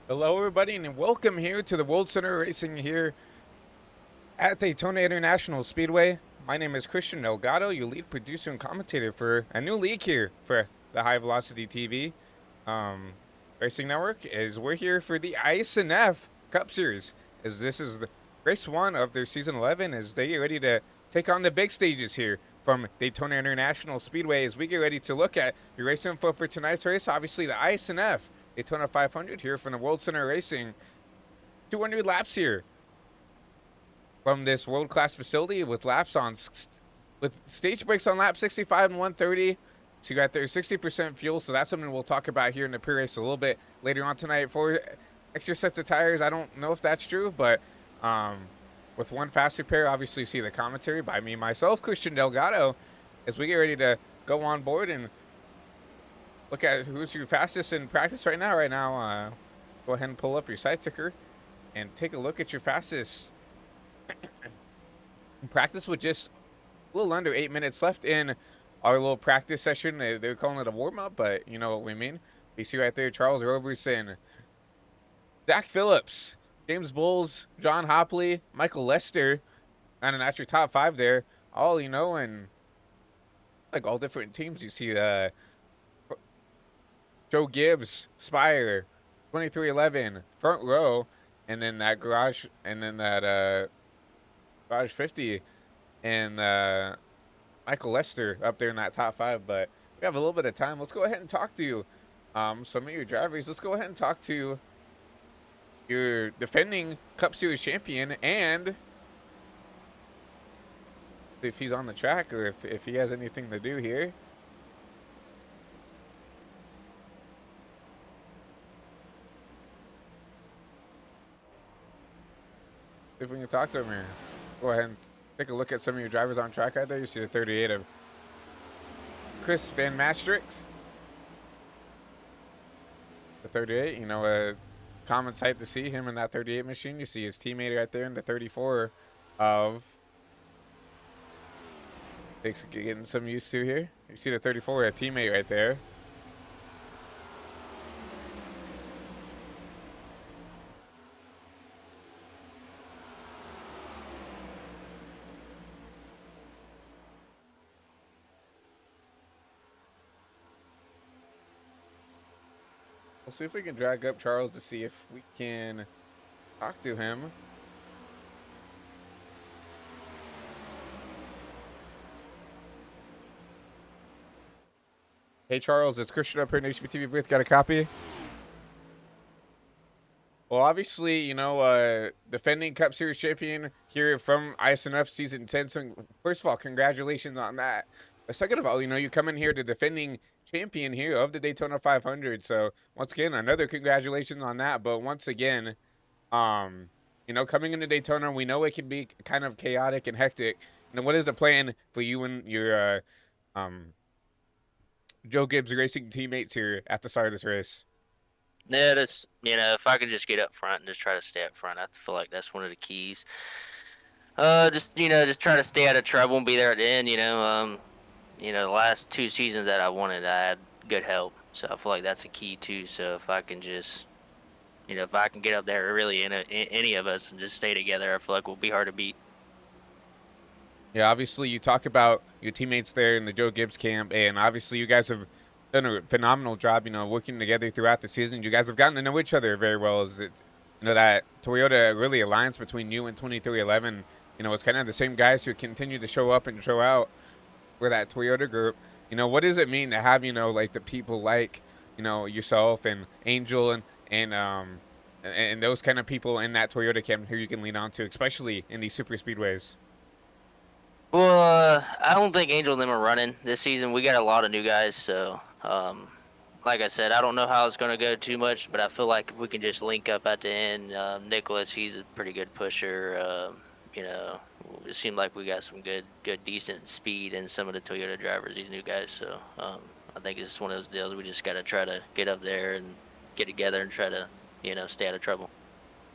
Hello, everybody, and welcome here to the World Center Racing here at Daytona International Speedway. My name is Christian Delgado, your lead producer and commentator for a new league here for the High Velocity TV Racing Network. As we're here for the iSNF Cup Series, as this is the race one of their season 11, as they get ready to take on the big stages here from Daytona International Speedway. As we get ready to look at your race info for tonight's race, obviously the iSNF Daytona 500 here from the World Center Racing. 200 laps here from this world-class facility with laps on with stage breaks on lap 65 and 130. So you got there 60% fuel. So that's something we'll talk about here in the pre-race a little bit later on tonight. 4 extra sets of tires. I don't know if that's true, but with one fast repair, obviously you see the commentary by me, myself, Christian Delgado, as we get ready to go on board and look at who's your fastest in practice right now. Go ahead and pull up your side ticker and take a look at your fastest in practice with just a little under 8 minutes left in our little practice session. They're calling it a warm-up, but you know what we mean. You see right there, Charles Roberson, Zach Phillips, James Bowles, John Hopley, Michael Lester, and that's your top 5 there. All, and like all different teams. You see Joe Gibbs, Spire, 2311, front row, and then that garage, and then that garage 50, and Michael Lester up there in that top 5. But we have a little bit of time. Let's go ahead and talk to some of your drivers. Let's go ahead and talk to your defending Cup Series champion, and if he's on the track or if he has anything to do here. If we can talk to him here. Go ahead and take a look at some of your drivers on track right there. You see the 38 of Chris Van Maastricht. The 38, a common sight to see him in that 38 machine. You see his teammate right there in the 34 of, getting some used to here. You see the 34, a teammate right there. We'll see if we can drag up Charles to see if we can talk to him. Hey, Charles, it's Christian up here in HVTV booth. Got a copy? Well, obviously, defending Cup Series champion here from iSNF Season 10. So, first of all, congratulations on that. But second of all, you come in here to defending champion here of the Daytona 500. So, once again, another congratulations on that. But once again, coming into Daytona, we know it can be kind of chaotic and hectic. What is the plan for you and your Joe Gibbs racing teammates here at the start of this race? Yeah, that's if I could just get up front and just try to stay up front, I feel like that's one of the keys. Just try to stay out of trouble and be there at the end. The last 2 seasons that I wanted, I had good help, so I feel like that's a key too. So if I can just, if I can get up there, really, in any of us, and just stay together, I feel like we'll be hard to beat. Yeah, obviously you talk about your teammates there in the Joe Gibbs camp, and obviously you guys have done a phenomenal job, working together throughout the season. You guys have gotten to know each other very well. Is it, that Toyota really alliance between you and 2311, it's kind of the same guys who continue to show up and show out for that Toyota group. What does it mean to have, like the people like, yourself and Angel and those kind of people in that Toyota camp who you can lean on to, especially in these super speedways? Well, I don't think Angel and them are running this season. We got a lot of new guys, so like I said, I don't know how it's going to go too much, but I feel like if we can just link up at the end, Nicholas, he's a pretty good pusher. It seemed like we got some good, decent speed in some of the Toyota drivers, these new guys. So I think it's one of those deals we just got to try to get up there and get together and try to, stay out of trouble.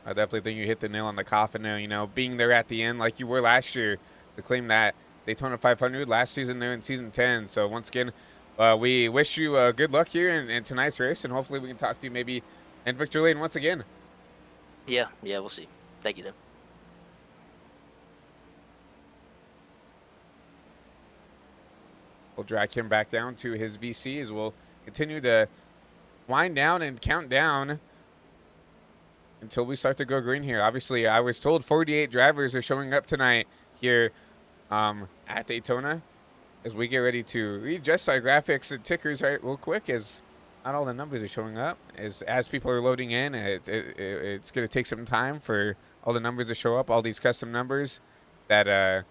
I definitely think you hit the nail on the coffin there. Being there at the end like you were last year to claim that Daytona 500 last season there in season 10. So once again, we wish you good luck here in tonight's race, and hopefully we can talk to you maybe And Victor Lane once again. Yeah, we'll see. Thank you, though. We'll drag him back down to his VC as we'll continue to wind down and count down until we start to go green here. Obviously, I was told 48 drivers are showing up tonight here at Daytona as we get ready to readjust our graphics and tickers right real quick as not all the numbers are showing up. As people are loading in, it's going to take some time for all the numbers to show up, all these custom numbers that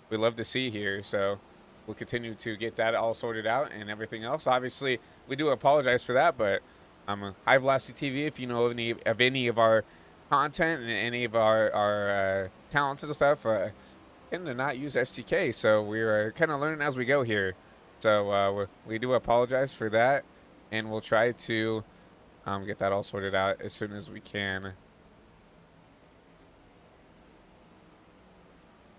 we love to see here. So we'll continue to get that all sorted out and everything else. Obviously, we do apologize for that, but High Velocity TV, if you know of any of our content and any of our talents and stuff, tend to not use STK, so we're kind of learning as we go here. So we do apologize for that, and we'll try to get that all sorted out as soon as we can.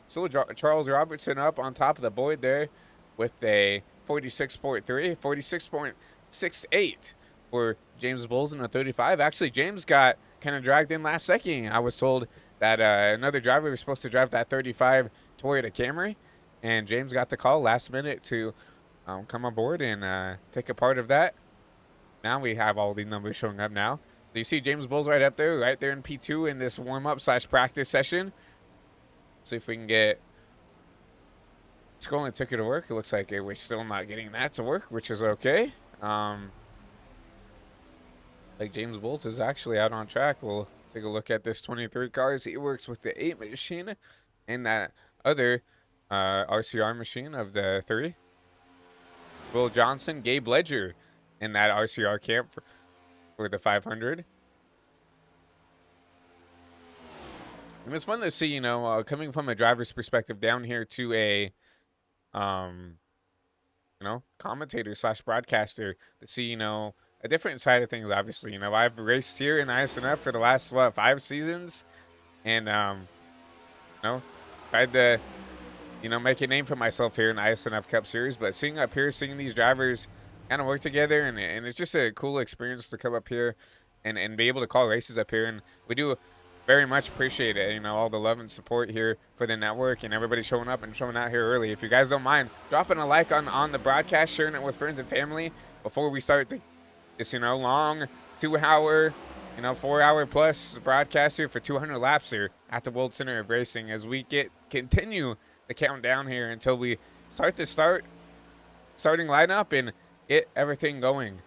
So Charles Roberson up on top of the board there with a 46.3, 46.68 for James Bowles in a 35. Actually, James got kind of dragged in last second. I was told that another driver was supposed to drive that 35 Toyota Camry, and James got the call last minute to come aboard and take a part of that. Now we have all these numbers showing up now. So you see James Bowles right there in P2 in this warm-up / practice session. See if we can get scrolling ticket to work. It looks like we're still not getting that to work, which is okay. Like James Bowles is actually out on track. We'll take a look at this 23 cars. He works with the 8 machine and that other RCR machine of the 3. Will Johnson, Gabe Ledger in that RCR camp for the 500. And it's fun to see, coming from a driver's perspective down here to a, commentator / broadcaster to see, a different side of things. Obviously, I've raced here in iSNF for the last 5 seasons, and tried to, make a name for myself here in the iSNF Cup Series. But seeing up here, seeing these drivers kind of work together, and it's just a cool experience to come up here and be able to call races up here, and we do very much appreciate it. All the love and support here for the network and everybody showing up and showing out here early. If you guys don't mind dropping a like on the broadcast, sharing it with friends and family before we start this long 2-hour 4-hour plus broadcast here for 200 laps here at the World Center of Racing as we continue the countdown here until we start the starting lineup and get everything going.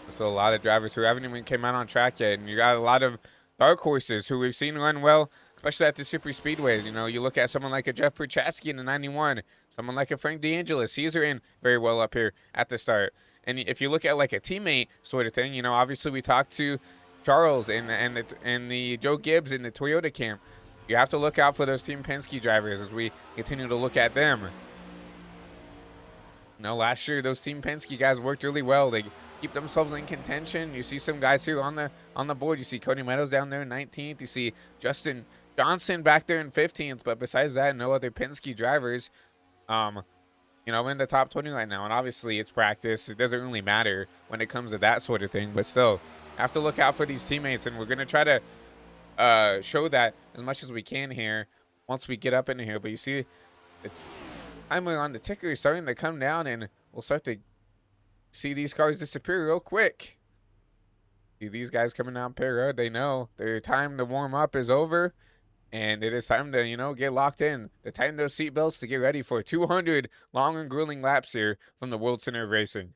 So a lot of drivers who haven't even came out on track yet, and you got a lot of dark horses who we've seen run well, especially at the super speedways. You look at someone like a Jeff Perchatsky in the 91, someone like a Frank DeAngelis. He's in very well up here at the start. And if you look at like a teammate sort of thing, obviously we talked to Charles and the Joe Gibbs in the Toyota camp. You have to look out for those Team Penske drivers as we continue to look at them. Last year those Team Penske guys worked really well. They keep themselves in contention. You see some guys here on the board. You see Cody Meadows down there in 19th. You see Justin Johnson back there in 15th. But besides that, no other Penske drivers, in the top 20 right now. And obviously it's practice. It doesn't really matter when it comes to that sort of thing. But still, have to look out for these teammates. And we're going to try to show that as much as we can here once we get up into here. But you see the timer on the ticker is starting to come down, and we'll start to see these cars disappear real quick. See these guys coming down Perry Road. They know their time to warm up is over, and it is time to, get locked in. To tighten those seatbelts to get ready for 200 long and grueling laps here from the World Center of Racing.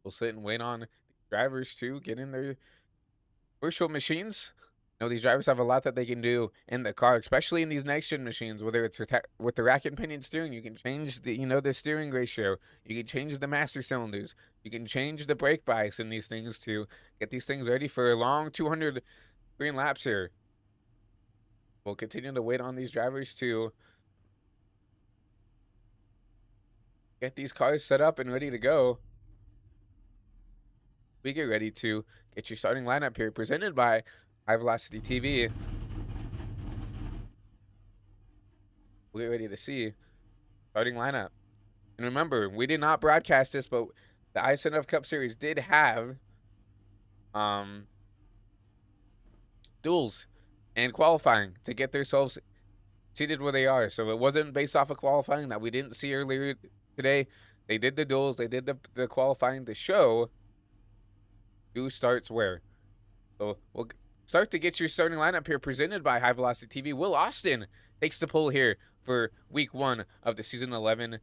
We'll sit and wait on the drivers to get in their virtual machines. These drivers have a lot that they can do in the car, especially in these next gen machines. Whether it's with the rack and pinion steering, you can change the steering ratio. You can change the master cylinders. You can change the brake bias in these things to get these things ready for a long 200 green laps here. We'll continue to wait on these drivers to get these cars set up and ready to go. We get ready to get your starting lineup here, presented by High Velocity TV. We get ready to see starting lineup. And remember, we did not broadcast this, but the iSNF Cup Series did have duels and qualifying to get themselves seated where they are. So it wasn't based off of qualifying that we didn't see earlier today. They did the duels, they did the qualifying to show who starts where. So we'll start to get your starting lineup here, presented by High Velocity TV. Will Austin takes the pole here for week 1 of the season 11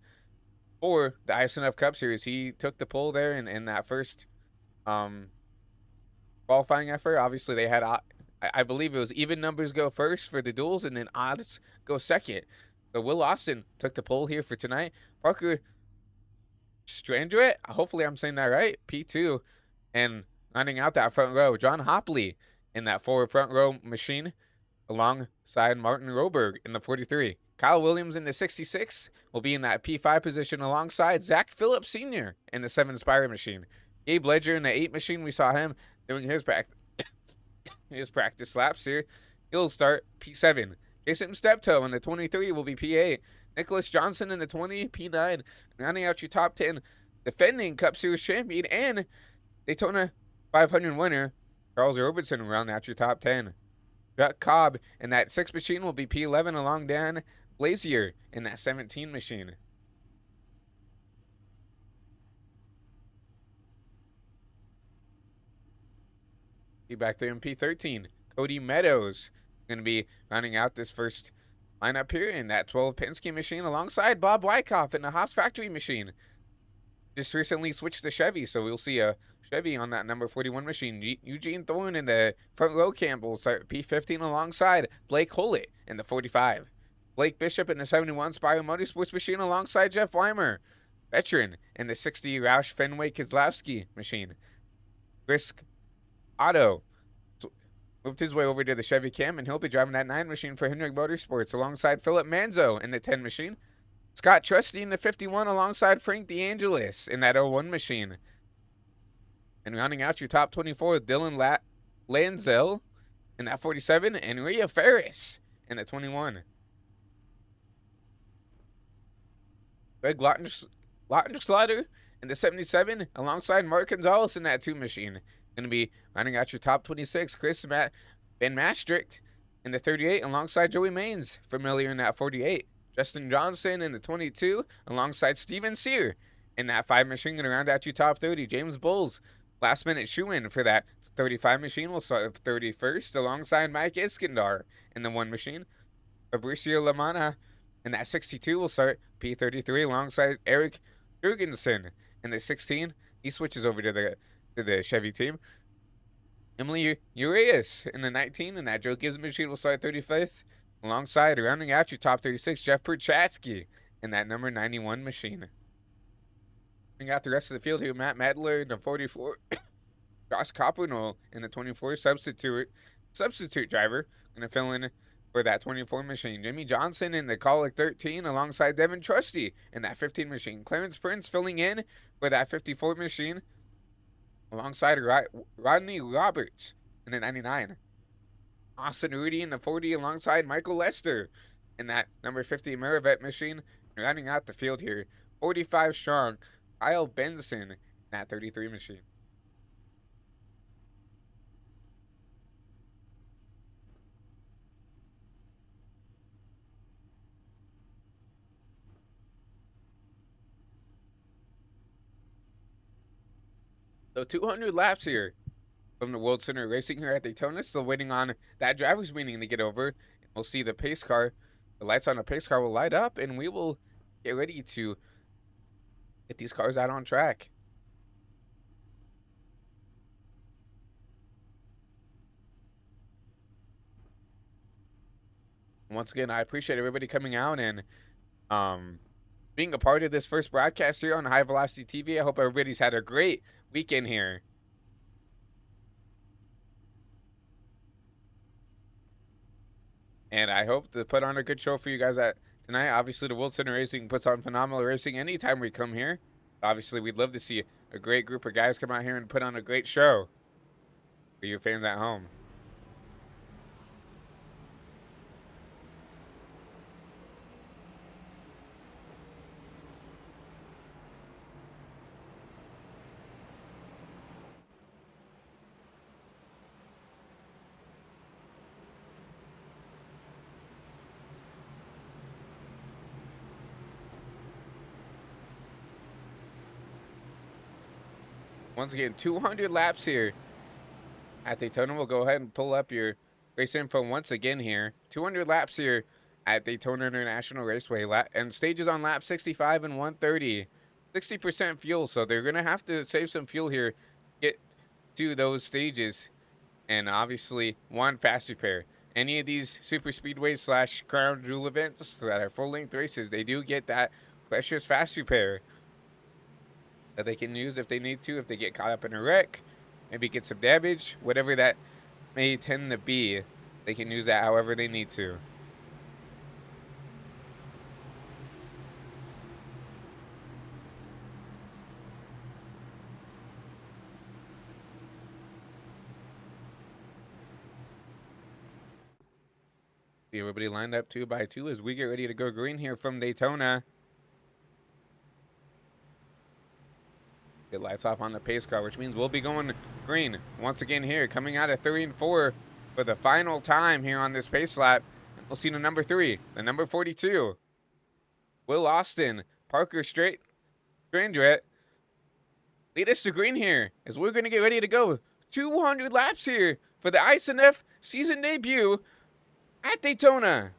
for the iSNF Cup Series. He took the pole there in that first qualifying effort. Obviously, they had, I believe it was even numbers go first for the duels, and then odds go second. So Will Austin took the pole here for tonight. Parker Stranduit, hopefully I'm saying that right, P2, and running out that front row, John Hopley in that forward front row machine, alongside Martin Roberg in the 43. Kyle Williams in the 66 will be in that P5 position alongside Zach Phillips Sr. in the 7 Spire machine. Gabe Ledger in the 8 machine, we saw him doing his practice laps here. He'll start P7. Jason Steptoe in the 23 will be P8. Nicholas Johnson in the 20, P9. Rounding out your top 10, defending Cup Series champion and Daytona 500 winner, Charles Roberson, round out your top 10. Chuck Cobb in that 6 machine will be P11 along Dan Blazier in that 17 machine. Be back there in P13. Cody Meadows going to be rounding out this first lineup here in that 12 Penske machine alongside Bob Wyckoff in the Haas factory machine. Just recently switched to Chevy, so we'll see a Chevy on that number 41 machine. Eugene Thorne in the front row Campbell start P15 alongside Blake Hollett in the 45. Blake Bishop in the 71 Spire Motorsports machine alongside Jeff Weimer. Veteran in the 60 Roush Fenway Keselowski machine. Chris Otto moved his way over to the Chevy Cam, and he'll be driving that 9 machine for Hendrick Motorsports alongside Philip Manzo in the 10 machine. Scott Trusty in the 51 alongside Frank DeAngelis in that 01 machine. And rounding out your top 24, Dylan Lanzel in that 47 and Rhea Ferris in the 21. Greg Lautenschlager in the 77 alongside Mark Gonzalez in that 2 machine. Going to be rounding out your top 26, Ben Maastricht in the 38 alongside Joey Maines, familiar in that 48. Justin Johnson in the 22 alongside Steven Sear in that 5 machine. Going to round out your top 30. James Bowles, last minute shoe-in for that 35 machine, will start 31st alongside Mike Iskandar in the 1 machine. Fabricio Lamana in that 62 will start P33 alongside Eric Jurgensen in the 16. He switches over to the Chevy team. Emily Urias in the 19 and that Joe Gibbs machine will start 35th. Alongside, rounding out your top 36, Jeff Perchatsky in that number 91 machine. We got the rest of the field here. Matt Madler in the 44. Josh Coppenwell in the 24. Substitute driver. Going to fill in for that 24 machine. Jimmy Johnson in the Colic 13 alongside Devin Trusty in that 15 machine. Clarence Prince filling in for that 54 machine alongside Rodney Roberts in the 99. Austin Rudy in the 40 alongside Michael Lester in that number 50 Miravet machine. Rounding out the field here, 45 strong, Kyle Benson in that 33 machine. So 200 laps here from the World Center Racing here at Daytona. Still waiting on that driver's meeting to get over. We'll see the pace car. The lights on the pace car will light up, and we will get ready to get these cars out on track. Once again, I appreciate everybody coming out and being a part of this first broadcast here on High Velocity TV. I hope everybody's had a great weekend here. And I hope to put on a good show for you guys tonight. Obviously, the World Center Racing puts on phenomenal racing anytime we come here. Obviously, we'd love to see a great group of guys come out here and put on a great show for you fans at home. Once again, 200 laps here at Daytona. We'll go ahead and pull up your race info once again here. 200 laps here at Daytona International Raceway. And stages on lap 65 and 130. 60% fuel, so they're going to have to save some fuel here to get to those stages. And obviously, one fast repair. Any of these super speedways / crown jewel events that are full-length races, they do get that precious fast repair that they can use if they need to, if they get caught up in a wreck, maybe get some damage, whatever that may tend to be. They can use that however they need to. See everybody lined up 2 by 2 as we get ready to go green here from Daytona. Get lights off on the pace car, which means we'll be going green once again here, coming out of 3 and 4 for the final time here on this pace lap. We'll see the number 3, the number 42, Will Austin, Parker Strandret, lead us to green here as we're going to get ready to go 200 laps here for the iSNF season debut at Daytona.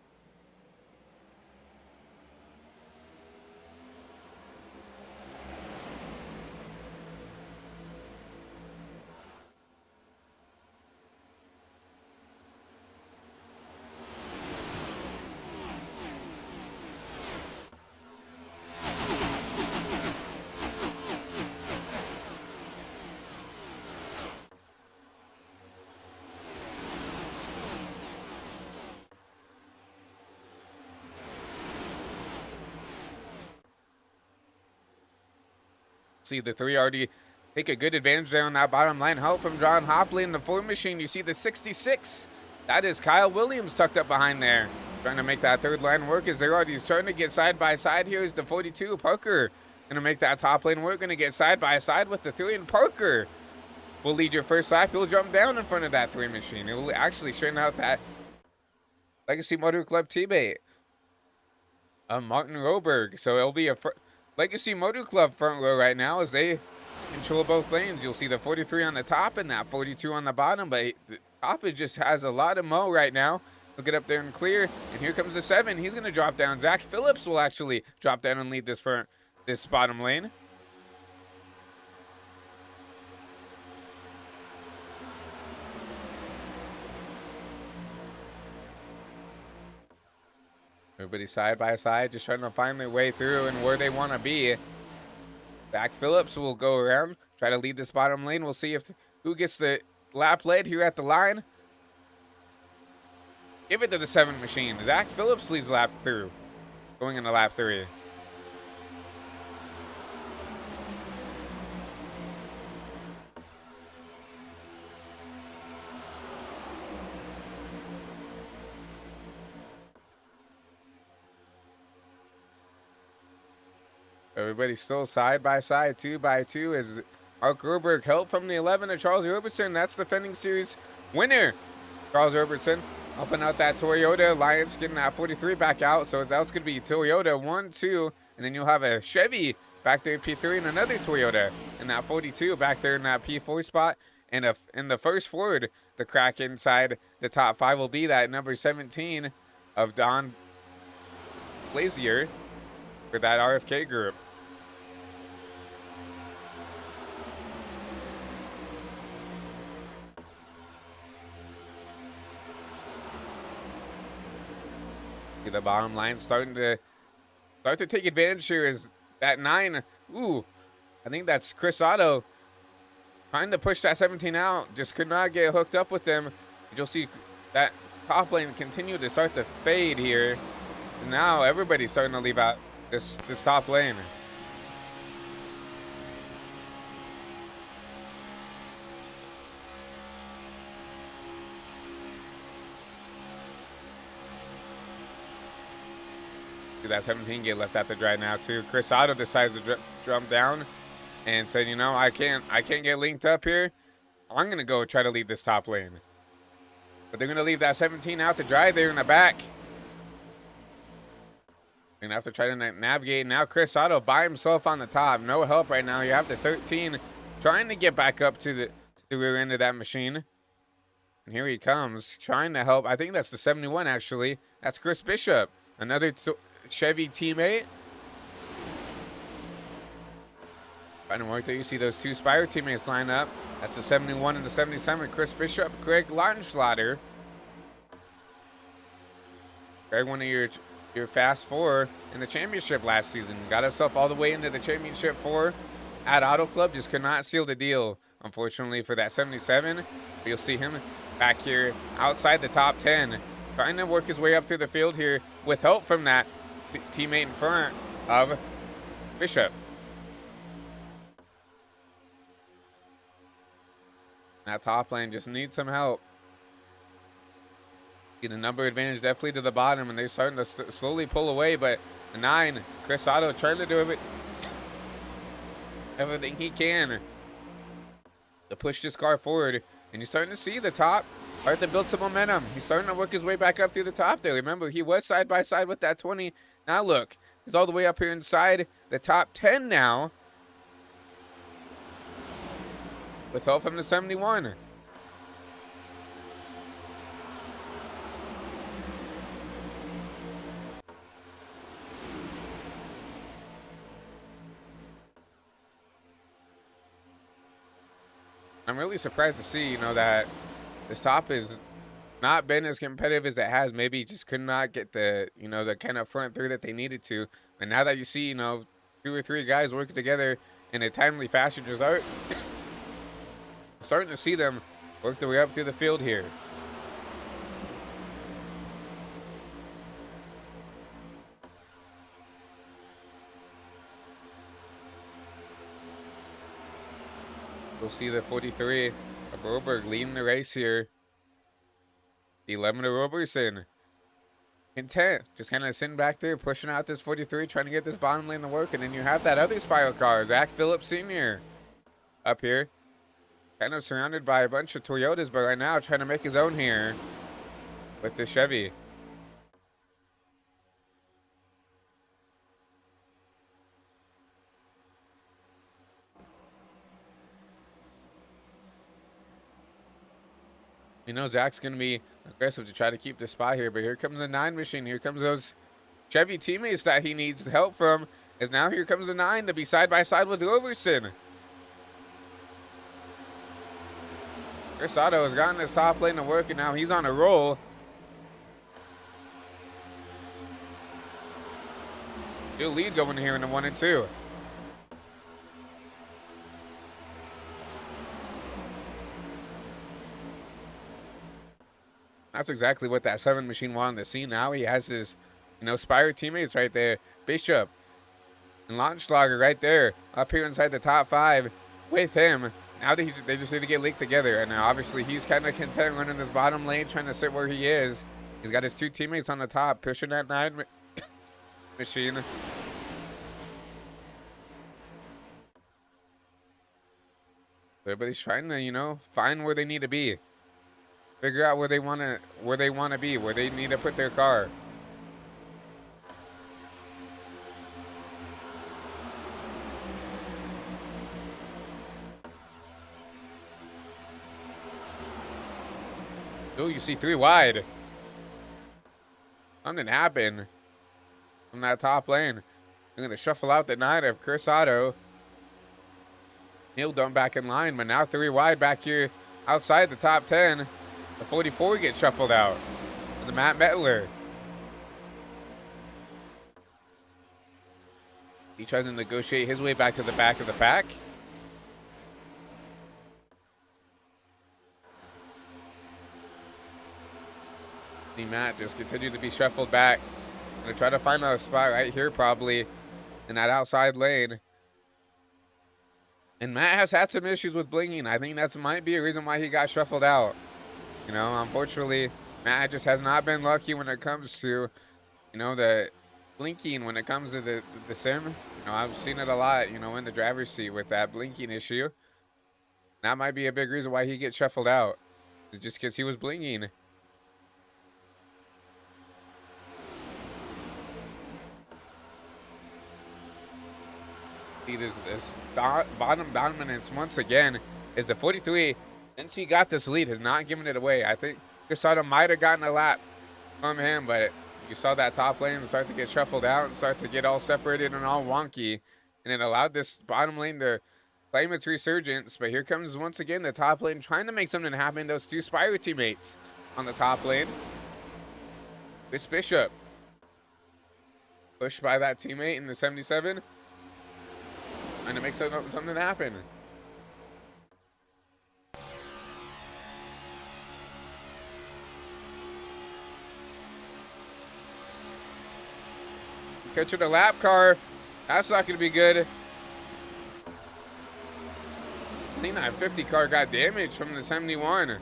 See the 3 already take a good advantage there on that bottom line. Help from John Hopley in the 4 machine. You see the 66. That is Kyle Williams tucked up behind there. Trying to make that 3rd line work as they're already starting to get side by side. Here is the 42, Parker. Going to make that top lane work. Going to get side by side with the 3, and Parker will lead your first lap. He'll jump down in front of that 3 machine. It will actually straighten out that Legacy Motor Club teammate, Martin Roberg. So it'll be a Legacy Motor Club front row right now as they control both lanes. You'll see the 43 on the top and that 42 on the bottom, but the top just has a lot of mo right now. He'll get up there and clear, and here comes the 7. He's going to drop down. Zach Phillips will actually drop down and lead this bottom lane. Everybody side by side, just trying to find their way through and where they want to be. Zach Phillips will go around, try to lead this bottom lane. We'll see who gets the lap led here at the line. Give it to the 7 machine. Zach Phillips leads lap through, going into lap 3. Everybody's still side by side, 2 by 2, as Mark Roberg help from the 11 of Charles Roberson. That's defending series winner, Charles Roberson, helping out that Toyota. Alliance getting that 43 back out, so that's going to be Toyota 1, 2, and then you'll have a Chevy back there in P3 and another Toyota in that 42 back there in that P4 spot. And in the first Ford, the crack inside the top 5 will be that number 17 of Don Blazier for that RFK group. The bottom line starting to take advantage here is that 9. Ooh, I think that's Chris Otto trying to push that 17 out. Just could not get hooked up with them. You'll see that top lane continue to start to fade here Now everybody's starting to leave out this top lane. See that 17 get left at the dry now too. Chris Otto decides to jump down and said, you know, I can't get linked up here. I'm gonna go try to lead this top lane. But they're gonna leave that 17 out to dry there in the back. Gonna have to try to navigate. Now Chris Otto by himself on the top. No help right now. You have the 13 trying to get back up to the rear end of that machine. And here he comes, trying to help. I think that's the 71, actually. That's Chris Bishop, another Chevy teammate. Trying to work there. You see those two Spire teammates line up. That's the 71 and the 77. Chris Bishop, Greg Lautenschlager. Greg, one of your Fast Four in the championship last season. Got himself all the way into the championship 4 at Auto Club. Just could not seal the deal, unfortunately, for that 77. But you'll see him back here outside the top 10, trying to work his way up through the field here with help from that teammate in front of Bishop. That top lane just needs some help. Get a number advantage definitely to the bottom, and they're starting to slowly pull away, but the 9, Chris Otto, trying to do everything he can to push this car forward. And you're starting to see the top start to build some momentum. He's starting to work his way back up through the top there. Remember, he was side by side with that 20. Now look, he's all the way up here inside the top 10 now, with help from the 71. I'm really surprised to see, you know, that this top has not been as competitive as it has. Maybe just could not get the, you know, the kind of front three that they needed to. And now that you see, you know, 2 or 3 guys working together in a timely fashion, just starting to see them work their way up through the field here. We'll see the 43 of Broberg leading the race here. The 11 of Roberson. Intent, just kind of sitting back there, pushing out this 43, trying to get this bottom lane to work. And then you have that other spiral car, Zach Phillips Sr. up here. Kind of surrounded by a bunch of Toyotas, but right now trying to make his own here with the Chevy. You know, Zach's going to be aggressive to try to keep the spot here, but here comes the 9 machine. Here comes those Chevy teammates that he needs help from. As now here comes the 9 to be side by side with Roberson. Chris Otto has gotten his top lane to work, and now he's on a roll. New lead going here in the 1 and 2. That's exactly what that 7 machine wanted to see. Now he has his, you know, Spire teammates right there. Bishop and Lautenschlager right there, up here inside the top 5 with him. Now they just need to get linked together. And now obviously he's kind of content running this bottom lane, trying to sit where he is. He's got his 2 teammates on the top, pushing that 9 machine. Everybody's trying to, you know, find where they need to be. Figure out where they want to be, where they need to put their car. Oh, you see 3 wide. Something happened from that top lane. They're going to shuffle out the 9 of Chris Otto. He'll dump back in line, but now 3 wide back here outside the top 10. The 44 gets shuffled out. The Matt Mettler. He tries to negotiate his way back to the back of the pack. The Matt just continued to be shuffled back Gonna try to find a spot right here, probably in that outside lane. And Matt has had some issues with blinking. I think that might be a reason why he got shuffled out. You know, unfortunately, Matt just has not been lucky when it comes to, the blinking when it comes to the sim. I've seen it a lot, in the driver's seat with that blinking issue. That might be a big reason why he gets shuffled out. It's just because he was blinking. See, this bottom dominance once again is the 43. Since he got this lead, has not given it away. I think Casado might have gotten a lap from him, but you saw that top lane start to get shuffled out and start to get all separated and all wonky, and it allowed this bottom lane to claim its resurgence. But here comes once again the top lane trying to make something happen. Those two Spire teammates on the top lane. This Bishop pushed by that teammate in the 77, trying to make something happen. Catching a lap car. That's not going to be good. I think that 50 car got damaged from the 71. And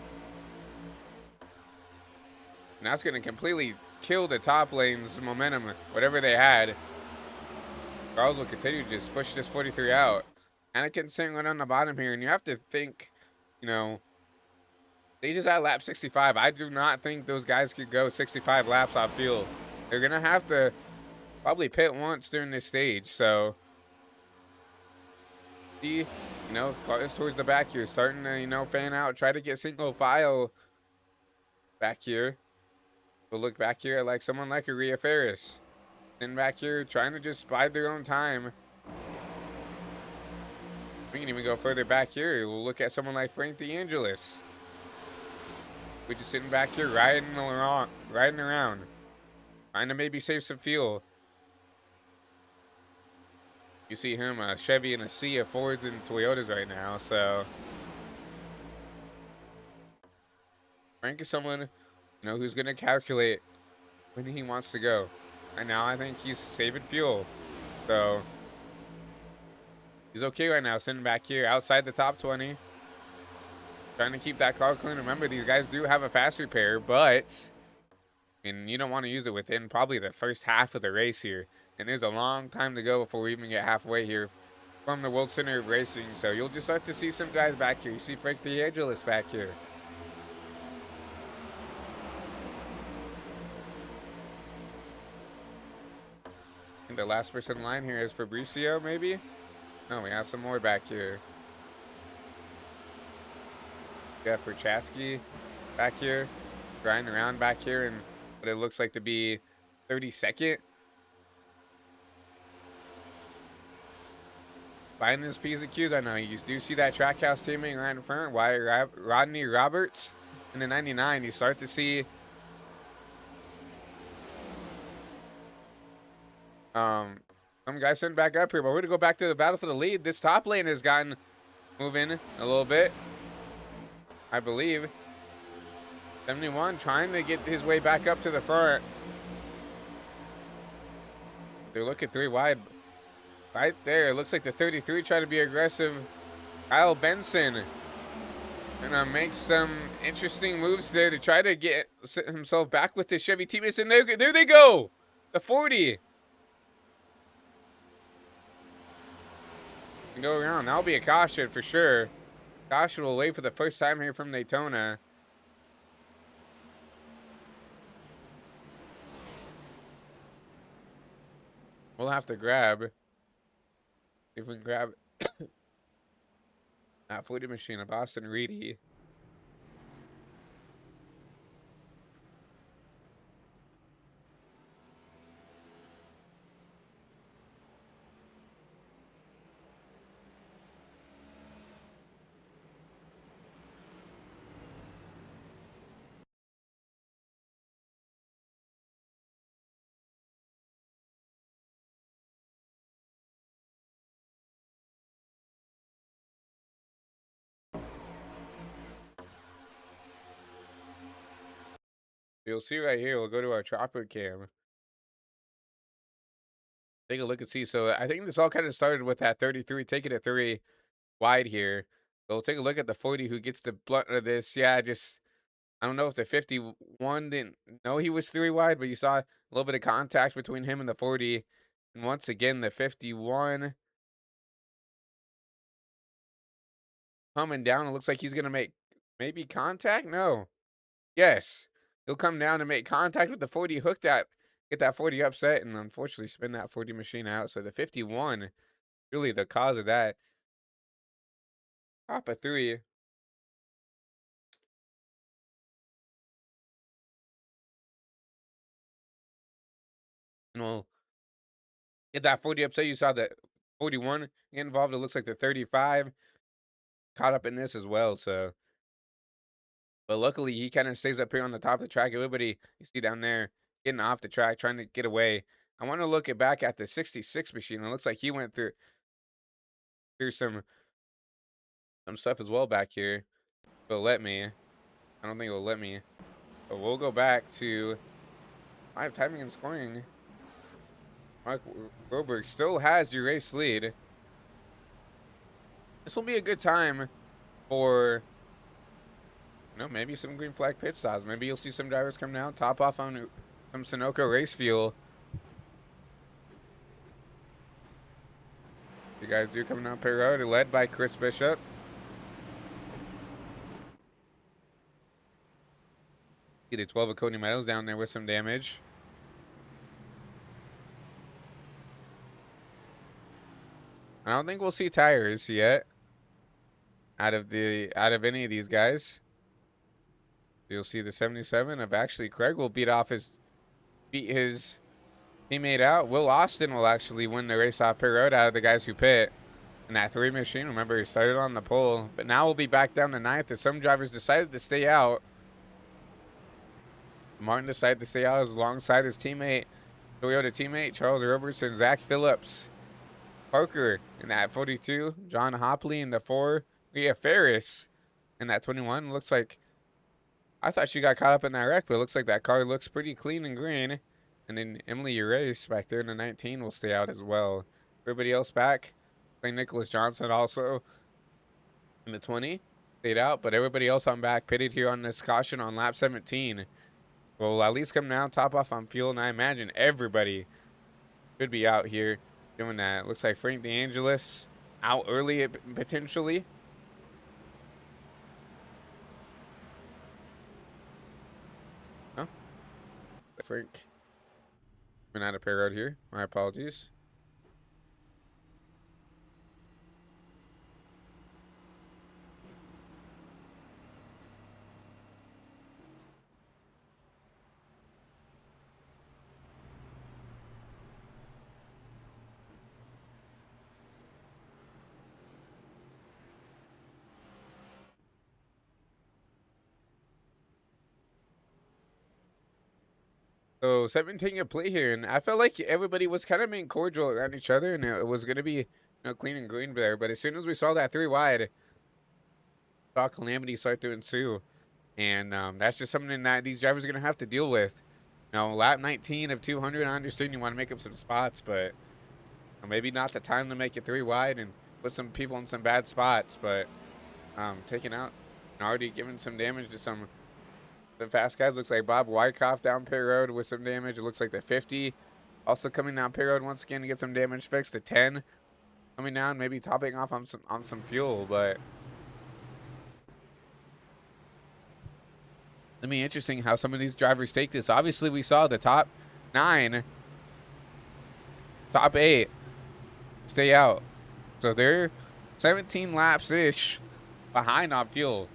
that's going to completely kill the top lane's momentum, whatever they had. Charles will continue to just push this 43 out. Anakin sitting right on the bottom here, and you have to think, they just had lap 65. I do not think those guys could go 65 laps off field. They're going to have to probably pit once during this stage, so see, cars towards the back here, starting to, fan out, try to get single file back here. We'll look back here at someone like a Rhea Ferris. And back here, trying to just bide their own time. We can even go further back here. We'll look at someone like Frank DeAngelis. We're just sitting back here riding around, trying to maybe save some fuel. You see him, a Chevy and a sea of Fords and Toyotas right now, so Frank is someone, who's going to calculate when he wants to go. Right now, I think he's saving fuel, so he's okay right now, sitting back here outside the top 20, trying to keep that car clean. Remember, these guys do have a fast repair, but you don't want to use it within probably the first half of the race here. And there's a long time to go before we even get halfway here from the World Center of Racing. So you'll just start to see some guys back here. You see Frank DeAngelis back here. I think the last person in line here is Fabricio, maybe? No, we have some more back here. We got Perchaski back here, grinding around back here in what it looks like to be 32nd. Finding his P's and Q's. I know you do see that Trackhouse teammate right in front. Why Rodney Roberts in the 99. You start to see some guys sitting back up here, but we're gonna go back to the battle for the lead. This top lane has gotten moving a little bit, I believe. 71 trying to get his way back up to the front. They're looking 3 wide. Right there, it looks like the 33 trying to be aggressive. Kyle Benson gonna make some interesting moves there to try to get himself back with his Chevy teammates. And there they go, the 40. Go around. That'll be a caution for sure. Caution will wait for the first time here from Daytona. We'll have to grab. If we can grab that 40 machine of Austin Reedy. You'll see right here, we'll go to our chopper cam. Take a look and see. So I think this all kind of started with that 33, taking it 3 wide here. So we'll take a look at the 40 who gets the blunt of this. Yeah, just I don't know if the 51 didn't know he was 3 wide, but you saw a little bit of contact between him and the 40. And once again, the 51 coming down. It looks like he's gonna make maybe contact. No, yes, he'll come down and make contact with the 40. Hook that, get that 40 upset, and unfortunately spin that 40 machine out. So the 51 really the cause of that. Top of 3. And we'll get that 40 upset. You saw the 41 get involved. It looks like the 35 caught up in this as well. So, but luckily he kind of stays up here on the top of the track. Everybody you see down there getting off the track, trying to get away. I want to look it back at the 66 machine. It looks like he went through some stuff as well back here. But let me. I don't think it'll let me. But we'll go back to live timing and scoring. Mark Roberg still has your race lead. This will be a good time for, maybe some green flag pit stops. Maybe you'll see some drivers come down, top off on some Sunoco race fuel. You guys do coming down pit road, led by Chris Bishop. See the 12 of Cody Meadows down there with some damage. I don't think we'll see tires yet out of any of these guys. You'll see the 77 of actually Craig will beat his teammate out. Will Austin will actually win the race off pit road out of the guys who pit. And that 3 machine, remember, he started on the pole. But now we'll be back down to 9th as some drivers decided to stay out. Martin decided to stay out alongside his teammate, Toyota teammate, Charles Roberson, Zach Phillips, Parker in that 42, John Hopley in the 4, Leah Ferris in that 21. Looks like, I thought she got caught up in that wreck, but it looks like that car looks pretty clean and green. And then Emily Urace back there in the 19 will stay out as well. Everybody else back. Like Nicholas Johnson also in the 20 stayed out, but everybody else on back pitted here on this caution on lap 17. Will at least come down, top off on fuel, and I imagine everybody could be out here doing that. Looks like Frank DeAngelis out early potentially. Oh, Frank went out of pair out here. My apologies. So 17 a play here, and I felt like everybody was kind of being cordial around each other, and it was going to be clean and green there. But as soon as we saw that 3 wide, saw calamity start to ensue, and that's just something that these drivers are going to have to deal with. Lap 19 of 200, I understand you want to make up some spots, but maybe not the time to make it 3 wide and put some people in some bad spots. But taking out and already giving some damage to some fast guys. Looks like Bob Wyckoff down pit road with some damage. It looks like the 50 also coming down pit road once again to get some damage fixed. The 10 coming down, maybe topping off on some fuel, but it'll be interesting how some of these drivers take this. Obviously, we saw the top 9, top 8 stay out, so they're 17 laps ish behind on fuel.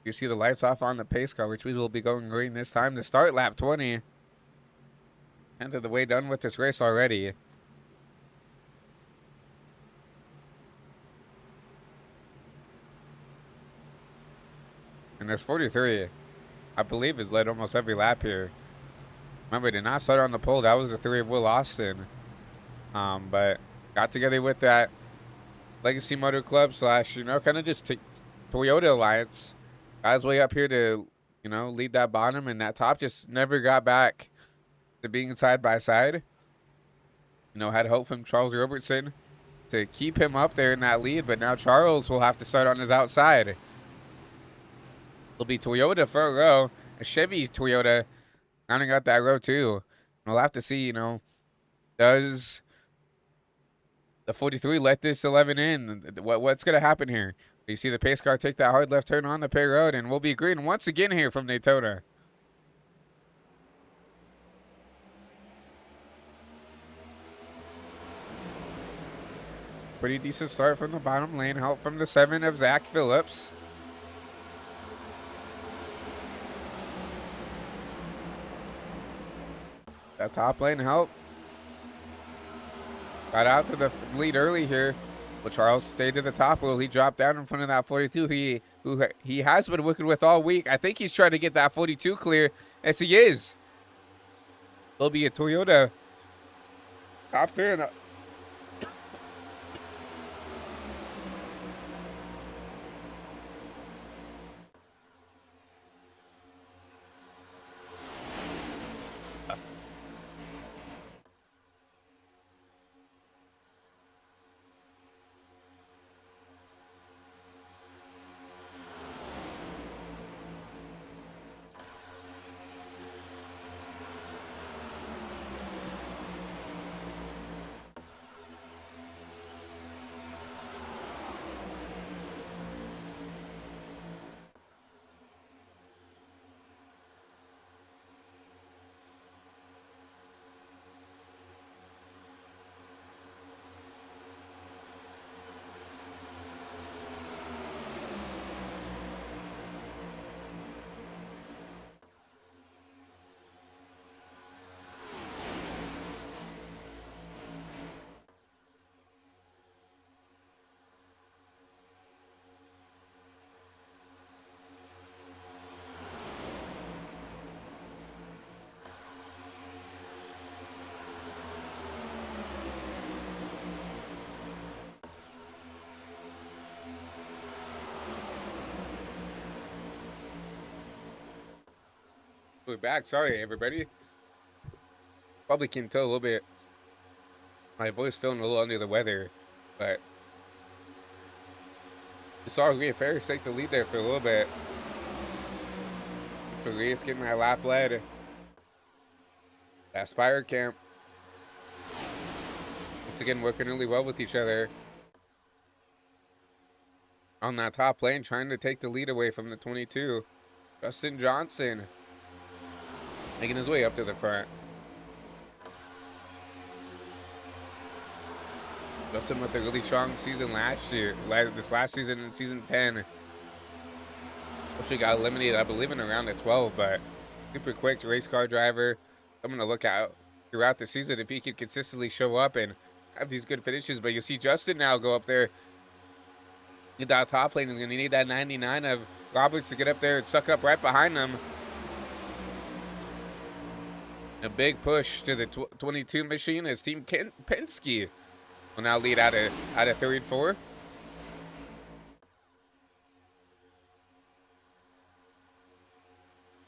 You see the lights off on the pace car, which we will be going green this time to start lap 20. End of the way done with this race already. And this 43, I believe, has led almost every lap here. Remember, did not start on the pole. That was the 3 of Will Austin. But got together with that Legacy Motor Club slash, kind of just Toyota Alliance. Guys way up here to, lead that bottom, and that top just never got back to being side by side. Had hope from Charles Roberson to keep him up there in that lead, but now Charles will have to start on his outside. It'll be Toyota front row, a Chevy Toyota rounding out that row too. We'll have to see, does the 43 let this 11 in? What's going to happen here? You see the pace car take that hard left turn on the pit road, and we'll be green once again here from Daytona. Pretty decent start from the bottom lane. Help from the 7 of Zach Phillips. That top lane help. Got out to the lead early here. Will Charles stay to the top? Will he drop down in front of that 42 who he has been working with all week? I think he's trying to get that 42 clear, as he is. There'll be a Toyota top there. And we're back. Sorry, everybody. Probably can tell a little bit. My voice feeling a little under the weather, but we saw Rhea Ferris take the lead there for a little bit. For Rhea's getting that lap led. That Spire camp. Once again, working really well with each other. On that top lane, trying to take the lead away from the 22. Justin Johnson making his way up to the front. Justin with a really strong season last year. This last season in season 10. Actually got eliminated, I believe, in around the 12, but super quick race car driver. I'm going to look out throughout the season if he can consistently show up and have these good finishes. But you'll see Justin now go up there in that top lane. He's going to need that 99 of Roberts to get up there and suck up right behind him. A big push to the 22 machine as Team Penske will now lead out of 3 and 4.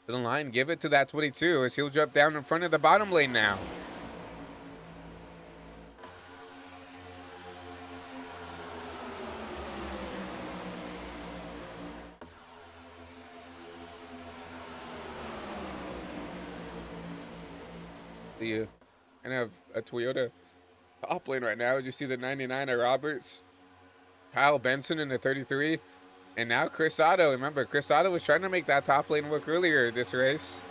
To the line, give it to that 22 as he'll jump down in front of the bottom lane now. The kind of a Toyota top lane right now. You see the 99 of Roberts, Kyle Benson in the 33, and now Chris Otto. Remember, Chris Otto was trying to make that top lane work earlier this race.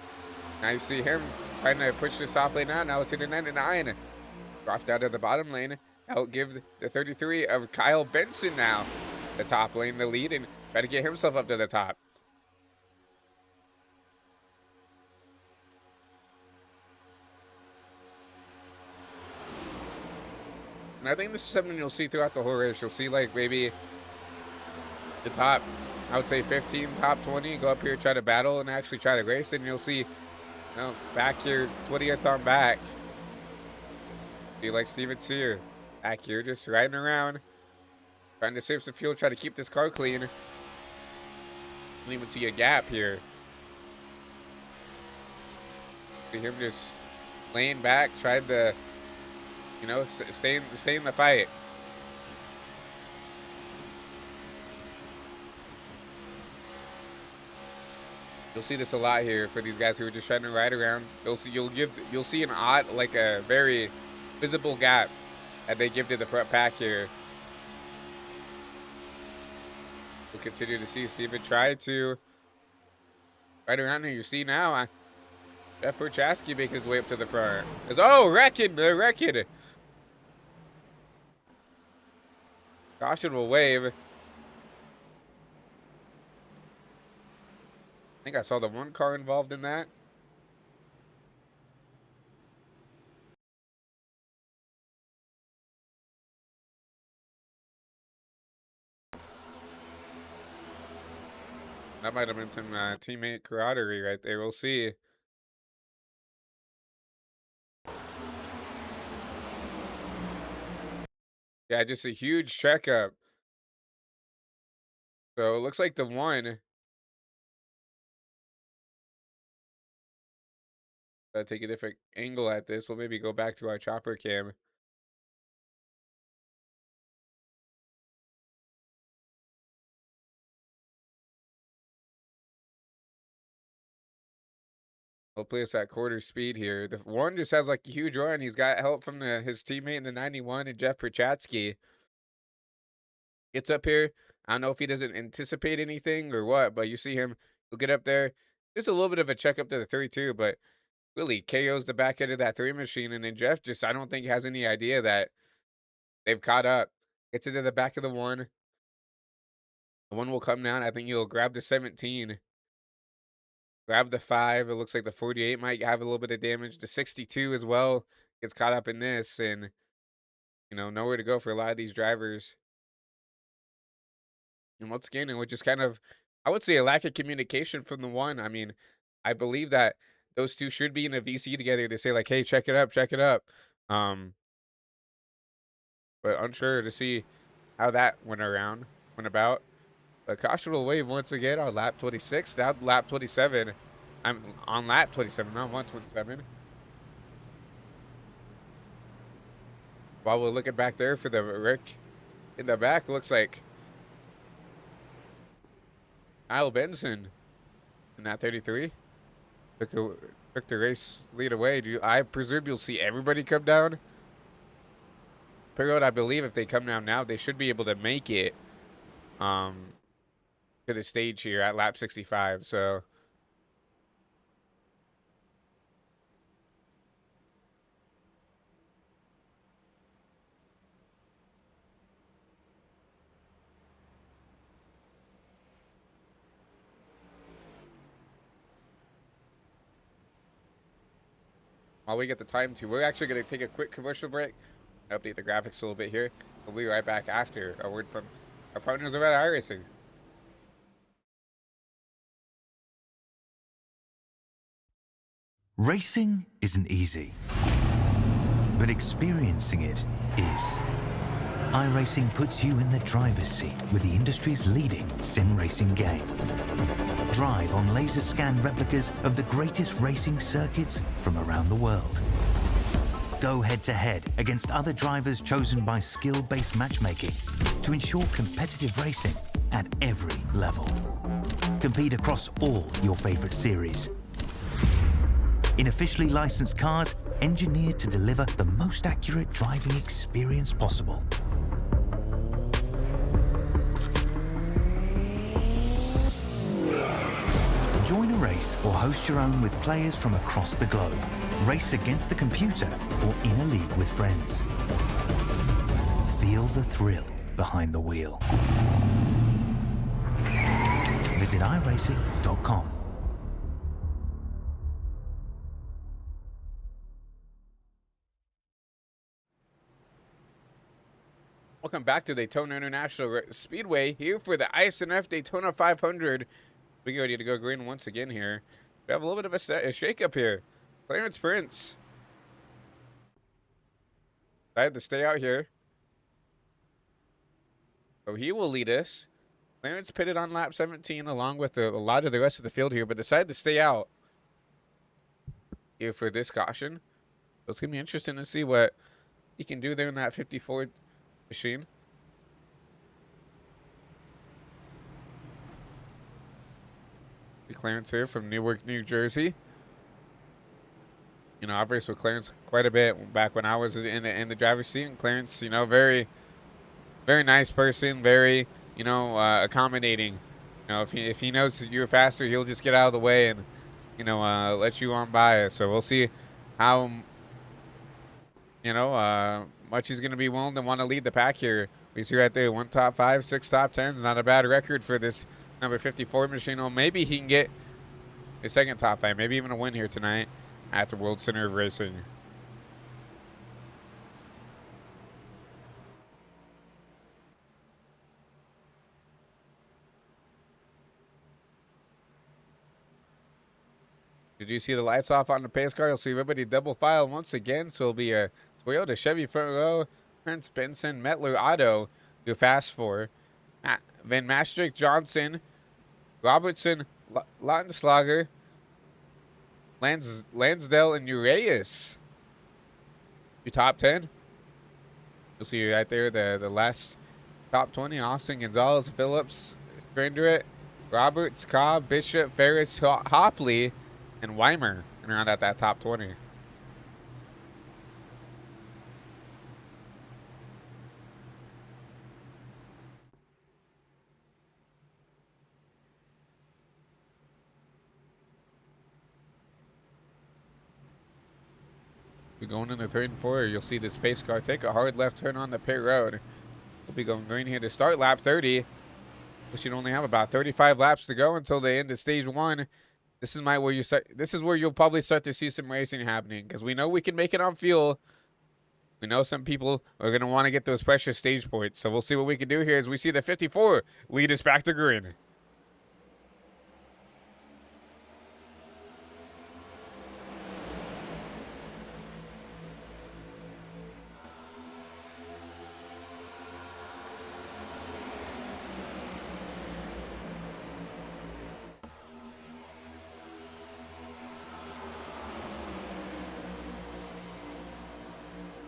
Now you see him trying to push this top lane out. Now it's in the 99. Dropped out of the bottom lane. I'll give the 33 of Kyle Benson now the top lane, the lead, and try to get himself up to the top. And I think this is something you'll see throughout the whole race. You'll see, like, maybe the top, I would say 15, top 20, go up here, try to battle and actually try to race. And you'll see No, back here, 20th on back. Be like Steven Sear. Back here, just riding around, trying to save some fuel, try to keep this car clean. Don't even see a gap here. See him just laying back, tried to, you know, stay in the fight. You'll see this a lot here for these guys who are just trying to ride around. You'll see an odd, like a very visible gap that they give to the front pack here. We'll continue to see Steven try to ride around here. You see now, Jeff Prochaski make his way up to the front. Oh, wrecking, they're wrecking. Caution will wave. I think I saw the one car involved in that. That might have been some teammate camaraderie right there. We'll see. Yeah, just a huge checkup. So it looks like the one. Take a different angle at this. We'll maybe go back to our chopper cam. Hopefully it's at quarter speed here. The one just has like a huge run. He's got help from his teammate in the 91 and Jeff Prochaski. Gets up here. I don't know if he doesn't anticipate anything or what, but you see him. He'll get up there. Just a little bit of a checkup to the 3-2, but really KOs the back end of that 3 machine. And then Jeff just, I don't think, has any idea that they've caught up. Gets into the back of the one. The one will come down. I think he'll grab the 17. Grab the 5. It looks like the 48 might have a little bit of damage. The 62 as well gets caught up in this, and nowhere to go for a lot of these drivers. And once again, it was just kind of, I would say, a lack of communication from the one. I mean, I believe that those two should be in a VC together to say like, "Hey, check it up, check it up." Um, but unsure to see how that went about. But caution will wave once again on lap 26, down lap 27. I'm on lap 27, not 127. While we're looking back there for the Rick in the back, looks like Kyle Benson in that 33 took the race lead away. I presume you'll see everybody come down. Period. I believe if they come down now, they should be able to make it to the stage here at lap 65. So while we get the time to, we're actually going to take a quick commercial break, update the graphics a little bit here. We'll be right back after a word from our partners over at iRacing. Racing isn't easy, but experiencing it is. iRacing puts you in the driver's seat with the industry's leading sim racing game. Drive on laser scan replicas of the greatest racing circuits from around the world. Go head-to-head against other drivers chosen by skill-based matchmaking to ensure competitive racing at every level. Compete across all your favorite series. In officially licensed cars, engineered to deliver the most accurate driving experience possible. Join a race or host your own with players from across the globe. Race against the computer or in a league with friends. Feel the thrill behind the wheel. Visit iRacing.com. Welcome back to Daytona International Speedway here for the iSNF Daytona 500. We get ready to go green once again here. We have a little bit of a shake-up here. Clarence Prince decided to stay out here. So he will lead us. Clarence pitted on lap 17 along with a lot of the rest of the field here, but decided to stay out here for this caution. So it's going to be interesting to see what he can do there in that 54 machine. Clarence here from Newark, New Jersey. You know, I've raced with Clarence quite a bit back when I was in the driver's seat. And Clarence, you know, very nice person, very, you know, accommodating. You know, if he knows that you're faster, he'll just get out of the way and, you know, let you on by. So we'll see how, you know, much he's going to be willing to want to lead the pack here. We see right there, 1 top 5, 6 top 10s. Not a bad record for this number 54 machine. Well, maybe he can get a second top 5, maybe even a win here tonight at the World Center of Racing. Did you see the lights off on the pace car? You'll see everybody double file once again. So it'll be a Toyota, Chevy front row, Prince, Benson, Metler, Auto, do fast for Van Maastricht, Johnson, Robertson, Lautenschlager, Lansdale, and Uraeus. Your top 10. You'll see right there the last top 20. Austin, Gonzalez, Phillips, Strinderett, Roberts, Cobb, Bishop, Ferris, Hopley, and Weimer, and around at that top 20. We're going into third and four. You'll see the space car take a hard left turn on the pit road. We'll be going green here to start lap 30. We should only have about 35 laps to go until the end of stage 1. This is where you start. This is where you'll probably start to see some racing happening, because we know we can make it on fuel. We know some people are going to want to get those precious stage points. So we'll see what we can do here as we see the 54 lead us back to green.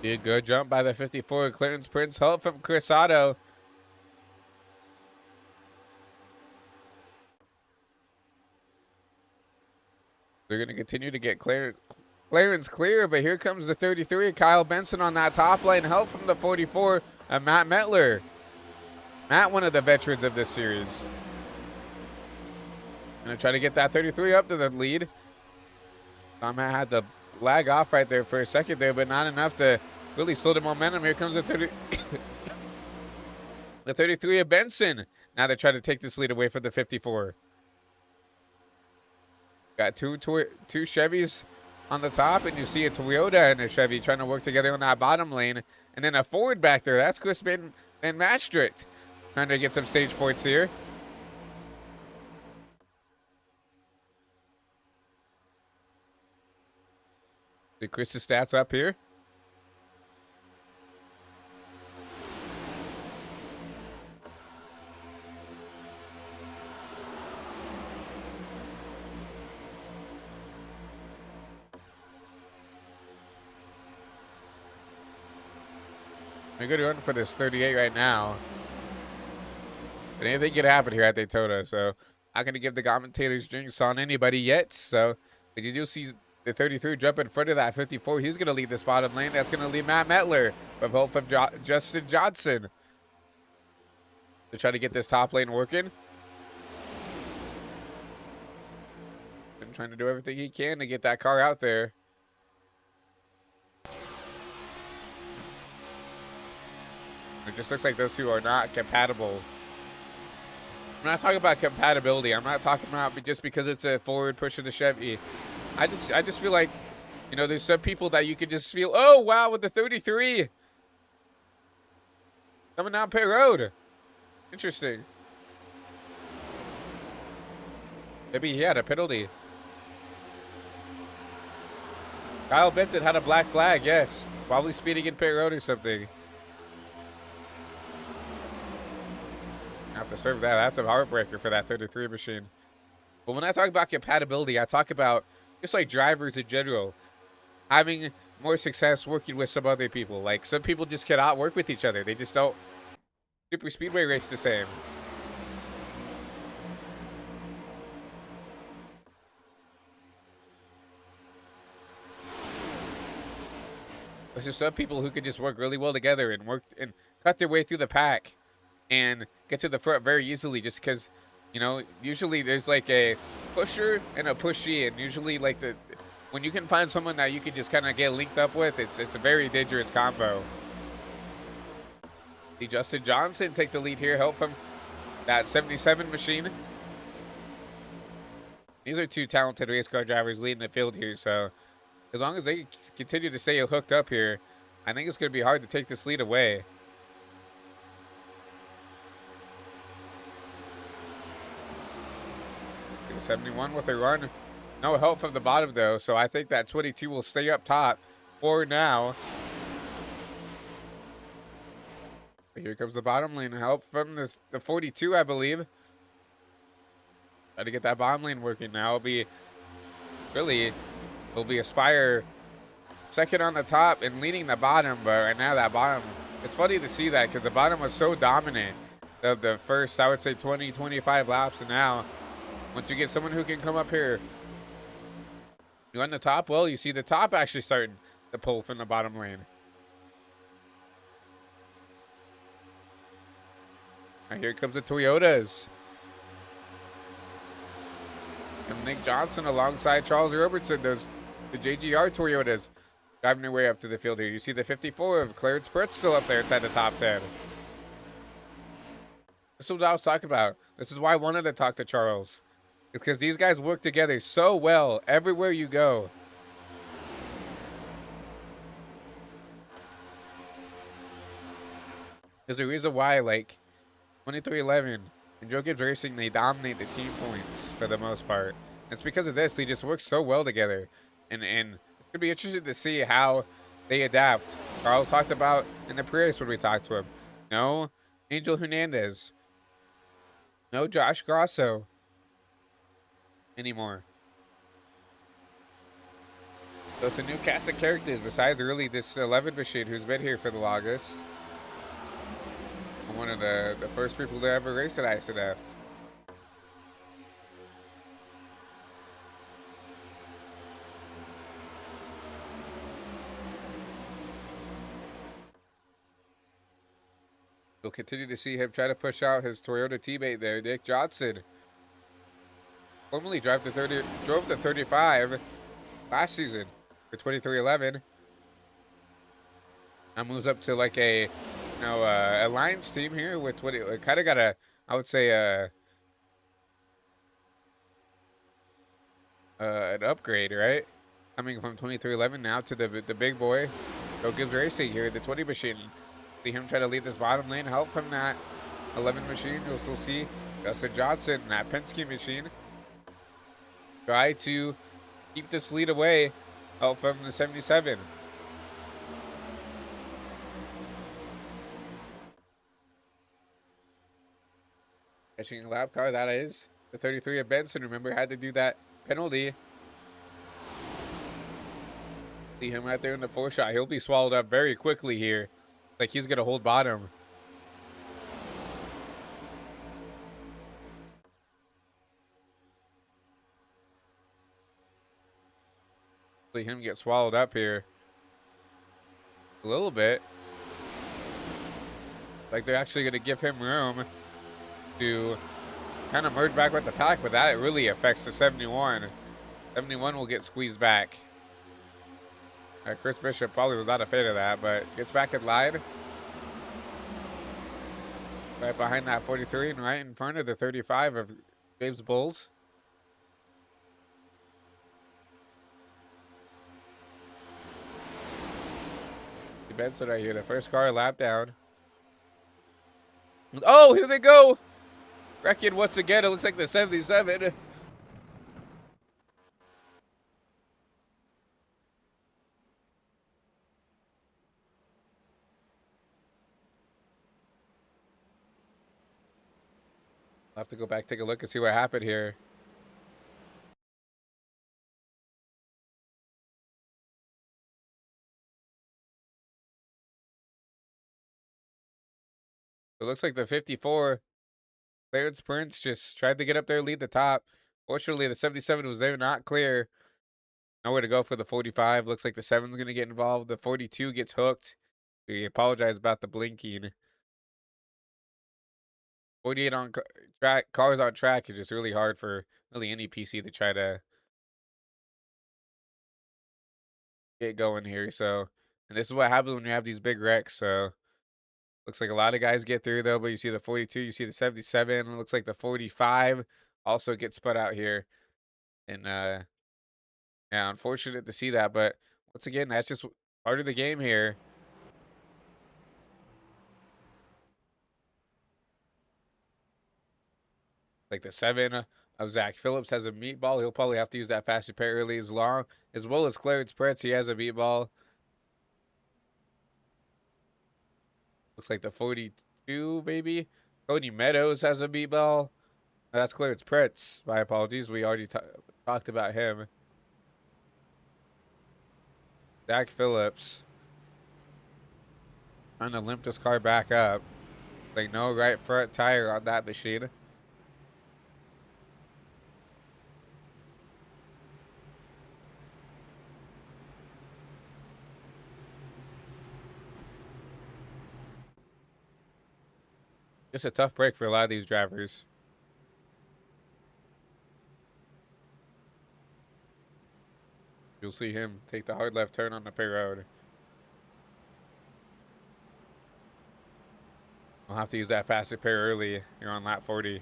A good jump by the 54 Clarence Prince. Help from Chris Otto. They're going to continue to get Clarence clear, but here comes the 33, Kyle Benson on that top lane. Help from the 44, Matt Metler. Matt, one of the veterans of this series. Going to try to get that 33 up to the lead. Matt had to lag off right there for a second there, but not enough to really slow the momentum. Here comes the 30, the 33 of Benson. Now they try to take this lead away from the 54. Got two Chevys on the top, and you see a Toyota and a Chevy trying to work together on that bottom lane. And then a Ford back there. That's Chris Van Maastricht trying to get some stage points here. See Chris's stats up here. A good run for this 38 right now. But anything could happen here at Daytona, so not going to give the commentators drinks on anybody yet. So, but you do see the 33 jump in front of that 54. He's going to lead this bottom lane. That's going to lead Matt Metler with help from Justin Johnson to try to get this top lane working. And trying to do everything he can to get that car out there. It just looks like those two are not compatible. I'm not talking about compatibility. I'm not talking about just because it's a forward push of the Chevy. I just feel like, you know, there's some people that you could just feel, oh, wow, with the 33. Coming down pit road. Interesting. Maybe he had a penalty. Kyle Benson had a black flag, yes. Probably speeding in pit road or something. Have to serve that. That's a heartbreaker for that 33 machine. But when I talk about compatibility, I talk about just like drivers in general having more success working with some other people. Like some people just cannot work with each other. They just don't super speedway race the same. There's just some people who can just work really well together and work and cut their way through the pack and get to the front very easily just because, you know, usually there's like a pusher and a pushy, and usually like when you can find someone that you can just kind of get linked up with, it's a very dangerous combo. See Justin Johnson take the lead here, help from that 77 machine. These are two talented race car drivers leading the field here, so as long as they continue to stay hooked up here, I think it's going to be hard to take this lead away. 71 with a run. No help from the bottom, though, so I think that 22 will stay up top for now. Here comes the bottom lane. Help from the 42, I believe. Try to get that bottom lane working now. It'll be Aspire second on the top and leading the bottom, but right now that bottom, it's funny to see that because the bottom was so dominant of the first, I would say 20, 25 laps, and now once you get someone who can come up here, you on the top, well, you see the top actually starting to pull from the bottom lane. And here comes the Toyotas. And Nick Johnson alongside Charles Roberson, the JGR Toyotas, driving their way up to the field here. You see the 54 of Clarence Pritz still up there inside the top 10. This is what I was talking about. This is why I wanted to talk to Charles. It's because these guys work together so well everywhere you go. There's a reason why, like, 2311 and Joe Gibbs Racing, they dominate the team points for the most part. It's because of this. They just work so well together. And it's going to be interesting to see how they adapt. Charles talked about in the pre-race when we talked to him. No Angel Hernandez. No Josh Grosso anymore. So it's a new cast of characters besides really this 11 machine who's been here for the longest. One of the first people to ever race at iSNF. We'll continue to see him try to push out his Toyota teammate there, Nick Johnson. Formerly drove the 35 last season for 2311. Now moves up to like a Alliance team here with what it kind of got a, I would say, an upgrade, right? Coming from 2311 now to the big boy, Joe Gibbs Racing here, the 20 machine. See him try to lead this bottom lane, help from that 11 machine. You'll still see Justin Johnson, that Penske machine, try to keep this lead away, help from the 77. Catching a lap car, that is. The 33 of Benson, remember, had to do that penalty. See him right there in the 4 shot. He'll be swallowed up very quickly here. Like he's going to hold bottom. See him get swallowed up here. A little bit. Like they're actually going to give him room to kind of merge back with the pack, but that really affects the 71. 71 will get squeezed back. Chris Bishop probably was not a fan of that, but gets back in line. Right behind that 43 and right in front of the 35 of James Bulls. Benson right here, the first car lap down. Oh, here they go! Wrecking once again, it looks like the 77. I'll have to go back, take a look and see what happened here. It looks like the 54 Clarence Prince just tried to get up there, lead the top. Fortunately, the 77 was there, not clear. Nowhere to go for the 45. Looks like the 7's going to get involved. The 42 gets hooked. We apologize about the blinking. 48 on track, cars on track is just really hard for really any PC to try to get going here. So, and this is what happens when you have these big wrecks. So, looks like a lot of guys get through though, but you see the 42, you see the 77. It looks like the 45 also gets spun out here. And yeah, unfortunate to see that, but once again, that's just part of the game here. Like the 7 of Zach Phillips has a meatball. He'll probably have to use that fast repair early as long, as well as Clarence Pretz. He has a meatball. Looks like the 42, maybe. Cody Meadows has a meatball. That's Clarence Pretz. My apologies. We already talked about him. Zach Phillips trying to limp this car back up. Like no right front tire on that machine. Just a tough break for a lot of these drivers. You'll see him take the hard left turn on the pit road. I'll have to use that fast repair early here on lap 40.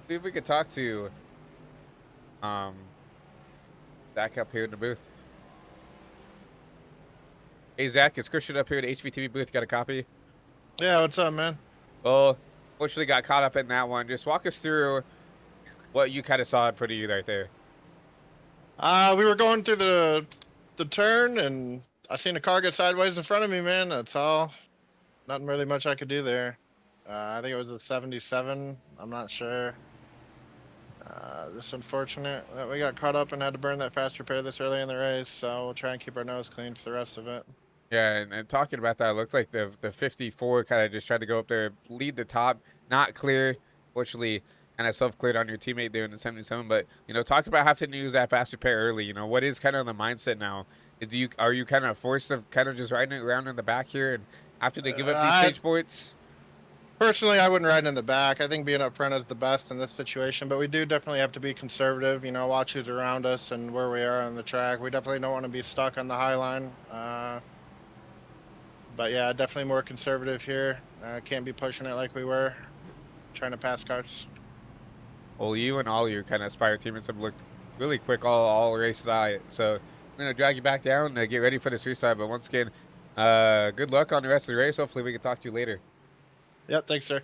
See if we could talk to Zach up here in the booth. Hey Zach, it's Christian up here at HVTV booth. Got a copy? Yeah, what's up, man? Well, fortunately got caught up in that one. Just walk us through what you kind of saw in front of you right there. We were going through the turn, and I seen a car get sideways in front of me, man. That's all. Nothing really much I could do there. I think it was a 77. I'm not sure. Just unfortunate that we got caught up and had to burn that fast repair this early in the race. So we'll try and keep our nose clean for the rest of it. Yeah, and talking about that, it looks like the 54 kind of just tried to go up there, lead the top, not clear. Fortunately, kind of self-cleared on your teammate there in the 77. But, you know, talking about having to use that fast repair early, you know, what is kind of the mindset now? Are you kind of forced to kind of just riding it around in the back here and after they give up these stage points? Personally, I wouldn't ride in the back. I think being up front is the best in this situation, but we do definitely have to be conservative, you know, watch who's around us and where we are on the track. We definitely don't want to be stuck on the high line. But yeah, definitely more conservative here. Can't be pushing it like we were, trying to pass cars. Well, you and all your kind of Aspire teammates have looked really quick all race night. So I'm going to drag you back down to get ready for this restart. But once again, good luck on the rest of the race. Hopefully we can talk to you later. Yep, thanks, sir.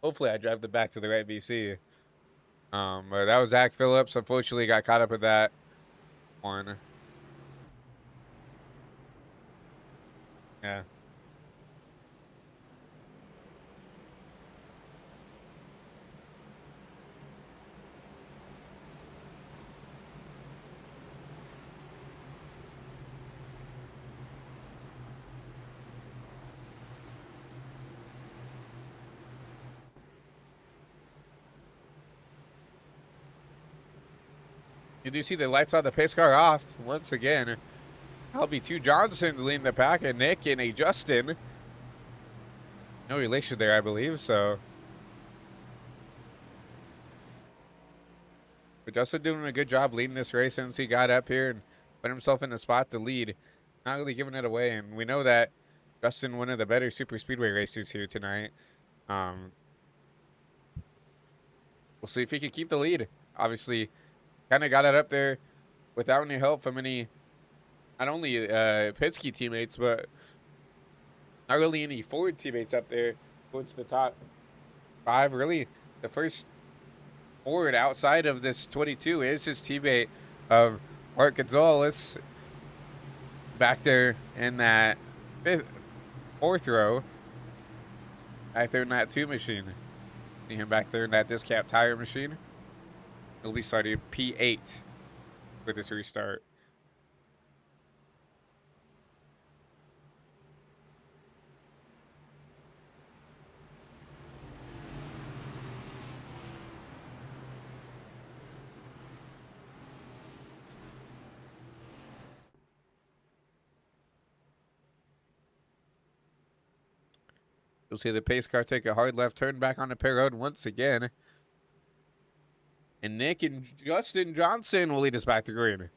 Hopefully I drive them back to the right VC. But that was Zach Phillips. Unfortunately, got caught up with that one. Yeah. You do see the lights on the pace car off once again. That'll be two Johnsons leading the pack, a Nick and a Justin. No relation there, I believe, so. But Justin doing a good job leading this race since he got up here and put himself in the spot to lead. Not really giving it away. And we know that Justin, one of the better super speedway racers here tonight. We'll see if he can keep the lead. Obviously, kind of got it up there without any help from any, not only Penske teammates, but not really any Ford teammates up there towards the top 5. Really, the first Ford outside of this 22 is his teammate of Mark Gonzalez back there in that 4th row, back there in that 2 machine. See him back there in that disc cap tire machine. He'll be starting P8 for this restart. You'll see the pace car take a hard left turn back on the pit road once again. And Nick and Justin Johnson will lead us back to green.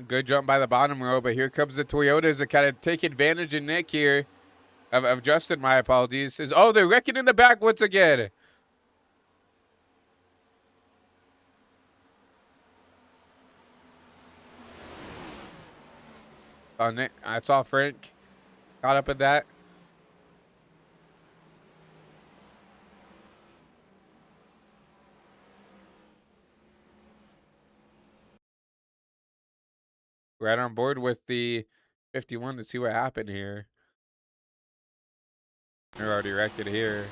Good jump by the bottom row, but here comes the Toyotas that kind of take advantage of Nick here. Of Justin, my apologies. Oh, they're wrecking in the back once again. Oh, Nick, I saw Frank caught up in that. Right on board with the 51 to see what happened here. They're already wrecked it here.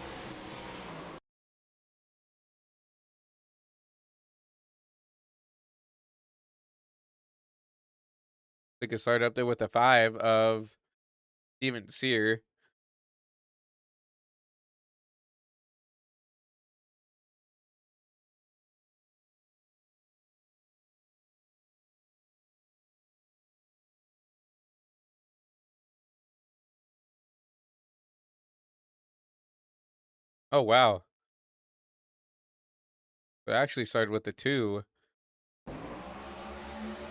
They could start up there with the 5 of Steven Sear. Oh, wow. They actually started with the 2.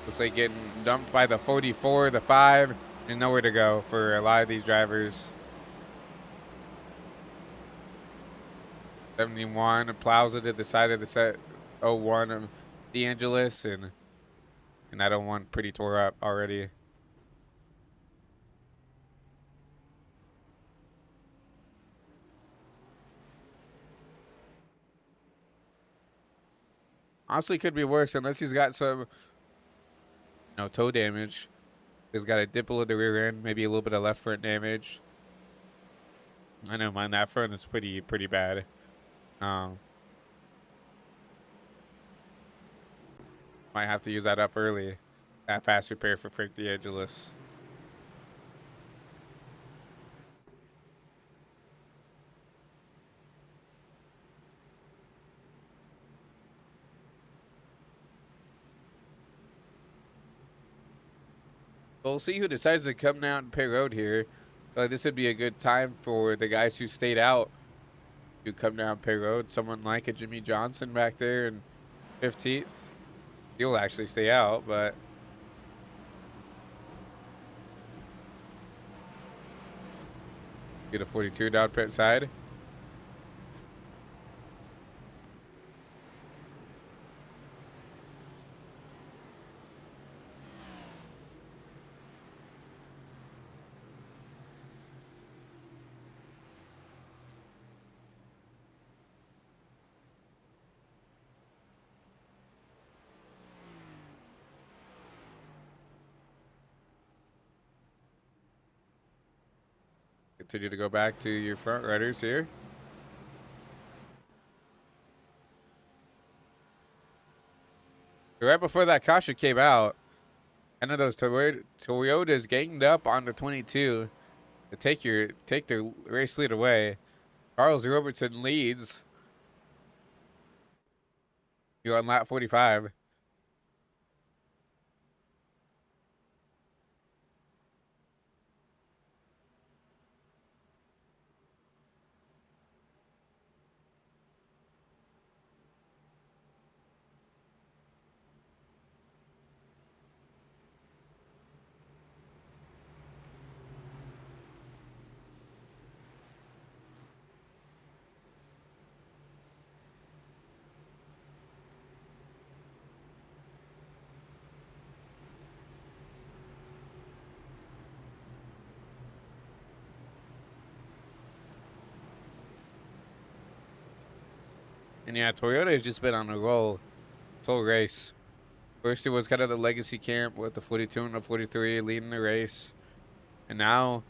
Looks like getting dumped by the 44, the 5, and nowhere to go for a lot of these drivers. 71 plows it to the side of the set. 01 of DeAngelis, and that 01 pretty tore up already. Honestly, could be worse unless he's got some, toe damage. He's got a dipple in the rear end, maybe a little bit of left front damage. I know mine. That front is pretty bad. Might have to use that up early. That fast repair for Frank DeAngelis. We'll see who decides to come down pit road here. This would be a good time for the guys who stayed out to come down pit road. Someone like a Jimmy Johnson back there in 15th. He'll actually stay out, but get a 42 down pit side. Continue to go back to your front runners here. Right before that caution came out, I know those Toyotas ganged up on the 22 to take their race lead away. Charles Roberson leads. You're on lap 45. And yeah, Toyota has just been on a roll this whole race. First, it was kind of the legacy camp with the 42 and the 43 leading the race. And now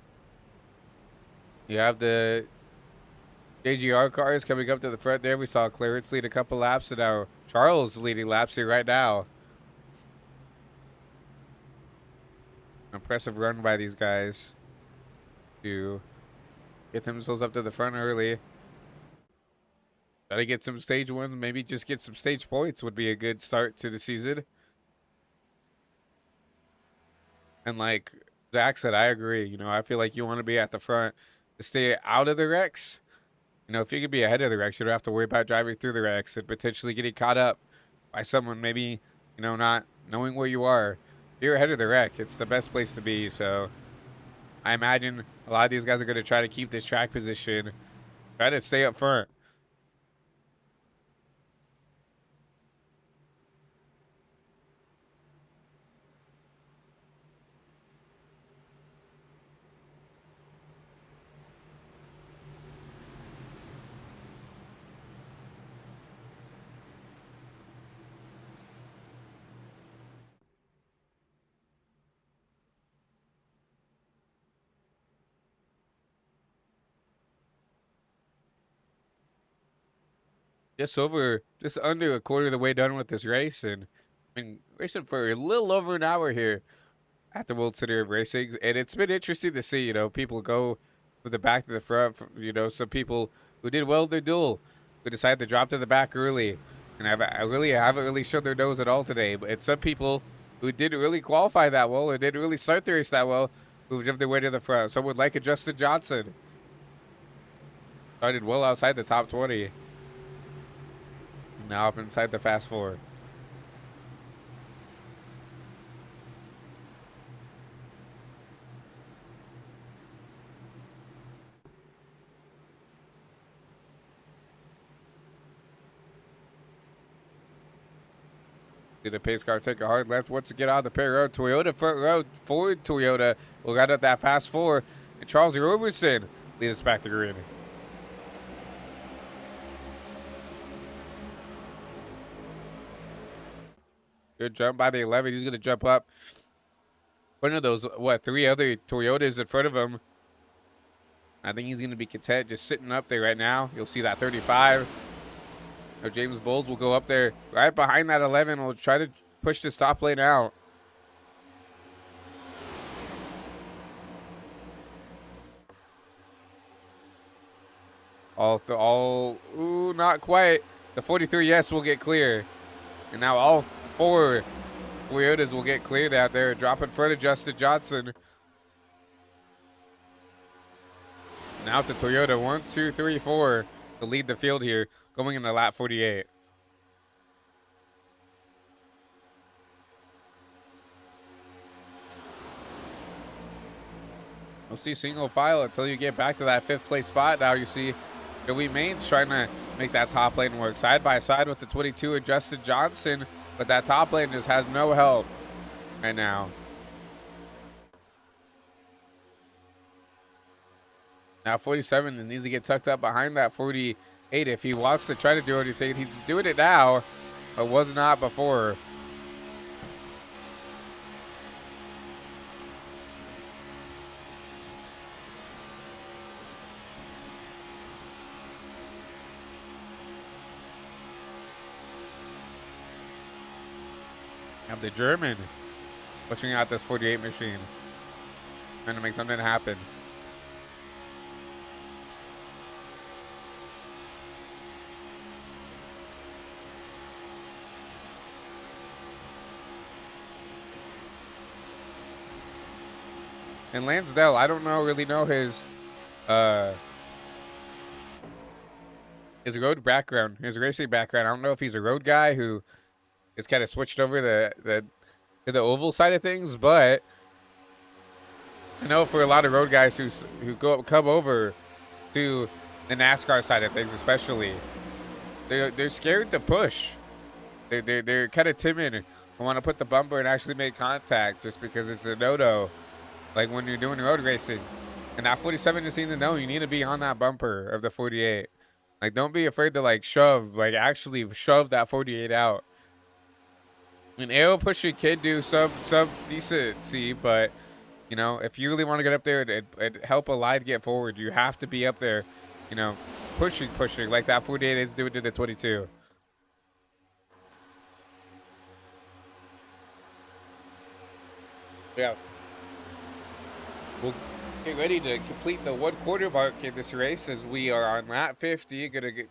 you have the JGR cars coming up to the front there. We saw Clarence lead a couple laps, and now Charles leading laps here right now. Impressive run by these guys to get themselves up to the front early. Gotta get some stage wins, maybe just get some stage points would be a good start to the season. And like Zach said, I agree. You know, I feel like you want to be at the front to stay out of the wrecks. You know, if you could be ahead of the wrecks, you don't have to worry about driving through the wrecks and potentially getting caught up by someone maybe, you know, not knowing where you are. If you're ahead of the wreck, it's the best place to be. So I imagine a lot of these guys are going to try to keep this track position, try to stay up front. Just under a quarter of the way done with this race, and been racing for a little over an hour here at the World Center of Racing, and it's been interesting to see, you know, people go from the back to the front. You know, some people who did well in their duel who decided to drop to the back early, and I really haven't really shown their nose at all today. But some people who didn't really qualify that well or didn't really start the race that well who driven their way to the front. Someone like a Justin Johnson started well outside the top 20. Now up inside the fast four. See the pace car take a hard left once to get out of the pit road. Toyota front row, Ford Toyota will got up that fast four. And Charles Roberson lead us back to green. Good jump by the 11. He's going to jump up. One of those, three other Toyotas in front of him. I think he's going to be content just sitting up there right now. You'll see that 35. Now James Bowles will go up there right behind that 11. We'll try to push the stop lane out. Ooh, not quite. The 43, yes, will get clear. And now all four Toyotas will get cleared out there. Drop in front of Justin Johnson. Now to Toyota. 1, 2, 3, 4 to lead the field here, going into lap 48. We'll see single file until you get back to that 5th place spot. Now you see Joey Maines trying to make that top lane work side by side with the 22 and Justin Johnson. But that top lane just has no help right now. Now 47 needs to get tucked up behind that 48 if he wants to try to do anything. He's doing it now, but was not before. Have the German pushing out this 48 machine, trying to make something happen. And Lansdale, I don't really know his road background, his racing background. I don't know if he's a road guy who is kind of switched over to the oval side of things, but I know for a lot of road guys who come over to the NASCAR side of things, especially, they're scared to push. They're kind of timid and want to put the bumper and actually make contact just because it's a no-no. Like when you're doing road racing, and that 47 just needs to know you need to be on that bumper of the 48. Like, don't be afraid to actually shove that 48 out. An aero pusher can do sub decency, but you know, if you really want to get up there and help a line get forward, you have to be up there, you know, pushing like that 48 is doing to the 22. Yeah. We'll get ready to complete the 1/4 mark in this race as we are on lap 50. Gonna get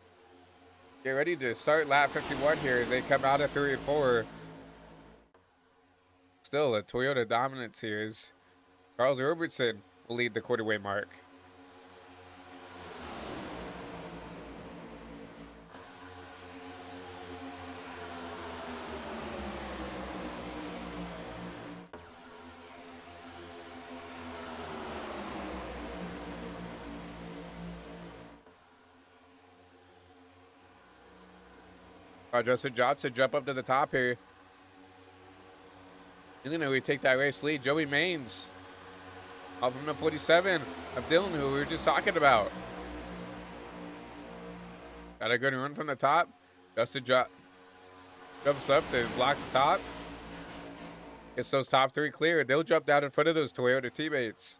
ready to start lap 51 here as they come out of 3 and 4. Still a Toyota dominance here as Charles Roberson will lead the quarterway mark. Justin Johnson jump up to the top here. And then we take that race lead. Joey Maines off from the 47 of Dylan, who we were just talking about. Got a good run from the top. Justin jumps up to block the top. Gets those top 3 clear. They'll jump down in front of those Toyota teammates.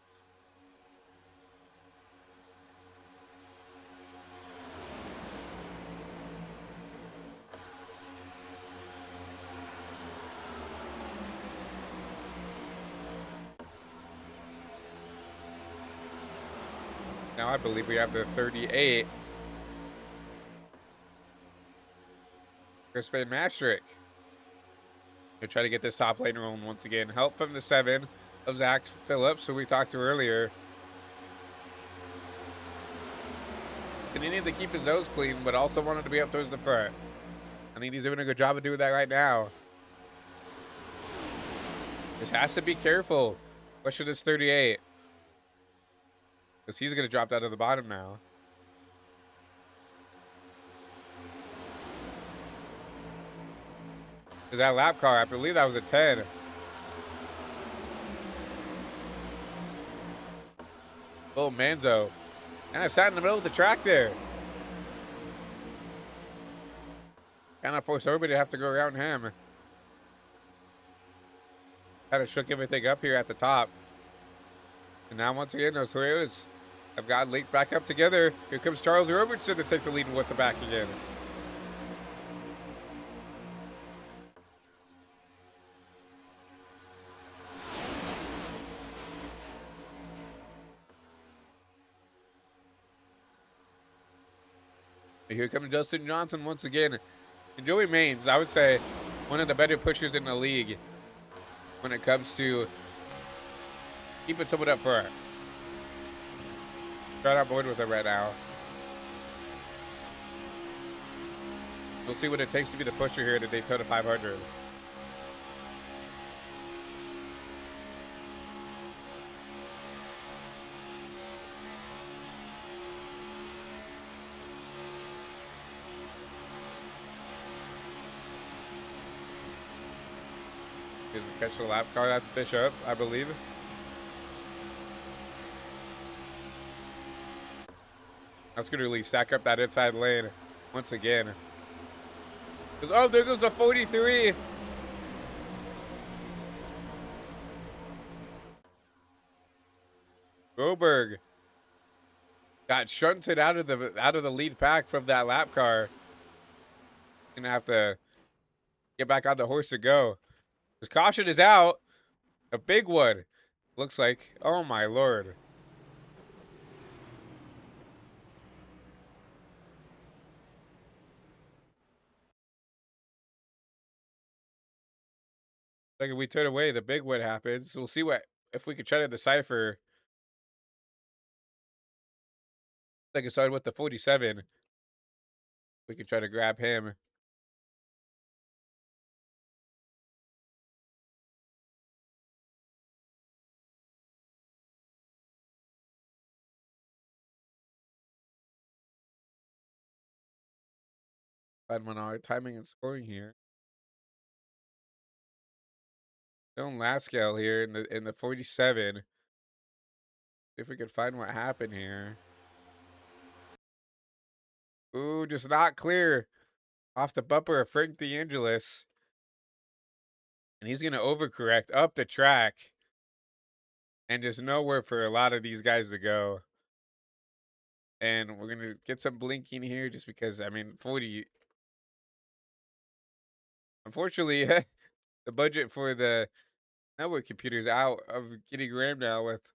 Now I believe we have the 38. Chris Van Maastricht. He'll try to get this top lane rolling once again. Help from the 7 of Zach Phillips, who we talked to earlier. And he needed to keep his nose clean, but also wanted to be up towards the front. I think he's doing a good job of doing that right now. Just has to be careful. Especially this 38. Because he's going to drop down to the bottom now. Is that lap car? I believe that was a 10. Oh, Manzo. Kind of sat in the middle of the track there. Kind of forced everybody to have to go around him. Kind of shook everything up here at the top. And now once again, those Toyotas have got linked back up together. Here comes Charles Robertson to take the lead and what's back again. Here comes Justin Johnson once again. And Joey Maines, I would say, one of the better pushers in the league when it comes to keeping someone up front. Right on board with it right now. We'll see what it takes to be the pusher here at the Daytona 500. Catch the lap car. That's Bishop, I believe. That's going to really stack up that inside lane once again. Oh, there goes the 43. Goldberg got shunted out of the lead pack from that lap car. Gonna have to get back on the horse to go. His caution is out. A big one. Looks like. Oh my lord. Like if we turn away, the big one happens. We'll see what if we could try to decipher. Like I started with the 47. We could try to grab him. Find one on our timing and scoring here. Dylan Lascell here in the 47. See if we could find what happened here. Ooh, just not clear off the bumper of Frank DeAngelis. And he's gonna overcorrect up the track. And just nowhere for a lot of these guys to go. And we're gonna get some blinking here just because I mean 40. Unfortunately, the budget for the network computers out of getting RAM now with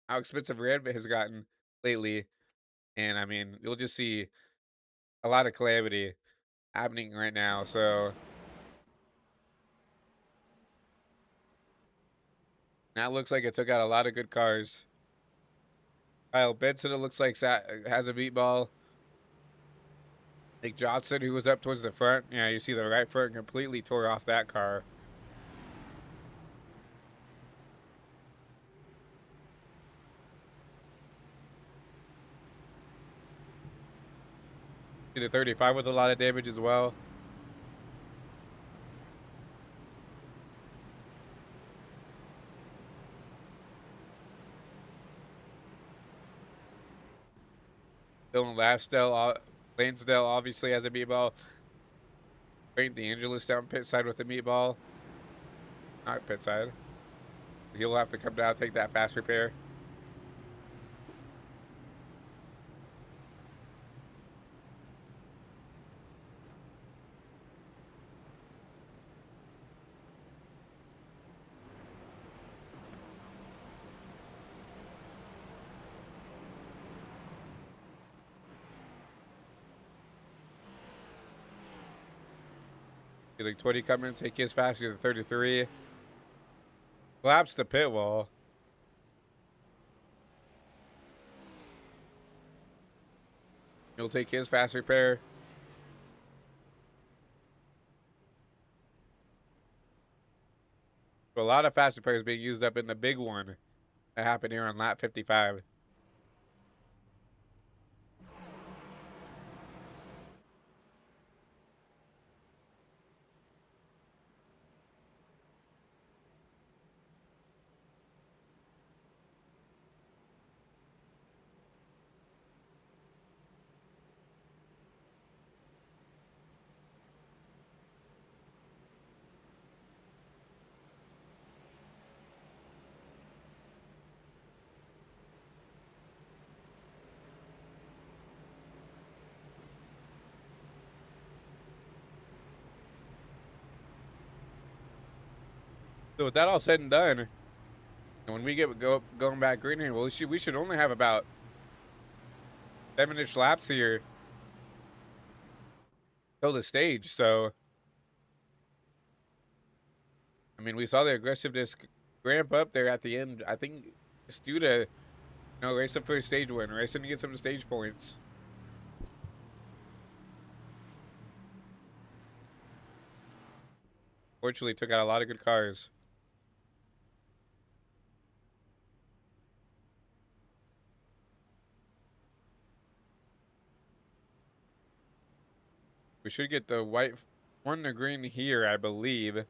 how expensive RAM has gotten lately. And I mean, you'll just see a lot of calamity happening right now. So that looks like it took out a lot of good cars. Kyle Benson, it looks like has a meatball. Nick Johnson, who was up towards the front. Yeah, you see the right front completely tore off that car. See the 35 with a lot of damage as well. Dylan Lansdale obviously has a meatball. Frank DeAngelis down pit side with the meatball. Not pit side. He'll have to come down, take that fast repair. Like 20 coming, take his faster than 33. Collapse the pit wall. He'll take his fast repair. A lot of fast repairs being used up in the big one that happened here on lap 55. So with that all said and done, and when we get going back green here, well, we should only have about 7-ish laps here till the stage. So, I mean, we saw the aggressiveness ramp up there at the end. I think it's due to racing for a stage win, racing to get some stage points. Fortunately, took out a lot of good cars. We should get the white one to green here, I believe.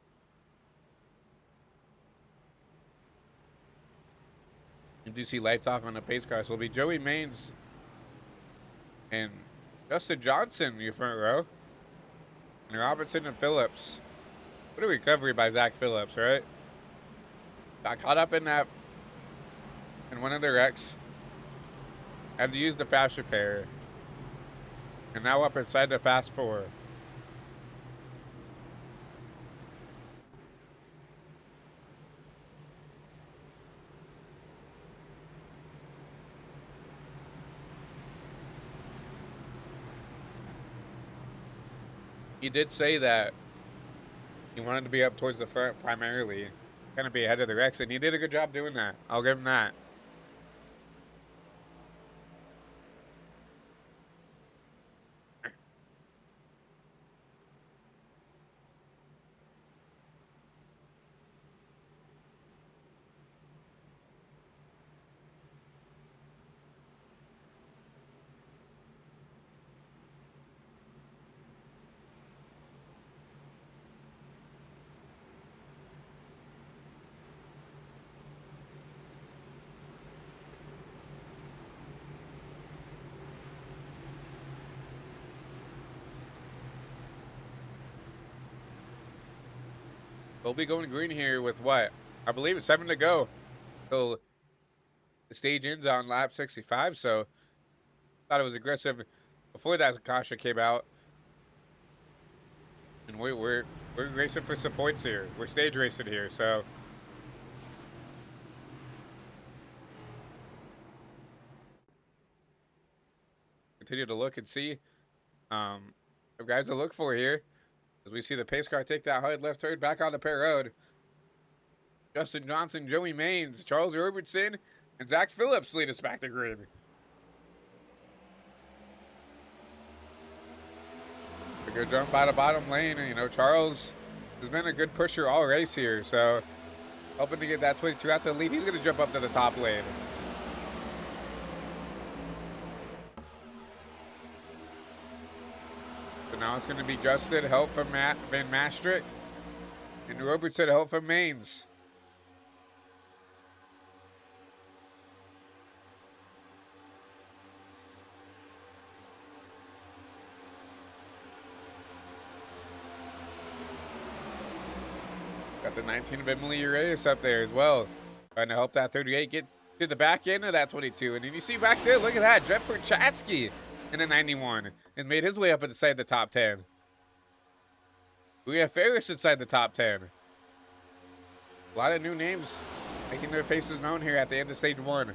You do see lights off on the pace car, so it'll be Joey Maines and Justin Johnson in your front row. And Roberson and Phillips. What a recovery by Zach Phillips, right? Got caught up in that in one of the wrecks. Had to use the fast repair. And now up inside the fast four. He did say that he wanted to be up towards the front primarily, kind of be ahead of the Rex, and he did a good job doing that. I'll give him that. They'll be going green here with what? I believe it's 7 to go. So the stage ends on lap 65. So thought it was aggressive before that caution came out. And we're racing for some points here. We're stage racing here. So continue to look and see guys to look for here. As we see the pace car take that hard left turn back on the pit road. Justin Johnson, Joey Maines, Charles Roberson, and Zach Phillips lead us back to green. A good jump out of bottom lane. And, you know, Charles has been a good pusher all race here. So hoping to get that 22 out the lead. He's going to jump up to the top lane. So now it's going to be Justin, help from Van Maastricht, and Robertson, help from Maines. Got the 19 of Emily Urias up there as well. Trying to help that 38 get to the back end of that 22. And then you see back there, look at that, Jeff Perchatsky in a 91 and made his way up inside the top 10. We have Ferris inside the top 10. A lot of new names making their faces known here at the end of stage 1.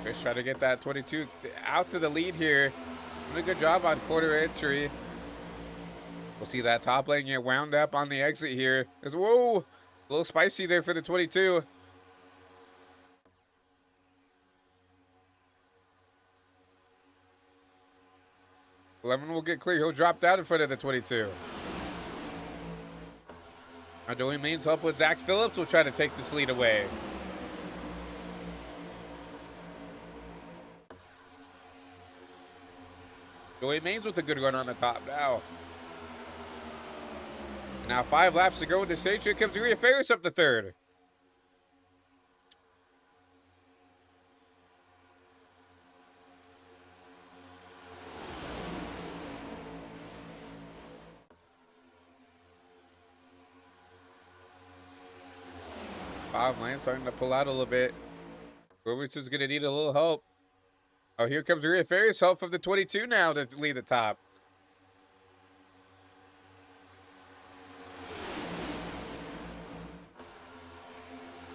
Chris try to get that 22 out to the lead here. Doing a good job on quarter entry. We'll see that top lane get wound up on the exit here. Whoa, a little spicy there for the 22. Lemon will get clear. He'll drop down in front of the 22. Now Joey Maines help with Zach Phillips will try to take this lead away. Joey Maines with a good run on the top now. Now 5 laps to go in the stage. Here comes Rhea Ferris up the third. Bottom lane starting to pull out a little bit. Robertson's going to need a little help. Oh, here comes Rhea Ferris, help from the 22 now to lead the top.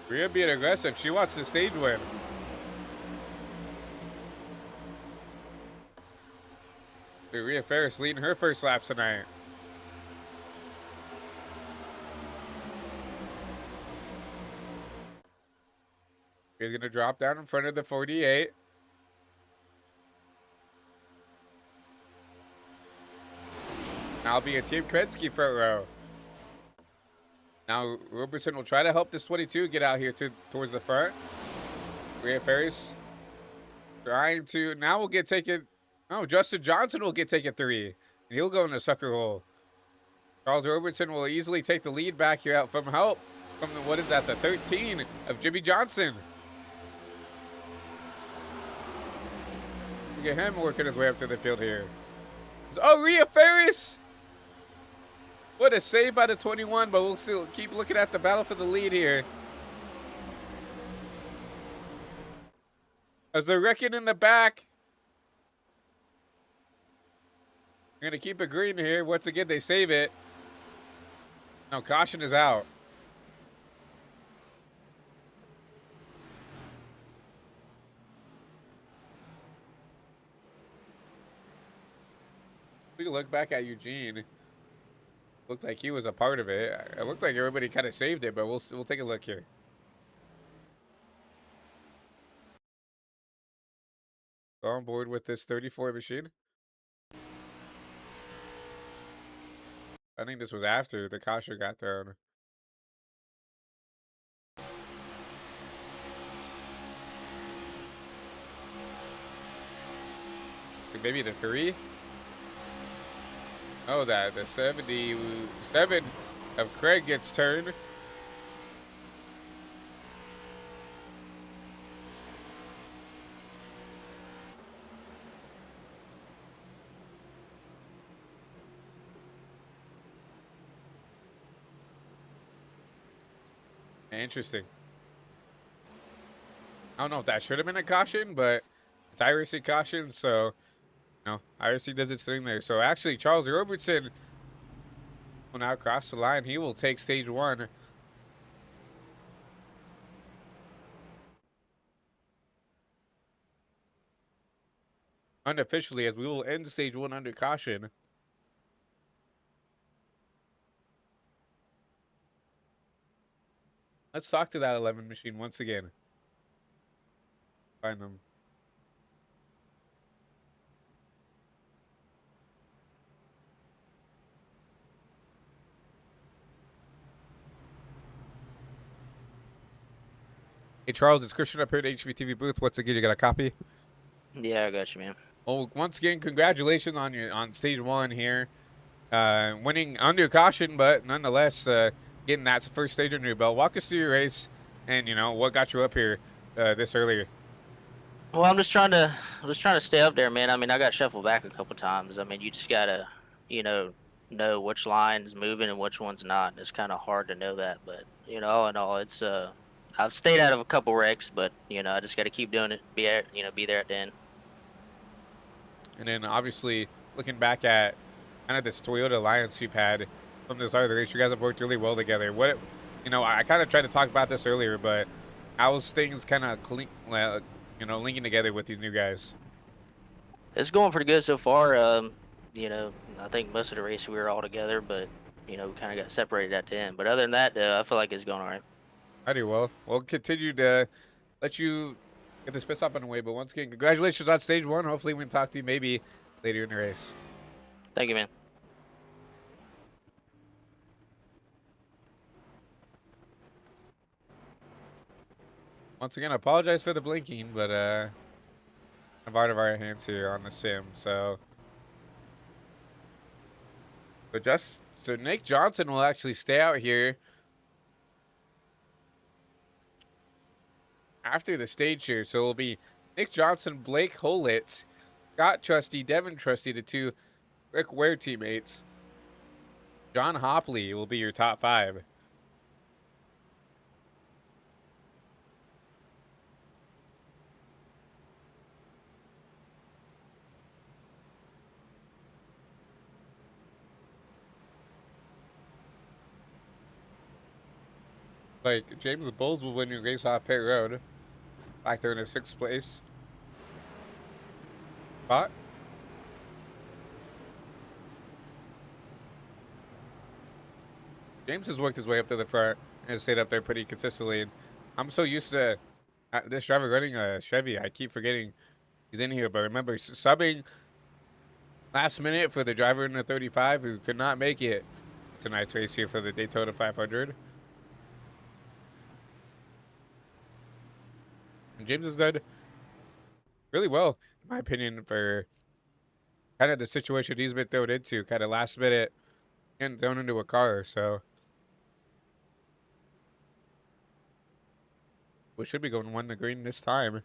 Rhea being aggressive. She wants the stage win. Rhea Ferris leading her first lap tonight. He's going to drop down in front of the 48. Now it'll be a Team Kretschke front row. Now Roberson will try to help this 22 get out here towards the front. Rhea Ferris trying to, now we'll get taken. Oh, Justin Johnson will get taken 3. And he'll go in the sucker hole. Charles Roberson will easily take the lead back here out from help. From the, what is that, the 13 of Jimmy Johnson. Look at him working his way up to the field here. Oh, Rhea Ferris! What a save by the 21, but we'll still keep looking at the battle for the lead here. As they're wrecking in the back. They're going to keep it green here. Once again, they save it. No, caution is out. We can look back at Eugene. Looked like he was a part of it. It looked like everybody kind of saved it, but we'll take a look here. Go on board with this 34 machine. I think this was after the caution got thrown. Maybe the 3. Oh, that the 77 of Craig gets turned. Interesting. I don't know if that should have been a caution, but it's iRacing caution, so no, iRacing does its thing there. So actually, Charles Roberson will now cross the line. He will take stage 1. Unofficially, as we will end stage 1 under caution. Let's talk to that 11 machine once again. Find them. Hey Charles, it's Christian up here at HVTV booth. Once again, you got a copy? Yeah, I got you, man. Well, once again, congratulations on stage 1 here. Winning under caution, but nonetheless, getting that first stage under your belt. Walk us through your race, and what got you up here this earlier. Well, I'm just trying to stay up there, man. I mean, I got shuffled back a couple times. I mean, you just gotta, know which line's moving and which one's not. It's kind of hard to know that, but all in all, it's I've stayed out of a couple wrecks, but I just got to keep doing it. Be there at the end. And then obviously looking back at kind of this Toyota alliance you've had from the start of the race, you guys have worked really well together. I kind of tried to talk about this earlier, but how's things kind of linking together with these new guys? It's going pretty good so far. I think most of the race we were all together, but we kind of got separated at the end. But other than that, I feel like it's going all right. I do well. We'll continue to let you get this pit stop on the way. But once again, congratulations on stage 1. Hopefully we can talk to you maybe later in the race. Thank you, man. Once again, I apologize for the blinking, but I'm out of our hands here on the sim. So Nick Johnson will actually stay out here after the stage here. So it'll be Nick Johnson, Blake Holitz, Scott Trusty, Devin Trusty, the 2 Rick Ware teammates. John Hopley will be your top 5. Like, James Bowles will win your race off pit road. Back there in the 6th place spot. James has worked his way up to the front and has stayed up there pretty consistently. And I'm so used to this driver running a Chevy, I keep forgetting he's in here. But remember, subbing last minute for the driver in the 35 who could not make it tonight's race here for the Daytona 500. And James has done really well, in my opinion, for kind of the situation he's been thrown into, kind of last minute and thrown into a car. So we should be going 1 to green this time.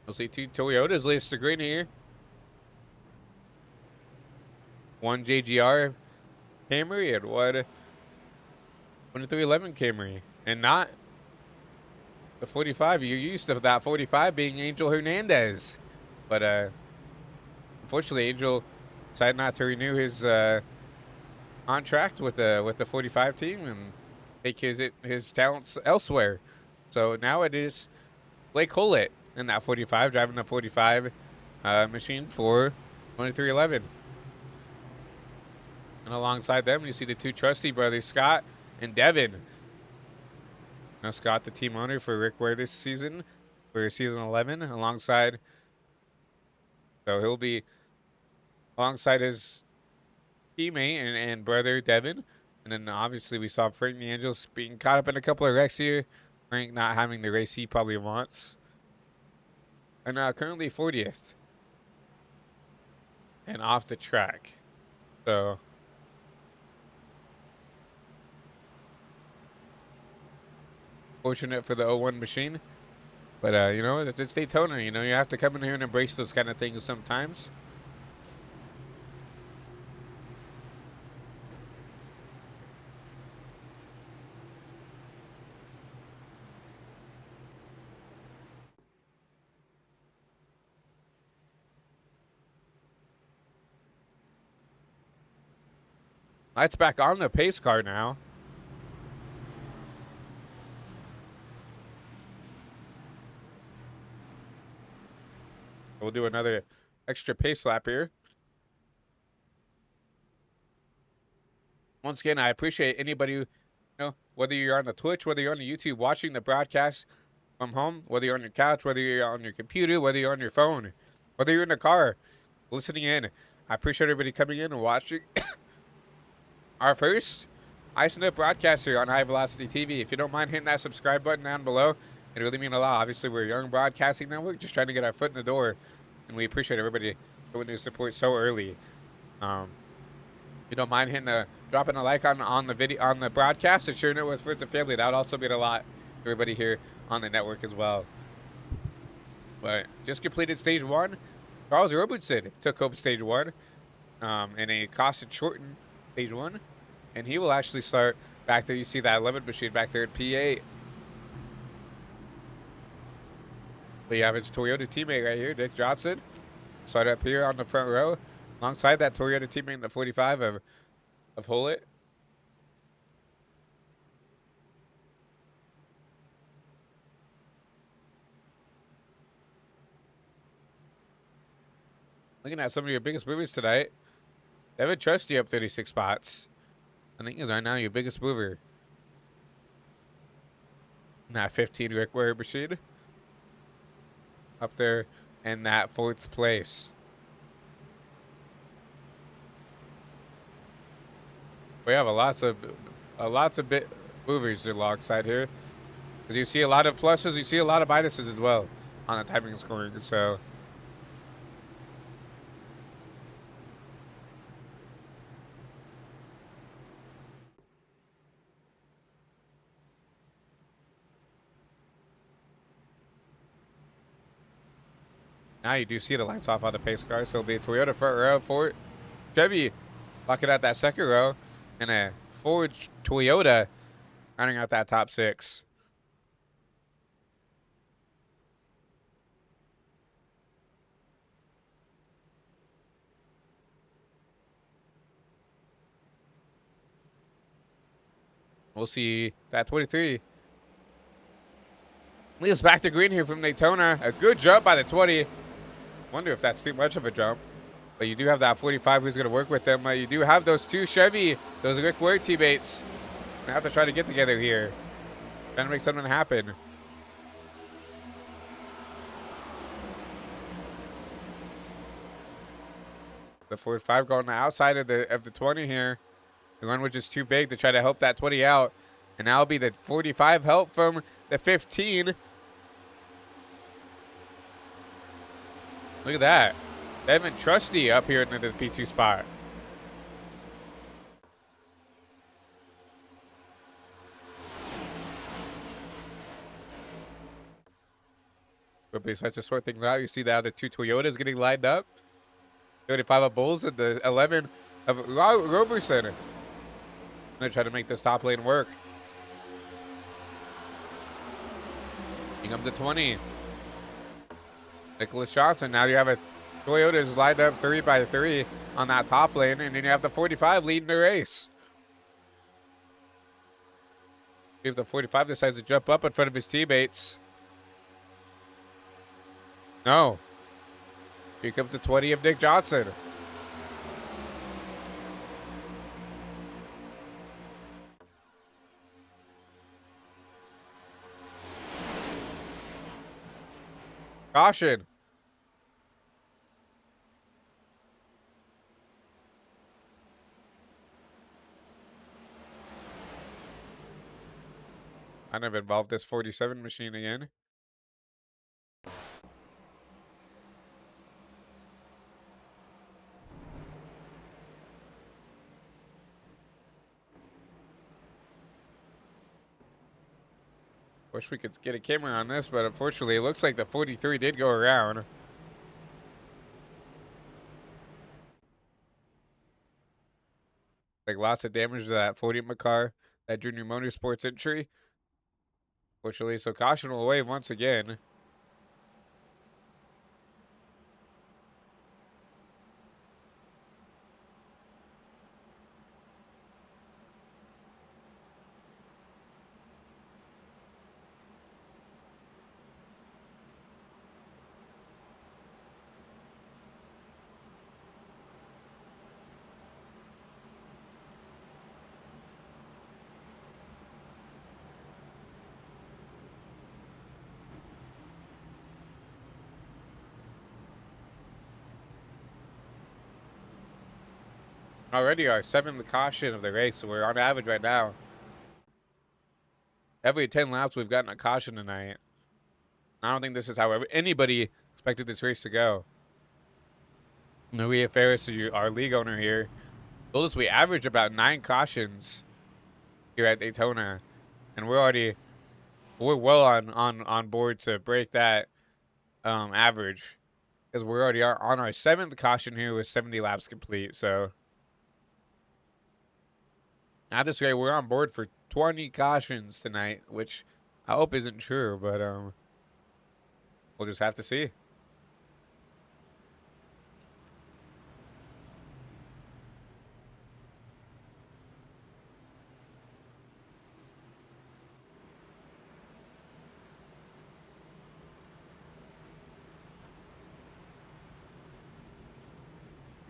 We'll see 2 Toyotas lace to green here. 1 JGR Camry and 1 311 Camry, and not the 45. You're used to that 45 being Angel Hernandez, but unfortunately, Angel decided not to renew his contract with the 45 team and take his talents elsewhere. So now it is Blake Hollitt in that 45, driving the 45 machine for 2311. And alongside them, you see the two trusty brothers, Scott and Devin. Now, Scott, the team owner for Rick Ware this season, for season 11, alongside. So he'll be alongside his teammate and brother, Devin. And then obviously we saw Frank the Angels being caught up in a couple of wrecks here. Frank not having the race he probably wants. And currently 40th. And off the track. So fortunate for the 01 machine. But, you know, it's Daytona. You know, you have to come in here and embrace those kind of things sometimes. Lights back on the pace car now. We'll do another extra pace lap here. Once again, I appreciate anybody, you know, whether you're on the Twitch, whether you're on the YouTube watching the broadcast from home, whether you're on your couch, whether you're on your computer, whether you're on your phone, whether you're in the car, listening in. I appreciate everybody coming in and watching our first iSNF broadcast here on High Velocity TV. If you don't mind hitting that subscribe button down below, it really means a lot. Obviously, we're a young broadcasting network, just trying to get our foot in the door, and we appreciate everybody showing their support so early. If you don't mind dropping a like on the video, on the broadcast, and sharing it with friends and family, that would also mean a lot to everybody here on the network as well. But just completed stage 1. Charles Roberson took home stage 1 in a cost and shortened stage 1. And he will actually start back there. You see that 11 machine back there at P8. But you have his Toyota teammate right here, Dick Johnson. Start up here on the front row. Alongside that Toyota teammate in the 45 of Hollett. Looking at some of your biggest movers tonight. Devin Trusty up 36 spots. I think he's right now your biggest mover. That 15 Rick Ware machine. Up there in that 4th place. We have lots of bit movers alongside here. Because you see a lot of pluses, you see a lot of minuses as well on the timing and scoring. So now you do see the lights off on the pace car, so it'll be a Toyota front row, Ford Chevy locking out that second row, and a Ford Toyota rounding out that top 6. We'll see that 23. Leads back to green here from Daytona. A good jump by the 20. Wonder if that's too much of a jump. But you do have that 45 who's going to work with them. You do have those two Chevy, those Rick Ware teammates. They have to try to get together here. Trying to make something happen. The 45 going on the outside of the 20 here. The run was just too big to try to help that 20 out. And now will be the 45 help from the 15. Look at that. Devin Trusty up here into the P2 spot. But besides to sort things out, you see that the two Toyotas getting lined up. 35 of Bulls and the 11 of Roberson. I'm going to try to make this top lane work. Here comes the 20. Nicholas Johnson. Now you have a Toyota's lined up 3 by 3 on that top lane, and then you have the 45 leading the race. If the 45 decides to jump up in front of his teammates. No. Here comes the 20 of Nick Johnson. Caution. I never involved this 47 machine again. Wish we could get a camera on this, but unfortunately, it looks like the 43 did go around. Like lots of damage to that 40 car, that Junior Motorsports entry. Fortunately, so caution will wave once again. Already our 7th caution of the race, so we're on average right now. Every 10 laps, we've gotten a caution tonight. I don't think this is how anybody expected this race to go. Maria Ferris, our league owner here, told us we average about 9 cautions here at Daytona, and we're well on board to break that average, because we're already on our 7th caution here with 70 laps complete. So at this rate, we're on board for 20 cautions tonight, which I hope isn't true, but we'll just have to see.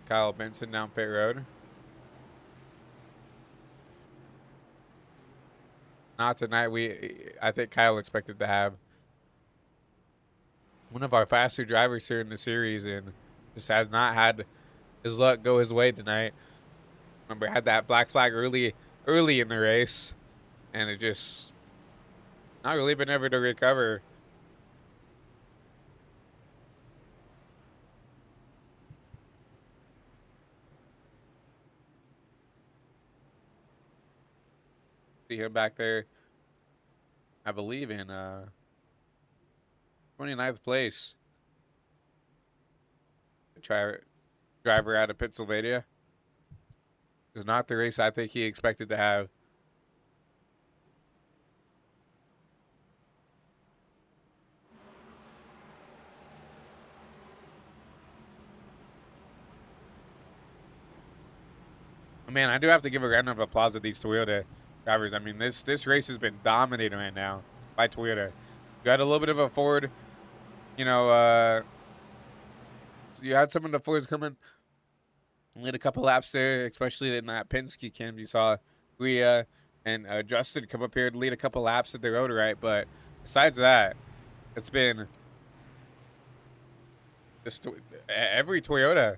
Kyle Benson down pit road. Not tonight. I think Kyle expected to have one of our faster drivers here in the series, and just has not had his luck go his way tonight. Remember, had that black flag early in the race, and it just not really been able to recover. See him back there, I believe in 29th place. The driver out of Pennsylvania. Is not the race I think he expected to have. Man, I do have to give a round of applause to these Toyota drivers. I mean, this race has been dominated right now by Toyota. You got a little bit of a Ford, you know, so you had some of the Fords coming, lead a couple laps there, especially in that Penske cam. You saw Rhea and Justin come up here to lead a couple laps at the road, right? But besides that, it's been just every Toyota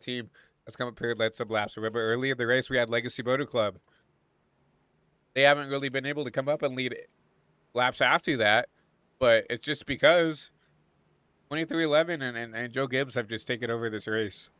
team has come up here and led some laps. Remember, early in the race, we had Legacy Motor Club. They haven't really been able to come up and lead laps after that, but it's just because 2311 and Joe Gibbs have just taken over this race.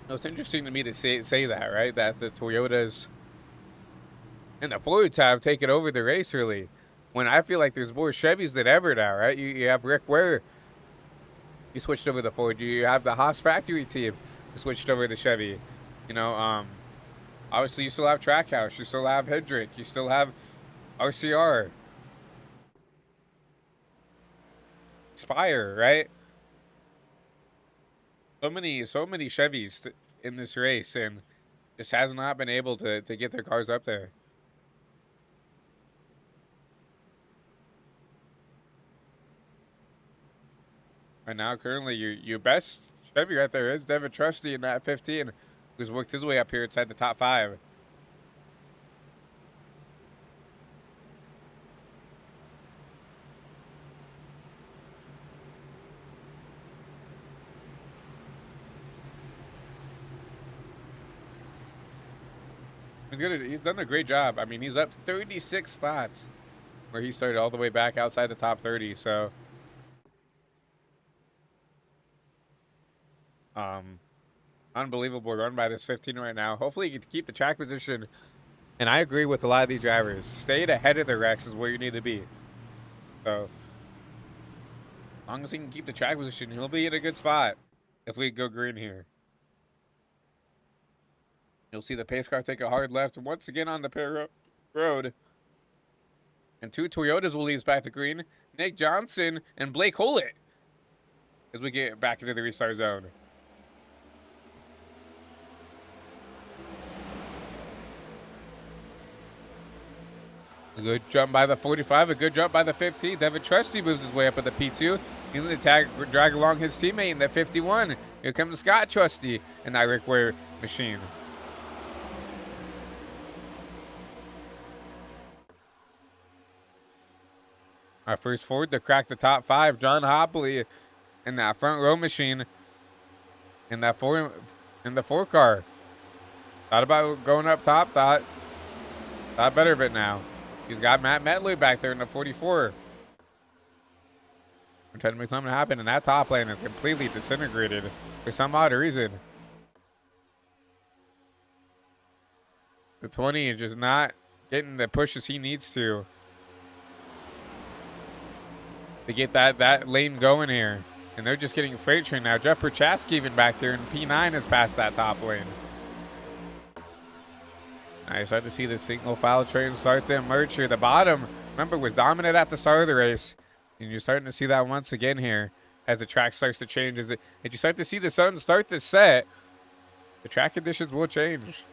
No, it's interesting to me to say that, right? That the Toyotas and the Fords have taken over the race early, when I feel like there's more Chevys than ever now, right? You have Rick Ware, you switched over the Ford. You have the Haas factory team, switched over the Chevy. You know, Obviously, you still have Trackhouse, you still have Hendrick, you still have RCR, Spire, right? So many Chevys in this race, and just has not been able to get their cars up there. And now, currently, your best Chevy right there is Devin Trusty in that 15, who's worked his way up here inside the top 5. He's done a great job. I mean, he's up 36 spots where he started all the way back outside the top 30. So, unbelievable run by this 15 right now. Hopefully, you can keep the track position. And I agree with a lot of these drivers. Staying ahead of the wrecks is where you need to be. So, as long as he can keep the track position, he'll be in a good spot if we go green here. You'll see the pace car take a hard left once again on the pit road. And 2 Toyotas will lead us back to green. Nick Johnson and Blake Hollett as we get back into the restart zone. A good jump by the 45, a good jump by the 15. Devin Trusty moves his way up at the P2. He's going to drag along his teammate in the 51. Here comes Scott Trusty in that Rick Ware machine. Our first Ford to crack the top 5, John Hopley in that front row machine in the 4 car. Thought about going up top, thought better of it now. He's got Matt Medley back there in the 44. I'm trying to make something happen, and that top lane is completely disintegrated for some odd reason. The 20 is just not getting the pushes he needs to get that lane going here. And they're just getting freight train now. Jeff Prochaska even back there, and P9 has passed that top lane. I start to see the single file train start to emerge here. The bottom, remember, was dominant at the start of the race. And you're starting to see that once again here as the track starts to change. As you start to see the sun start to set, the track conditions will change.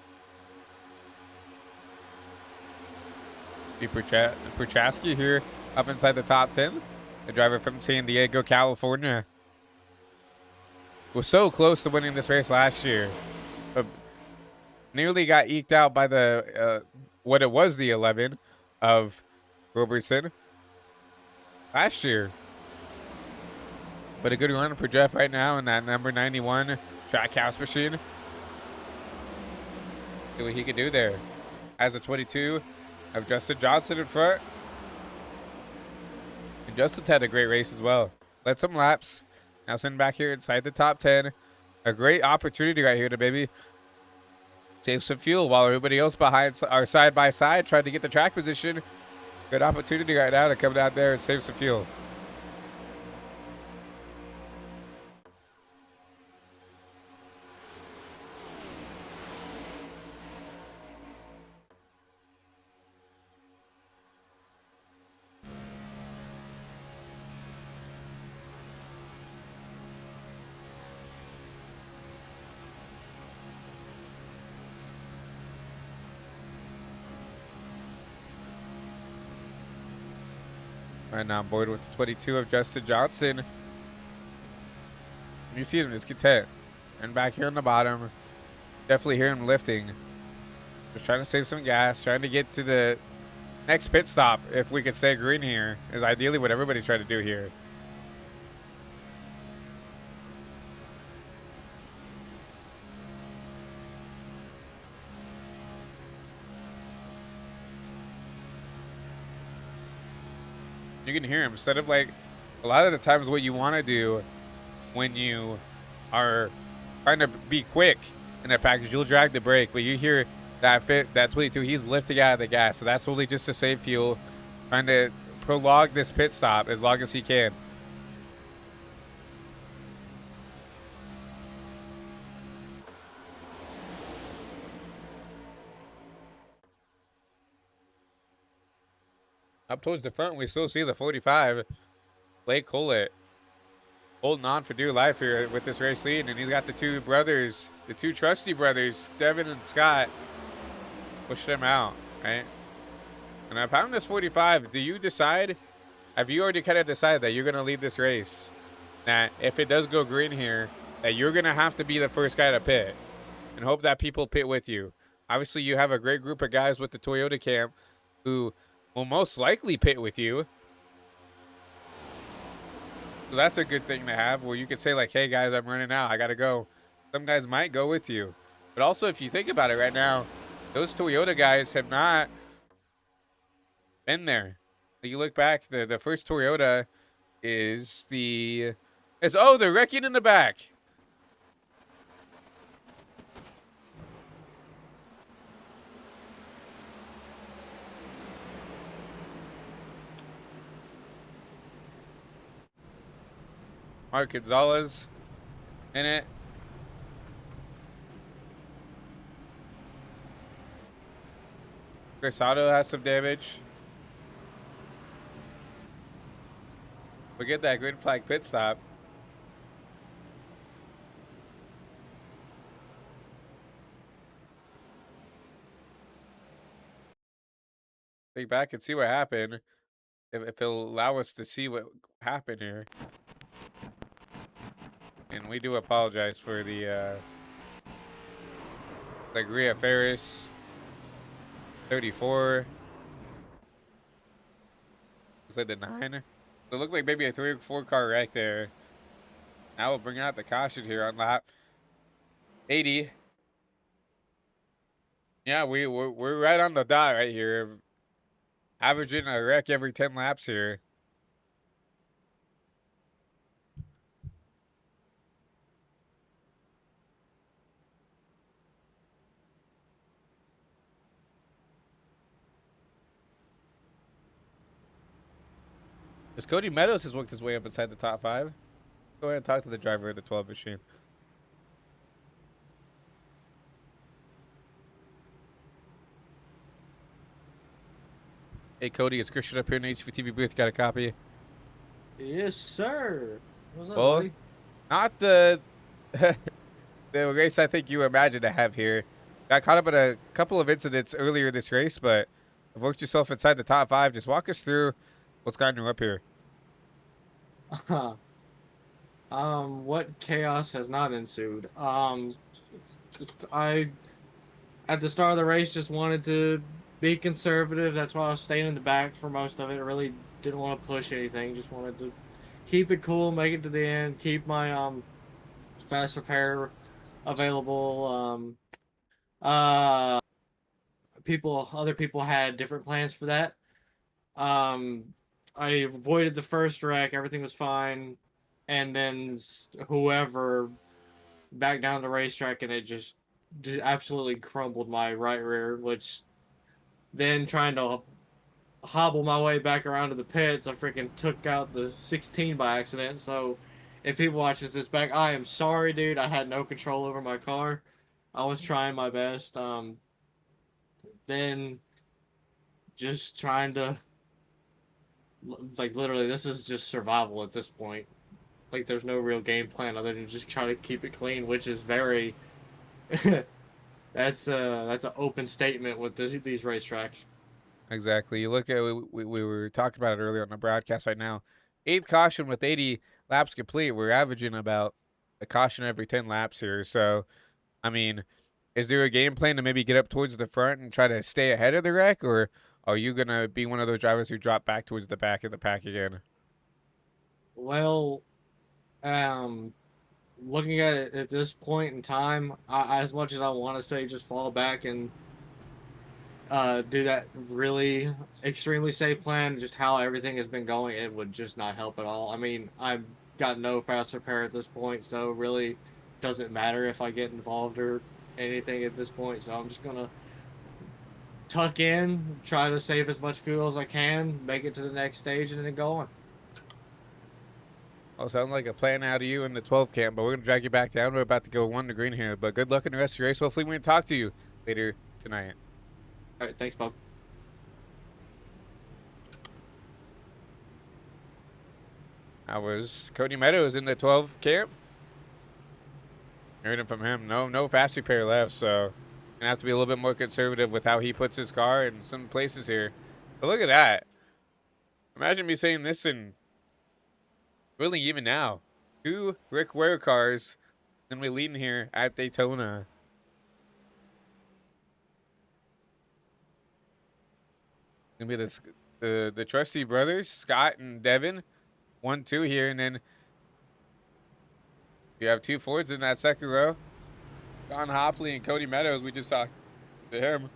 Prochaska here up inside the top 10. The driver from San Diego, California, was so close to winning this race last year, but nearly got eked out by the what it was the 11 of Roberson last year. But a good run for Jeff right now in that number 91 Trackhouse machine. See what he can do there. Has a 22 of Justin Johnson in front. And Justin's had a great race as well. Led some laps. Now sitting back here inside the top 10. A great opportunity right here to maybe save some fuel while everybody else behind are side by side trying to get the track position. Good opportunity right now to come down there and save some fuel. And on board with the 22 of Justin Johnson. You see him just content. And back here on the bottom, definitely hear him lifting. Just trying to save some gas, trying to get to the next pit stop. If we could stay green here, is ideally what everybody's trying to do here. You can hear him. Instead of like a lot of the times what you want to do when you are trying to be quick in a package, you'll drag the brake, but you hear that 22, he's lifting out of the gas. So that's only just to save fuel, trying to prolong this pit stop as long as he can. Up towards the front, we still see the 45. Blake Collett holding on for dear life here with this race lead, and he's got the two brothers, the two trusty brothers, Devin and Scott, pushing them out, right? And I found this 45. Do you decide, have you already kind of decided that you're going to lead this race? That if it does go green here, that you're going to have to be the first guy to pit and hope that people pit with you. Obviously, you have a great group of guys with the Toyota camp who will most likely pit with you. So that's a good thing to have, where you could say like, hey guys, I'm running out, I got to go. Some guys might go with you. But also, if you think about it right now, those Toyota guys have not been there. You look back, the first Toyota is oh, they're wrecking in the back. Mark Gonzalez in it. Chris Otto has some damage. We get that green flag pit stop. Think back and see what happened. If it'll allow us to see what happened here. And we do apologize for the Gria Ferris 34. Looks like the 9. It looked like maybe a 3 or 4 car wreck there. Now we'll bring out the caution here on lap 80. Yeah, we're right on the dot right here. Averaging a wreck every 10 laps here. As Cody Meadows has worked his way up inside the top 5. Go ahead and talk to the driver of the 12 machine. Hey Cody, it's Christian up here in the HVTV booth. Got a copy? Yes, sir. What's up, Well, buddy? not the the race I think you imagined to have here. Got caught up in a couple of incidents earlier this race, but have worked yourself inside the top 5. Just walk us through what's gotten you up here. What chaos has not ensued? I at the start of the race just wanted to be conservative. That's why I was staying in the back for most of it. I really didn't want to push anything. Just wanted to keep it cool, make it to the end, keep my fast repair available. Other people had different plans for that. I avoided the first wreck. Everything was fine. And then whoever backed down the racetrack, and it just absolutely crumbled my right rear, which then trying to hobble my way back around to the pits, I freaking took out the 16 by accident. So if people watches this back, I am sorry, dude. I had no control over my car. I was trying my best. Then just trying to, like, literally, this is just survival at this point. Like, there's no real game plan other than just try to keep it clean, which is very that's an open statement with these racetracks. Exactly. You look at we were talking about it earlier on the broadcast right now. 8th caution with 80 laps complete. We're averaging about a caution every 10 laps here. So, I mean, is there a game plan to maybe get up towards the front and try to stay ahead of the wreck, or are you going to be one of those drivers who drop back towards the back of the pack again? Well, looking at it at this point in time, as much as I want to say just fall back and do that really extremely safe plan, just how everything has been going, it would just not help at all. I mean, I've got no fast repair at this point, so really doesn't matter if I get involved or anything at this point. So I'm just gonna tuck in, try to save as much fuel as I can, make it to the next stage, and then go on. Well, sounds like a plan out of you in the 12 camp, but we're going to drag you back down. We're about to go 1 to green here, but good luck in the rest of your race. Hopefully we can talk to you later tonight. All right, thanks, Bob. That was Cody Meadows in the 12 camp. Heard it from him. No fast repair left, so gonna have to be a little bit more conservative with how he puts his car in some places here. But look at that. Imagine me saying this in really even now. 2 Rick Ware cars gonna be leading here at Daytona. Gonna be the trusty brothers, Scott and Devin, 1-2 here, and then you have 2 Fords in that second row. John Hopley and Cody Meadows. We just talked to him.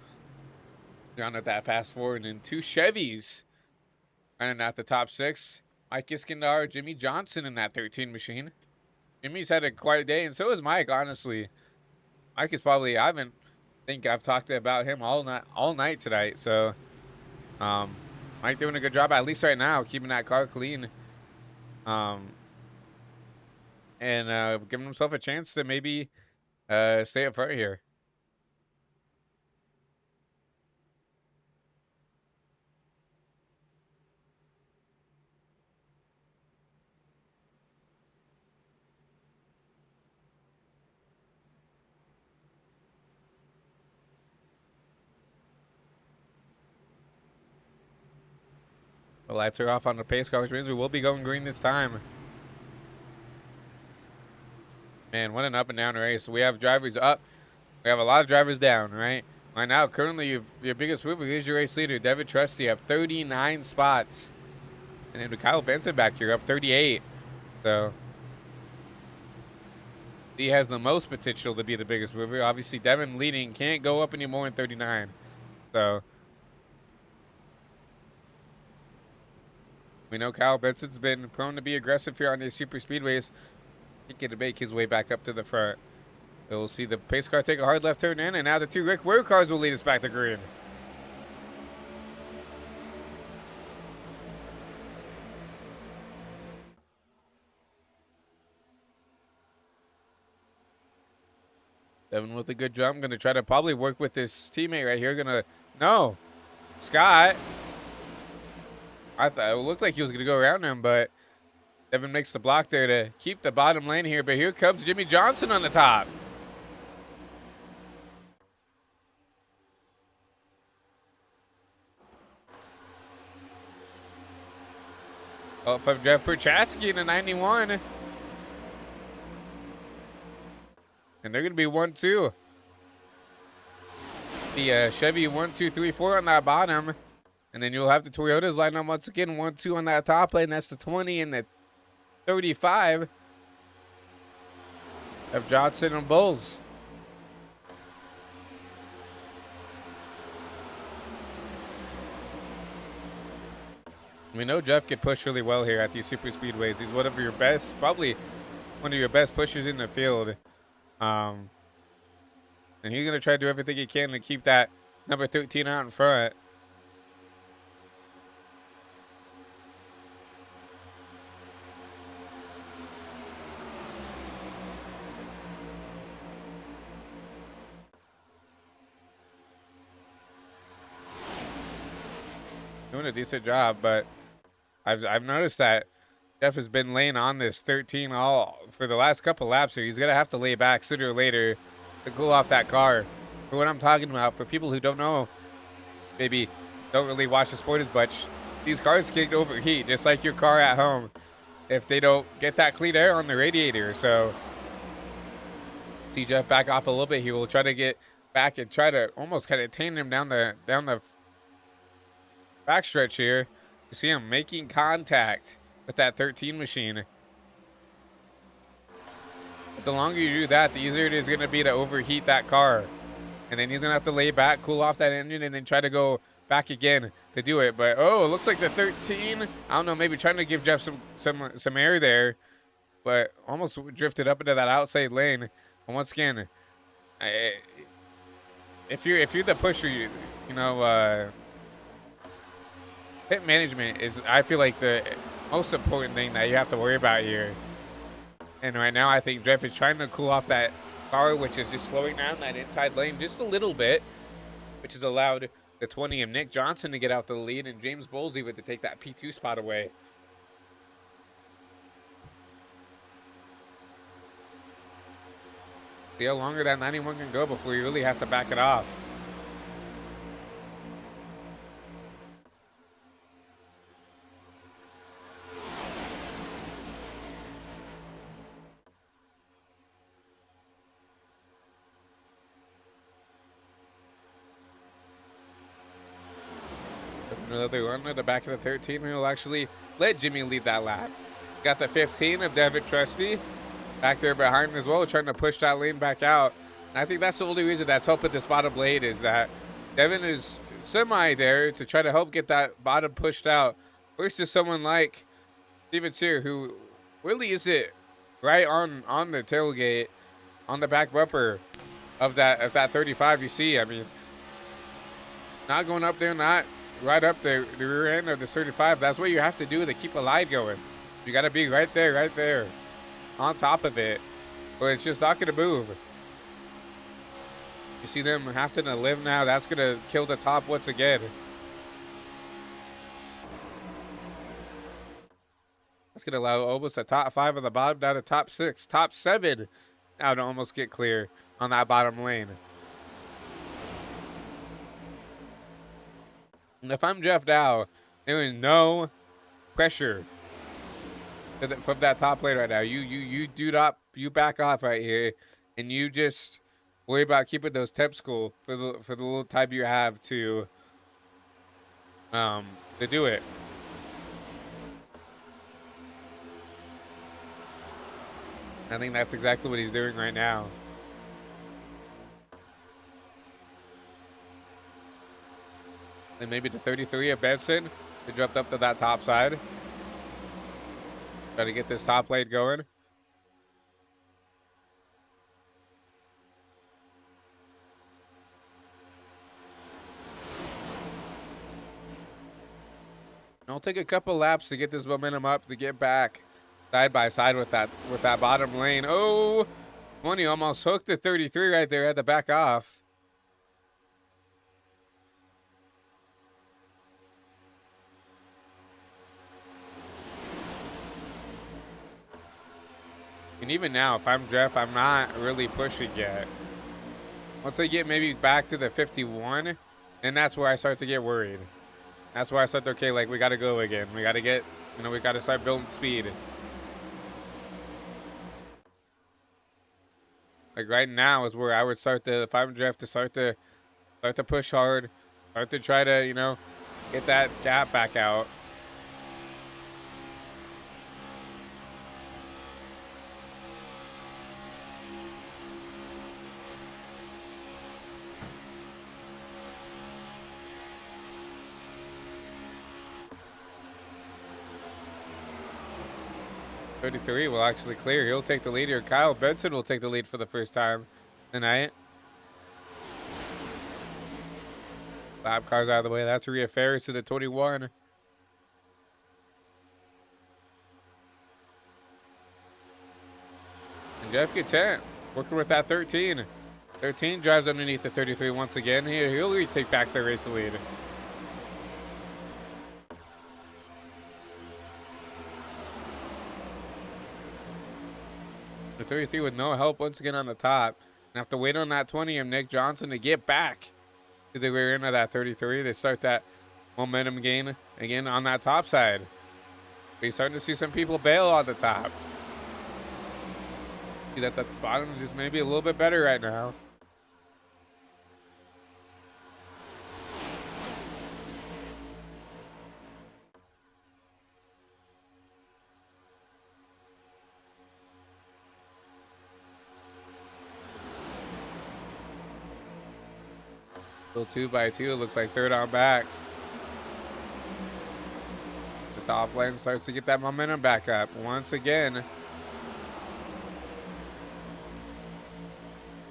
Down at that fast forward, and 2 Chevys running at the top 6. Mike Iskandar, Jimmy Johnson in that 13 machine. Jimmy's had a quiet day, and so is Mike, honestly. Mike is probably, think I've talked about him all night tonight, so Mike doing a good job, at least right now, keeping that car clean. And giving himself a chance to maybe stay up front here. The lights are off on the pace car, which means we will be going green this time. Man, what an up and down race. We have drivers up. We have a lot of drivers down, right? Right now, currently, your biggest mover is your race leader, David Trusty, up 39 spots. And then Kyle Benson back here, up 38. So he has the most potential to be the biggest mover. Obviously, Devin leading can't go up anymore in 39. So we know Kyle Benson's been prone to be aggressive here on these super speedways. He can make his way back up to the front. So we'll see the pace car take a hard left turn in, and now the 2 Rick Ware cars will lead us back to green. Devin with a good jump. Going to try to probably work with his teammate right here. No. Scott. I thought it looked like he was going to go around him, but Devin makes the block there to keep the bottom lane here. But here comes Jimmy Johnson on the top. Oh, from Jeff Perchatsky in a 91. And they're going to be 1-2. The Chevy 1, 2, 3, 4 on that bottom. And then you'll have the Toyotas line up once again. 1, 2 on that top lane. That's the 20 and the 35 of Johnson and Bulls. We know Jeff could push really well here at these super speedways. He's one of your best, probably one of your best pushers in the field. And he's going to try to do everything he can to keep that number 13 out in front. Doing a decent job, but I've noticed that Jeff has been laying on this 13 all for the last couple laps here. He's gonna have to lay back sooner or later to cool off that car. For what I'm talking about, for people who don't know, maybe don't really watch the sport as much, these cars can overheat just like your car at home if they don't get that clean air on the radiator. So see Jeff back off a little bit. He will try to get back and try to almost kind of tame him down the backstretch here. You see him making contact with that 13 machine. But the longer you do that, the easier it is going to be to overheat that car. And then he's going to have to lay back, cool off that engine, and then try to go back again to do it. But, oh, it looks like the 13, I don't know, maybe trying to give Jeff some air there. But almost drifted up into that outside lane. And once again, if you're the pusher, you know, pit management is, I feel like, the most important thing that you have to worry about here. And right now, I think Jeff is trying to cool off that car, which is just slowing down that inside lane just a little bit, which has allowed the 20 of Nick Johnson to get out the lead and James Bowles even to take that P2 spot away. See how longer that 91 can go before he really has to back it off. Another run at the back of the 13. We'll actually let Jimmy lead that lap. Got the 15 of Devin Trusty back there behind him as well, trying to push that lane back out. And I think that's the only reason that's helping this bottom lane is that Devin is semi there to try to help get that bottom pushed out versus someone like Steven Sear, who really is it right on the tailgate, on the back bumper of that 35. You see, I mean, not going up there, not right up the rear end of the 35. That's what you have to do to keep a line going. You got to be right there, on top of it, or it's just not going to move. You see them having to live now. That's going to kill the top once again. That's going to allow almost a top 5 on the bottom down to top 6, top 7 now to almost get clear on that bottom lane. And if I'm Jeff Dow, there is no pressure from that top lane right now. You do not, you back off right here, and you just worry about keeping those temps cool for the little time you have to do it. I think that's exactly what he's doing right now. And maybe the 33 of Benson. They jumped up to that top side. Try to get this top lane going. It'll take a couple laps to get this momentum up, to get back side by side with that bottom lane. Oh, Money almost hooked the 33 right there, had to back off. And even now, if I'm Jeff, I'm not really pushing yet. Once I get maybe back to the 51, then that's where I start to get worried. That's where I start to, okay, like, we got to go again. We got to get, we got to start building speed. Like, right now is where I would start to, if I'm Jeff, to start to push hard. Start to try to, get that gap back out. .33 will actually clear. He'll take the lead here. Kyle Benson will take the lead for the first time tonight. Lap cars out of the way. That's Rhea Ferris to the 21. And Jeff Gattent working with that 13. 13 drives underneath the 33 once again. He'll retake back the race lead. The 33 with no help once again on the top. And have to wait on that 20 of Nick Johnson to get back to the rear end of that 33. They start that momentum gain again on that top side. We're starting to see some people bail on the top. See that the bottom is just maybe a little bit better right now. Still 2 by 2. It looks like third on back. The top lane starts to get that momentum back up once again.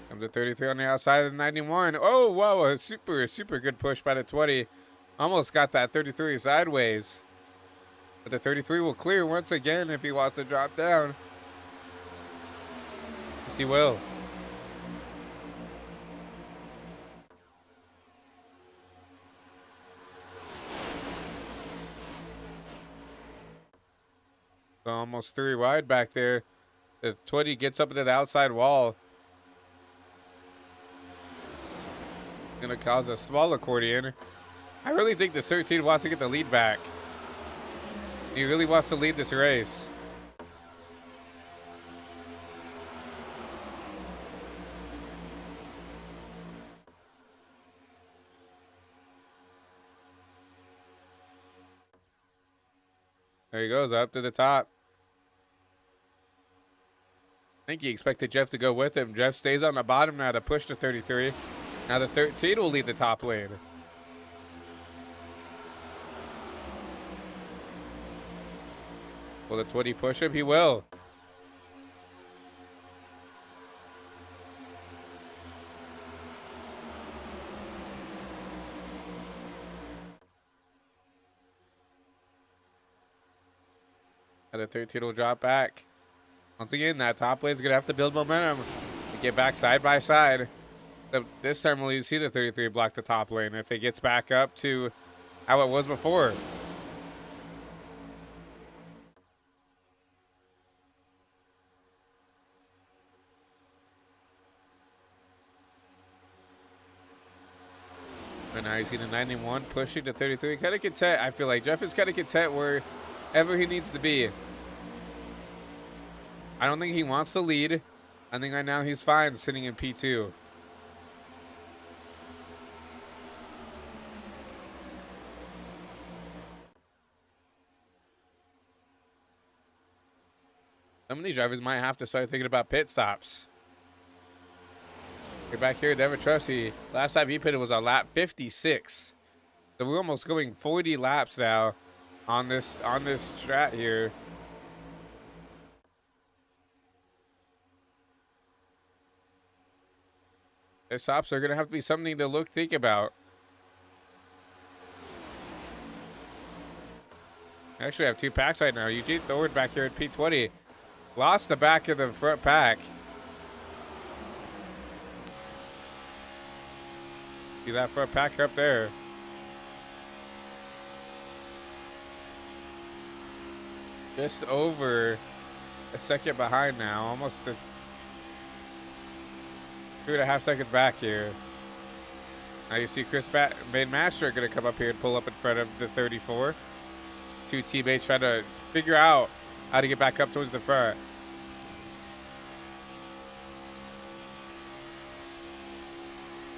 Comes the 33 on the outside of the 91. Oh, whoa, a super good push by the 20. Almost got that 33 sideways. But the 33 will clear once again if he wants to drop down. Yes, he will. Almost 3 wide back there. The 20 gets up into the outside wall. Gonna cause a small accordion. I really think this 13 wants to get the lead back. He really wants to lead this race. There he goes, up to the top. I think he expected Jeff to go with him. Jeff stays on the bottom now to push the 33. Now the 13 will lead the top lane. Will the 20 push him? He will. And the 13 will drop back. Once again, that top lane is going to have to build momentum to get back side by side. This time we'll see the 33 block the top lane if it gets back up to how it was before. And now you see the 91 pushing the 33. Kind of content. I feel like Jeff is kind of content wherever he needs to be. I don't think he wants to lead. I think right now he's fine sitting in P2. Some of these drivers might have to start thinking about pit stops. Get back here, Devin Trusty. Last time he pitted was on lap 56. So we're almost going 40 laps now on this strat here. Their stops are gonna have to be something to think about. I actually have two packs right now. Eugene Thorne back here at P20. Lost the back of the front pack. See that front pack up there. Just over a second behind now. Almost 2.5 seconds back here. Now you see Chris Master going to come up here and pull up in front of the 34. Two teammates trying to figure out how to get back up towards the front.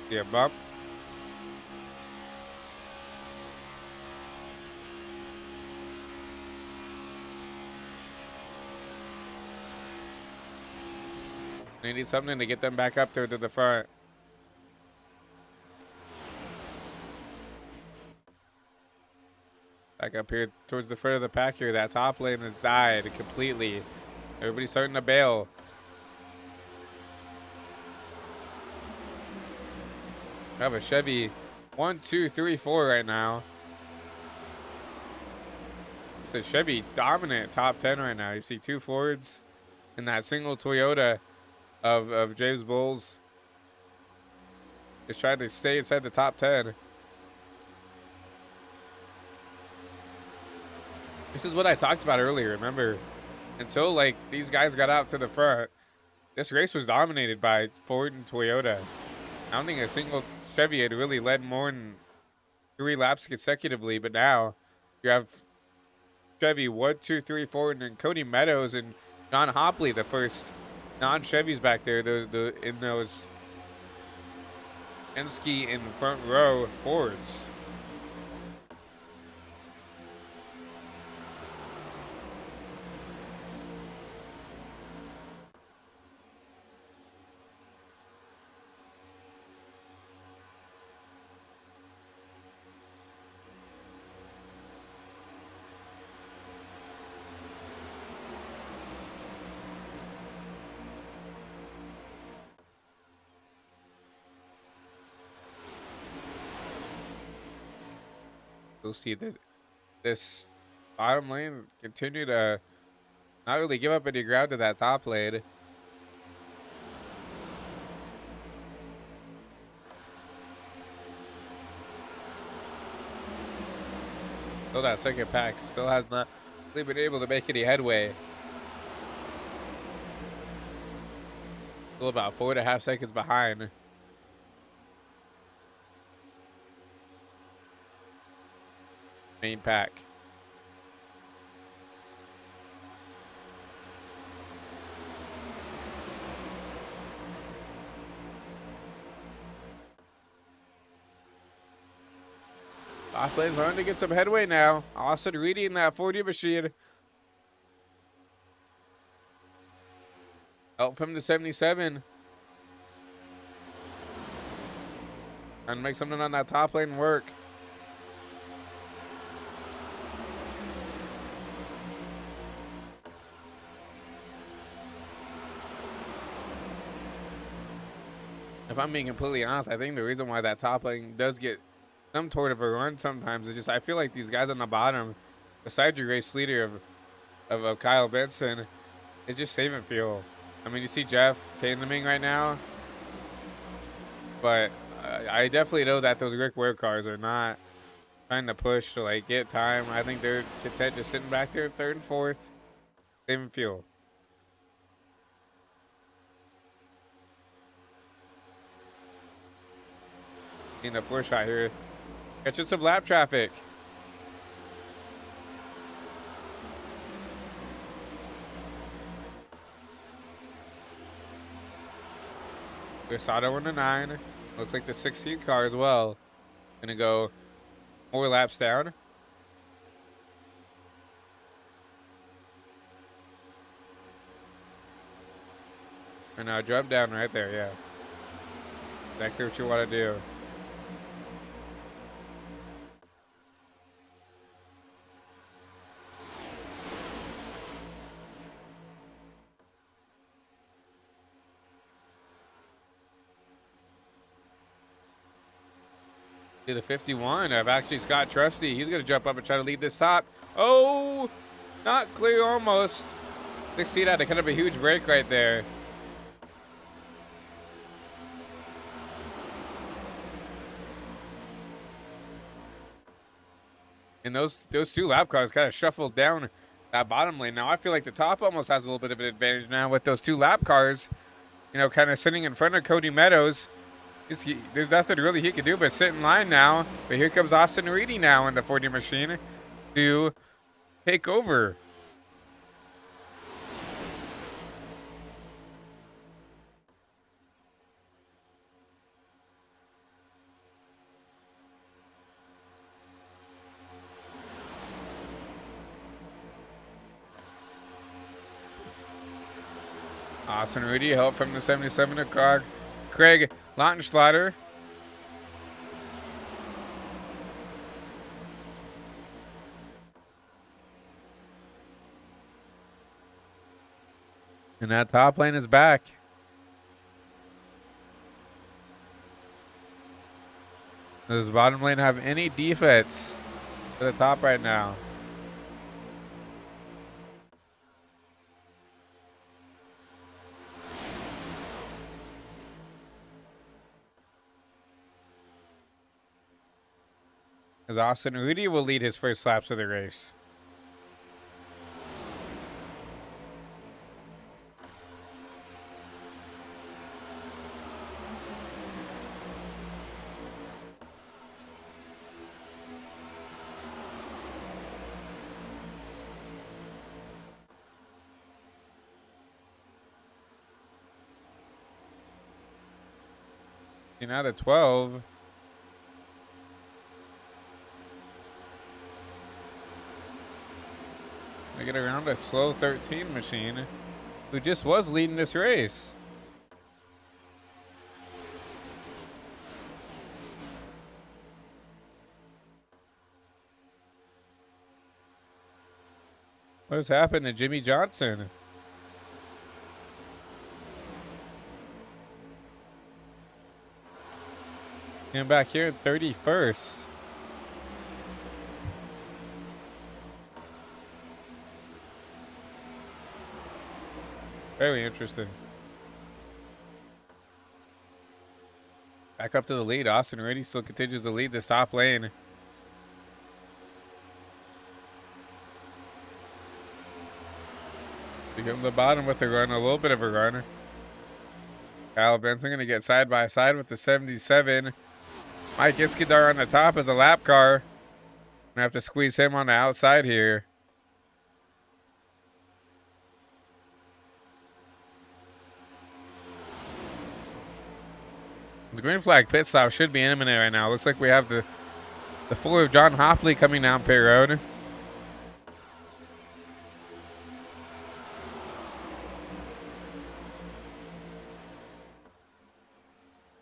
See a bump. They need something to get them back up there to the front. Back up here towards the front of the pack here. That top lane has died completely. Everybody's starting to bail. I have a Chevy 1, 2, 3, 4 right now. It's a Chevy dominant top 10 right now. You see two Fords and that single Toyota of James Bulls. Just trying to stay inside the top 10. This is what I talked about earlier. Remember, until like these guys got out to the front, this race was dominated by Ford and Toyota. I don't think a single Chevy had really led more than 3 laps consecutively, but now you have Chevy 1, 2, 3, 4, and then Cody Meadows and John Hopley, the first non-Chevys back there, in those Penske in front row Fords. You'll see that this bottom lane continue to not really give up any ground to that top lane. Still that second pack still has not really been able to make any headway. Still about 4.5 seconds behind. main pack. Top lane's starting to get some headway now. Austin Reedy in that 40 machine. Help from the 77. Trying to make something on that top lane work. If I'm being completely honest, I think the reason why that top lane does get some sort of a run sometimes is just I feel like these guys on the bottom, besides your race leader of Kyle Benson, is just saving fuel. I mean, you see Jeff tandeming right now, but I definitely know that those Rick Ware cars are not trying to push to like get time. I think they're content just sitting back there third and fourth, saving fuel. In the fourth shot here, catching some lap traffic. There's Auto in the 9. Looks like the 16 car as well. Gonna go more laps down. And jump down right there, yeah. Exactly what you want to do. To the 51 of actually Scott Trusty. He's going to jump up and try to lead this top. Oh, not clear almost. 16 had to cut up a huge break right there. And those two lap cars kind of shuffled down that bottom lane. Now I feel like the top almost has a little bit of an advantage now with those two lap cars, you know, kind of sitting in front of Cody Meadows. There's nothing really he can do but sit in line now. But here comes Austin Reedy now in the 40 machine to take over. Austin Reedy, help from the 77 car. Craig Lautenschlager. And that top lane is back. Does the bottom lane have any defense to the top right now? As Austin Reedy will lead his first laps of the race. Now to 12. I get around a slow 13 machine who just was leading this race. What has happened to Jimmy Johnson? Came back here in 31st. Very interesting. Back up to the lead. Austin Reedy still continues to lead this top lane. Become the bottom with a run, a little bit of a run. Kyle Benson going to get side by side with the 77. Mike Iskandar on the top as a lap car. Gonna have to squeeze him on the outside here. The green flag pit stop should be imminent right now. Looks like we have the floor of John Hopley coming down pit road.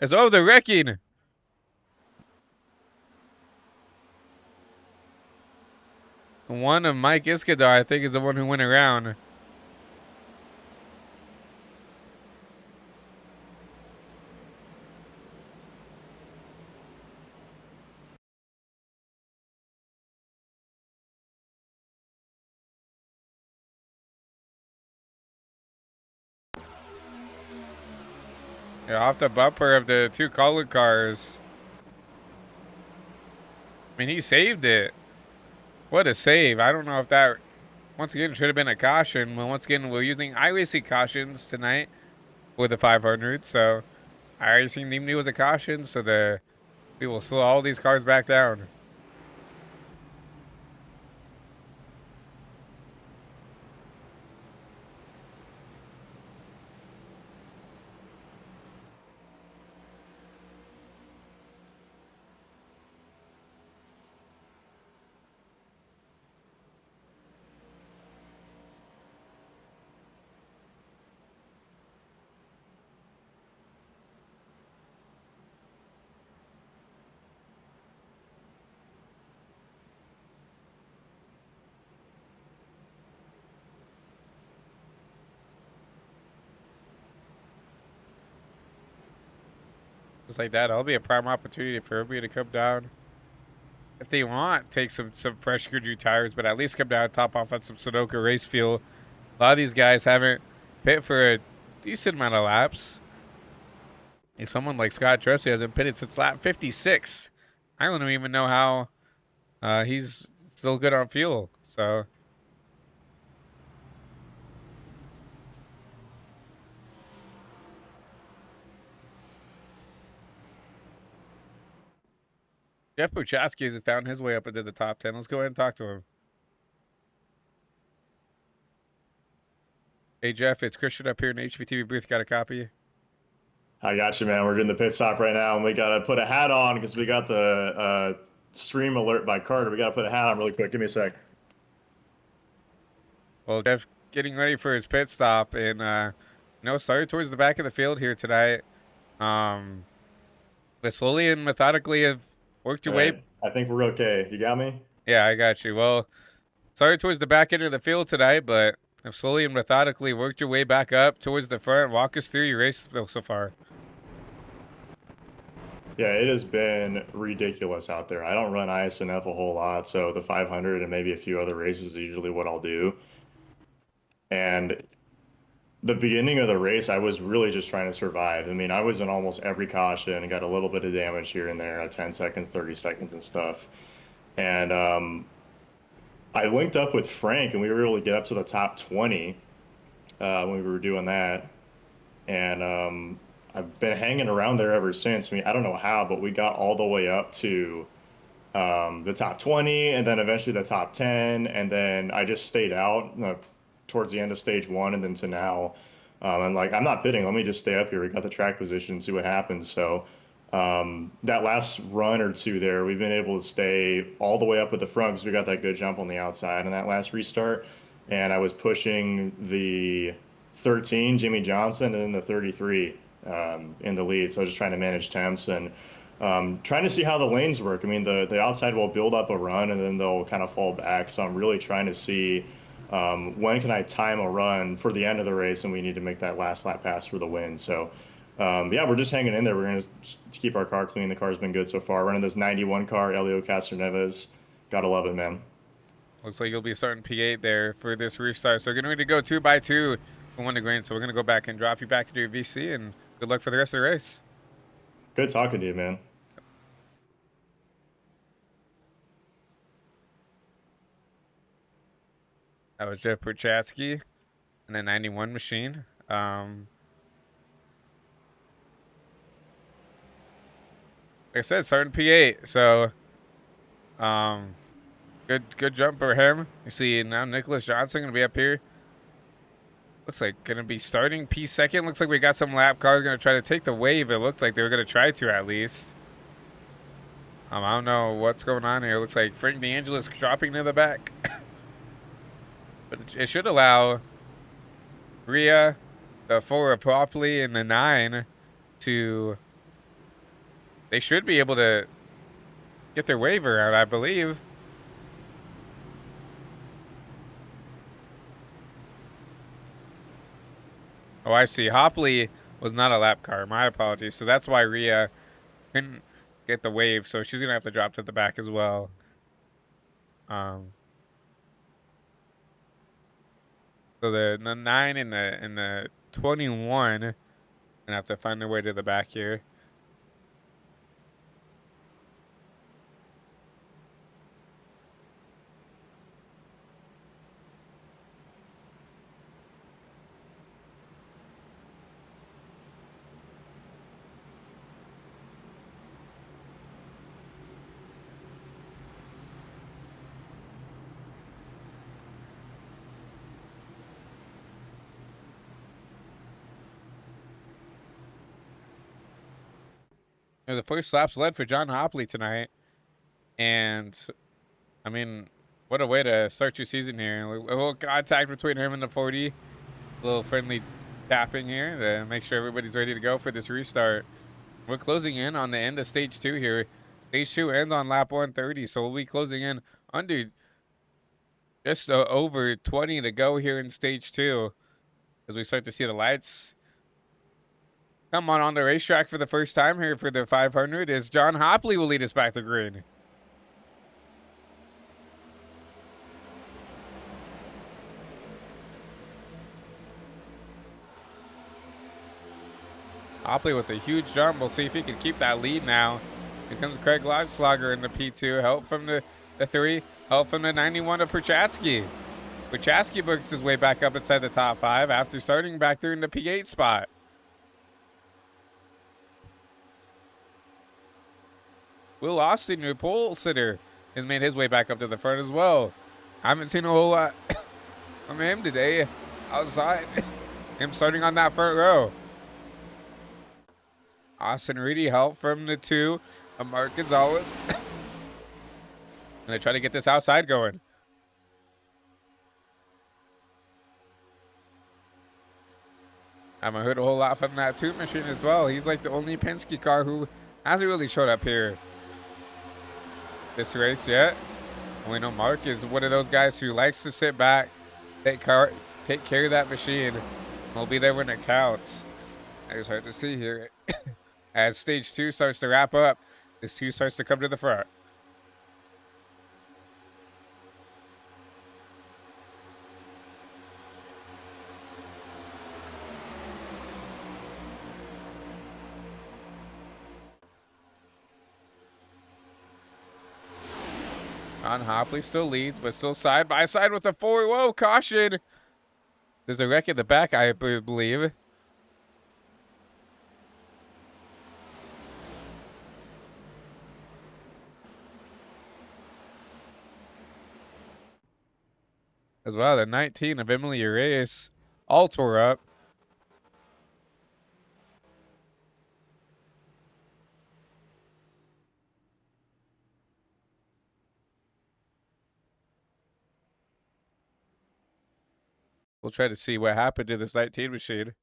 It's over the wrecking. One of Mike Iskadar, I think, is the one who went around. Yeah, off the bumper of the two colored cars. I mean, he saved it. What a save. I don't know if that, once again, should have been a caution. But once again, we're using iRacing cautions tonight for the 500. So iRacing deemed it was a caution. So we will slow all these cars back down. Just like that, it'll be a prime opportunity for everybody to come down. If they want, take some fresh new tires, but at least come down and top off on some Sunoco race fuel. A lot of these guys haven't pit for a decent amount of laps. Like someone like Scott Tressy hasn't pitted since lap 56. I don't even know how he's still good on fuel. So Jeff Puchowski has found his way up into the top 10. Let's go ahead and talk to him. Hey, Jeff, it's Christian up here in the HVTV booth. Got a copy? I got you, man. We're doing the pit stop right now, and we got to put a hat on because we got the stream alert by Carter. We got to put a hat on really quick. Give me a sec. Well, Jeff getting ready for his pit stop and, started towards the back of the field here tonight. But slowly and methodically have worked your way. I think we're okay. You got me? Yeah, I got you. Well, started towards the back end of the field tonight, but have slowly and methodically worked your way back up towards the front. Walk us through your race so far. Yeah, it has been ridiculous out there. I don't run iSNF a whole lot, so the 500 and maybe a few other races is usually what I'll do. And the beginning of the race, I was really just trying to survive. I mean, I was in almost every caution and got a little bit of damage here and there at 10 seconds, 30 seconds and stuff. And I linked up with Frank and we were able to get up to the top 20 when we were doing that. And I've been hanging around there ever since. I mean, I don't know how, but we got all the way up to the top 20 and then eventually the top 10. And then I just stayed out towards the end of stage one and then to now. I'm like, I'm not bidding. Let me just stay up here. We got the track position and see what happens. So that last run or two there, we've been able to stay all the way up at the front because we got that good jump on the outside in that last restart. And I was pushing the 13, Jimmy Johnson, and then the 33 in the lead. So I was just trying to manage temps and trying to see how the lanes work. I mean, the outside will build up a run and then they'll kind of fall back. So I'm really trying to see when can I time a run for the end of the race and we need to make that last lap pass for the win. So yeah, we're just hanging in there. We're going to keep our car clean. The car's been good so far. Running this 91 car, Elio Castroneves. Gotta love it, man. Looks like you'll be starting P8 there for this restart. So we're going to go 2 by 2 for 1 to green. So we're going to go back and drop you back into your VC and good luck for the rest of the race. Good talking to you, man. That was Jeff Puchatsky and the 91 machine. Like I said, starting P8. So Good jump for him. You see now Nicholas Johnson gonna be up here. Looks like gonna be starting P2nd. Looks like we got some lap cars gonna try to take the wave. It looked like they were gonna try to at least. I don't know what's going on here. Looks like Frank DeAngelis dropping to the back. But it should allow Rhea, the 4 of Propley, and the 9 to... They should be able to get their waiver out, I believe. Oh, I see. Hopley was not a lap car. My apologies. So that's why Rhea couldn't get the wave. So she's going to have to drop to the back as well. So the 9 and the 21 gonna have to find their way to the back here. The first lap's led for John Hopley tonight. And, I mean, what a way to start your season here. A little contact between him and the 40. A little friendly tapping here to make sure everybody's ready to go for this restart. We're closing in on the end of stage 2 here. Stage 2 ends on lap 130, so we'll be closing in under just over 20 to go here in stage 2 as we start to see the lights come on the racetrack for the first time here for the 500 as John Hopley will lead us back to green. Hopley with a huge jump. We'll see if he can keep that lead now. Here comes Craig Lodgeslogger in the P2. Help from the 3. Help from the 91 of Perchatsky. Perchatsky works his way back up inside the top 5 after starting back there in the P8 spot. Will Austin, your pole sitter, has made his way back up to the front as well. I haven't seen a whole lot from him today outside. Him starting on that front row. Austin Reedy help from the 2 of Mark Gonzalez. Gonna try to get this outside going. I haven't heard a whole lot from that 2 machine as well. He's like the only Penske car who hasn't really showed up here this race yet. We know Mark is one of those guys who likes to sit back, take care of that machine. We'll be there when it counts. It's hard to see here. As stage 2 starts to wrap up, this 2 starts to come to the front. John Hopley still leads, but still side by side with the 4. Whoa, caution! There's a wreck at the back, I believe. As well, the 19 of Emily Reyes all tore up. We'll try to see what happened to this 19 machine.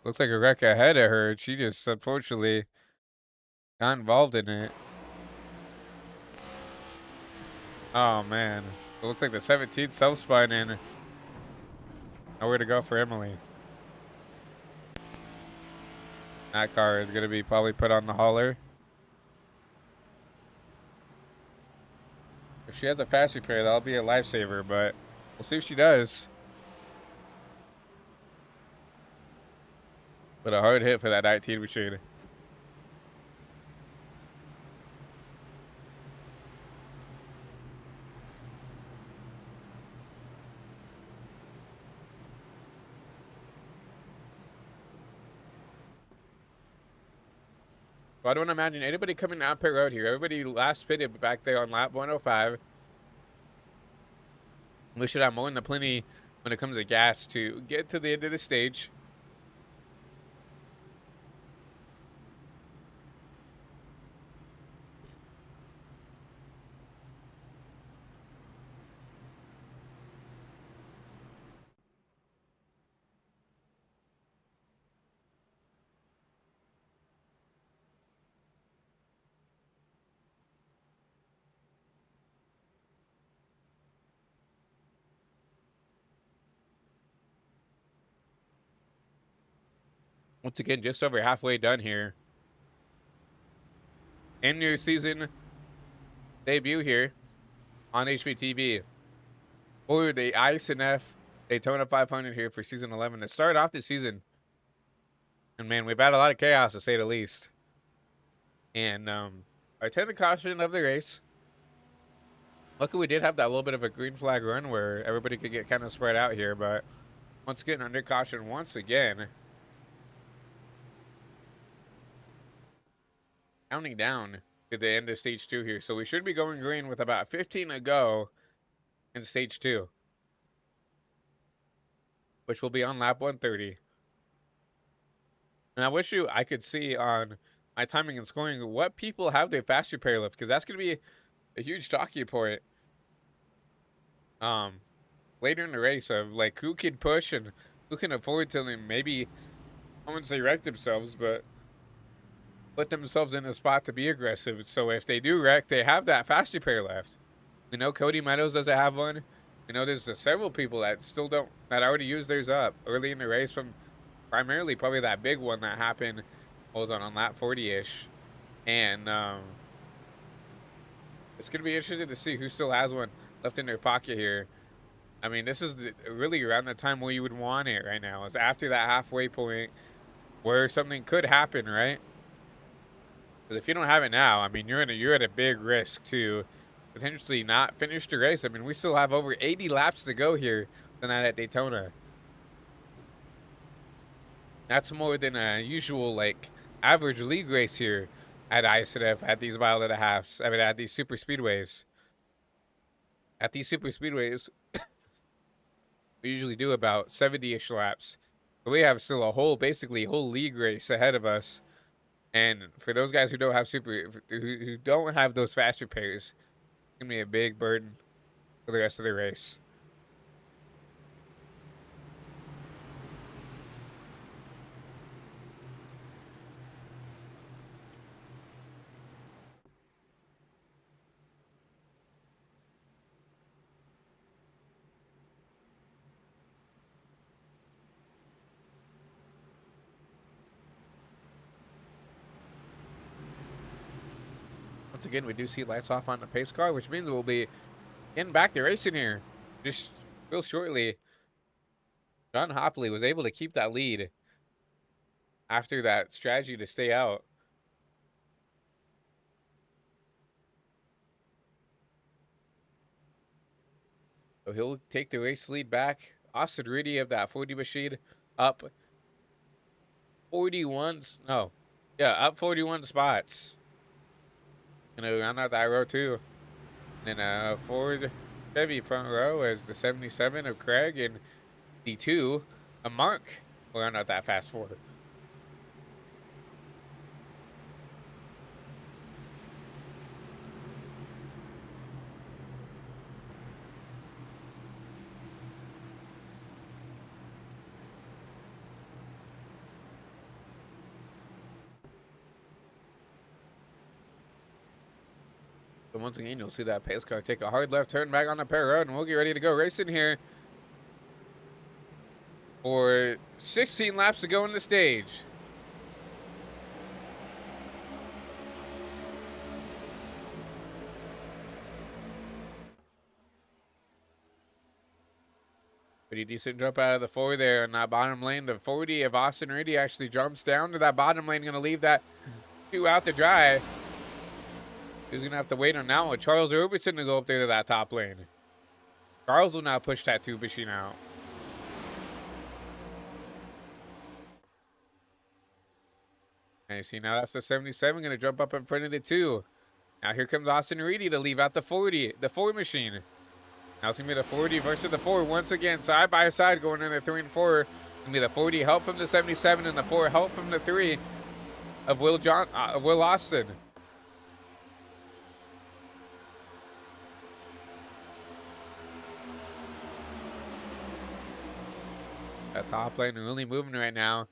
Looks like a wreck ahead of her. She just unfortunately got involved in it. Oh man. It looks like the 17 self-spun in. Nowhere to go for Emily. That car is going to be probably put on the hauler. If she has a fast repair, that'll be a lifesaver, but we'll see if she does. But a hard hit for that 19 machine. So I don't imagine anybody coming down pit road here. Everybody last pitted back there on lap 105. We should have more than plenty when it comes to gas to get to the end of the stage. Once again, just over halfway done here. In your season debut here on HVTV for the iSNF Daytona 500 here for season 11 to start off the season. And man, we've had a lot of chaos to say the least. And I attend the caution of the race. Luckily, we did have that little bit of a green flag run where everybody could get kind of spread out here. But once again, under caution once again. Counting down to the end of stage 2 here. So we should be going green with about 15 to go in stage 2. Which will be on lap 130. And I wish I could see on my timing and scoring what people have their fast repair lift. Because that's going to be a huge talking point. Later in the race of like who can push and who can afford to maybe, I wouldn't say wreck themselves, but put themselves in a spot to be aggressive. So if they do wreck, they have that fast repair left. We know Cody Meadows doesn't have one. You know, there's several people that still don't, that already used theirs up early in the race from primarily probably that big one that happened, was on lap 40-ish. And it's going to be interesting to see who still has one left in their pocket here. I mean, this is really around the time where you would want it right now. It's after that halfway point where something could happen, right? Because if you don't have it now, I mean, you're at a big risk to potentially not finish the race. I mean, we still have over 80 laps to go here tonight at Daytona. That's more than a usual, like, average league race here at iSNF, at these mile and a halves. I mean, at these super speedways. At these super speedways, we usually do about 70-ish laps. But we have still basically a whole league race ahead of us. And for those guys who don't have who don't have those fast repairs, it's gonna be a big burden for the rest of the race. Once again, we do see lights off on the pace car, which means we'll be getting back to racing here just real shortly. John Hopley was able to keep that lead after that strategy to stay out. So he'll take the race lead back. Austin Reedy of that 40 machine up 41. No. Yeah, up 41 spots. Gonna round out that row too. And then Ford Chevy front row as the 77 of Craig, and the 2 of Mark will round out that fast 4. So once again, you'll see that pace car take a hard left turn back on the pit road, and we'll get ready to go racing here for 16 laps to go in the stage. Pretty decent jump out of the 4 there in that bottom lane. The 40 of Austin Reedy actually jumps down to that bottom lane, going to leave that 2 out to dry. He's going to have to wait on now with Charles Roberson to go up there to that top lane. Charles will now push that 2 machine out. And you see now that's the 77 going to jump up in front of the 2. Now here comes Austin Reedy to leave out the 40, the 4 machine. Now it's going to be the 40 versus the 4 once again, side by side going into 3 and 4. Going to be the 40 help from the 77 and the 4 help from the 3 of Will Austin. That top lane really moving right now.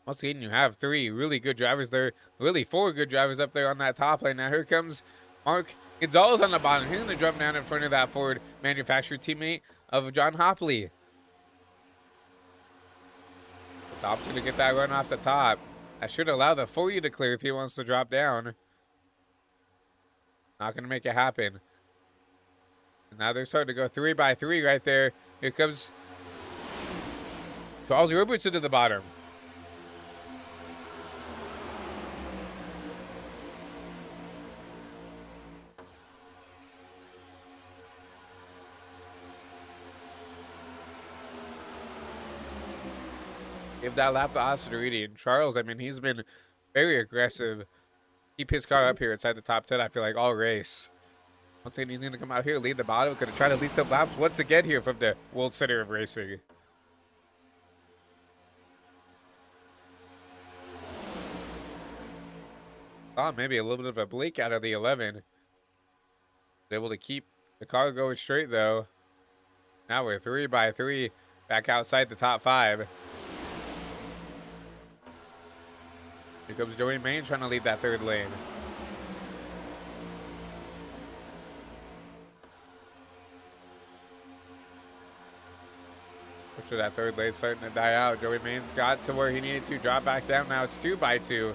Once again, you have 3 really good drivers there. Really 4 good drivers up there on that top lane. Now here comes Mark Gonzalez on the bottom. He's going to jump down in front of that Ford manufacturer teammate of John Hopley. The option to get that run off the top. That should allow the 40 to clear if he wants to drop down. Not going to make it happen. Now they're starting to go 3 by 3 right there. Here comes Charles Roberson to the bottom. Give that lap to Austin Reedy. And Charles, I mean, he's been very aggressive. Keep his car up here inside the top 10, I feel like, all race. Once again, he's going to come out here, lead the bottom. Going to try to lead some laps once again here from the World Center of Racing. Oh, maybe a little bit of a blink out of the 11. Able to keep the car going straight, though. Now we're 3 by 3 back outside the top 5. Here comes Joey Main trying to lead that 3rd lane. After that 3rd lane starting to die out, Joey Main's got to where he needed to drop back down. Now it's 2 by 2.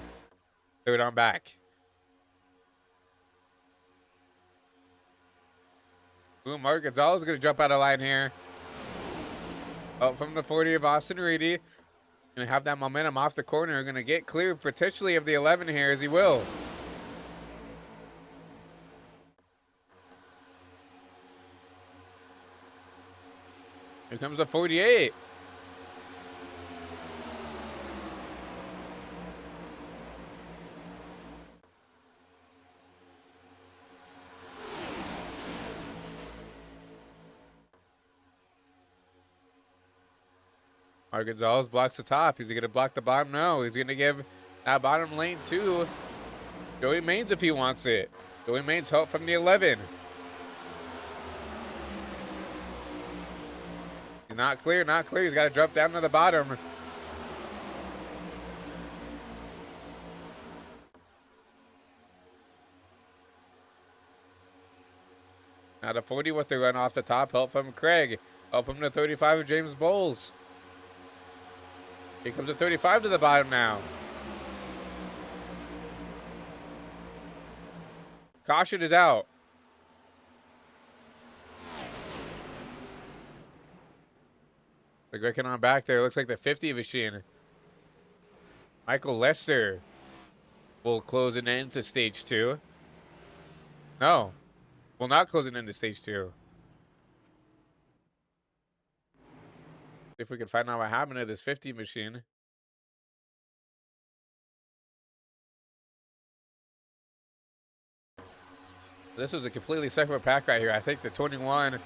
3rd on back. Ooh, Mark Gonzalez is going to jump out of line here. Out from the 40 of Austin Reedy. Going to have that momentum off the corner. Going to get clear potentially of the 11 here, as he will. Here comes the 48. Mark Gonzalez blocks the top. Is he going to block the bottom? No. He's going to give that bottom lane to Joey Mains if he wants it. Joey Mains help from the 11. He's not clear, not clear. He's got to drop down to the bottom. Now the 40 with the run off the top. Help from Craig. Help from the 35 of James Bowles. Here comes the 35 to the bottom now. Caution is out. They're looking on back there. Looks like the 50 machine. Michael Lester will close it into stage 2. No, will not close it into stage 2. If we can find out what happened to this 50 machine. This was a completely separate pack right here. I think the 21.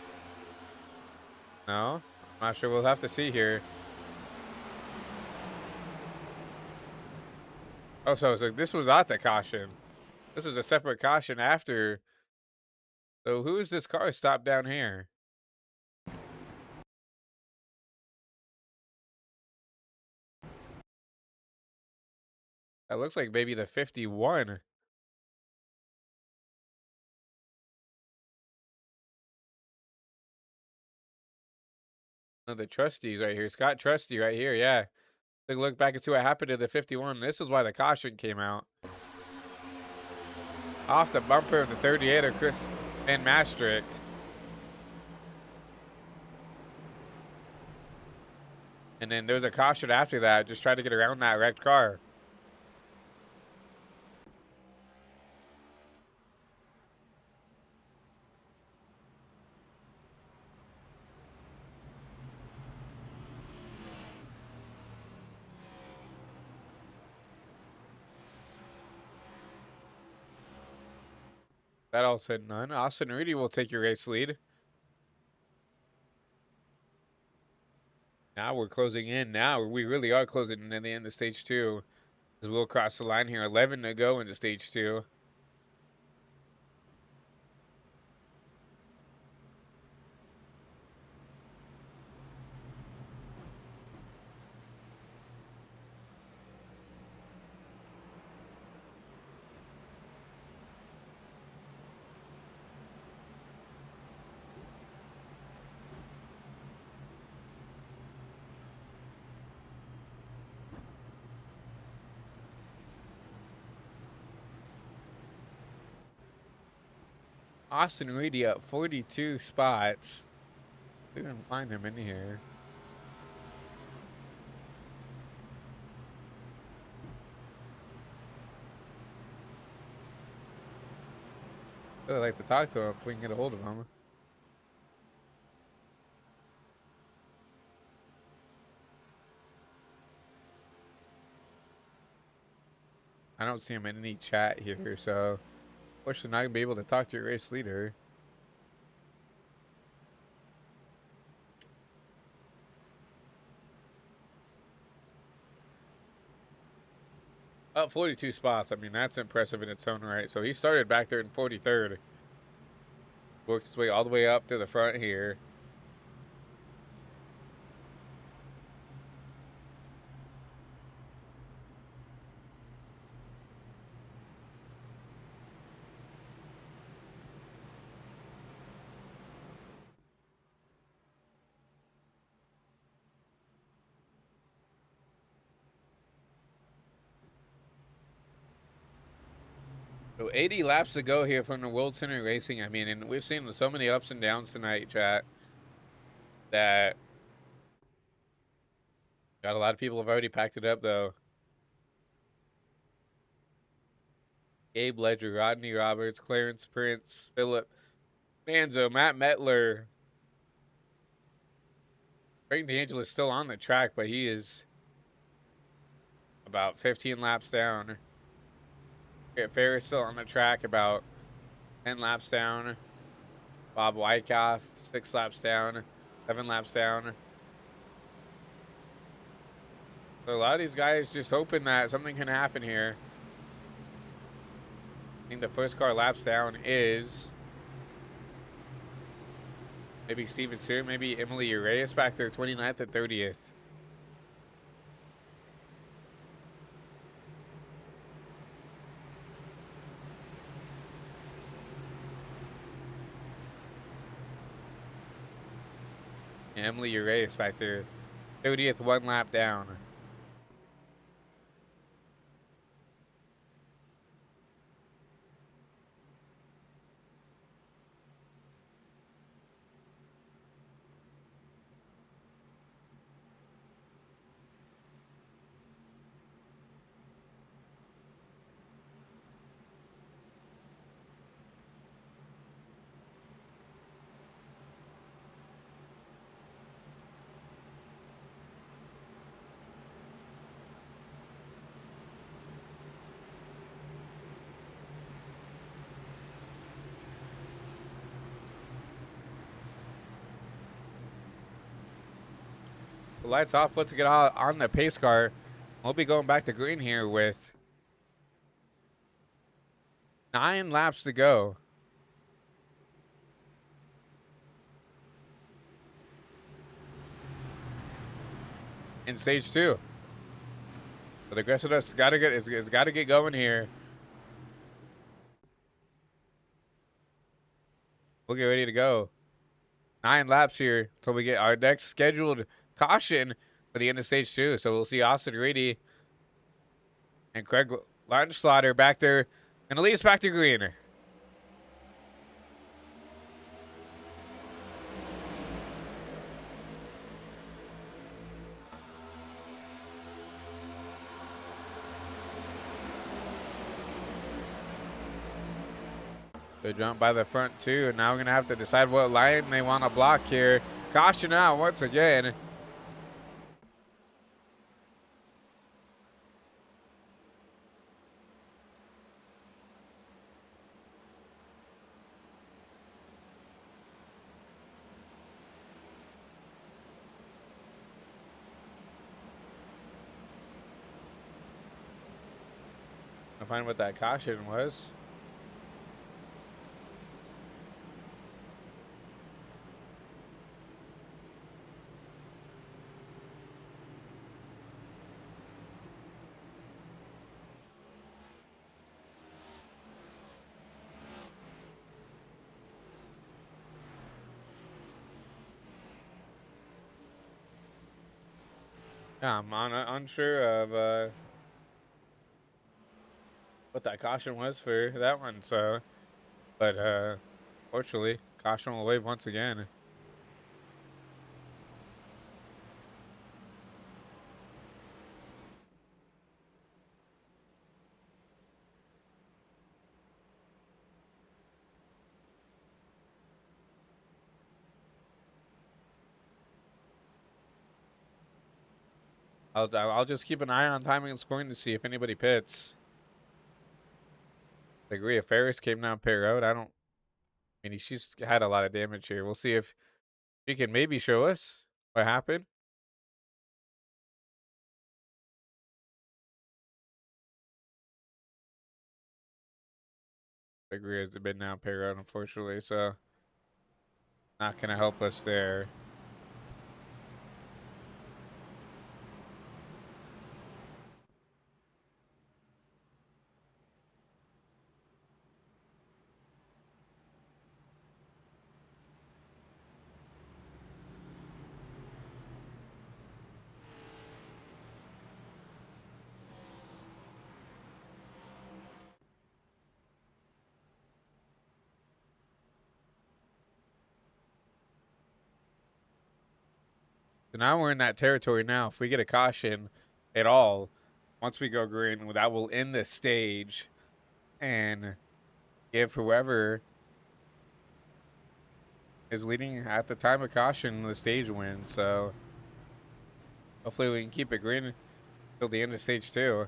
No, I'm not sure. We'll have to see here. Oh, so this was not the caution. This is a separate caution after. So who is this car stopped down here? That looks like maybe the 51. No, the Trustees right here. Scott Trusty right here, yeah. Look back and see what happened to the 51. This is why the caution came out. Off the bumper of the 38 of Chris Van Maastricht. And then there's a caution after that. Just try to get around that wrecked car. That all said and done. Austin Rudy will take your race lead. Now we're closing in. Now we really are closing in at the end of stage 2. As we'll cross the line here. 11 to go into stage 2. Austin Reedy up 42 spots. We can find him in here. I'd like to talk to him if we can get a hold of him. I don't see him in any chat here, so unfortunately not gonna be able to talk to your race leader. Up 42 spots. I mean, that's impressive in its own right. So he started back there in 43rd. Worked his way all the way up to the front here. So 80 laps to go here from the World Center Racing. I mean, and we've seen so many ups and downs tonight, chat, that got a lot of people have already packed it up, though. Gabe Ledger, Rodney Roberts, Clarence Prince, Philip Manzo, Matt Metler. Frank D'Angelo is still on the track, but he is about 15 laps down. Ferris still on the track, about 10 laps down. Bob Wyckoff, 6 laps down, 7 laps down. So a lot of these guys just hoping that something can happen here. I think the first car laps down is maybe Steven Stewart, maybe Emily Urias back there, 29th and 30th. Emily Urias back there, 30th, 1 lap down. Lights off. Let's get on the pace car. We'll be going back to green here with 9 laps to go. In stage 2. So the aggressive has got to get going here. We'll get ready to go. 9 laps here until we get our next scheduled caution for the end of stage 2. So we'll see Austin Reedy and Craig Lautenschlager back there. Gonna lead us back to green. Good jump by the front two. Now we're gonna have to decide what line they want to block here. Caution out once again. find what that caution was. Yeah, I'm unsure of what that caution was for that one. So, but fortunately, caution will wave once again. I'll just keep an eye on timing and scoring to see if anybody pits. I agree. If Ferris came down pit road, I mean, she's had a lot of damage here. We'll see if she can maybe show us what happened. I agree has been down pit road, unfortunately, so not gonna help us there. So now we're in that territory now. If we get a caution at all, once we go green, that will end the stage and give whoever is leading at the time of caution the stage win. So hopefully we can keep it green till the end of stage 2.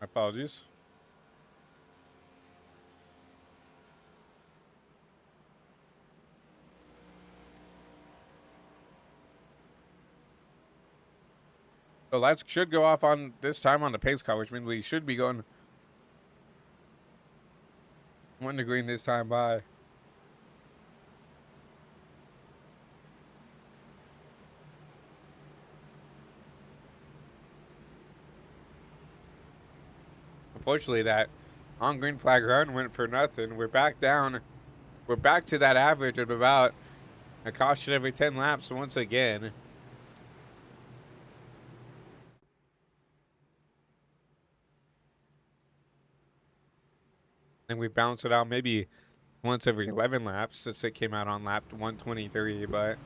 My apologies. The lights should go off on this time on the pace car, which means we should be going 1 to green this time by. Unfortunately, that on green flag run went for nothing. We're back down. We're back to that average of about a caution every 10 laps once again. And we bounce it out maybe once every 11 laps since it came out on lap 123. But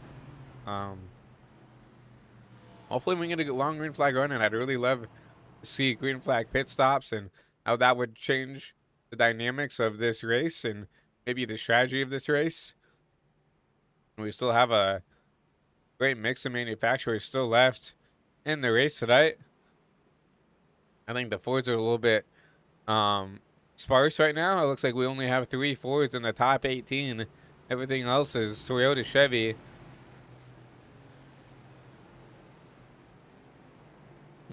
hopefully we can get a long green flag run, and I'd really love to see green flag pit stops and how that would change the dynamics of this race and maybe the strategy of this race. We still have a great mix of manufacturers still left in the race tonight. I think the Fords are a little bit sparse right now. It looks like we only have 3 Fords in the top 18. Everything else is Toyota, Chevy.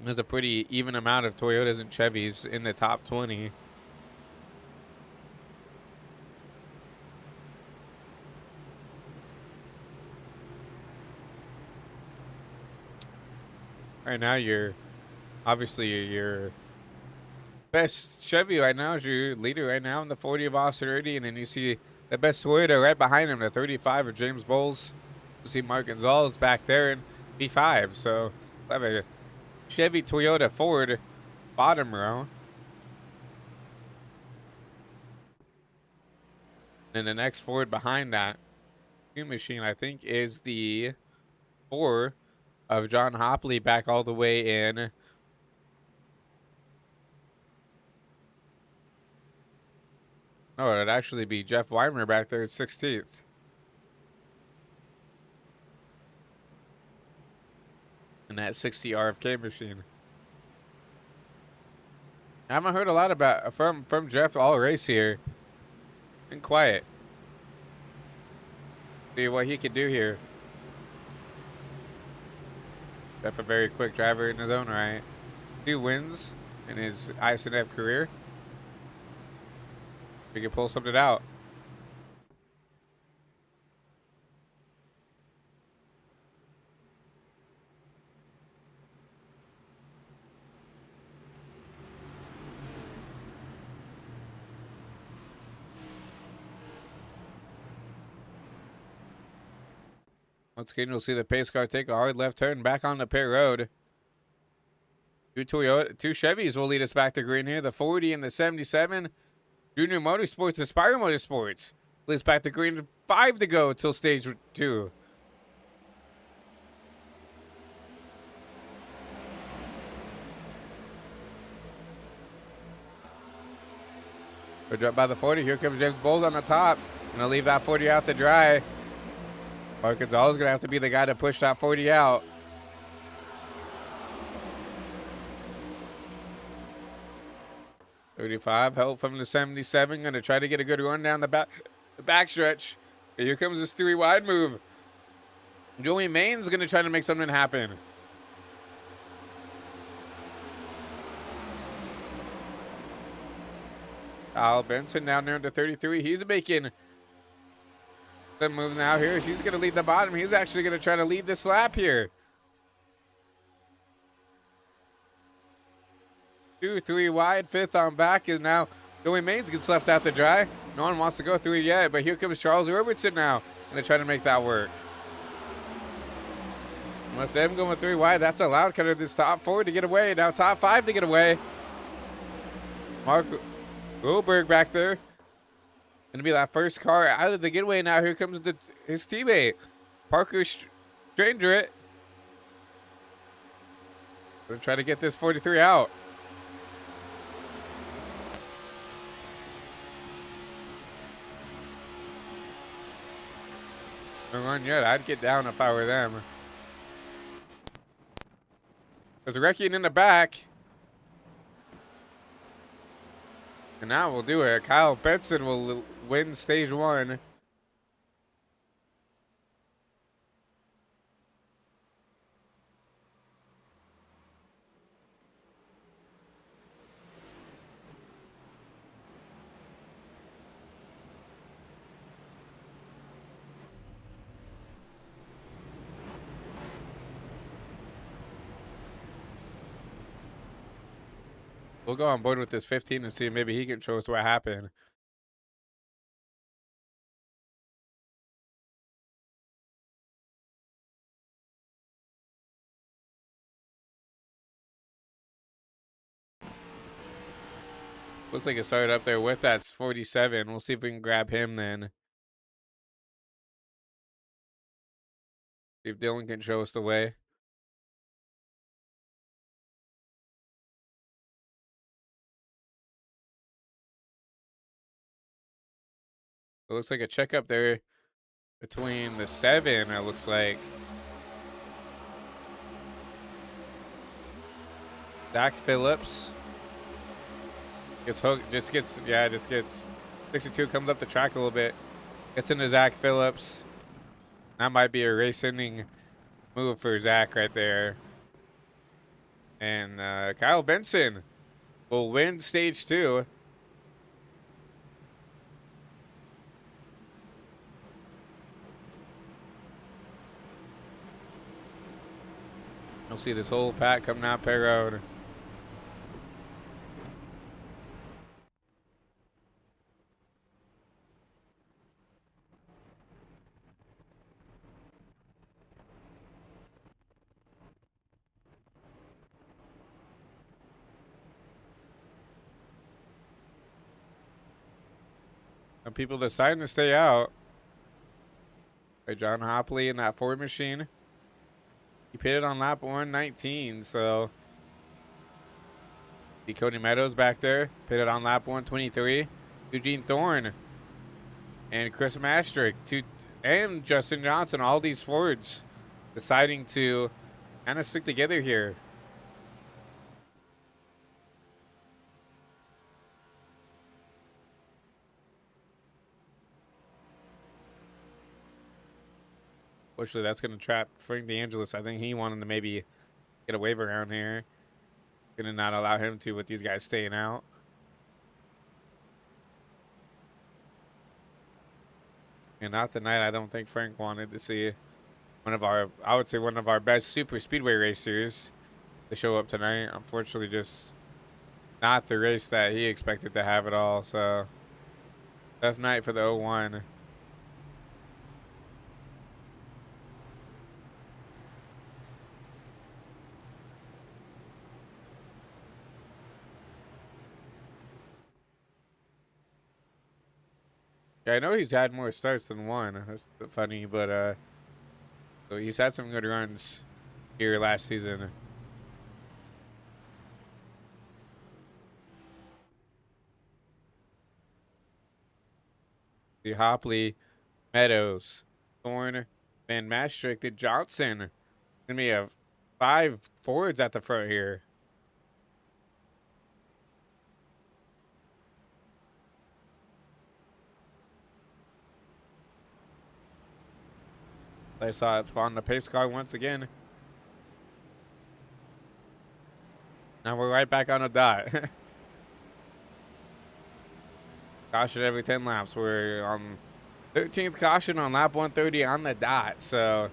There's a pretty even amount of Toyotas and Chevys in the top 20. Right now, obviously your best Chevy right now is your leader right now in the 40 of Austin Rudy, and then you see the best Toyota right behind him, the 35 of James Bowles. You see Mark Gonzalez back there in B5. So I have a Chevy, Toyota, Ford bottom row. And the next Ford behind that New machine, I think, is the 4 of John Hopley back all the way in. Oh, it'd actually be Jeff Weimer back there at 16th. In that 60 RFK machine. I haven't heard a lot about from Jeff all race here. Been quiet. See what he could do here. Jeff a very quick driver in his own right. 2 wins in his iSNF career. We can pull something out. Once again, you'll see the pace car take a hard left turn back on the pit road. 2 Chevys will lead us back to green here. The 40 and the 77. Junior Motorsports, Aspire Motorsports leads back to green. 5 to go till stage 2. We're dropped by the 40. Here comes James Bowles on the top. Gonna leave that 40 out to dry. Arkansas is gonna have to be the guy to push that 40 out. .35 help from the 77. Gonna try to get a good run down the backstretch. Here comes this 3 wide move. Joey Main's gonna try to make something happen. Kyle Benson down there at the 33. He's making some moves now here. He's going to lead the bottom. He's actually going to try to lead this lap here. 2, 3 wide. 5th on back is now Joey Maines gets left out to dry. No one wants to go through yet, but here comes Charles Roberson now. Going to try to make that work. With them going 3 wide, that's allowed kind of this top 4 to get away. Now top 5 to get away. Mark Goldberg back there. Gonna be that first car out of the getaway now. Here comes his teammate, Parker Stranger. Gonna try to get this 43 out. No run yet. I'd get down if I were them. There's wrecking in the back. And now we'll do it. Kyle Benson will win stage 1. We'll go on board with this 15 and see if maybe he can show us what happened. Looks like it started up there with that 47. We'll see if we can grab him then. See if Dylan can show us the way. It looks like a checkup there between the 7, it looks like. Zach Phillips gets hooked, just gets 62, comes up the track a little bit. Gets into Zach Phillips. That might be a race-ending move for Zach right there. And Kyle Benson will win stage 2. You'll see this whole pack coming out pit road. And people deciding to stay out. by John Hopley in that Ford machine. He pitted on lap 119, so see Cody Meadows back there, pitted on lap 123. Eugene Thorne and Chris Mastrick, and Justin Johnson, all these Fords deciding to kind of stick together here. Fortunately, that's going to trap Frank DeAngelis. I think he wanted to maybe get a waiver around here. Going to not allow him to with these guys staying out. And not tonight. I don't think Frank wanted to see one of our, I would say one of our best super speedway racers to show up tonight. Unfortunately, just not the race that he expected to have at all. So tough night for the 01. Yeah, I know he's had more starts than one. That's funny, but so he's had some good runs here last season. The Hopley, Meadows, Thorne, Van Mastrick, and Johnson. Gonna be a 5 Fords at the front here. I saw it on the pace car once again. Now we're right back on the dot. Caution every 10 laps. We're on 13th caution on lap 130 on the dot. So,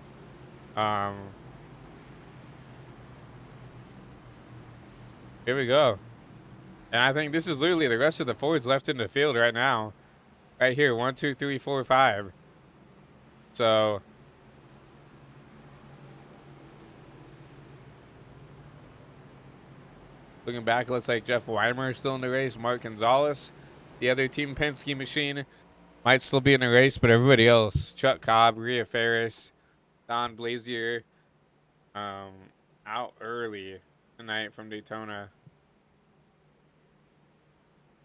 here we go. And I think this is literally the rest of the Fords left in the field right now. Right here, 1, 2, 3, 4, 5. So, looking back, it looks like Jeff Weimer is still in the race. Mark Gonzalez, the other Team Penske machine, might still be in the race, but everybody else, Chuck Cobb, Rhea Ferris, Don Blazier, out early tonight from Daytona.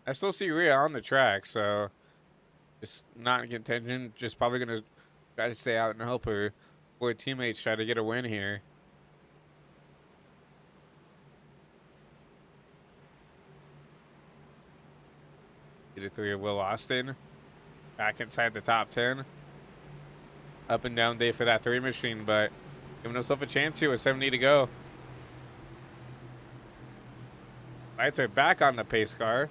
I still see Rhea on the track, so just not in contention. Just probably going to try to stay out and help her teammates try to get a win here. Get a 3 of Will Austin. Back inside the top 10. Up and down day for that 3 machine, but giving himself a chance here with 70 to go. Lights are back on the pace car.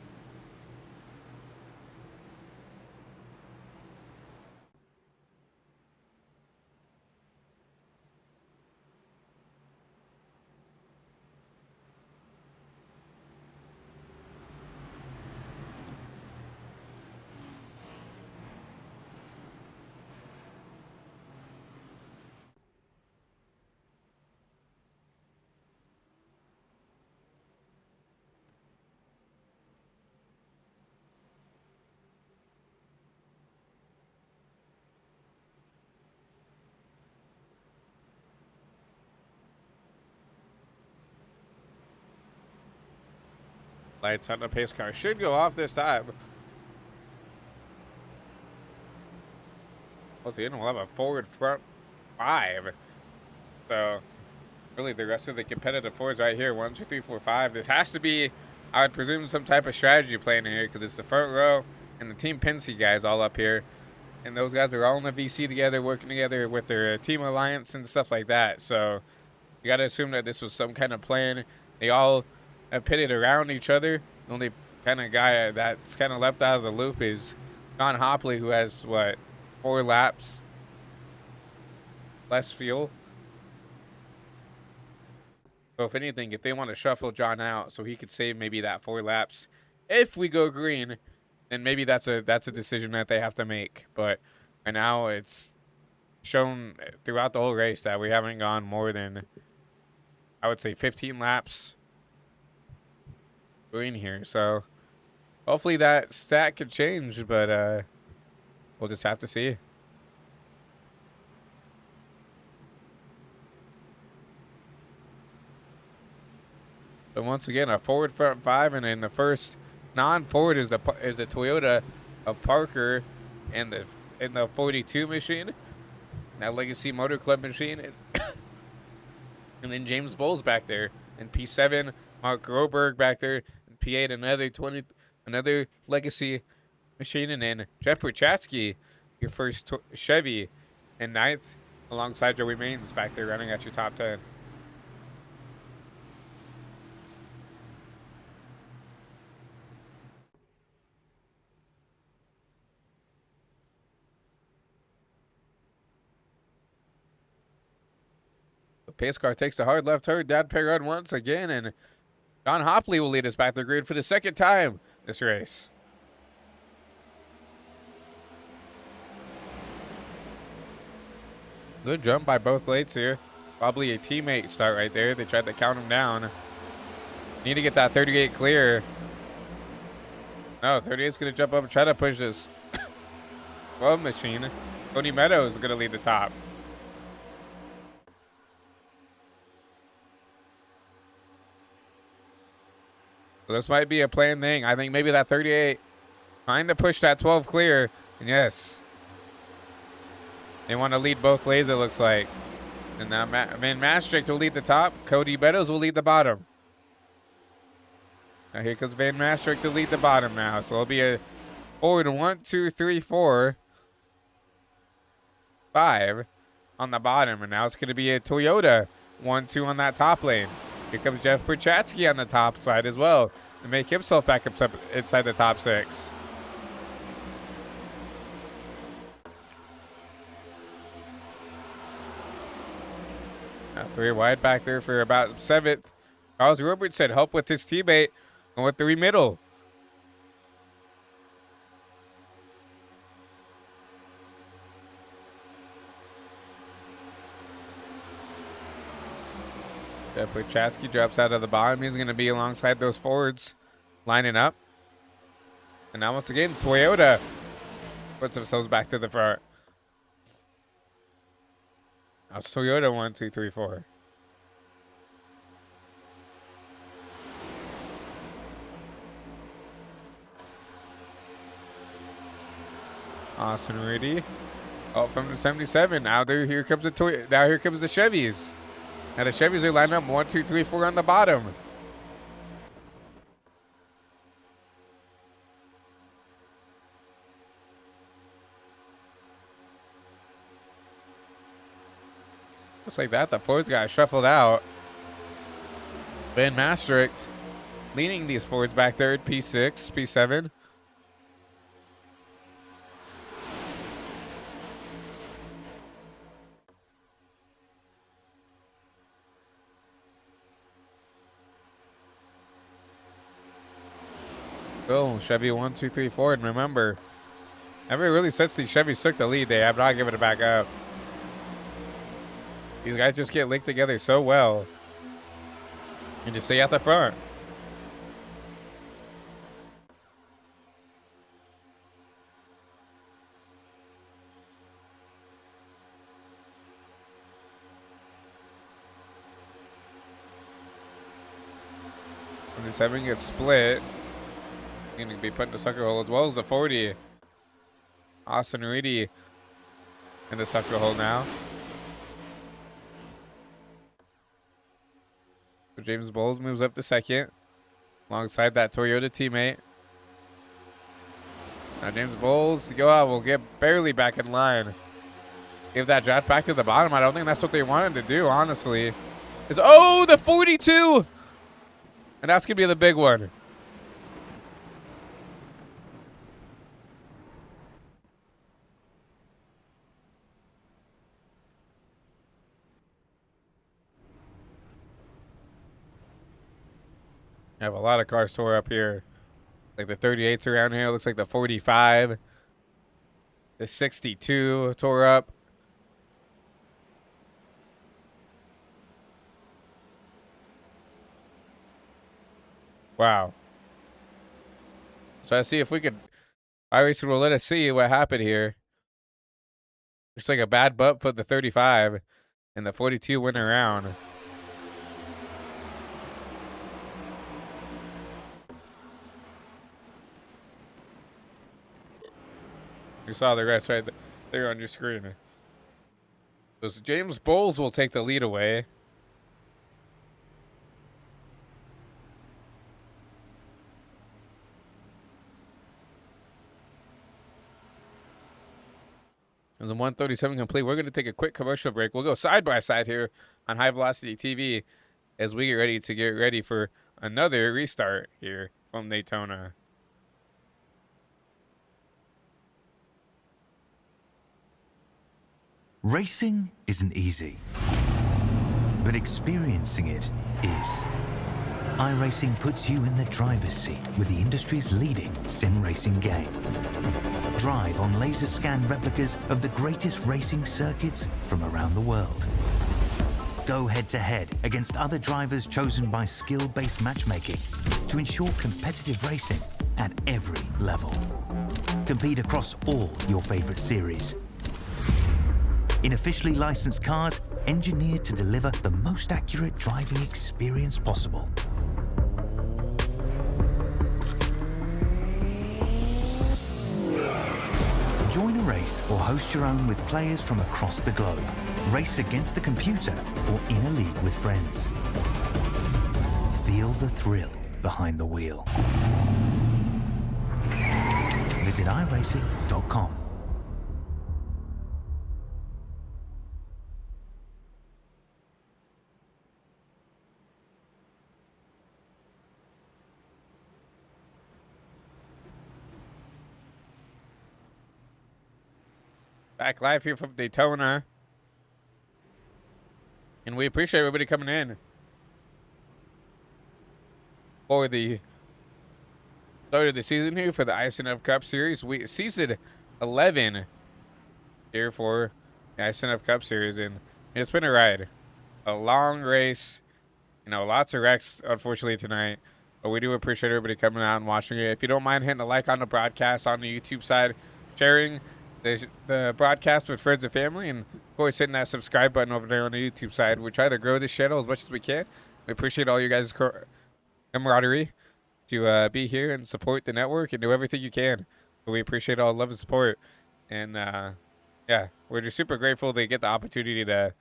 Lights on the pace car should go off this time. Once again, we'll have a forward front 5. So, really, the rest of the competitive Fords right here, 1, 2, 3, 4, 5. This has to be, I would presume, some type of strategy playing here because it's the front row and the Team Penske guys all up here. And those guys are all in the VC together, working together with their team alliance and stuff like that. So, you got to assume that this was some kind of plan. They all pitted around each other. The only kind of guy that's kind of left out of the loop is John Hopley, who has, what, 4 laps less fuel. So if anything, if they want to shuffle John out so he could save maybe that 4 laps, if we go green, then maybe that's a decision that they have to make. But right now it's shown throughout the whole race that we haven't gone more than, I would say, 15 laps green here. So hopefully that stat could change, but we'll just have to see. But once again, a forward front five, and in the first non-forward is the Toyota of Parker, and the 42 machine, that Legacy Motor Club machine, and then James Bowles back there, and P7 Mark Groberg back there, and P8 another Legacy machine, and then Jeff Prochatsky, your first Chevy, and ninth alongside Joey Maines back there running at your top 10. The pace car takes a hard left turn, down pit run once again, and John Hopley will lead us back to the grid for the second time this race. Good jump by both lates here. Probably a teammate start right there. They tried to count him down. Need to get that 38 clear. No, 38's going to jump up and try to push this 12 machine. Cody Meadows is going to lead the top. So this might be a planned thing. I think maybe that 38 trying to push that 12 clear. And yes, they want to lead both lanes, it looks like. And now Van Maastricht will lead the top. Cody Meadows will lead the bottom. Now here comes Van Maastricht to lead the bottom now. So it'll be a forward 1, 2, 3, 4, 5 on the bottom. And now it's going to be a Toyota 1, 2 on that top lane. Here comes Jeff Prochatsky on the top side as well to make himself back up inside the top 6. Now 3 wide back there for about 7th. Charles Roberson help with his teammate and with 3 middle. Jeff Prochatsky drops out of the bottom. He's going to be alongside those forwards lining up. And now once again, Toyota puts themselves back to the front. Now it's Toyota 1, 2, 3, 4. Austin Reedy. Oh, from the 77. Now here comes the Toyota. Now here comes the Chevys. Now the Chevys are lined up 1, 2, 3, 4 on the bottom. Just like that, the Fords got shuffled out. Van Maastricht leading these Fords back there at P6, P7. Boom, Chevy 1, 2, 3, 4. And remember, never really since these Chevys took the lead, they have not given it back up. These guys just get linked together so well and just stay at the front. And this 7 gets split. Going to be put in the sucker hole as well as the 40. Austin Reedy in the sucker hole now. So James Bowles moves up to second alongside that Toyota teammate. Now James Bowles to go out will get barely back in line. Give that draft back to the bottom. I don't think that's what they wanted to do, honestly. Oh, the 42! And that's going to be the big one. I have a lot of cars tore up here. Like the 38's around here. Looks like the 45. The 62 tore up. Wow. So I see if we could. iRacing will let us see what happened here. Looks like a bad butt put the 35. And the 42 went around. You saw the rest right there on your screen. So James Bowles will take the lead away. There's a 137 complete. We're going to take a quick commercial break. We'll go side by side here on High Velocity TV as we get ready for another restart here from Daytona. Racing isn't easy, but experiencing it is. iRacing puts you in the driver's seat with the industry's leading sim racing game. Drive on laser scan replicas of the greatest racing circuits from around the world. Go head to head against other drivers chosen by skill-based matchmaking to ensure competitive racing at every level. Compete across all your favorite series. In officially licensed cars, engineered to deliver the most accurate driving experience possible. Join a race or host your own with players from across the globe. Race against the computer or in a league with friends. Feel the thrill behind the wheel. Visit iRacing.com. Back live here from Daytona. And we appreciate everybody coming in for the start of the season here for the iSNF Cup Series. Season 11 here for the iSNF Cup Series. And it's been a ride. A long race. You know, lots of wrecks, unfortunately, tonight. But we do appreciate everybody coming out and watching it. If you don't mind hitting a like on the broadcast on the YouTube side, sharing the broadcast with friends and family, and of course hitting that subscribe button over there on the YouTube side. We try to grow this channel as much as we can. We appreciate all you guys' camaraderie to be here and support the network and do everything you can. We appreciate all the love and support. And yeah, we're just super grateful to get the opportunity to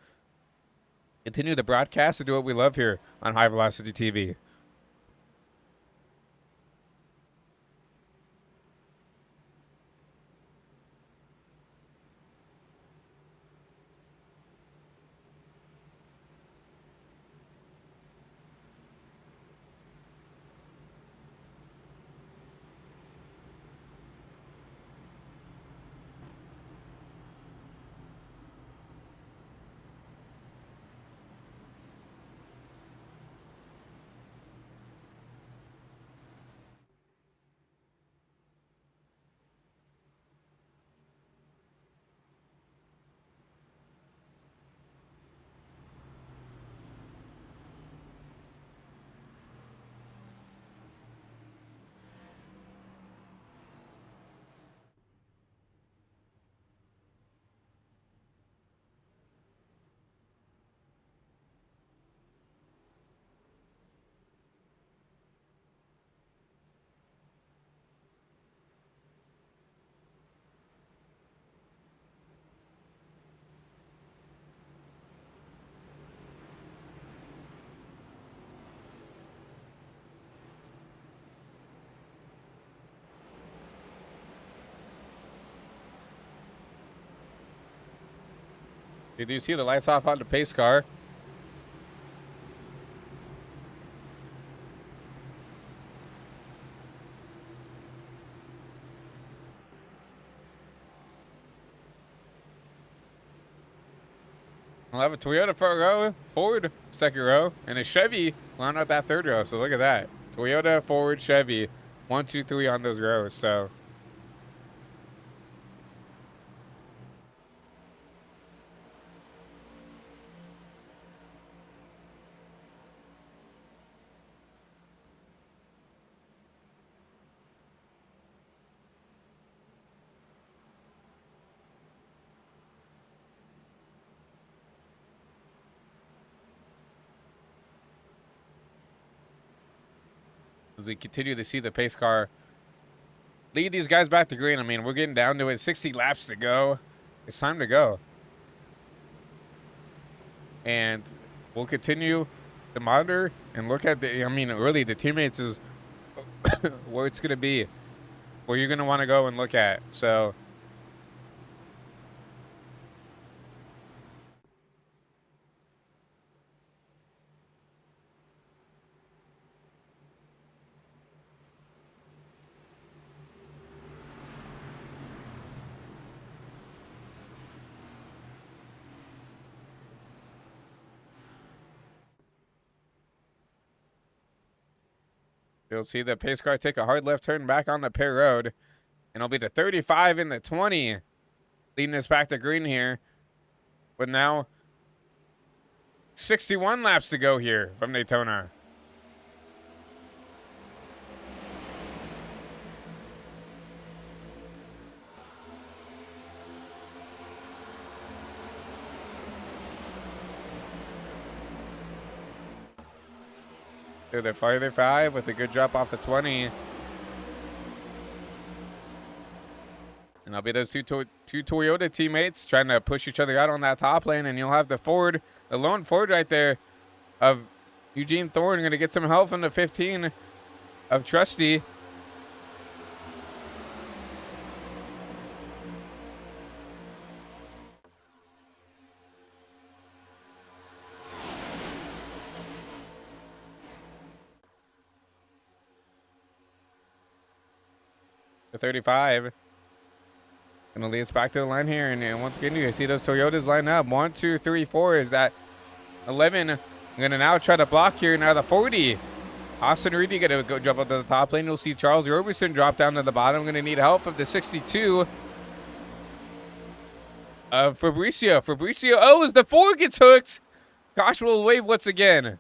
continue the broadcast and do what we love here on High Velocity TV. Did you see the lights off on the pace car? We'll have a Toyota front row, Ford second row, and a Chevy round out that third row. So look at that. Toyota, Ford, Chevy. 1, 2, 3 on those rows. So as we continue to see the pace car lead these guys back to green. I mean, we're getting down to it. 60 laps to go. It's time to go. And we'll continue to monitor and look at the, I mean, really the teammates is where it's going to be, where you're going to want to go and look at. So you'll see the pace car take a hard left turn back on the pit road. And it'll be the 35 and the 20 leading us back to green here. But now 61 laps to go here from Daytona. Through the farther 5 with a good drop off the 20. And that'll be those two Toyota teammates trying to push each other out on that top lane. And you'll have the Ford, the lone Ford right there of Eugene Thorne going to get some help from the 15 of Trusty. The 35. Gonna lead us back to the line here, and once again, you see those Toyotas line up. 1, 2, 3, 4 is that 11. Gonna now try to block here. Now the 40. Austin Reedy gonna go jump up to the top lane. You'll see Charles Roberson drop down to the bottom. Gonna need help of the 62 of Fabricio. Fabricio, oh, as the 4 gets hooked. Gosh, will wave once again.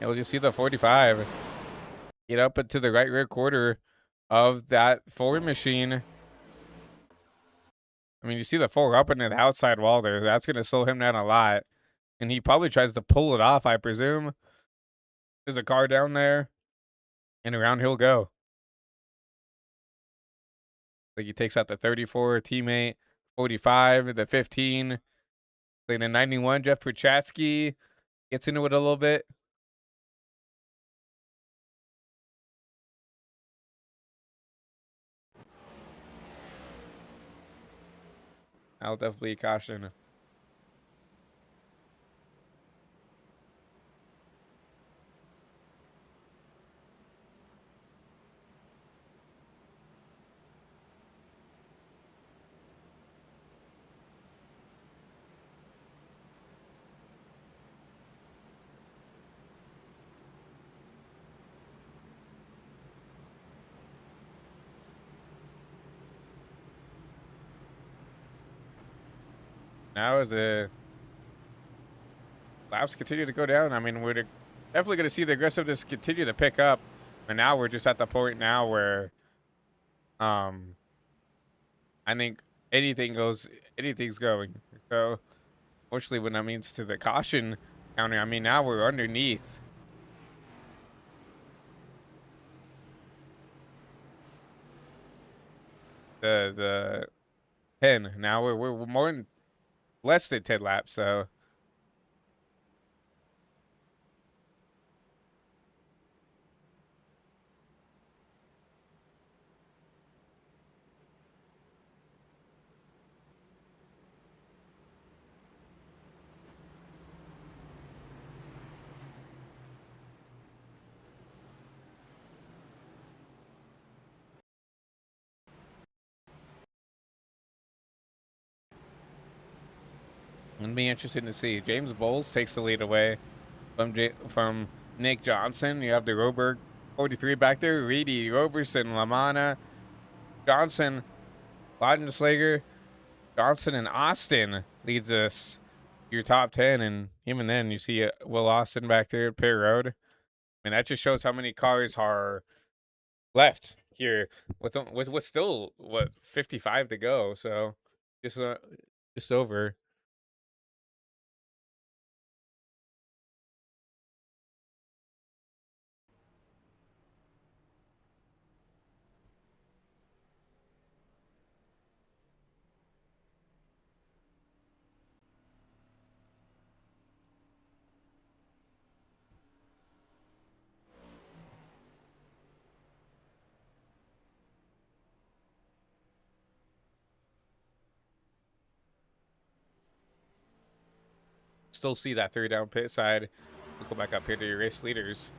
Yeah, we'll just see the 45 get up into the right rear quarter of that Ford machine. I mean, you see the 4 up into the outside wall there. That's going to slow him down a lot. And he probably tries to pull it off, I presume. There's a car down there. And around he'll go. Like he takes out the 34 teammate, 45, the 15. Like the 91, Jeff Prochatsky gets into it a little bit. I'll definitely caution. Now as the laps continue to go down, I mean, we're definitely going to see the aggressiveness continue to pick up. And now we're just at the point now where I think anything's going. So, fortunately, when that means to the caution counter, I mean, now we're underneath the 10. Now we're more than less than 10 laps, so it'll be interesting to see. James Bowles takes the lead away from Nick Johnson. You have the Roberg 43 back there. Reedy, Roberson, LaManna, Johnson, Laudenslager, Johnson and Austin leads us your top 10, and even then you see Will Austin back there at pit road. And that just shows how many cars are left here with still what 55 to go. So just over. Still see that 3 down pit side. We'll go back up here to your race leaders.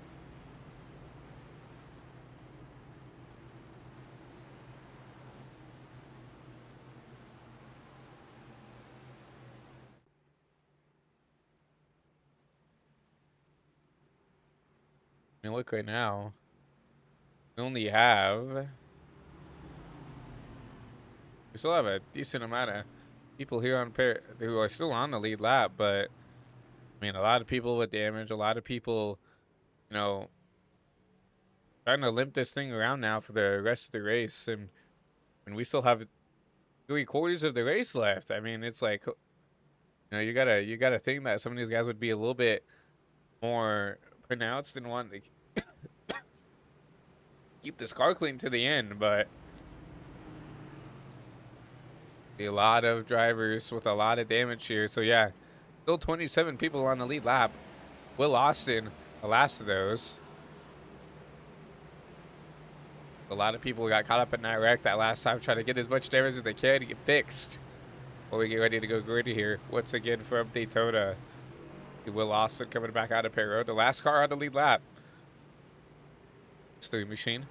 I mean, look right now. We only have. We still have a decent amount of people here on pit who are still on the lead lap, but I mean, a lot of people with damage, a lot of people, you know, trying to limp this thing around now for the rest of the race, and we still have 3/4 of the race left. I mean, it's like, you know, you gotta think that some of these guys would be a little bit more pronounced and want to keep this car clean to the end, but a lot of drivers with a lot of damage here. So yeah, still 27 people on the lead lap. Will Austin, the last of those. A lot of people got caught up in that wreck that last time, trying to get as much damage as they can to get fixed before we get ready to go gritty here. Once again from Daytona, Will Austin coming back out of pit road. The last car on the lead lap. Steering machine.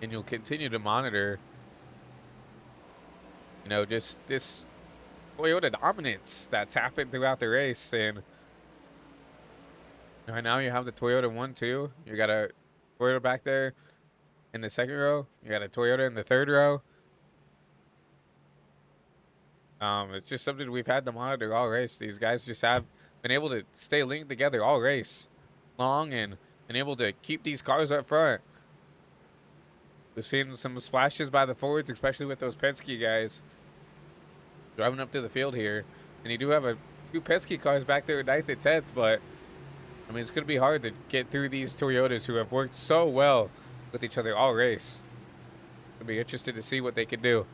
And you'll continue to monitor, you know, just this Toyota dominance that's happened throughout the race. And right now you have the Toyota 1-2. You got a Toyota back there in the second row. You got a Toyota in the third row. It's just something we've had to monitor all race. These guys just have been able to stay linked together all race long and been able to keep these cars up front. We've seen some splashes by the Fords, especially with those Penske guys driving up to the field here. And you do have 2 Penske cars back there at 9th and 10th, but I mean, it's going to be hard to get through these Toyotas who have worked so well with each other all race. I'll be interested to see what they can do.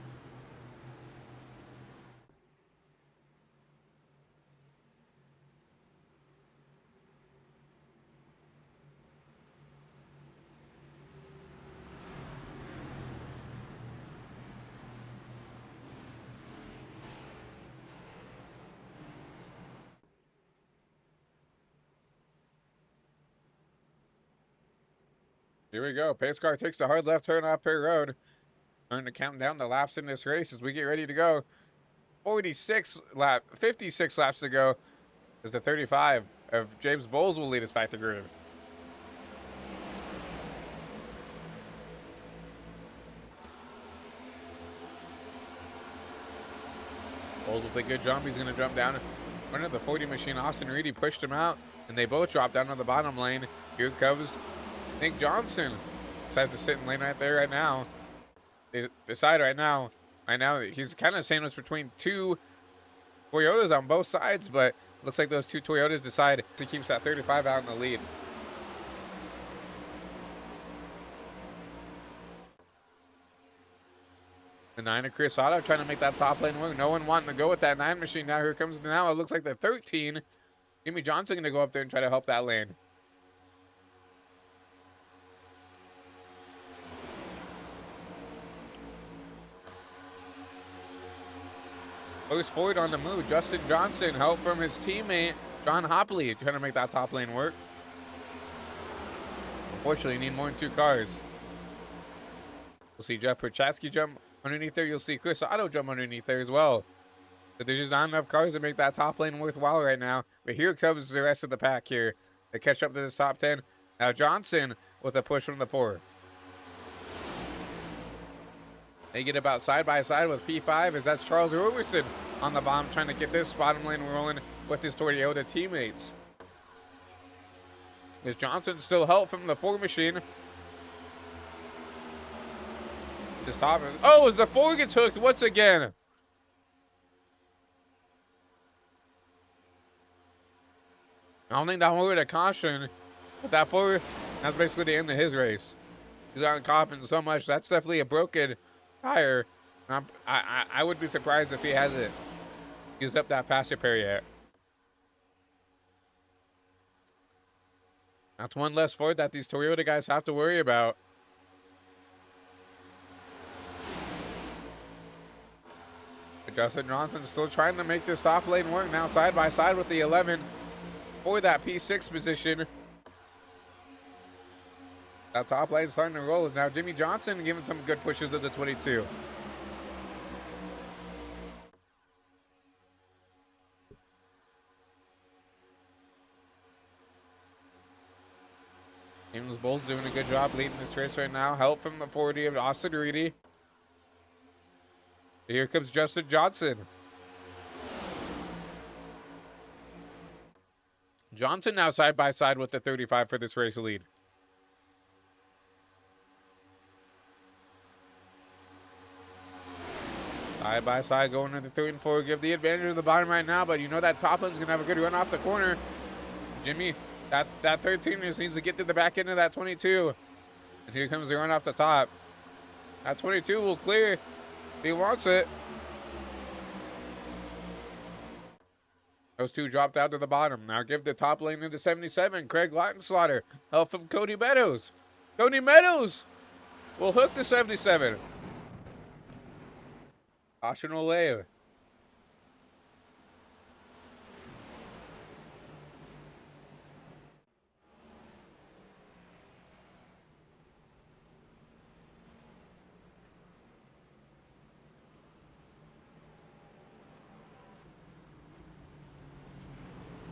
Here we go. Pace car takes the hard left turn off pit road. Starting to count down the laps in this race as we get ready to go. 56 laps to go as the 35 of James Bowles will lead us back to grid. Bowles with a good jump. He's going to jump down in front of the 40 machine. Austin Reedy pushed him out, and they both drop down on the bottom lane. Here comes Nick Johnson. Decides to sit in lane right there right now. They decide right now he's kind of sandwiched between 2 Toyotas on both sides, but looks like those 2 Toyotas decide to keep that 35 out in the lead. The 9 of Chris Otto trying to make that top lane work. No one wanting to go with that 9 machine. Now here comes now. It looks like the 13. Jimmy Johnson going to go up there and try to help that lane. Goes forward on the move. Justin Johnson, help from his teammate, John Hopley, trying to make that top lane work. Unfortunately, you need more than 2 cars. We'll see Jeff Perchatsky jump underneath there. You'll see Chris Otto jump underneath there as well. But there's just not enough cars to make that top lane worthwhile right now. But here comes the rest of the pack here. to catch up to this top 10. Now Johnson with a push from the 4. They get about side by side with P5 as that's Charles Roberson on the bottom trying to get this bottom lane rolling with his Toyota teammates. Is Johnson still help from the 4 machine? This top is, oh, as the 4 gets hooked once again. I don't think that one would a caution, but that 4, that's basically the end of his race. He's on copping so much. That's definitely a broken tire. I would be surprised if he hasn't used up that fast repair yet. That's one less Ford that these Toyota guys have to worry about. But Justin Johnson still trying to make this top lane work now side by side with the 11 for that P6 position. That top lane starting to roll. Now Jimmy Johnson giving some good pushes to the 22. James Bull's doing a good job leading this race right now. Help from the 40 of Austin Reedy. Here comes Justin Johnson. Johnson now side by side with the 35 for this race lead. Side by side going to the 3 and 4. Give the advantage of the bottom right now, but you know that top one's going to have a good run off the corner. Jimmy, that 13 just needs to get to the back end of that 22. And here comes the run off the top. That 22 will clear if he wants it. Those 2 dropped out to the bottom. Now give the top lane into 77. Craig Lautenslaughter. Help from Cody Meadows. Cody Meadows will hook the 77. Caution will lay.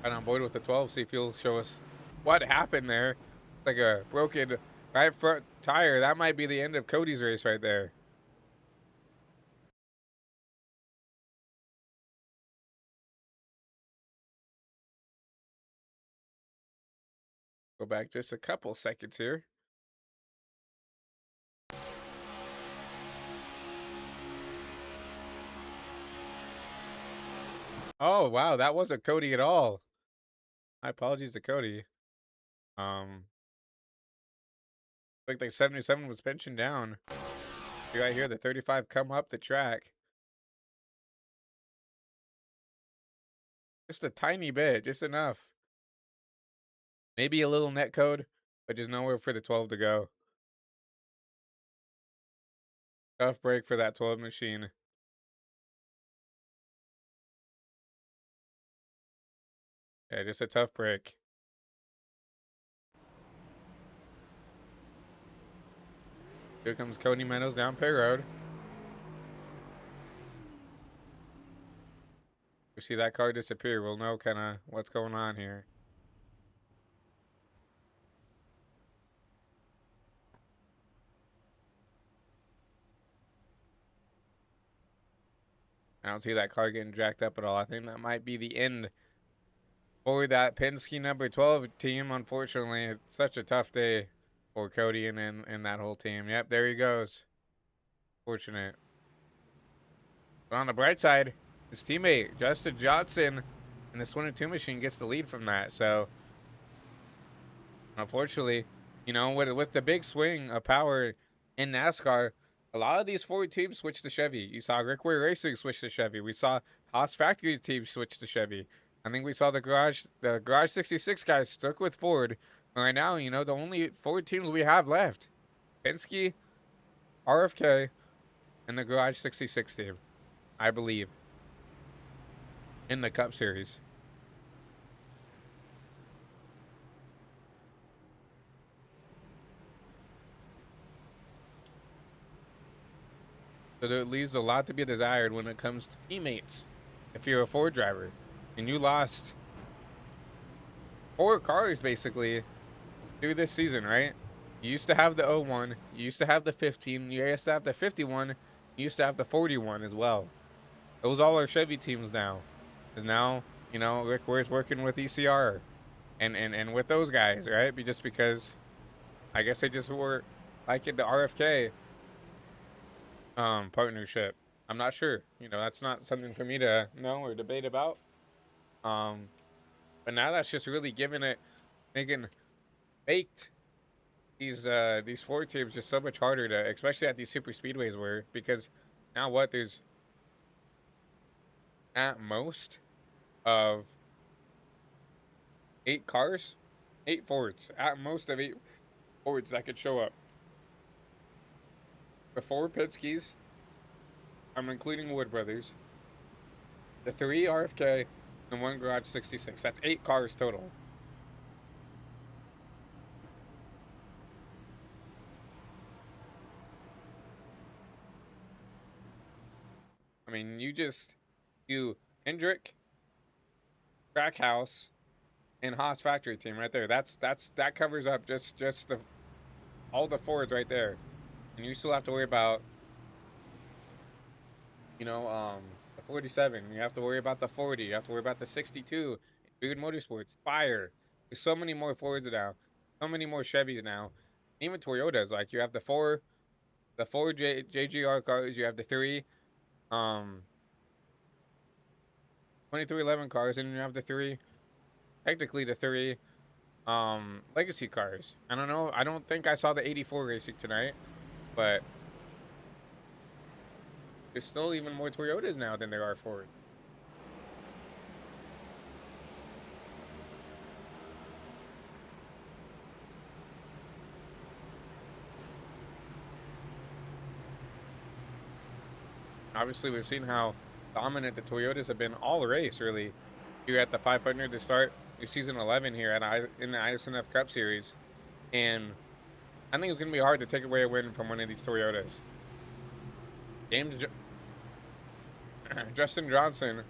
Right on board with the 12, see if he'll show us what happened there. Like a broken right front tire. That might be the end of Cody's race right there. Go back just a couple seconds here. Oh, wow, that wasn't Cody at all. My apologies to Cody. Like the 77 was pinching down. See right here, the 35 come up the track. Just a tiny bit, just enough. Maybe a little net code, but just nowhere for the 12 to go. Tough break for that 12 machine. Yeah, just a tough break. Here comes Cody Meadows down Pay Road. We see that car disappear. We'll know kind of what's going on here. I don't see that car getting jacked up at all. I think that might be the end for that Penske number 12 team. Unfortunately, it's such a tough day for Cody and that whole team. Yep, there he goes. Fortunate. But on the bright side, his teammate, Justin Johnson, and this 22 machine gets the lead from that. So, unfortunately, you know, with the big swing of power in NASCAR, a lot of these Ford teams switched to Chevy. You saw Rickway Racing switch to Chevy. We saw Haas Factory team switch to Chevy. I think we saw the Garage 66 guys stuck with Ford. Right now, you know, the only Ford teams we have left, Penske, RFK, and the Garage 66 team, I believe, in the Cup Series. So there leaves a lot to be desired when it comes to teammates. If you're a Ford driver and you lost 4 cars basically through this season, right? You used to have the 01, you used to have the 15, you used to have the 51, you used to have the 41 as well. Those all are Chevy teams now. Because now, you know, Rick Ware's working with ECR and with those guys, right? Just because I guess they just were like in the RFK partnership. I'm not sure. You know, that's not something for me to know or debate about. But now that's just really giving it, making baked these 4 teams just so much harder to, especially at these super speedways where, because now what, there's at most of 8 cars, 8 Fords, at most of 8 Fords that could show up. The 4 Pitskis, I'm including Wood Brothers, the 3 RFK, and 1 Garage 66. That's 8 cars total. I mean, you just do Hendrick, Trackhouse, and Haas factory team right there. That covers up just the all the Fords right there, and you still have to worry about, you know, the 47. You have to worry about the 40. You have to worry about the 62. Dude, Motorsports, Fire. There's so many more Fords now, so many more Chevys now, even Toyotas. Like you have the 4 JGR cars. You have the 3 2311 cars, and you have the 3, technically the 3 legacy cars. I don't know. I don't think I saw the 84 racing tonight, but there's still even more Toyotas now than there are Ford. Obviously, we've seen how dominant the Toyotas have been all race, really. Here at the 500 to start your season 11 here in the iSNF Cup Series, and I think it's going to be hard to take away a win from one of these Toyotas. Justin Johnson,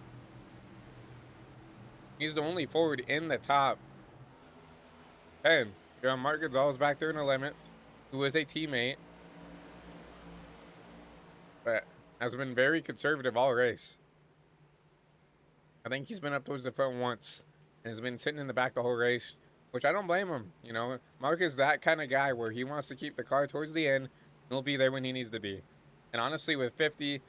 he's the only Ford in the top 10. Mark Gonzalez back there in 11th, who is a teammate, but has been very conservative all race. I think he's been up towards the front once and has been sitting in the back the whole race, which I don't blame him. You know, Mark is that kind of guy where he wants to keep the car towards the end. He'll be there when he needs to be. And honestly, with 50,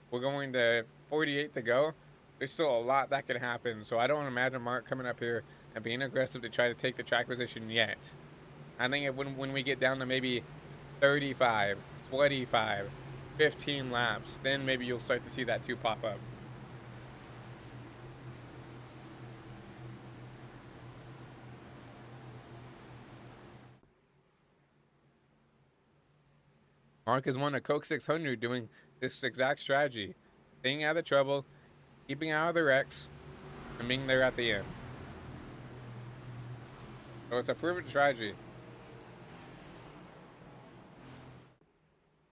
we're going to 48 to go. There's still a lot that can happen. So I don't imagine Mark coming up here and being aggressive to try to take the track position yet. I think when we get down to maybe 35, 25, 15 laps, then maybe you'll start to see that 2 pop up. Mark has won a Coke 600 doing this exact strategy. Staying out of trouble, keeping out of the wrecks, and being there at the end. So it's a proven strategy.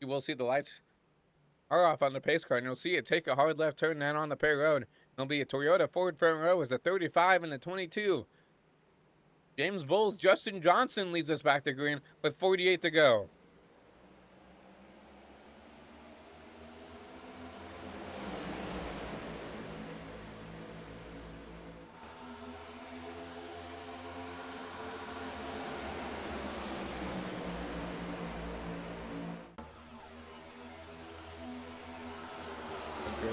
You will see the lights are off on the pace car, and you'll see it take a hard left turn down on the pit road. It'll be a Toyota Ford front row as a 35 and a 22. James Bowles, Justin Johnson leads us back to green with 48 to go.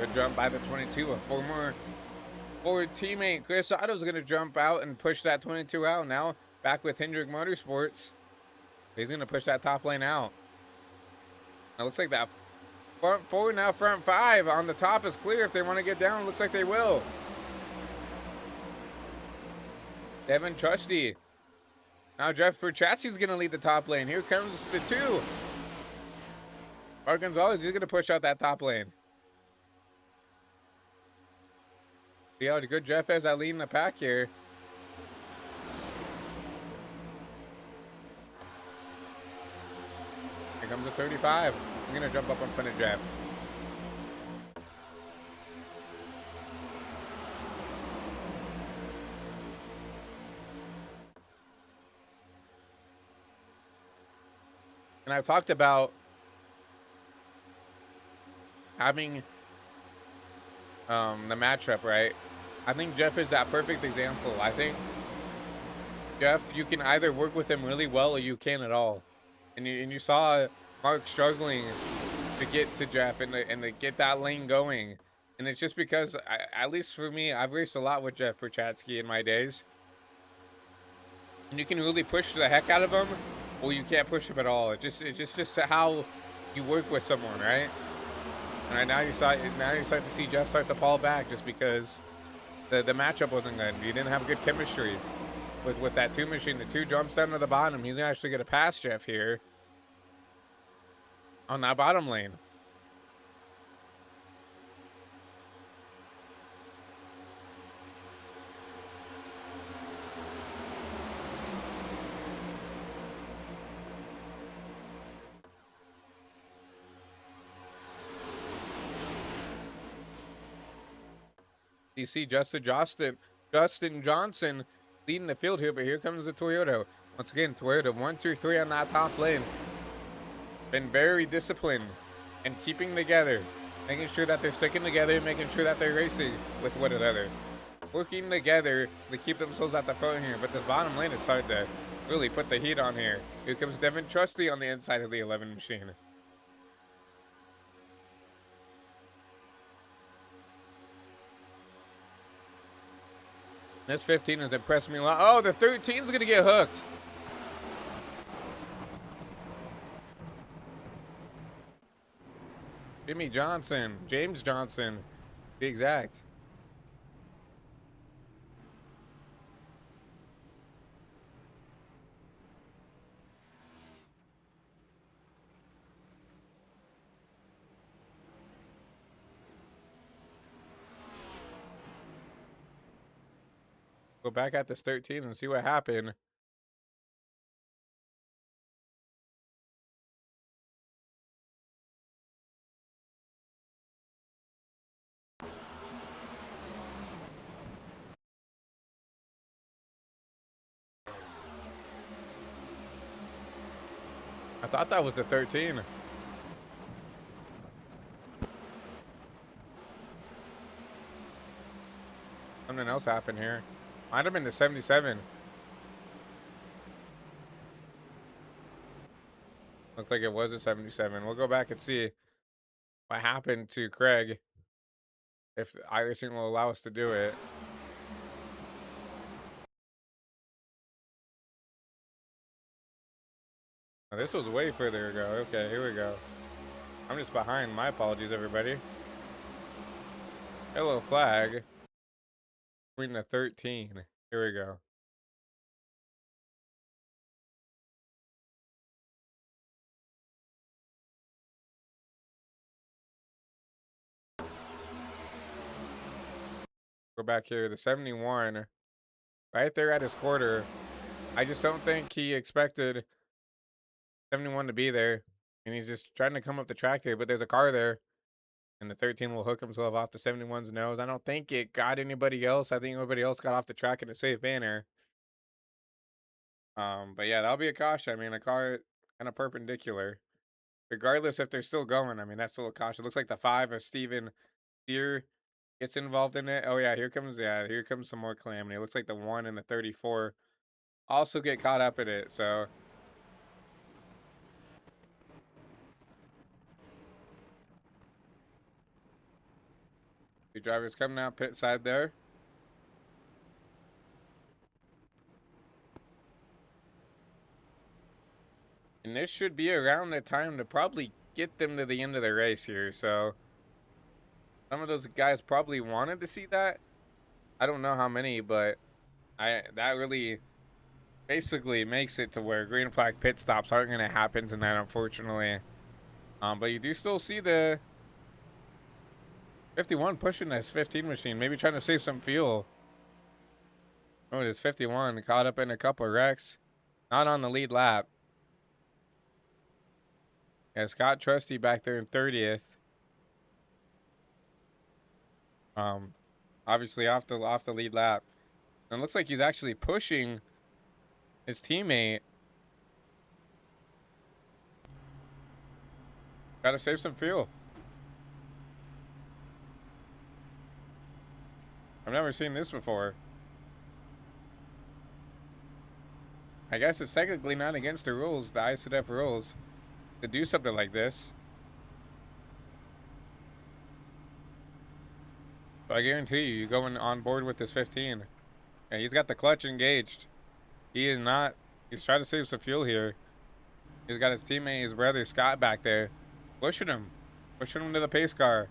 Good jump by the 22. A former Ford teammate Chris Otto's going to jump out and push that 22 out. Now back with Hendrick Motorsports. He's going to push that top lane out. It looks like that front 4, now front 5 on the top is clear. If they want to get down, looks like they will. Devin Trusty. Now Jeff Perchatsi's going to lead the top lane. Here comes the 2. Mark Gonzalez, he's going to push out that top lane. See how good Jeff is at leading the pack here. Here comes the 35. I'm going to jump up in front of Jeff. And I've talked about having the matchup, right? I think Jeff is that perfect example. I think Jeff, you can either work with him really well or you can't at all. And you saw Mark struggling to get to Jeff and to get that lane going. And it's just because, at least for me, I've raced a lot with Jeff Perchatsky in my days. And you can really push the heck out of him, or you can't push him at all. It's just how you work with someone, right? And now you start to see Jeff start to fall back just because the matchup wasn't good. You didn't have good chemistry with that 2 machine. The 2 jumps down to the bottom. He's actually gonna pass Jeff here on that bottom lane. You see Justin Johnson leading the field here, but here comes the Toyota. Once again, Toyota 1, 2, 3 on that top lane. Been very disciplined and keeping together, making sure that they're sticking together, making sure that they're racing with one another, working together to keep themselves at the front here. But this bottom lane is starting to really put the heat on here. Here comes Devin Trusty on the inside of the 11 machine. This 15 has impressed me a lot. Oh, the 13 is going to get hooked. James Johnson, to be exact. Go back at this 13 and see what happened. I thought that was the 13. Something else happened here. Might have been the 77. Looks like it was a 77. We'll go back and see what happened to Craig, if iRacing will allow us to do it. Oh, this was way further ago. Okay, here we go. I'm just behind. My apologies, everybody. Yellow flag. Between the 13. Here we go. Go back here. The 71. Right there at his quarter. I just don't think he expected 71 to be there. And he's just trying to come up the track there. But there's a car there. And the 13 will hook himself off the 71's nose. I don't think it got anybody else. I think everybody else got off the track in a safe manner. But yeah, that'll be a caution. I mean, a car kind of perpendicular. Regardless if they're still going, I mean, that's still a caution. It looks like the 5 of Steven Deere gets involved in it. Oh yeah, here comes some more calamity. It looks like the 1 and the 34 also get caught up in it. So the drivers coming out pit side there. And this should be around the time to probably get them to the end of the race here. So some of those guys probably wanted to see that. I don't know how many, but that really basically makes it to where green flag pit stops aren't going to happen tonight, unfortunately. But you do still see the 51 pushing this 15 machine, maybe trying to save some fuel. Oh, this 51 caught up in a couple of wrecks. Not on the lead lap. Yeah, Scott Trusty back there in 30th. Obviously off the lead lap. And it looks like he's actually pushing his teammate. Gotta save some fuel. I've never seen this before. I guess it's technically not against the rules, the iSNF rules, to do something like this. But I guarantee you, you're going on board with this 15. And he's got the clutch engaged. He is not. He's trying to save some fuel here. He's got his teammate, his brother Scott, back there, pushing him to the pace car.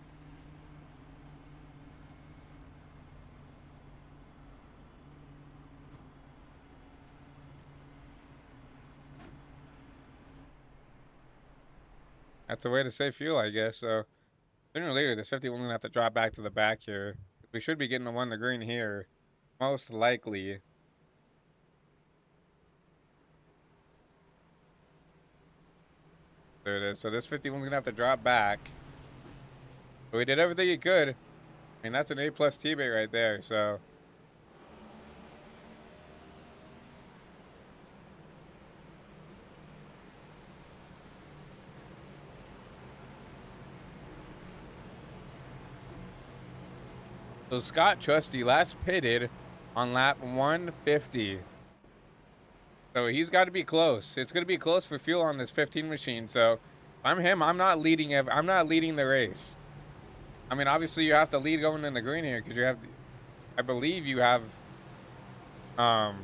That's a way to save fuel, I guess. So sooner or later, this 50 will gonna have to drop back to the back here. We should be getting the one to green here, most likely. There it is. So this 51's gonna have to drop back. But we did everything he could. I mean, that's an A+ teammate right there. So Scott Trusty last pitted on lap 150. So he's got to be close. It's going to be close for fuel on this 15 machine. So if I'm him, I'm not leading the race. I mean, obviously you have to lead going in the green here because you have, I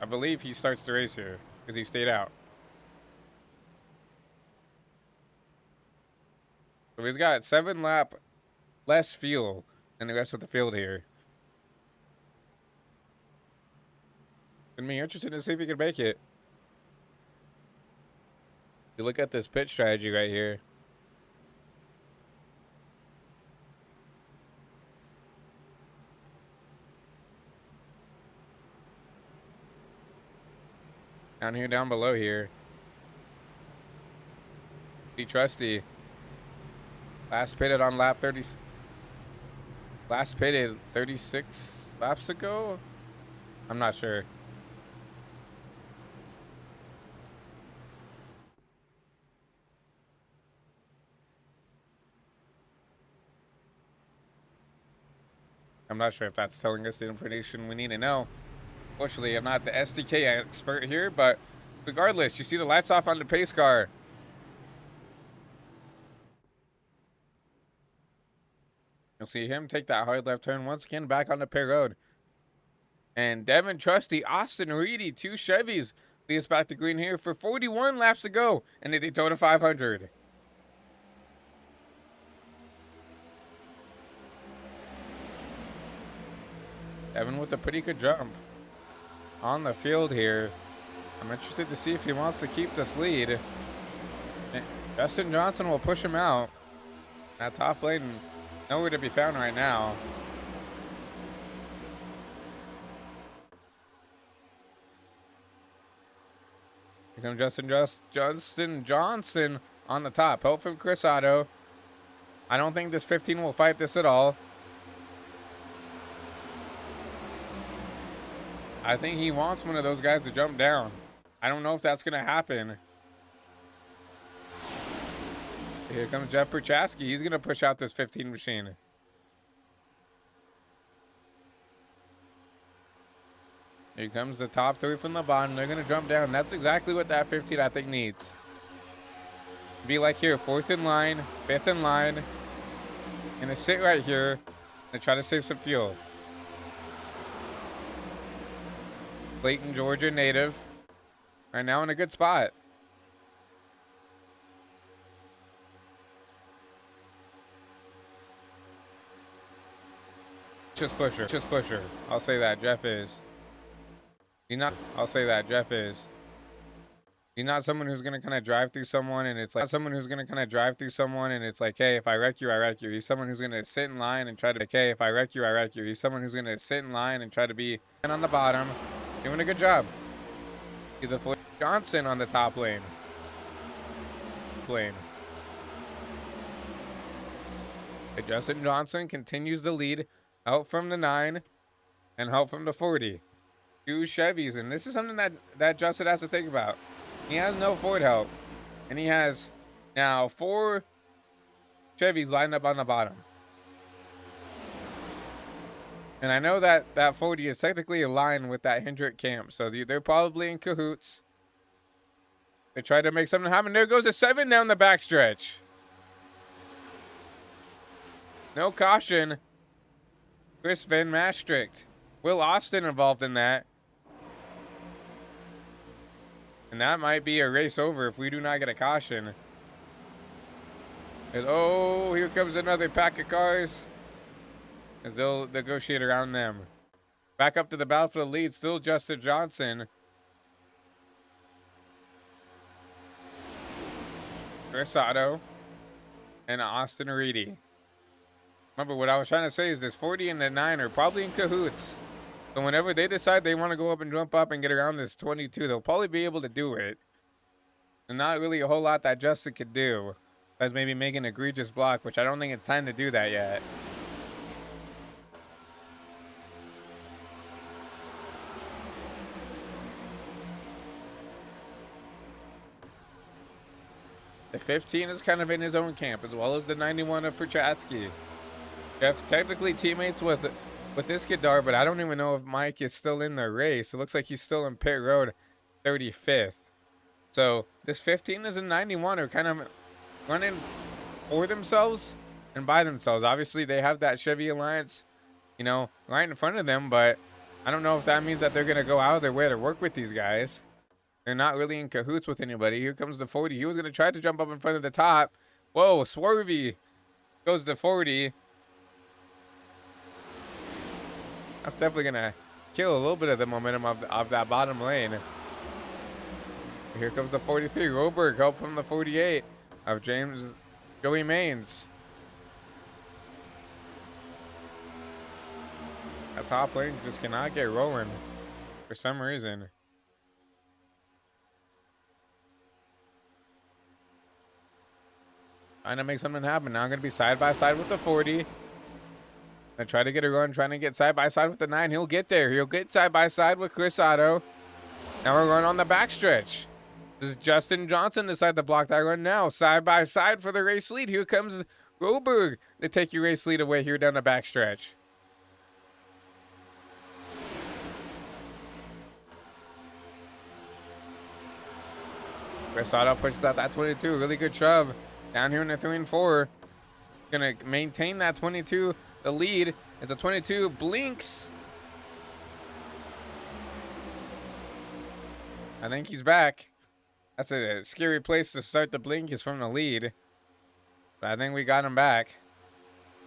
believe he starts the race here because he stayed out. So he's got 7 lap less fuel than the rest of the field here. Gonna be interested to see if he can make it. You look at this pit strategy right here. Down below here. See Trusty. Last pitted on lap 30. Last pitted 36 laps ago? I'm not sure. I'm not sure if that's telling us the information we need to know. Fortunately, I'm not the SDK expert here, but regardless, you see the lights off on the pace car. You'll see him take that hard left turn once again back on the pit road. And Devin Trusty, Austin Reedy, 2 Chevys lead us back to green here for 41 laps to go in the Daytona 500. Devin with a pretty good jump on the field here. I'm interested to see if he wants to keep this lead. Justin Johnson will push him out. That top lane, nowhere to be found right now. Here comes Justin Johnson on the top. Help from Chris Otto. I don't think this 15 will fight this at all. I think he wants one of those guys to jump down. I don't know if that's going to happen. Here comes Jeff Perchaski. He's going to push out this 15 machine. Here comes the top 3 from the bottom. They're going to jump down. That's exactly what that 15, I think, needs. Be like here, 4th in line, 5th in line. Going to sit right here and try to save some fuel. Clayton, Georgia native. Right now in a good spot. Just pusher. I'll say that, Jeff is. He's not someone who's gonna kind of drive through someone and it's like hey, if I wreck you, I wreck you. He's someone who's gonna sit in line and try to hey, if I wreck you, I wreck you. He's someone who's gonna sit in line and try to be on the bottom. Doing a good job. Either Johnson on the top lane. Justin Johnson continues the lead. Help from the 9 and help from the 40. 2 Chevys, and this is something that Justin has to think about. He has no Ford help, and he has Now, 4 Chevys lined up on the bottom. And I know that that 40 is technically aligned with that Hendrick camp, so they're probably in cahoots. They tried to make something happen. There goes a 7 down the backstretch. No caution. Chris Van Maastricht. Will Austin involved in that. And that might be a race over if we do not get a caution. And, oh, here comes another pack of cars. As they'll negotiate around them. Back up to the battle for the lead. Still Justin Johnson. Chris Otto. And Austin Reedy. Remember, what I was trying to say is this 40 and the 9 are probably in cahoots. So whenever they decide they want to go up and jump up and get around this 22, they'll probably be able to do it. And not really a whole lot that Justin could do. That's maybe make an egregious block, which I don't think it's time to do that yet. The 15 is kind of in his own camp, as well as the 91 of Prochatsky. Jeff technically teammates with this Kadar, but I don't even know if Mike is still in the race. It looks like he's still in pit road 35th. So this 15 is a 91 are kind of running for themselves and by themselves. Obviously, they have that Chevy Alliance, you know, right in front of them, but I don't know if that means that they're going to go out of their way to work with these guys. They're not really in cahoots with anybody. Here comes the 40. He was going to try to jump up in front of the top. Whoa, swervy. Goes the 40. That's definitely going to kill a little bit of the momentum of that bottom lane. Here comes the 43. Roberg, help from the 48 of Joey Maines. That top lane just cannot get rolling for some reason. Trying to make something happen. Now I'm going to be side by side with the 40. I try to get a run, trying to get side by side with the 9. He'll get there. He'll get side by side with Chris Otto. Now we're going on the backstretch. This is Justin Johnson decide to block that run now. Side by side for the race lead. Here comes Roberg to take your race lead away here down the backstretch. Chris Otto pushes out that 22. Really good shove. Down here in the 3 and 4. Gonna maintain that 22. The lead is a 22. Blinks. I think he's back. That's a scary place to start the blink is from the lead. But I think we got him back.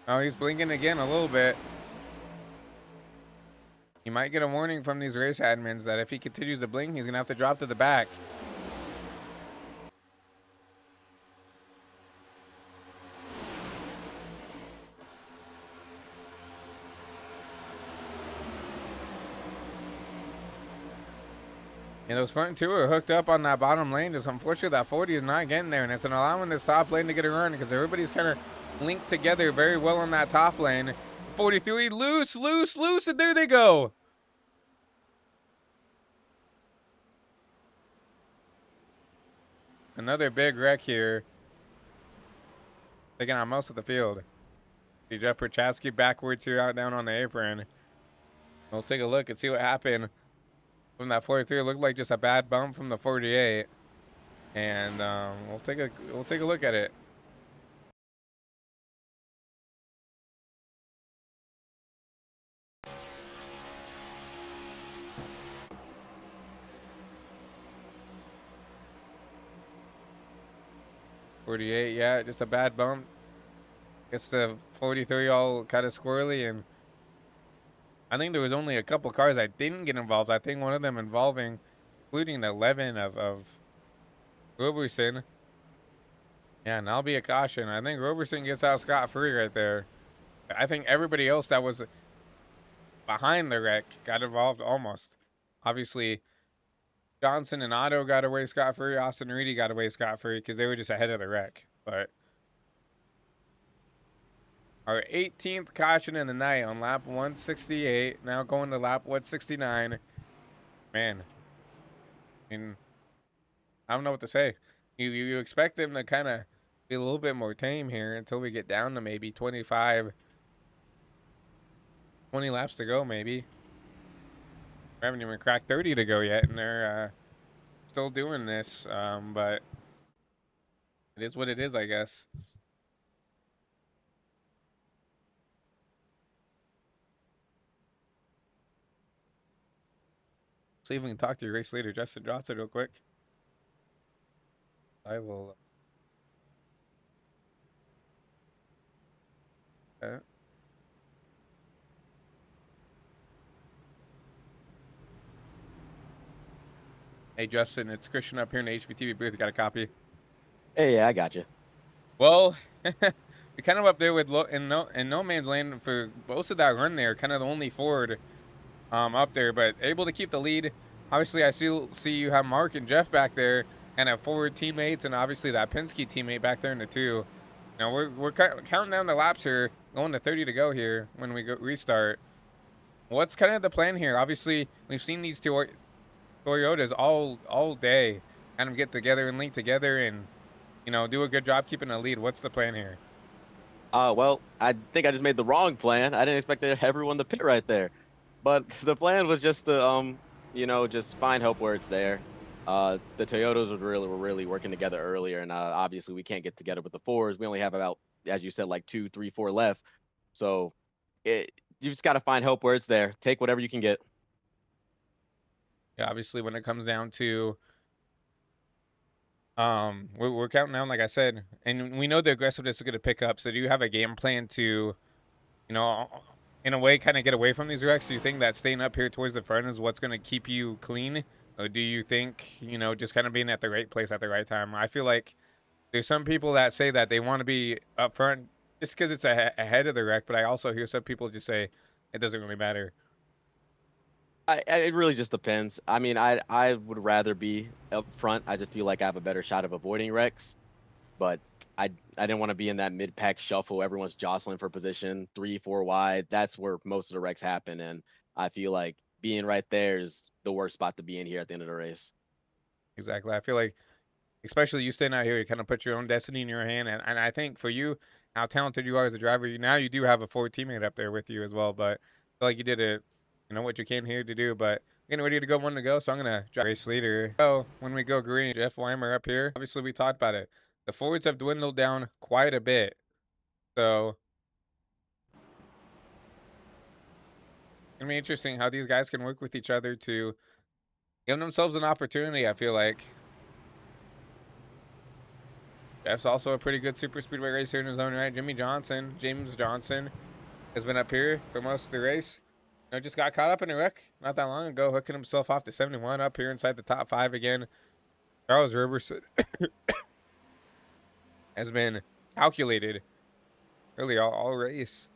Oh, he's blinking again a little bit. He might get a warning from these race admins that if he continues to blink, he's gonna have to drop to the back. And those front 2 are hooked up on that bottom lane. Just unfortunately, that 40 is not getting there, and it's allowing this top lane to get a run because everybody's kind of linked together very well on that top lane. 43 loose, and there they go. Another big wreck here. Taking on most of the field. See Jeff Prochatsky backwards here out down on the apron. We'll take a look and see what happened. From that 43, it looked like just a bad bump from the 48, and we'll take a look at it. .48, yeah, just a bad bump. Gets the 43 all kind of squirrely, and I think there was only a couple cars that didn't get involved. I think one of them involving, including the 11 of Roberson. Yeah, and that'll be a caution. I think Roberson gets out scot-free right there. I think everybody else that was behind the wreck got involved almost. Obviously, Johnson and Otto got away scot-free. Austin Reedy got away scot-free because they were just ahead of the wreck. But our 18th caution in the night on lap 168. Now going to lap 169. Man, I mean, I don't know what to say. You expect them to kind of be a little bit more tame here until we get down to maybe 25, 20 laps to go, maybe. We haven't even cracked 30 to go yet, and they're still doing this. But it is what it is, I guess. See if we can talk to your race leader, Justin Johnson, real quick. I will. Hey, Justin, it's Christian up here in the HBTV booth. Got a copy. Hey, yeah, I got you. Well, we kind of up there with in no man's land for most of that run there. Kind of the only Ford up there, but able to keep the lead. Obviously, I see you have Mark and Jeff back there, and have Ford teammates, and obviously that Penske teammate back there in the 2. Now we're counting down the laps here, going to 30 to go here when we go restart. What's kind of the plan here? Obviously, we've seen these two Toyotas all day kind of get together and link together and, you know, do a good job keeping the lead. What's the plan here? Well, I think I just made the wrong plan. I didn't expect everyone to pit right there. But the plan was just to, you know, just find help where it's there. The Toyotas were really working together earlier, and obviously we can't get together with the Fords. We only have about, as you said, like 2, 3, 4 left. So you just got to find help where it's there. Take whatever you can get. Yeah, obviously when it comes down to we're counting down, like I said, and we know the aggressiveness is going to pick up. So do you have a game plan to, you know, in a way kind of get away from these wrecks? Do you think that staying up here towards the front is what's going to keep you clean? Or do you think, you know, just kind of being at the right place at the right time? I feel like there's some people that say that they want to be up front just because it's ahead of the wreck, but I also hear some people just say it doesn't really matter. It really just depends. I mean, I would rather be up front. I just feel like I have a better shot of avoiding wrecks. But I didn't want to be in that mid-pack shuffle. Everyone's jostling for position, 3, 4 wide. That's where most of the wrecks happen, and I feel like being right there is the worst spot to be in here at the end of the race. Exactly. I feel like, especially you staying out here, you kind of put your own destiny in your hand. And I think for you, how talented you are as a driver, you do have a Ford teammate up there with you as well. But I feel like you did it, you know, what you came here to do. But getting ready to go 1 to go, so I'm going to drive race leader. So when we go green, Jeff Weimer up here. Obviously, we talked about it. The Fords have dwindled down quite a bit. So it's going to be interesting how these guys can work with each other to give themselves an opportunity, I feel like. Jeff's also a pretty good super speedway racer in his own right. James Johnson, has been up here for most of the race. You know, just got caught up in a wreck not that long ago, hooking himself off to 71 up here inside the top 5 again. Charles Roberson has been calculated really all race.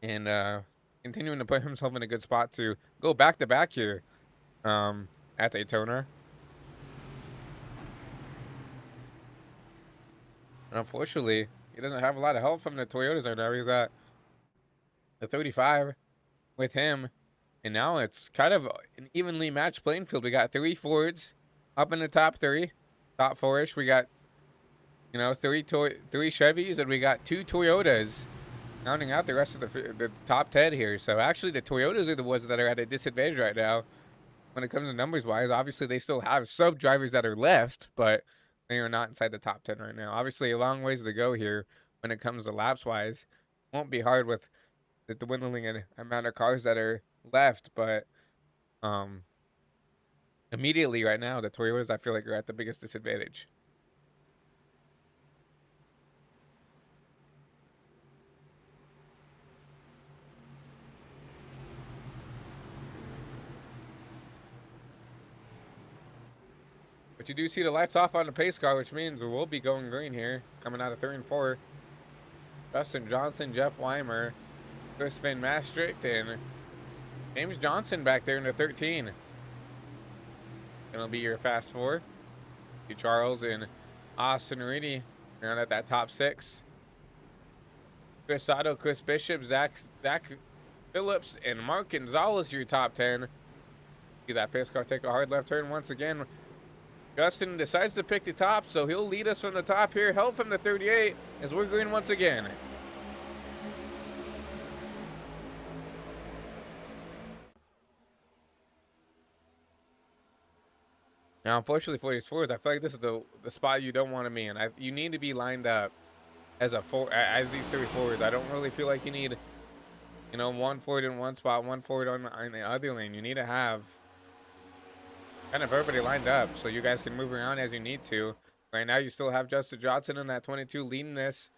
And continuing to put himself in a good spot to go back-to-back here at Daytona. And unfortunately, he doesn't have a lot of help from the Toyotas right now. He's at the 35 with him. And now it's kind of an evenly matched playing field. We got 3 Fords up in the top 3, top 4-ish. We got, you know, 3 Chevys, and we got 2 Toyotas rounding out the rest of the top 10 here. So actually the Toyotas are the ones that are at a disadvantage right now when it comes to numbers wise. Obviously they still have sub drivers that are left, but they are not inside the top 10 right now. Obviously a long ways to go here when it comes to laps wise. Won't be hard with the dwindling amount of cars that are left, but immediately right now the Toyotas, I feel like, are at the biggest disadvantage. But you do see the lights off on the pace car, which means we will be going green here, coming out of 3 and 4. Justin Johnson, Jeff Weimer, Chris Van Maastricht, and James Johnson back there in the 13. It'll be your fast 4. Charles and Austin Reedy around at that top 6. Chris Otto, Chris Bishop, Zach Phillips, and Mark Gonzalez, your top 10. See that pace car take a hard left turn once again. Justin decides to pick the top, so he'll lead us from the top here. Help from the 38 as we're green once again. Now, unfortunately for these forwards, I feel like this is the spot you don't want to be in. You need to be lined up as these three forwards. I don't really feel like you need, you know, one forward in one spot, one forward on the other lane. You need to have kind of everybody lined up so you guys can move around as you need to. Right now, you still have Justin Johnson in that 22 leading this.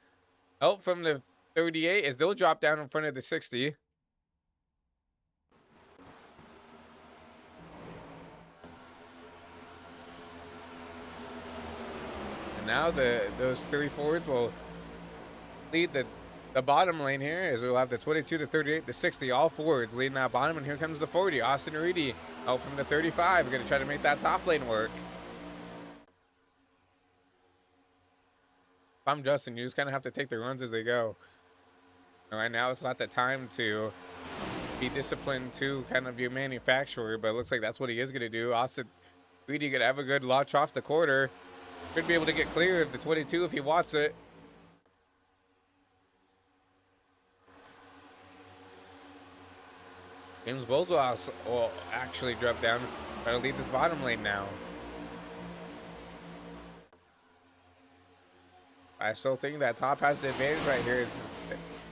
Help from the 38 as they'll drop down in front of the 60. And now those three forwards will lead the bottom lane here as we'll have the 22, the 38, the 60, all forwards leading that bottom. And here comes the 40, Austin Reedy out from the 35. We're going to try to make that top lane work. If I'm Justin, you just kind of have to take the runs as they go. And right now, it's not the time to be disciplined to kind of your manufacturer, but it looks like that's what he is going to do. Austin Reedy going to have a good launch off the quarter. Should be able to get clear of the 22 if he wants it. James Boswell will actually drop down, try to lead this bottom lane now. I still think that top has the advantage right here.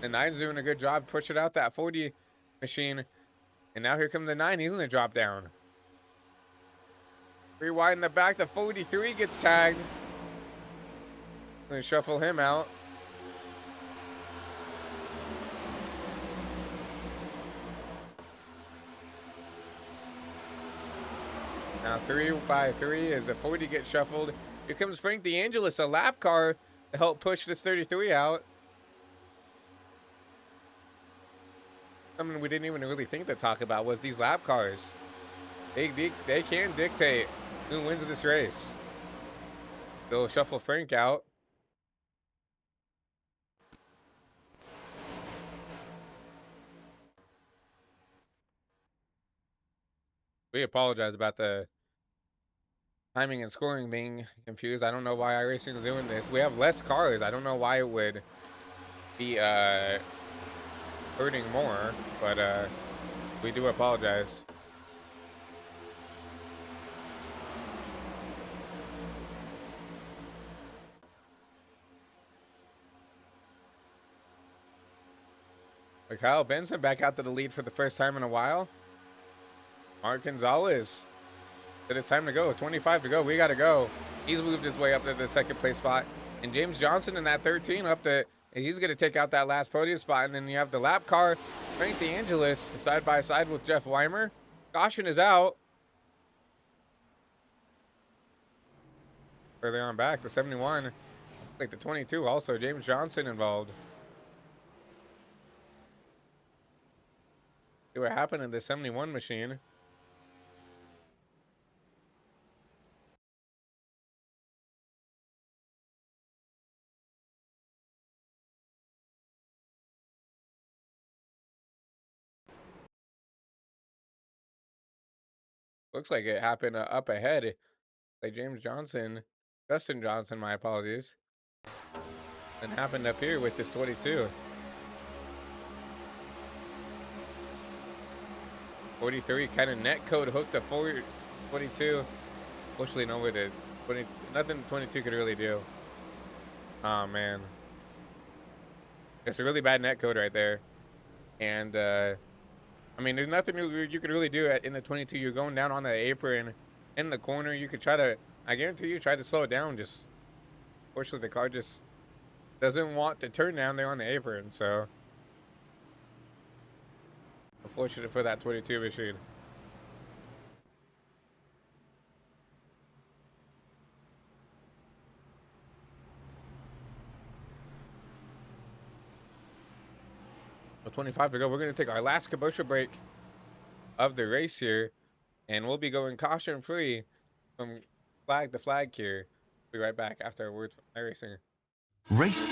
The 9's doing a good job pushing out that 40 machine. And now here comes the 9. He's going to drop down. 3 wide in the back. The 43 gets tagged. Going to shuffle him out. Now 3 by 3 as the 40 gets shuffled. Here comes Frank DeAngelis, a lap car to help push this 33 out. Something we didn't even really think to talk about was these lap cars. They can dictate who wins this race. They'll shuffle Frank out. We apologize about the timing and scoring being confused. I don't know why iRacing is doing this. We have less cars. I don't know why it would be hurting more, but we do apologize. Kyle Benson back out to the lead for the first time in a while. Mark Gonzalez said it's time to go. 25 to go. We got to go. He's moved his way up to the second place spot. And James Johnson in that 13 up to, he's going to take out that last podium spot. And then you have the lap car, Frank DeAngelis, side by side with Jeff Weimer. Caution is out. Further on back, the 71. Like the 22 also, James Johnson involved. See what happened in the 71 machine. Looks like it happened up ahead. Like James Johnson, Justin Johnson, my apologies. And happened up here with this 22. 43 kind of net code hooked the 42. Fortunately, no way to 20. Nothing 22 could really do. Oh man, it's a really bad net code right there. And I mean, there's nothing you could really do in the 22. You're going down on the apron in the corner. You could try to, I guarantee you, try to slow it down. Just fortunately, the car just doesn't want to turn down there on the apron. So. Unfortunate for that 22 machine. With 25 to go, we're going to take our last commercial break of the race here, and we'll be going caution free from flag to flag here. Be right back after a word from iRacing. Race.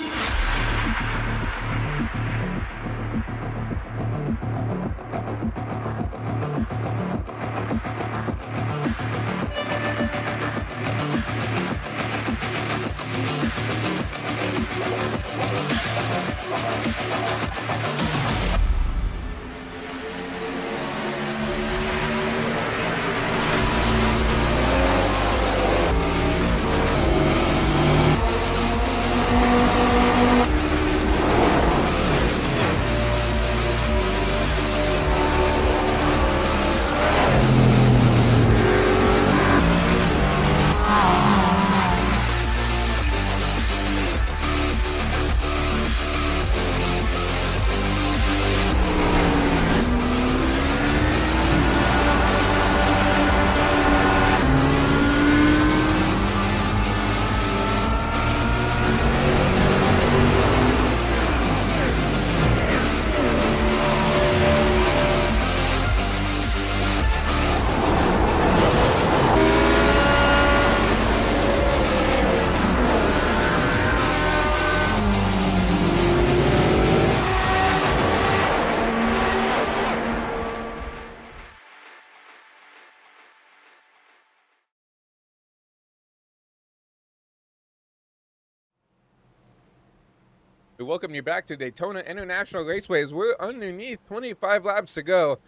We welcome you back to Daytona International Raceways. We're underneath 25 laps to go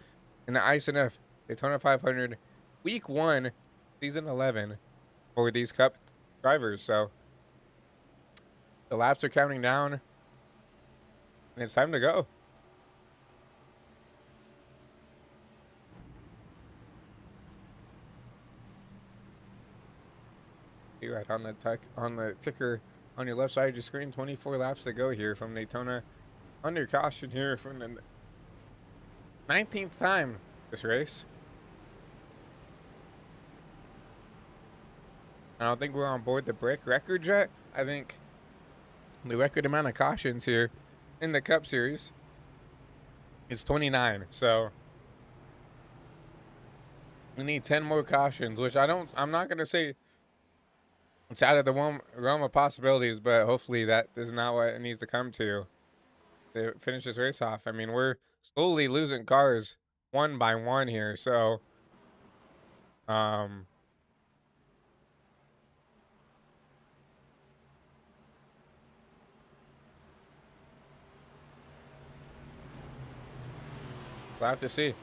in the iSNF Daytona 500 Week 1, Season 11 for these Cup drivers. So the laps are counting down, and it's time to go. You're right on the ticker on your left side of your screen. 24 laps to go here from Daytona. Under caution here from the 19th time this race. I don't think we're on board the break record yet. I think the record amount of cautions here in the Cup Series is 29. So we need 10 more cautions, which I'm not going to say it's out of the realm of possibilities, but hopefully that is not what it needs to come to finish this race off. I mean, we're slowly losing cars one by one here, so we'll have to see.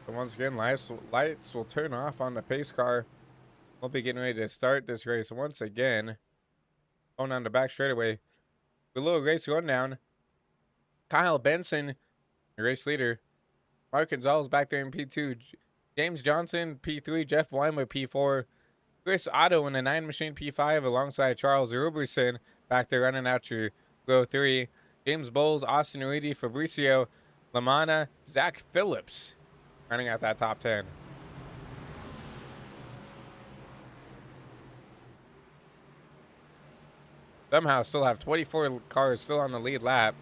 So once again, lights will turn off on the pace car. We'll be getting ready to start this race once again. Going down the back straightaway. The little race going down. Kyle Benson, the race leader. Mark Gonzalez back there in P2. James Johnson, P3. Jeff Weimer, P4. Chris Otto in the 9 machine P5 alongside Charles Roberson back there running out to row 3. James Bowles, Austin Reedy, Fabricio Lamana, Zach Phillips running out that top 10. Somehow still have 24 cars still on the lead lap.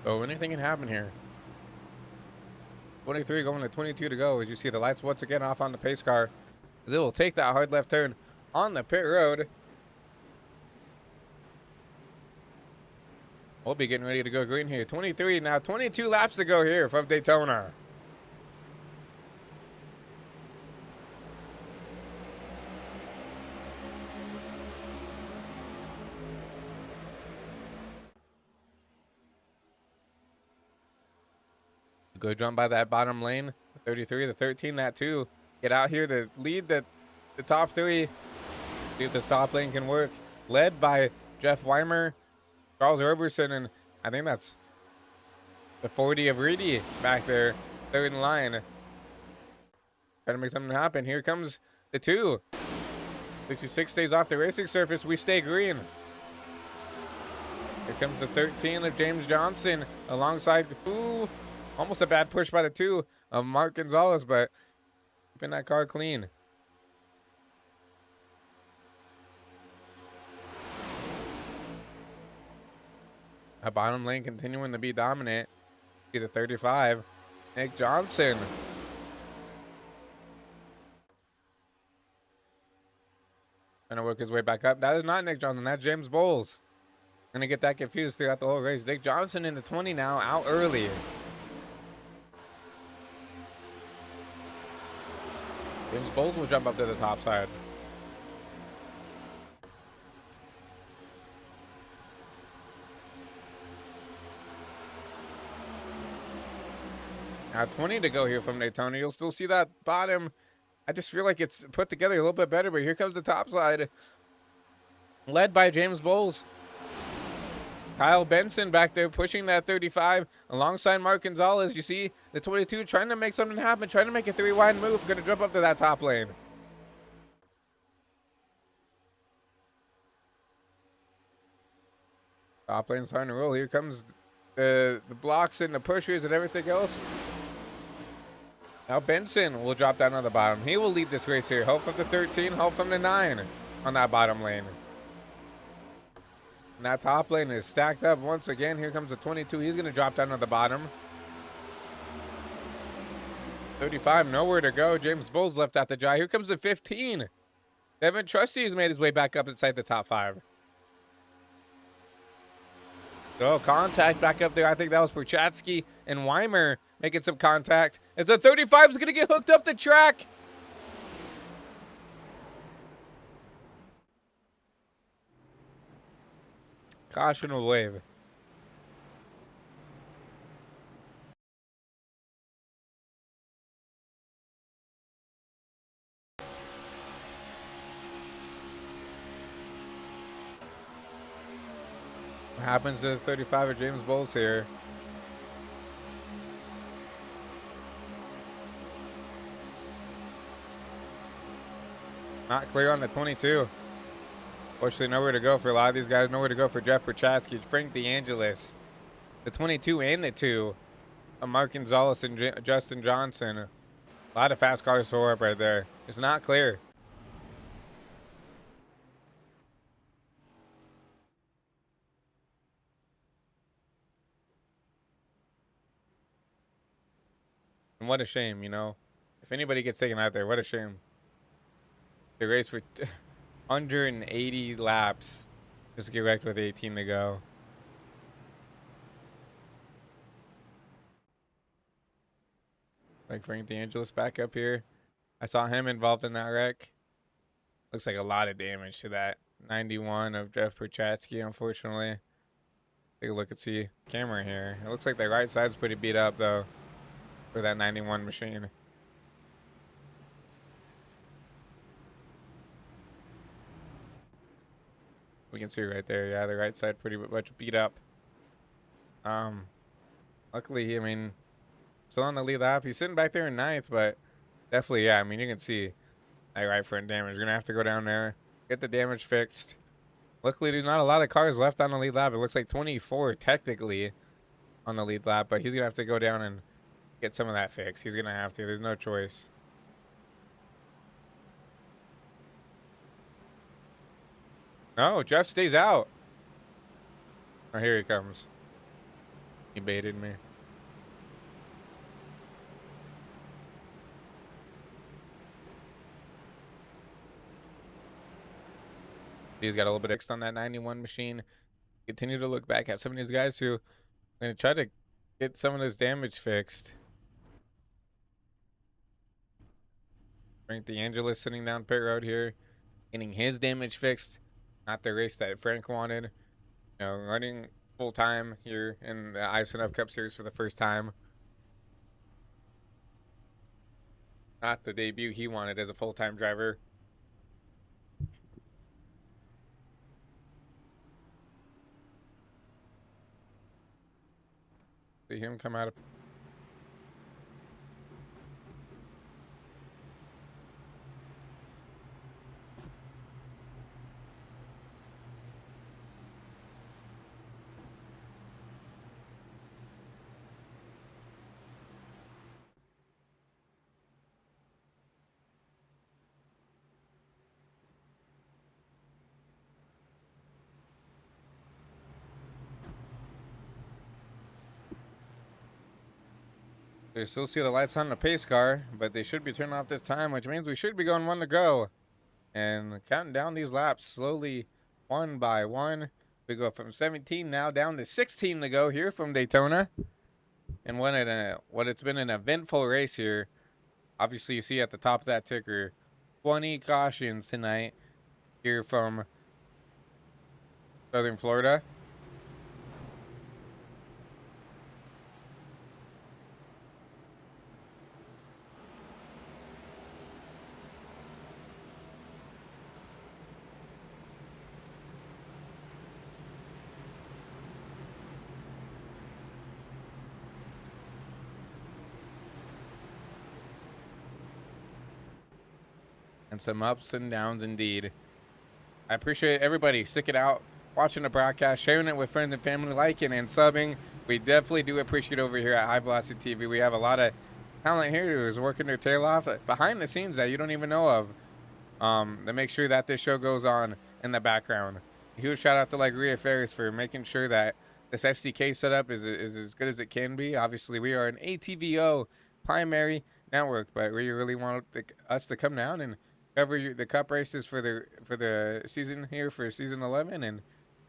So anything can happen here. 23 going to 22 to go as you see the lights once again off on the pace car. As it will take that hard left turn on the pit road. We'll be getting ready to go green here. 23 now, 22 laps to go here from Daytona. Go jump by that bottom lane. 33 to 13, that too. Get out here to lead the top 3. See if the top lane can work. Led by Jeff Weimer, Charles Roberson, and I think that's the 40 of Reedy back there, third in line. Trying to make something happen. Here comes the 2. 66 stays off the racing surface. We stay green. Here comes the 13 of James Johnson alongside, ooh, almost a bad push by the 2 of Mark Gonzalez, but keeping that car clean. That bottom lane continuing to be dominant. See the 35, Nick Johnson. Trying to work his way back up. That is not Nick Johnson. That's James Bowles. Gonna get that confused throughout the whole race. Nick Johnson in the 20 now, out early. James Bowles will jump up to the top side. Now 20 to go here from Daytona. You'll still see that bottom. I just feel like it's put together a little bit better, but here comes the top side. Led by James Bowles. Kyle Benson back there pushing that 35 alongside Mark Gonzalez. You see the 22 trying to make something happen, trying to make a 3-wide move. Going to jump up to that top lane. Top lane starting to roll. Here comes the blocks and the pushers and everything else. Now Benson will drop down on the bottom. He will lead this race here. Help from the 13, help from the 9 on that bottom lane. And that top lane is stacked up once again. Here comes the 22. He's going to drop down to the bottom. 35, nowhere to go. James Bull's left out the dry. Here comes the 15. Devin Trusty has made his way back up inside the top 5. So contact back up there. I think that was Perchatsky and Weimer making some contact. As the 35 is going to get hooked up the track. Caution will wave. What happens to the 35 of James Bowles here? Not clear on the 22. Fortunately, nowhere to go for a lot of these guys. Nowhere to go for Jeff Perchatsky, Frank DeAngelis, the 22 and the 2 of Mark Gonzalez and Justin Johnson. A lot of fast cars tore up right there. It's not clear. And what a shame, you know. If anybody gets taken out there, what a shame. They race for 180 laps just to get wrecked with 18 to go. Like Frank DeAngelis back up here. I saw him involved in that wreck. Looks like a lot of damage to that 91 of Jeff Perchatsky, unfortunately. Take a look at the camera here. It looks like the right side's pretty beat up, though, for that 91 machine. We can see right there, yeah, the right side pretty much beat up. Luckily, I mean, still on the lead lap. He's sitting back there in 9th, but definitely, yeah, I mean, you can see that right front damage. We're going to have to go down there, get the damage fixed. Luckily, there's not a lot of cars left on the lead lap. It looks like 24 technically on the lead lap, but he's going to have to go down and get some of that fixed. He's going to have to. There's no choice. No, Jeff stays out. Oh, here he comes. He baited me. He's got a little bit extra on that 91 machine. Continue to look back at some of these guys who are going to try to get some of this damage fixed. Frank DeAngelis sitting down pit road here, getting his damage fixed. Not the race that Frank wanted. You know, running full time here in the iSNF Cup Series for the first time. Not the debut he wanted as a full-time driver. See him come out of... They still see the lights on the pace car, but they should be turning off this time, which means we should be going 1 to go. And counting down these laps slowly, 1 by 1. We go from 17 now down to 16 to go here from Daytona. And what it's been an eventful race here. Obviously, you see at the top of that ticker, 20 cautions tonight here from Southern Florida. And some ups and downs indeed. I appreciate everybody sticking out, watching the broadcast, sharing it with friends and family, liking and subbing. We definitely do appreciate over here at High Velocity TV. We have a lot of talent here who's working their tail off behind the scenes that you don't even know of, to make sure that this show goes on in the background huge shout out to like Rhea Ferris for making sure that this SDK setup is as good as it can be. Obviously, we are an ATVO primary network, but we really want us to come down and cover the cup races for the season here for season 11. And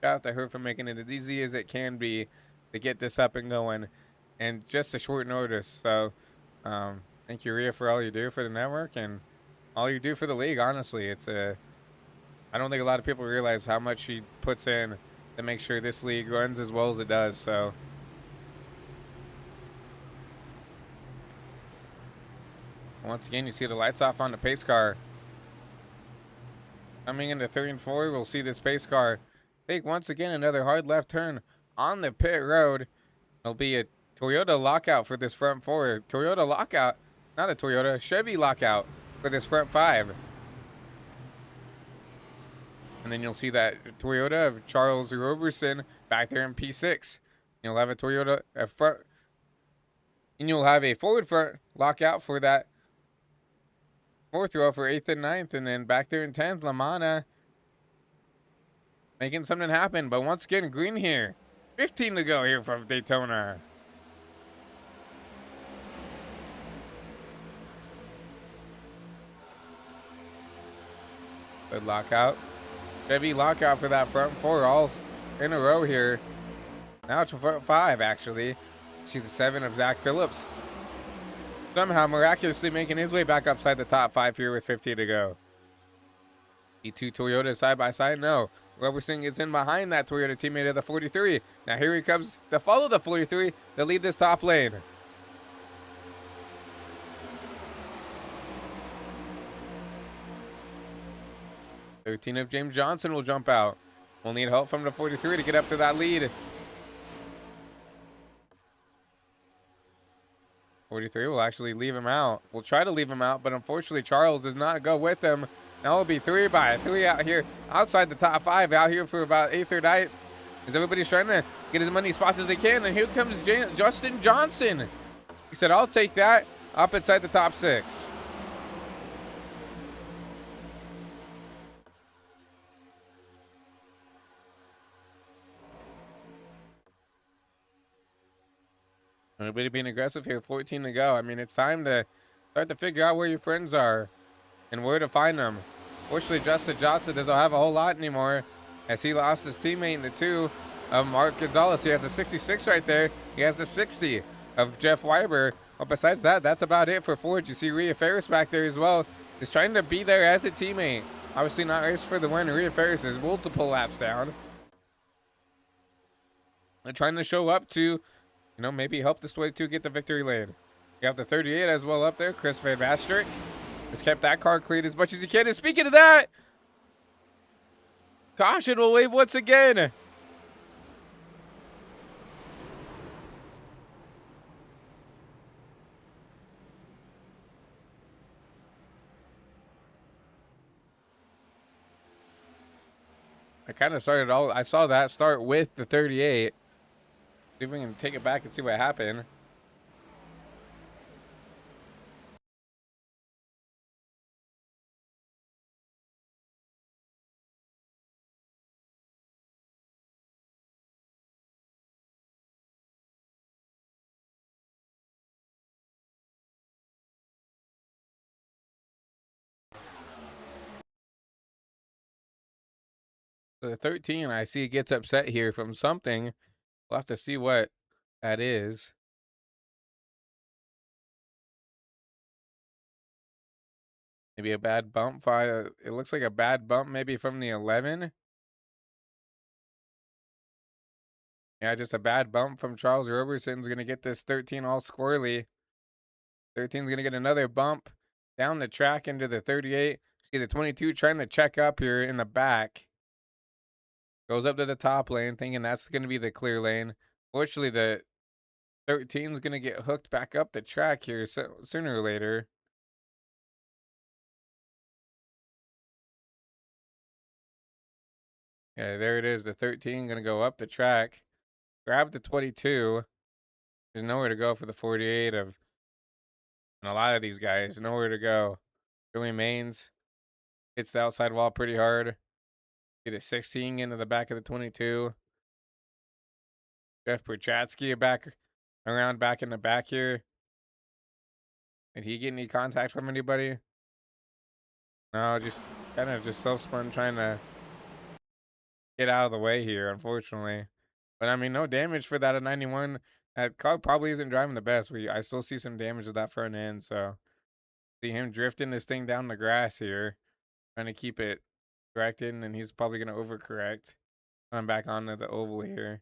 shout out to her for making it as easy as it can be to get this up and going, and just a short notice. So, thank you, Rhea, for all you do for the network and all you do for the league. Honestly, I don't think a lot of people realize how much she puts in to make sure this league runs as well as it does. So, once again, you see the lights off on the pace car. Coming into 3 and 4, we'll see this pace car take once again another hard left turn on the pit road. It'll be a Toyota lockout for this front 4. Toyota lockout, not a Toyota, Chevy lockout for this front 5. And then you'll see that Toyota of Charles Roberson back there in P6. You'll have a Toyota front, and you'll have a forward front lockout for that 4th row for 8th and 9th. And then back there in 10th, Lamana making something happen. But once again, green here. 15 to go here from Daytona. Good lockout. Chevy lockout for that front 4, all in a row here. Now it's front 5, actually. See the 7 of Zach Phillips somehow miraculously making his way back upside the top 5 here with 15 to go. E2 Toyota side by side. No, Roberson is in behind that Toyota teammate of the 43. Now here he comes to follow the 43 to lead this top lane. "13 of James Johnson will jump out. We'll need help from the 43 to get up to that lead. 43 will actually leave him out. We'll try to leave him out, but unfortunately Charles does not go with him. Now it'll be 3 by 3 out here, outside the top 5, out here for about 8th or 9th. As everybody's trying to get as many spots as they can, and here comes Justin Johnson. He said, "I'll take that," up inside the top 6. Everybody being aggressive here, 14 to go. I mean, it's time to start to figure out where your friends are and where to find them. Fortunately, Justin Johnson doesn't have a whole lot anymore, as he lost his teammate in the 2 of Mark Gonzalez. He has a 66 right there. He has the 60 of Jeff Weiber. But besides that, that's about it for Ford. You see Rhea Ferris back there as well. He's trying to be there as a teammate. Obviously not race for the win. Rhea Ferris is multiple laps down. They're trying to show up to, maybe help this way to get the victory lane. You have the 38 as well up there. Chris Van Bastrick has kept that car clean as much as he can. And speaking of that, caution will wave once again. I saw that start with the 38. See if we can take it back and see what happened. So the 13, I see, gets upset here from something. We'll have to see what that is. Maybe a bad bump. It looks like a bad bump maybe from the 11. Yeah, just a bad bump from Charles Roberson's going to get this 13 all squirrely. 13's going to get another bump down the track into the 38. See the 22 trying to check up here in the back. Goes up to the top lane thinking that's going to be the clear lane. Fortunately, the 13's going to get hooked back up the track here sooner or later. Yeah, there it is. The 13 going to go up the track. Grab the 22. There's nowhere to go for the 48 and a lot of these guys. Nowhere to go. Joey Maines hits the outside wall pretty hard. Get a 16 into the back of the 22. Jeff Prochatsky back around back in the back here. Did he get any contact from anybody? No, just kind of just self-spun trying to get out of the way here, unfortunately. But I mean, no damage for that at 91. That car probably isn't driving the best. I still see some damage with that front end, so see him drifting this thing down the grass here, trying to keep it corrected, and he's probably gonna overcorrect. Coming back onto the oval here.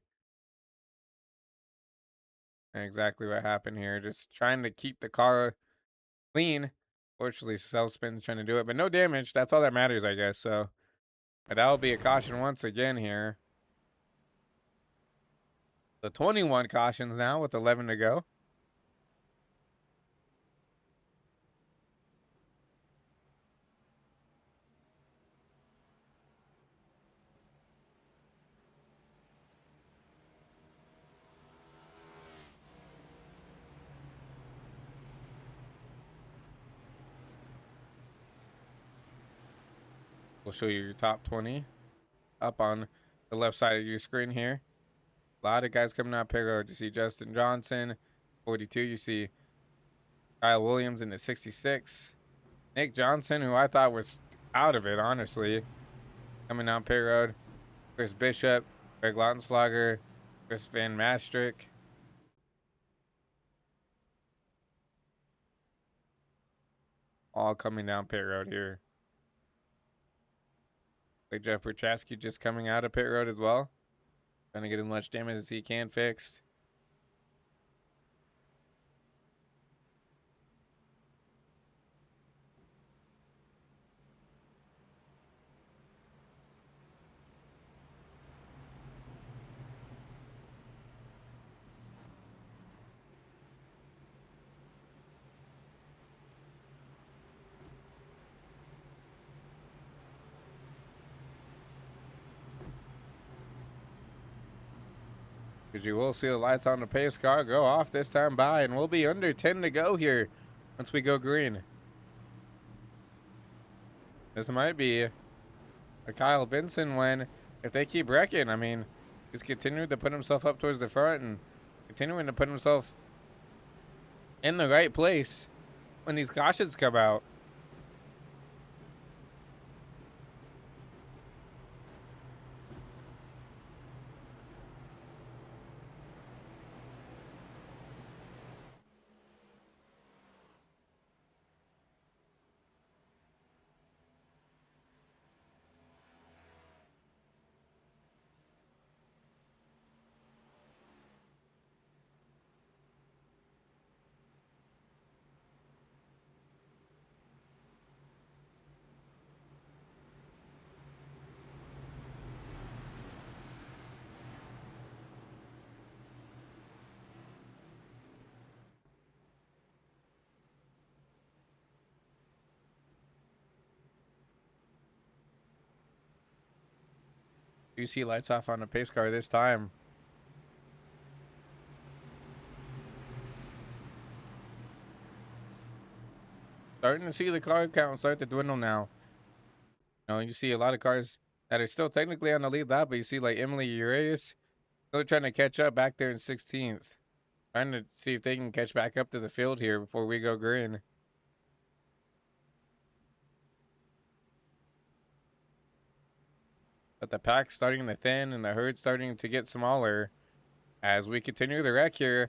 Exactly what happened here. Just trying to keep the car clean. Fortunately, self-spin's trying to do it, but no damage. That's all that matters, I guess. So, but that will be a caution once again here. The 21 cautions now with 11 to go. We'll show you your top 20 up on the left side of your screen here. A lot of guys coming out pit road. You see Justin Johnson, 42. You see Kyle Williams in the 66. Nick Johnson, who I thought was out of it, honestly, coming down pit road. Chris Bishop, Greg Lautenslager, Chris Van Mastrick. All coming down pit road here. Like Jeff Prochatsky just coming out of pit road as well. Trying to get as much damage as he can fixed. Because you will see the lights on the pace car go off this time by, and we'll be under 10 to go here once we go green. This might be a Kyle Benson win if they keep wrecking. I mean, he's continuing to put himself up towards the front and continuing to put himself in the right place when these cautions come out. You see lights off on the pace car this time. Starting to see the car count start to dwindle now. You know, you see a lot of cars that are still technically on the lead lap, but you see like Emily Urias still trying to catch up back there in 16th. Trying to see if they can catch back up to the field here before we go green. But the pack's starting to thin and the herd's starting to get smaller as we continue the wreck here.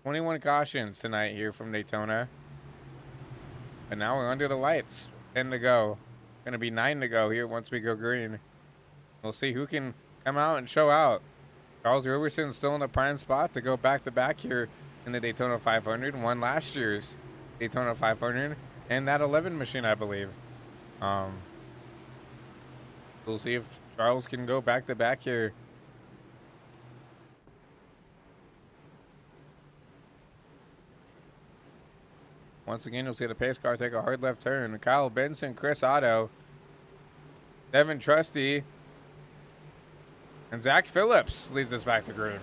21 cautions tonight here from Daytona. And now we're under the lights. 10 to go. Gonna be 9 to go here once we go green. We'll see who can come out and show out. Charles Roberson still in a prime spot to go back to back here in the Daytona 500. Won last year's Daytona 500 and that 11 machine, I believe. We'll see if Charles can go back to back here. Once again, you'll see the pace car take a hard left turn. Kyle Benson, Chris Otto, Devin Trusty, and Zach Phillips leads us back to green.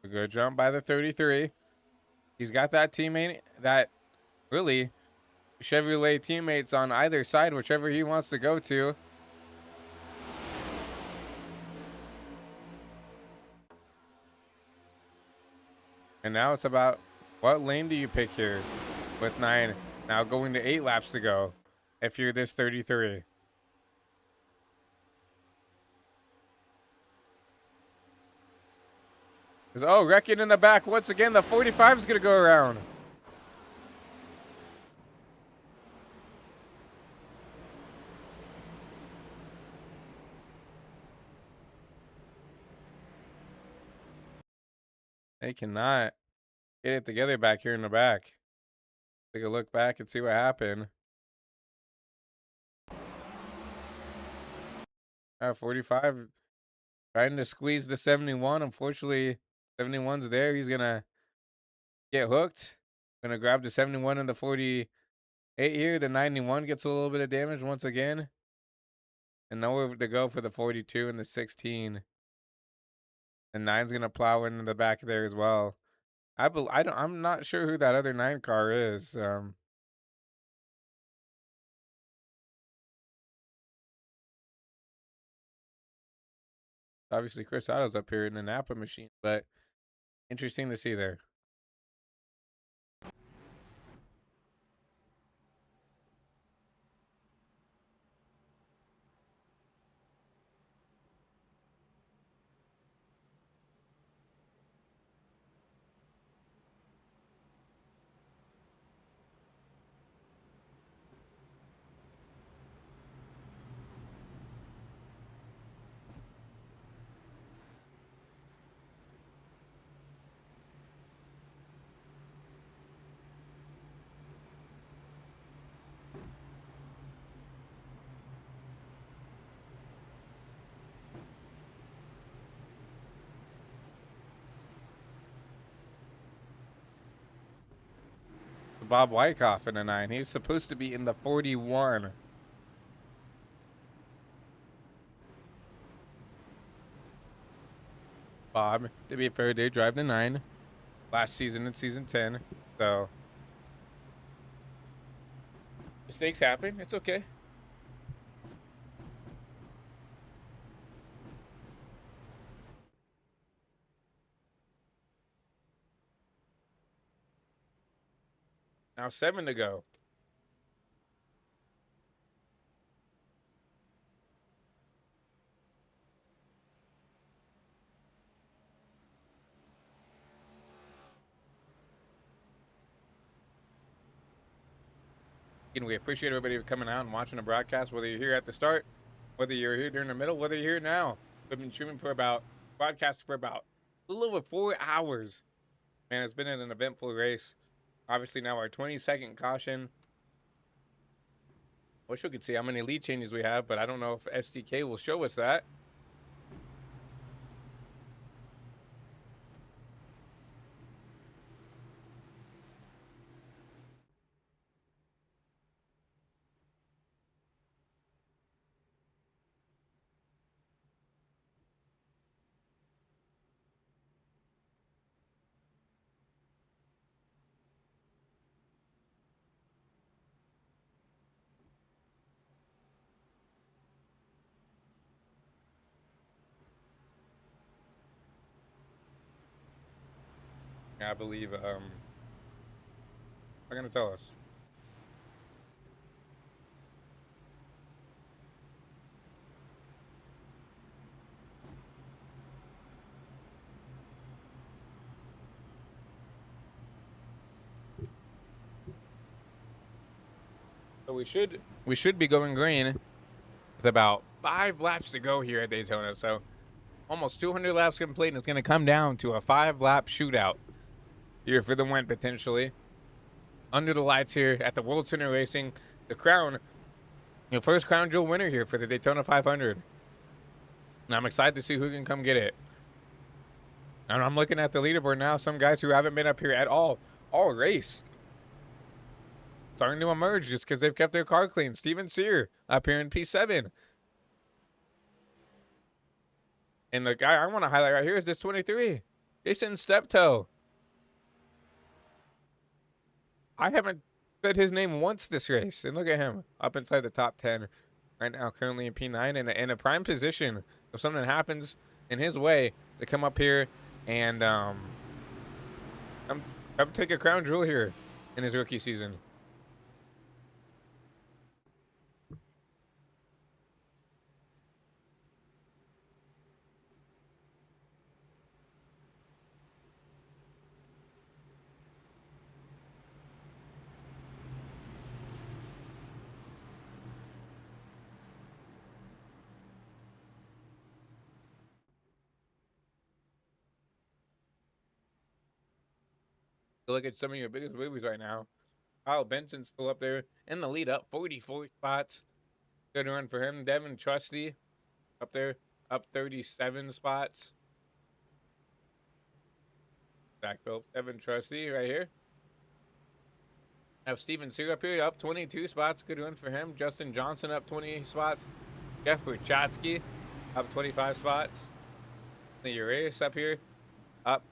A good jump by the 33. He's got that teammate, that really Chevrolet teammates on either side, whichever he wants to go to. And now it's about what lane do you pick here with 9 now going to 8 laps to go if you're this 33. Oh, wrecking in the back once again. The 45 is going to go around. They cannot get it together back here in the back. Take a look back and see what happened. 45 trying to squeeze the 71. Unfortunately, 71's there. He's going to get hooked. Going to grab the 71 and the 48 here. The 91 gets a little bit of damage once again. And nowhere to go for the 42 and the 16. And 9's going to plow into the back there as well. I'm not sure who that other 9 car is. Obviously, Chris Otto's up here in the Napa machine, but interesting to see there. Bob Wyckoff in a 9. He's supposed to be in the 41. Bob, to be fair, did drive the 9 last season in season 10. So mistakes happen. It's okay. Now 7 to go. And we appreciate everybody coming out and watching the broadcast, whether you're here at the start, whether you're here during the middle, whether you're here now. We've been streaming for broadcast for about a little over 4 hours. Man, it's been an eventful race. Obviously, now our 20-second caution. Wish we could see how many lead changes we have, but I don't know if SDK will show us that. I believe, they're going to tell us. So we should be going green with about 5 laps to go here at Daytona. So almost 200 laps complete, and it's going to come down to a 5-lap shootout here for the win potentially. Under the lights here at the World Center Racing, the crown, first crown jewel winner here for the Daytona 500. And I'm excited to see who can come get it. And I'm looking at the leaderboard now. Some guys who haven't been up here at all race, starting to emerge just because they've kept their car clean. Steven Sear up here in P7. And the guy I want to highlight right here is this 23, Jason Steptoe. I haven't said his name once this race, and look at him up inside the top 10 right now, currently in P9 in a prime position. If something happens in his way, to come up here and come take a crown jewel here in his rookie season. So look at some of your biggest movies right now. Kyle Benson's still up there in the lead, up 44 spots. Good run for him. Devin Trusty up there, up 37 spots. Zach Phillips, Devin Trusty right here. Have Steven Sear up here, up 22 spots. Good run for him. Justin Johnson up 20 spots. Jeff Burchatsky up 25 spots. The Urias up here, up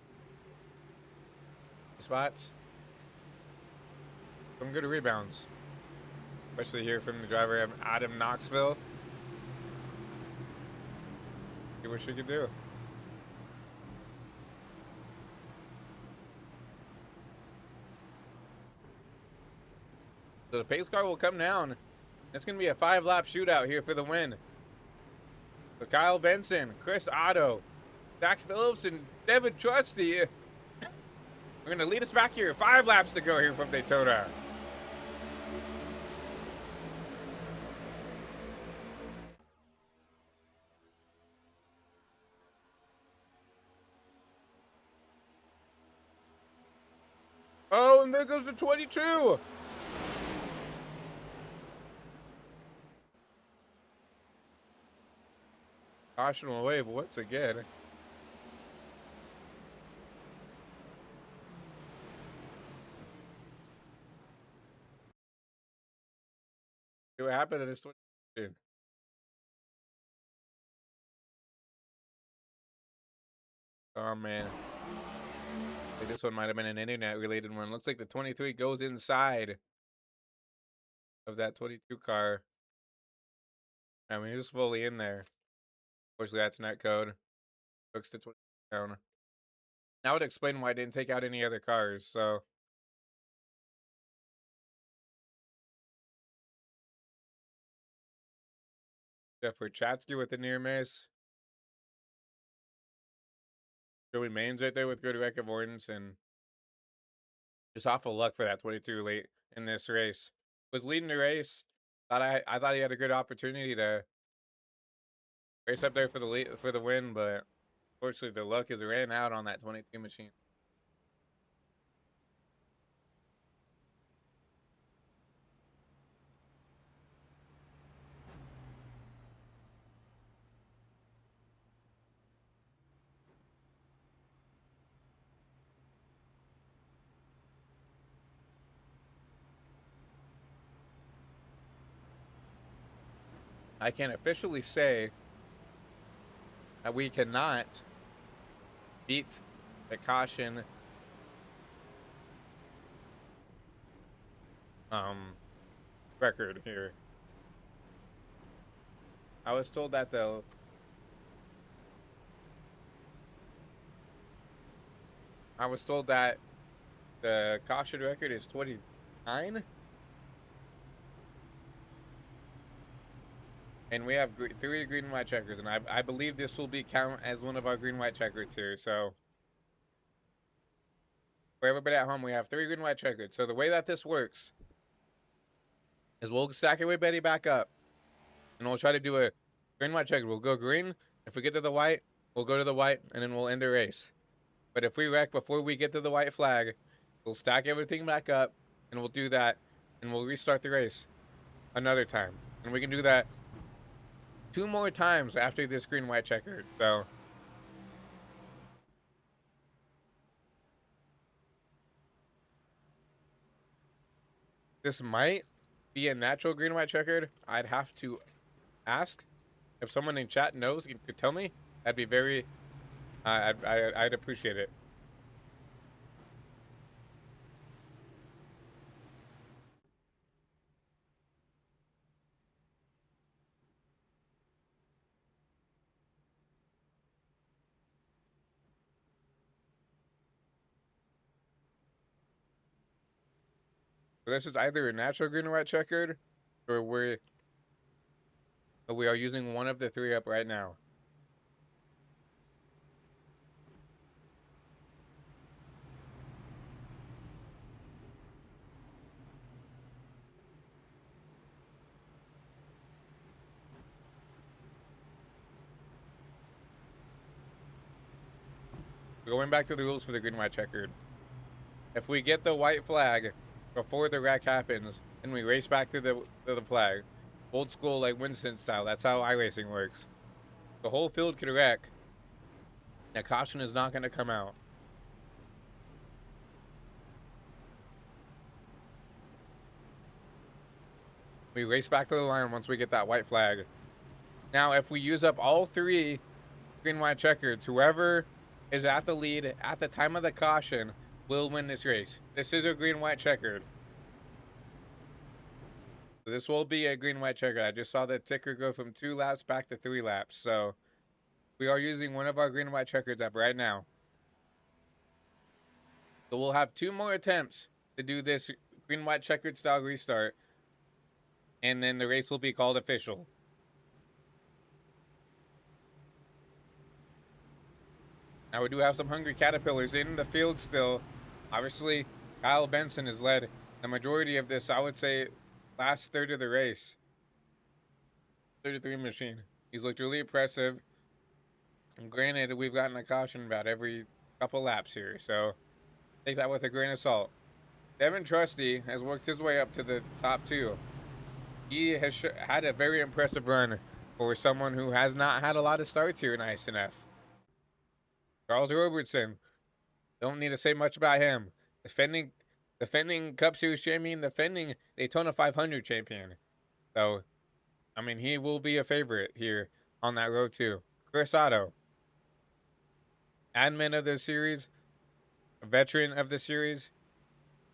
spots. Some good rebounds, especially here from the driver of Adam Knoxville. See what she could do. So the pace car will come down. It's going to be a 5-lap shootout here for the win. So Kyle Benson, Chris Otto, Zach Phillips, and Devin Trusty. We're going to lead us back here. 5 laps to go here from Daytona. Oh, and there goes the 22. Caution wave once again. See what happened in this 22. Oh, man. This one might have been an internet-related one. Looks like the 23 goes inside of that 22 car. I mean, he's fully in there. Unfortunately, that's net code. Hooks the 20 down. That would explain why I didn't take out any other cars, so. Jeff Burchatsky with the near miss. Joey Maines right there with good wreck avoidance, and just awful luck for that 22 late in this race. Was leading the race. I thought he had a good opportunity to race up there for the win, but unfortunately the luck is ran out on that 22 machine. I can officially say that we cannot beat the caution record here. I was told that though. I was told that the caution record is 29. And we have 3 green and white checkers, and I believe this will be count as one of our green white checkers here. So for everybody at home, we have 3 green white checkers. So the way that this works is we'll stack everybody back up, and we'll try to do a green white checker. We'll go green. If we get to the white, we'll go to the white, and then we'll end the race. But if we wreck before we get to the white flag, we'll stack everything back up, and we'll do that, and we'll restart the race another time, and we can do that 2 more times after this green white checkered. So this might be a natural green white checkered. I'd have to ask. If someone in chat knows and could tell me, that'd be very I'd appreciate it. This is either a natural green and white checkered, or we are using one of the three up right now. Going back to the rules for the green white checkered. If we get the white flag before the wreck happens, and we race back to the flag, old school like Winston style. That's how iRacing works. The whole field could wreck. A caution is not going to come out. We race back to the line once we get that white flag. Now, if we use up all three green white checkers, whoever is at the lead at the time of the caution will win this race. This is a green white checkered. So this will be a green white checkered. I just saw the ticker go from 2 laps back to 3 laps. So we are using one of our green white checkers up right now. So we'll have 2 more attempts to do this green white checkered style restart, and then the race will be called official. Now we do have some hungry caterpillars in the field still. Obviously, Kyle Benson has led the majority of this, I would say, last third of the race. 33 machine. He's looked really impressive. And granted, we've gotten a caution about every couple laps here, so take that with a grain of salt. Devin Trusty has worked his way up to the top 2. He has had a very impressive run for someone who has not had a lot of starts here in iSNF. Charles Roberson, don't need to say much about him. Defending Cup Series champion, defending Daytona 500 champion. So, I mean, he will be a favorite here on that road too. Chris Otto, admin of the series, a veteran of the series,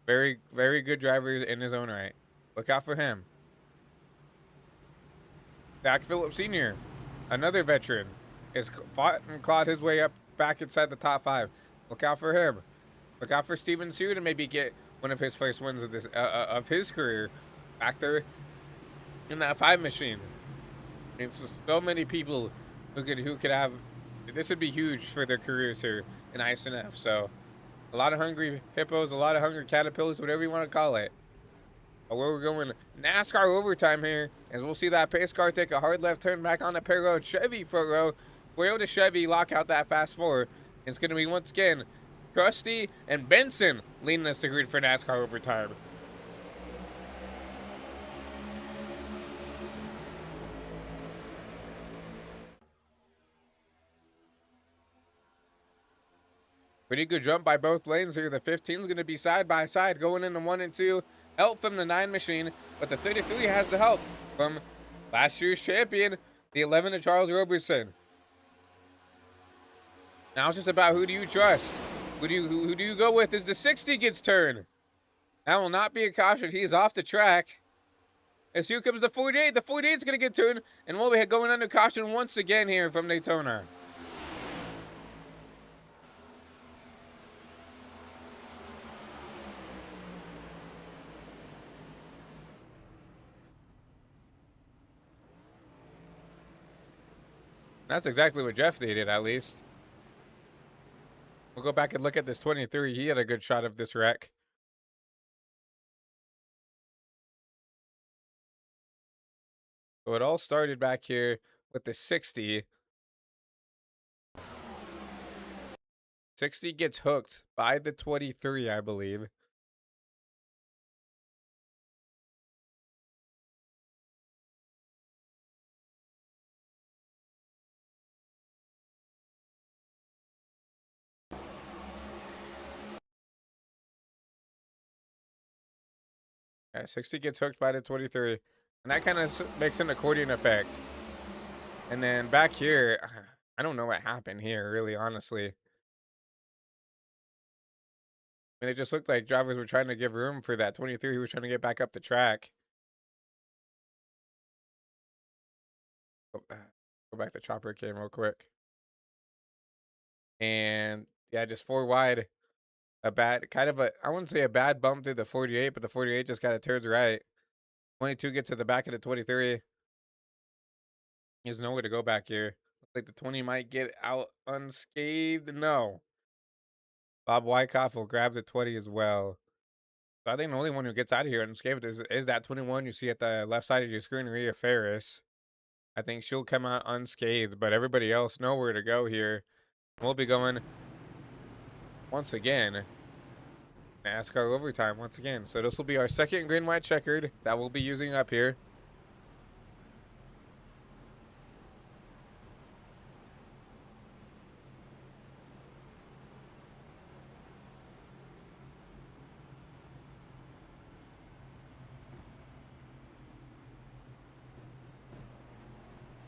very, very good driver in his own right. Look out for him. Jack Phillips Sr., another veteran, has fought and clawed his way up back inside the top 5. Look out for him. Look out for Steven Sue to maybe get one of his first wins of this of his career back there in that 5 machine. It's so many people who could have. This would be huge for their careers here in iSNF. So a lot of hungry hippos, a lot of hungry caterpillars, whatever you want to call it. But where we're going, NASCAR overtime here, as we'll see that pace car take a hard left turn back on the pit road. Chevy front row. Toyota Chevy lock out that fast 4. It's going to be once again Trusty and Benson leading us to grid for NASCAR overtime. Pretty good jump by both lanes here. The 15 is going to be side by side going into 1 and 2. Help from the 9 machine, but the 33 has the help from last year's champion, the 11 of Charles Roberson. Now it's just about who do you trust? Who do you go with as the 60 gets turned? That will not be a caution. He is off the track. As here comes the 48. The 48 is going to get turned, and we'll be going under caution once again here from Daytona. That's exactly what Jeff did, at least. We'll go back and look at this 23. He had a good shot of this wreck. So it all started back here with the 60. 60 gets hooked by the 23, I believe. Yeah, 60 gets hooked by the 23. And that kind of makes an accordion effect. And then back here, I don't know what happened here, really, honestly. I mean, it just looked like drivers were trying to give room for that 23 who was trying to get back up the track. Go back to chopper cam real quick. And yeah, just 4 wide. a bad, kind of a, I wouldn't say a bad bump through the 48, but the 48 just kind of turns right. 22 gets to the back of the 23. There's nowhere to go back here. Looks like the 20 might get out unscathed. No. Bob Wyckoff will grab the 20 as well. So I think the only one who gets out of here unscathed is that 21 you see at the left side of your screen, Rhea Ferris. I think she'll come out unscathed, but everybody else nowhere to go here. We'll be going once again NASCAR overtime once again. So this will be our second green white checkered that we'll be using up here.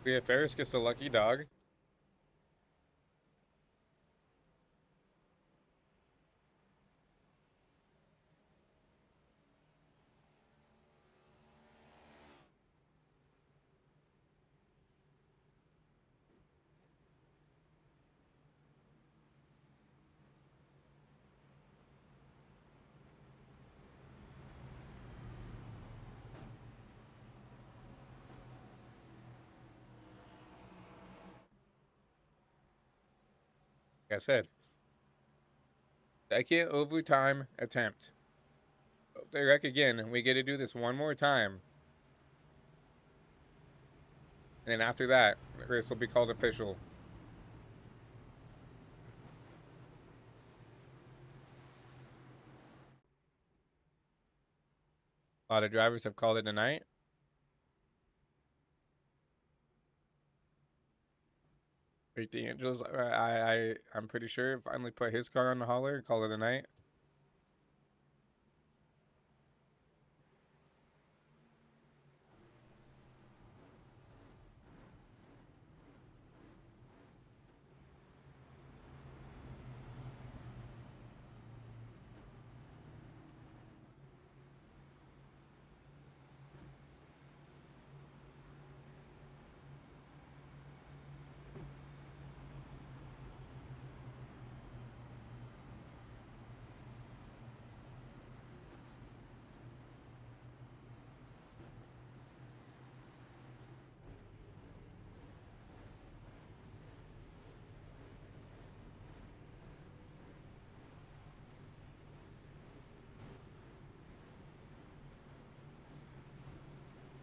Rhea Ferris gets the lucky dog. Like I said, second overtime attempt. If they wreck again, we get to do this one more time. And then after that, the race will be called official. A lot of drivers have called it a night. Rick D'Angelo's, I'm pretty sure, finally put his car on the hauler and called it a night.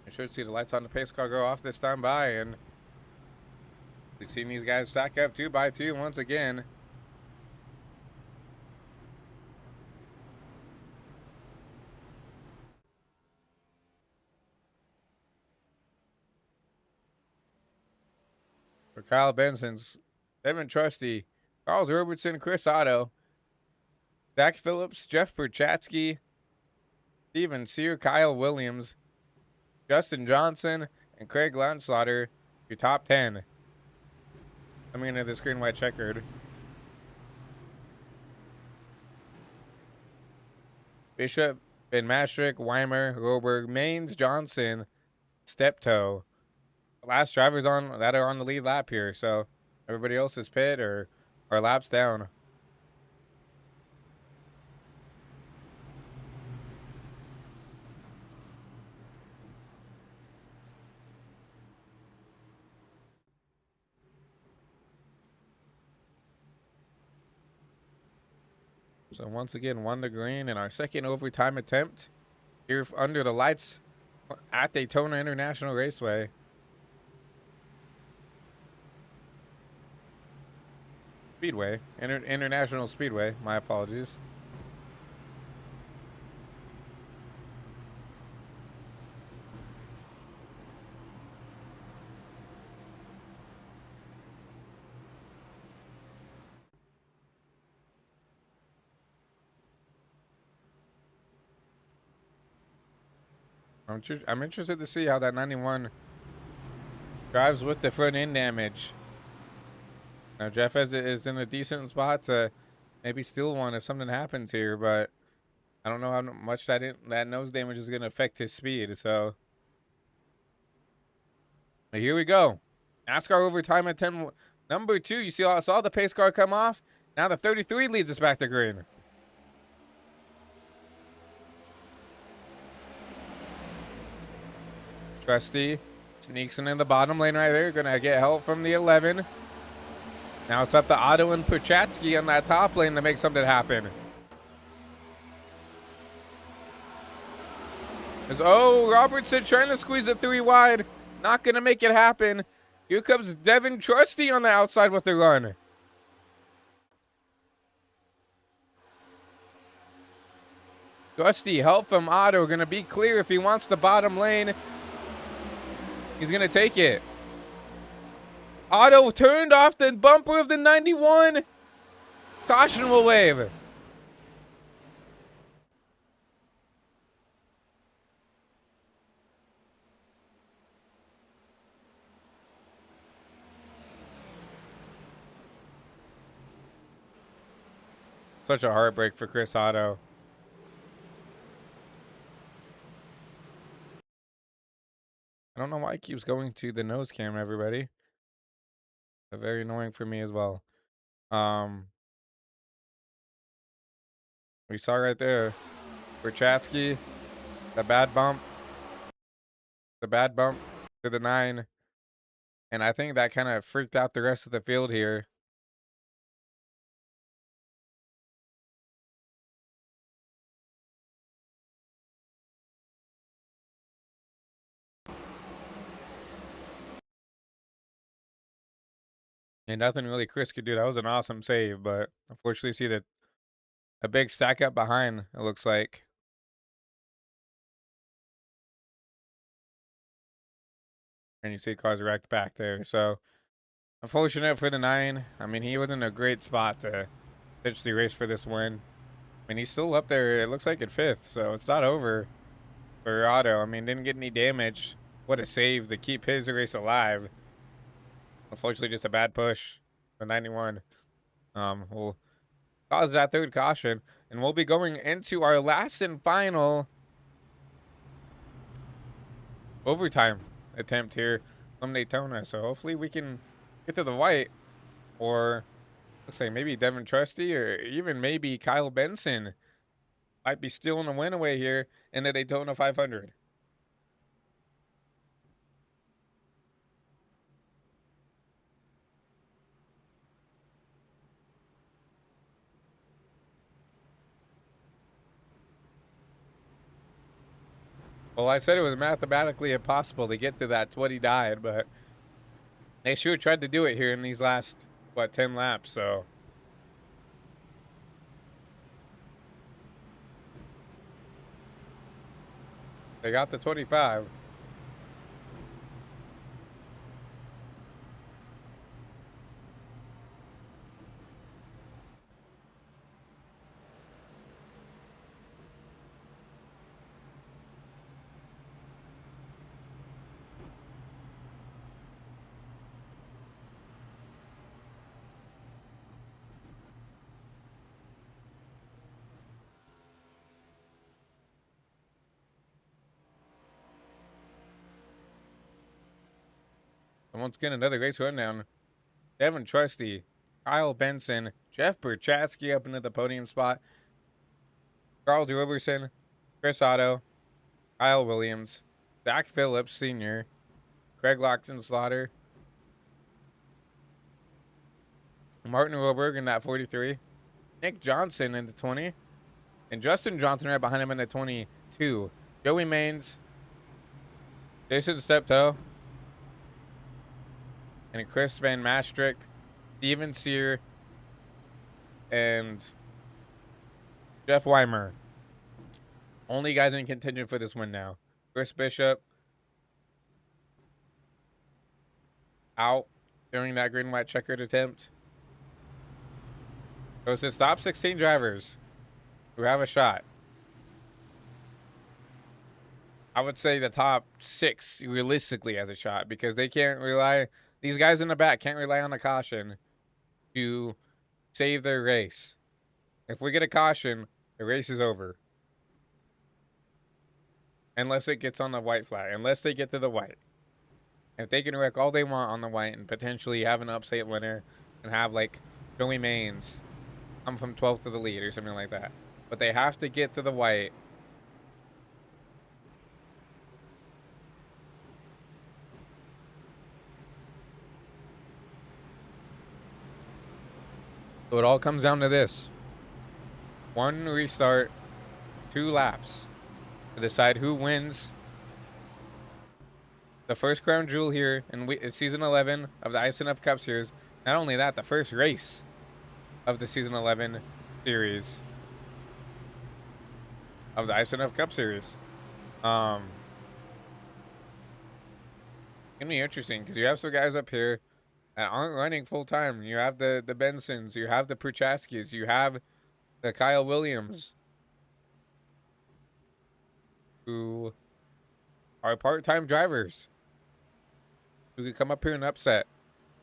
I should see the lights on the pace car go off this time by, and we've seen these guys stack up 2 by 2 once again. For Kyle Benson's, Evan Trusty, Charles Roberson, Chris Otto, Zach Phillips, Jeff Perchatsky, Steven Sear, Kyle Williams, Justin Johnson, and Craig Landslaughter, your top 10. Coming into the green white checkered. Bishop, Ben Mastrick, Weimer, Roberg, Maines, Johnson, Steptoe. The last drivers on that are on the lead lap here, so everybody else is pit or laps down. So once again, 1 to green in our second overtime attempt here under the lights at Daytona International Raceway. Speedway, International Speedway, my apologies. I'm interested to see how that 91 drives with the front end damage. Now Jeff is in a decent spot to maybe steal one if something happens here, but I don't know how much that nose damage is going to affect his speed. So here we go. NASCAR overtime at 10. Number 2, you saw the pace car come off. Now the 33 leads us back to green. Trusty sneaks into the bottom lane right there. Gonna get help from the 11. Now it's up to Otto and Puchatsky on that top lane to make something happen. Robertson trying to squeeze it 3 wide. Not gonna make it happen. Here comes Devin Trusty on the outside with the run. Trusty, help from Otto. Gonna be clear if he wants the bottom lane. He's gonna take it. Otto turned off the bumper of the 91. Caution will wave. Such a heartbreak for Chris Otto. I don't know why he keeps going to the nose cam, everybody. Very annoying for me as well. We saw right there, Berchatsky, the bad bump to the 9. And I think that kind of freaked out the rest of the field here. And nothing really Chris could do. That was an awesome save, but unfortunately see that a big stack up behind, it looks like. And you see cars wrecked back there. So unfortunate for the 9. I mean, he was in a great spot to pitch the race for this win. I mean, he's still up there, it looks like at 5th, so it's not over for Otto. I mean, didn't get any damage. What a save to keep his race alive. Unfortunately, just a bad push for 91. Will cause that 3rd caution, and we'll be going into our last and final overtime attempt here from Daytona. So hopefully we can get to the white, or looks like maybe Devin Trusty or even maybe Kyle Benson might be stealing a win away here in the Daytona 500. Well, I said it was mathematically impossible to get to that 20 died, but they sure tried to do it here in these last, 10 laps, so. They got the 25. And once again, another race rundown. Devin Trusty, Kyle Benson, Jeff Berchatsky up into the podium spot. Charles Roberson, Chris Otto, Kyle Williams, Zach Phillips Sr., Craig Lockton Slaughter, Martin Roberg in that 43, Nick Johnson in the 20, and Justin Johnson right behind him in the 22. Joey Maines, Jason Steptoe, and Chris Van Maastricht, Steven Sear, and Jeff Weimer. Only guys in contention for this win now. Chris Bishop out during that green white checkered attempt. So it's the top 16 drivers who have a shot. I would say the top 6 realistically has a shot, because they can't rely, these guys in the back can't rely on a caution to save their race. If we get a caution, the race is over. Unless it gets on the white flag, unless they get to the white. If they can wreck all they want on the white and potentially have an upset winner and have like Joey Maines come from 12th to the lead or something like that. But they have to get to the white So it all comes down to this. 1 restart, 2 laps to decide who wins the first crown jewel here in season 11 of the iSNF Cup Series. Not only that, the first race of the season 11 series of the iSNF Cup Series. Gonna be interesting because you have some guys up here that aren't running full time. You have the Bensons, you have the Prochaskis, you have the Kyle Williams, who are part-time drivers who could come up here and upset,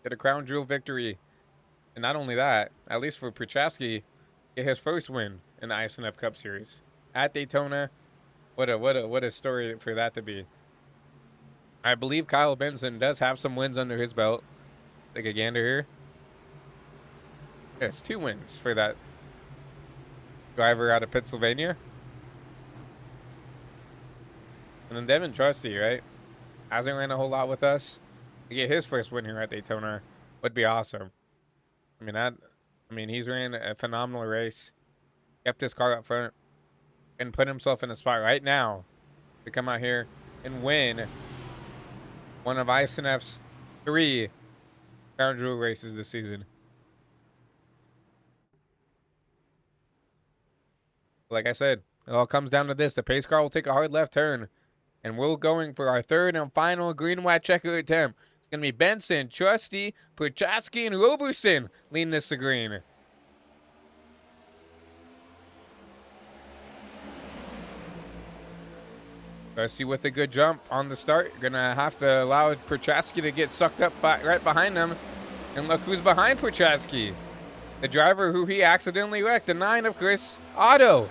get a crown jewel victory, and not only that, at least for Prochaski, get his first win in the iSNF Cup Series at Daytona. What a story for that to be. I believe Kyle Benson does have some wins under his belt. Take a gander here. Yes, 2 wins for that driver out of Pennsylvania. And then Devin Trusty, right? Hasn't ran a whole lot with us. To get his first win here at Daytona would be awesome. I mean, he's ran a phenomenal race, kept his car up front, and put himself in a spot right now to come out here and win one of iSNF's 3 crown jewel races this season. Like I said, it all comes down to this. The pace car will take a hard left turn, and we're going for our 3rd and final green and white checker attempt. It's going to be Benson, Trusty, Prochaski, and Roberson leading this to green. Trusty with a good jump on the start. Going to have to allow Prochaski to get sucked up right behind him. And look who's behind Prochaski. The driver who he accidentally wrecked, the 9 of Chris Otto.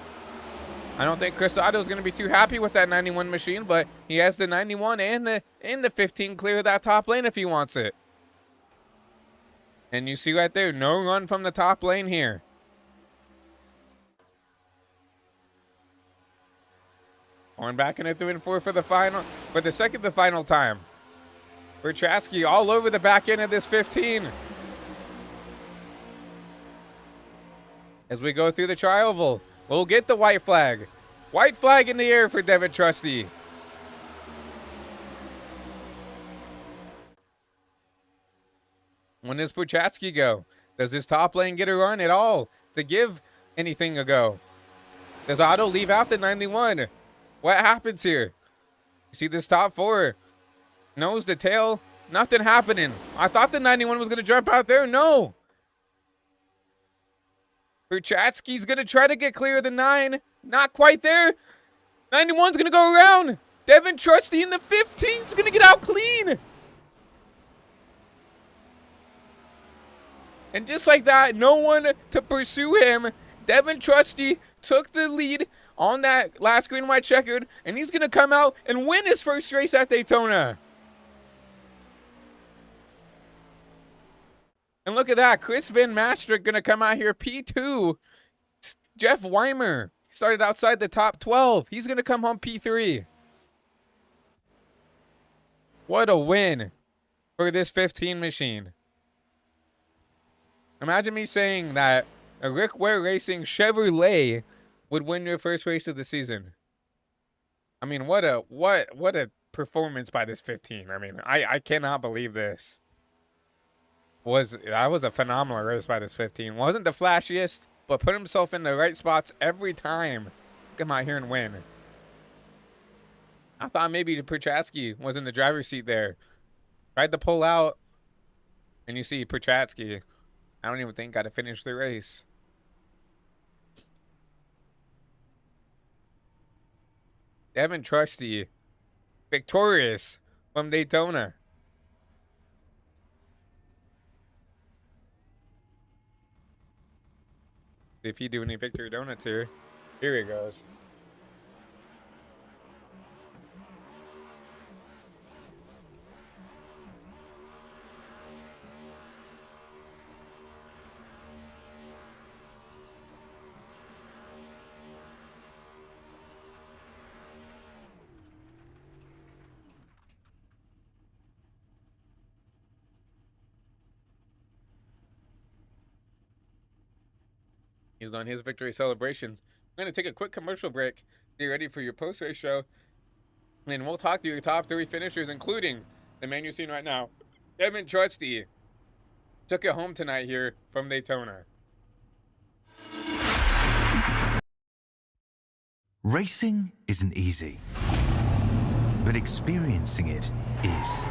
I don't think Chris Otto is going to be too happy with that 91 machine, but he has the 91 and the 15 clear that top lane if he wants it. And you see right there, no run from the top lane here. Going back into 3 and 4 for the second to final time. Prochaski all over the back end of this 15. As we go through the tri-oval, we'll get the white flag. White flag in the air for Devin Trusty. When does Prochaski go? Does his top lane get a run at all to give anything a go? Does Otto leave out the 91? What happens here? You see this top 4. Nose to tail. Nothing happening. I thought the 91 was going to jump out there. No. Prochaski's going to try to get clear of the 9. Not quite there. 91's going to go around. Devin Trusty in the 15's going to get out clean. And just like that, no one to pursue him. Devin Trusty took the lead on that last green white checkered, and he's going to come out and win his first race at Daytona. And look at that, Chris Van Mastrick going to come out here P2. Jeff Weimer started outside the top 12. He's going to come home P3. What a win for this 15 machine. Imagine me saying that a Rick Ware Racing Chevrolet would win your first race of the season. I mean, what a performance by this 15. I mean, I cannot believe this. That was a phenomenal race by this 15. Wasn't the flashiest, but put himself in the right spots every time. Come out here and win. I thought maybe Prochaski was in the driver's seat there. Tried to pull out, and you see Prochaski, I don't even think got to finish the race. Devin Trusty, victorious from Daytona. If he do any victory donuts here, here he goes. He's done his victory celebrations. I'm going to take a quick commercial break. Get ready for your post-race show. And we'll talk to your top 3 finishers, including the man you're seeing right now, Devin Trusty. Took it home tonight here from Daytona. Racing isn't easy, but experiencing it is.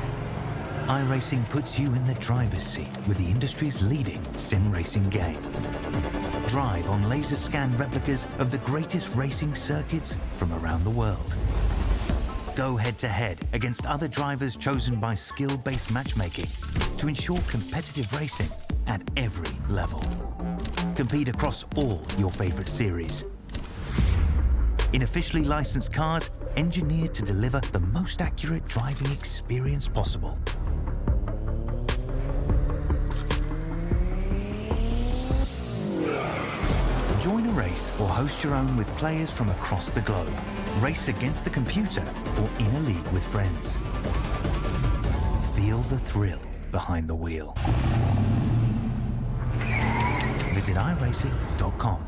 iRacing puts you in the driver's seat with the industry's leading sim racing game. Drive on laser scan replicas of the greatest racing circuits from around the world. Go head-to-head against other drivers chosen by skill-based matchmaking to ensure competitive racing at every level. Compete across all your favorite series. In officially licensed cars, engineered to deliver the most accurate driving experience possible. Join a race or host your own with players from across the globe. Race against the computer or in a league with friends. Feel the thrill behind the wheel. Visit iRacing.com.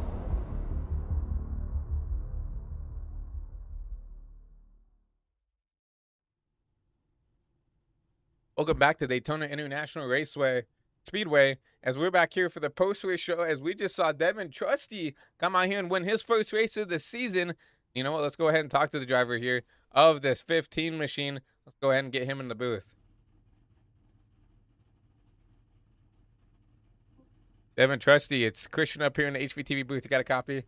Welcome back to Daytona International Raceway Speedway, as we're back here for the post-race show, as we just saw Devin Trusty come out here and win his first race of the season. You know what? Let's go ahead and talk to the driver here of this 15 machine. Let's go ahead and get him in the booth. Devin Trusty, it's Christian up here in the HVTV booth. You got a copy?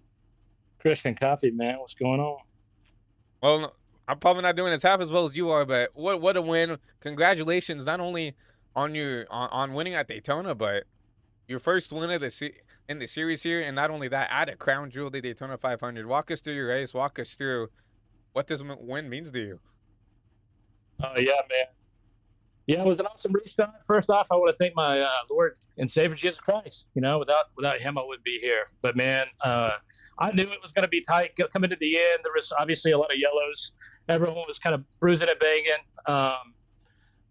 Christian, copy, man. What's going on? Well, I'm probably not doing as half as well as you are, but what a win. Congratulations, not only on your on winning at Daytona, but your first win of in the series here, and not only that, at a crown jewel, the Daytona 500. Walk us through your race. Walk us through what this win means to you. Oh, yeah, man. Yeah, it was an awesome restart. First off, I want to thank my Lord and Savior Jesus Christ. You know, without him, I wouldn't be here. But man, I knew it was going to be tight coming to the end. There was obviously a lot of yellows. Everyone was kind of bruising and banging.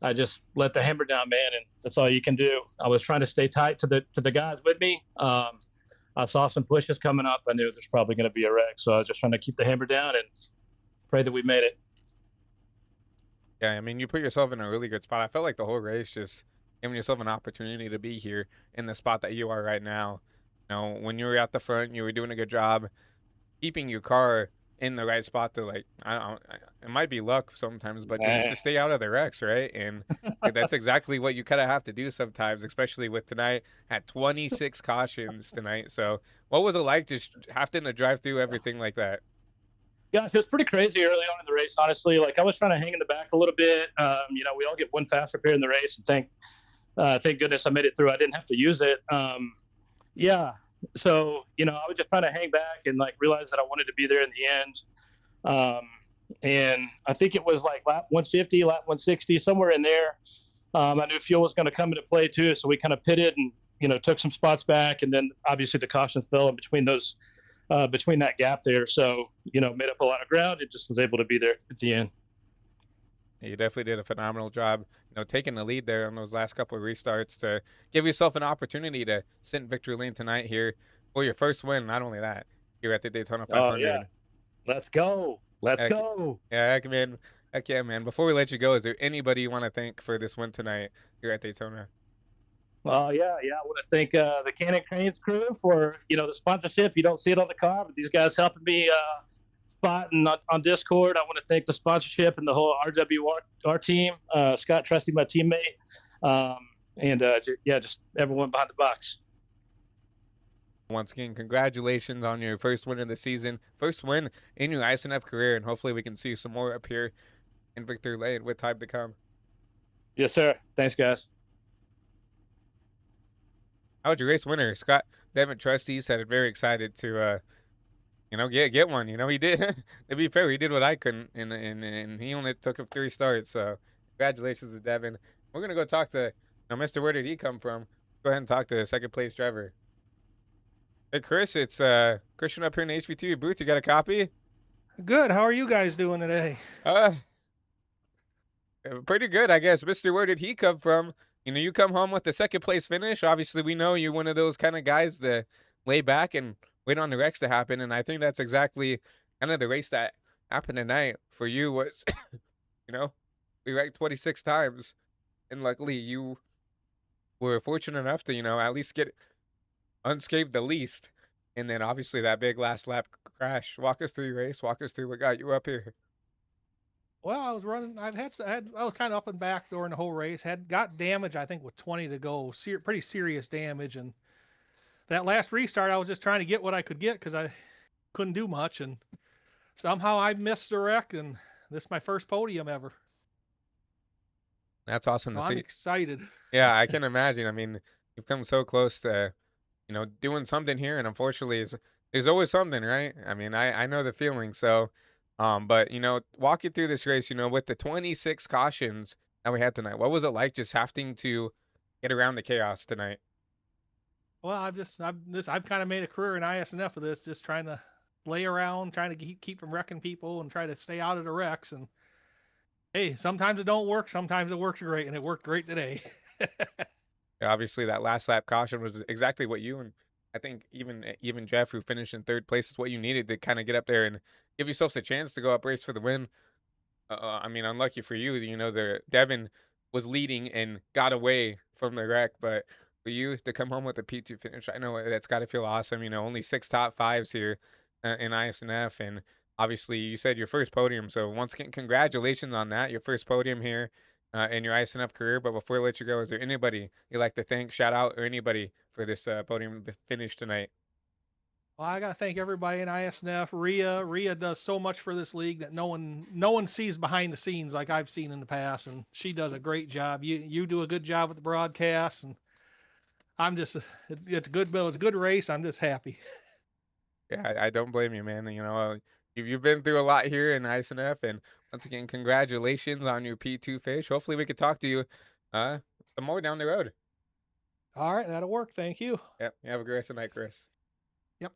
I just let the hammer down, man, and that's all you can do. I was trying to stay tight to the guys with me. I saw some pushes coming up. I knew there's probably going to be a wreck, so I was just trying to keep the hammer down and pray that we made it. Yeah, I mean, you put yourself in a really good spot. I felt like the whole race just giving yourself an opportunity to be here in the spot that you are right now. You know, when you were at the front, you were doing a good job keeping your car in the right spot to, like, it might be luck sometimes, but just to stay out of the wrecks, right? And that's exactly what you kind of have to do sometimes, especially with tonight. Had 26 cautions tonight. So what was it like just having to drive through everything like that? Yeah, it was pretty crazy early on in the race, honestly. Like, I was trying to hang in the back a little bit. You know, we all get one fast up here in the race, and thank goodness I made it through. I didn't have to use it. Yeah. So, you know, I was just trying to hang back and, like, realize that I wanted to be there in the end. And I think it was like lap 150, lap 160, somewhere in there. I knew fuel was going to come into play too. So we kind of pitted and, you know, took some spots back. And then obviously the cautions fell in between those, between that gap there. So, you know, made up a lot of ground and just was able to be there at the end. You definitely did a phenomenal job, you know, taking the lead there on those last couple of restarts to give yourself an opportunity to sit in victory lane tonight here for your first win. Not only that, here at the Daytona 500. Oh, yeah. Let's go. Let's go. Yeah, man. Heck yeah, man. Before we let you go, is there anybody you want to thank for this win tonight here at Daytona? Well, yeah. I want to thank the Cannon Cranes crew for, you know, the sponsorship. You don't see it on the car, but these guys helping me spotting on Discord. I want to thank the sponsorship and the whole RWR team. Scott Trusty, my teammate, and just everyone behind the box. Once again, congratulations on your first win of the season, first win in your iSNF career, and hopefully we can see some more up here in victory lane with time to come. Yes, sir. Thanks, guys. How was your race winner, Scott? Devin Trusty said very excited to, you know, get one. You know, he did. To be fair, he did what I couldn't, and he only took 3 starts. So congratulations to Devin. We're gonna go talk to, you know, Mr. Where did he come from? Go ahead and talk to the second place driver. Hey, Chris, it's Christian up here in the HVTV booth. You got a copy? Good. How are you guys doing today? Pretty good, I guess. Mr. Where did he come from? You know, you come home with the second place finish. Obviously, we know you're one of those kind of guys that lay back and wait on the wrecks to happen. And I think that's exactly kind of the race that happened tonight for you was, you know, we wrecked 26 times. And luckily you were fortunate enough to, at least get unscathed the least. And then obviously that big last lap crash. Walk us through your race. Walk us through what got you up here. Well, I was running. I was kind of up and back during the whole race. Had got damage, I think, with 20 to go. Pretty serious damage. And that last restart, I was just trying to get what I could get because I couldn't do much. And somehow I missed the wreck, and this is my first podium ever. That's awesome So to I'm see. excited. Yeah, I can imagine. I mean, you've come so close to, doing something here, and unfortunately, there's always something, right? I mean, I know the feeling. So, but walk you through this race. With the 26 cautions that we had tonight, what was it like just having to get around the chaos tonight? Well, I've kind of made a career in iSNF of this, just trying to lay around, trying to keep from wrecking people, and try to stay out of the wrecks. And hey, sometimes it don't work, sometimes it works great, and it worked great today. Yeah, obviously, that last lap caution was exactly what you and I think even Jeff, who finished in third place, is what you needed to kind of get up there and give yourselves a chance to go up race for the win. I mean, unlucky for you, the Devin was leading and got away from the wreck, but for you to come home with a P2 finish, I know that's got to feel awesome. Only 6 top fives here in ISNF, and obviously you said your first podium. So once again, congratulations on that, your first podium here in your ISNF career. But before I let you go, is there anybody you'd like to thank, shout out, or anybody for this podium finish tonight? Well, I gotta thank everybody in ISNF. Rhea does so much for this league that no one sees behind the scenes like I've seen in the past, and she does a great job. You do a good job with the broadcast, and I'm just it's good, Bill. It's a good race. I'm just happy. Yeah, I don't blame you, man. You've been through a lot here in ISNF, and once again, congratulations on your P2 fish. Hopefully, we could talk to you uh, some more down the road. All right, that'll work. Thank you. Yep, you have a great rest of the night, Chris. Yep.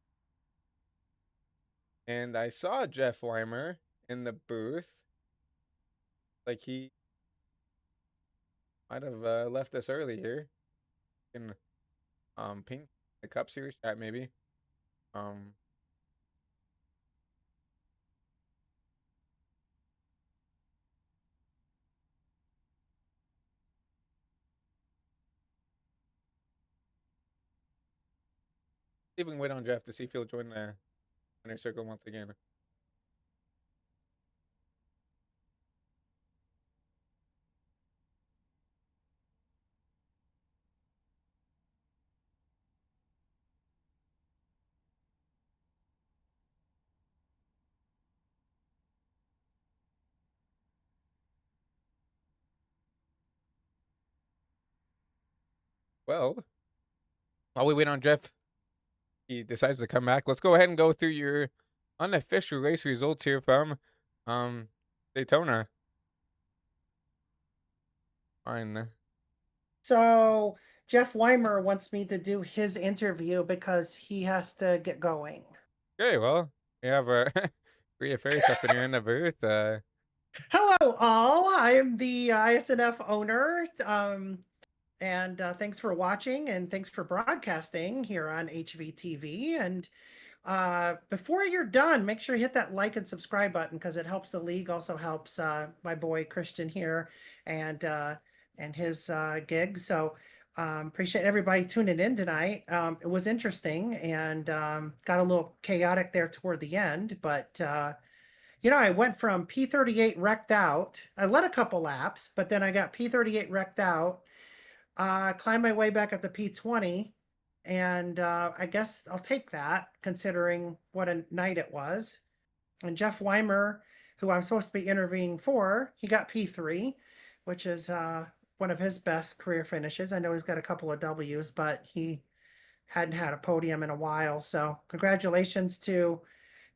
And I saw Jeff Weimer in the booth. Like he might have left us early here. In pink the Cup Series chat maybe. Um, See if we can wait on Jeff to see if he'll join the inner circle once again. Well, while we wait on Jeff, he decides to come back. Let's go ahead and go through your unofficial race results here from Daytona. Fine. So Jeff Weimer wants me to do his interview because he has to get going. Okay, well, we have Rhea Ferris up in here in the booth. Hello, all. I am the ISNF owner. And thanks for watching and thanks for broadcasting here on HVTV. And before you're done, make sure you hit that like and subscribe button because it helps the league. Also helps my boy Christian here and his gig. So appreciate everybody tuning in tonight. It was interesting and got a little chaotic there toward the end, but I went from P38 wrecked out. I led a couple laps, but then I got P38 wrecked out. Climbed my way back up to P20, and I guess I'll take that considering what a night it was. And Jeff Weimer, who I'm supposed to be interviewing for, he got P3, which is one of his best career finishes. I know he's got a couple of W's, but he hadn't had a podium in a while. So congratulations to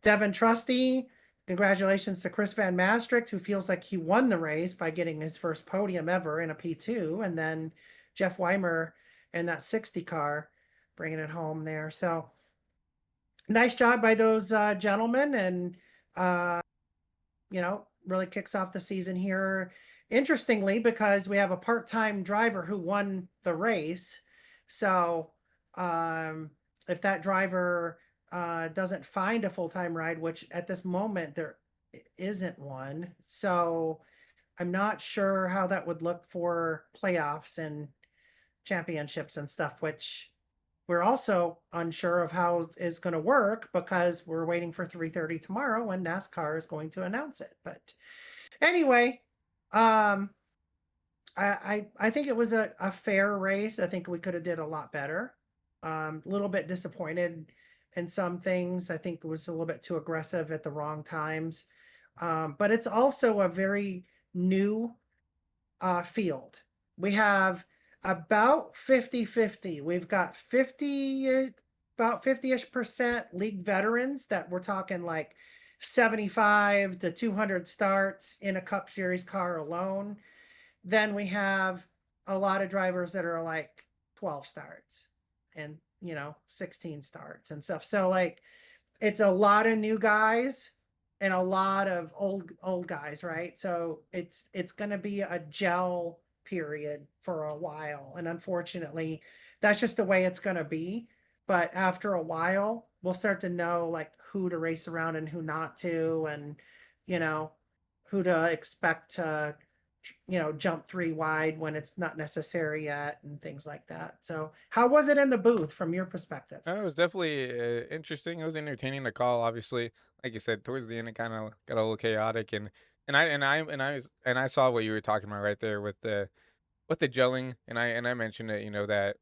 Devin Trusty. Congratulations to Chris Van Maastricht, who feels like he won the race by getting his first podium ever in a P2. And then Jeff Weimer in that 60 car, bringing it home there. So nice job by those gentlemen. And, really kicks off the season here. Interestingly, because we have a part-time driver who won the race. So if that driver doesn't find a full-time ride, which at this moment there isn't one. So I'm not sure how that would look for playoffs and championships and stuff, which we're also unsure of how is going to work because we're waiting for 3:30 tomorrow when NASCAR is going to announce it. But anyway, um, I think it was a fair race. I think we could have did a lot better. A little bit disappointed in some things. I think it was a little bit too aggressive at the wrong times. But it's also a very new field. We have about 50-50. We've got 50, about 50-ish% league veterans that we're talking like 75 to 200 starts in a Cup Series car alone. Then we have a lot of drivers that are like 12 starts and 16 starts and stuff. So like it's a lot of new guys and a lot of old guys, right? So it's going to be a gel period for a while, and unfortunately that's just the way it's going to be. But after a while we'll start to know like who to race around and who not to, and who to expect to jump 3 wide when it's not necessary yet and things like that. So how was it in the booth from your perspective? It was definitely interesting. It was entertaining to call. Obviously, like you said, towards the end it kind of got a little chaotic, and I saw what you were talking about right there with the gelling, and I mentioned it. That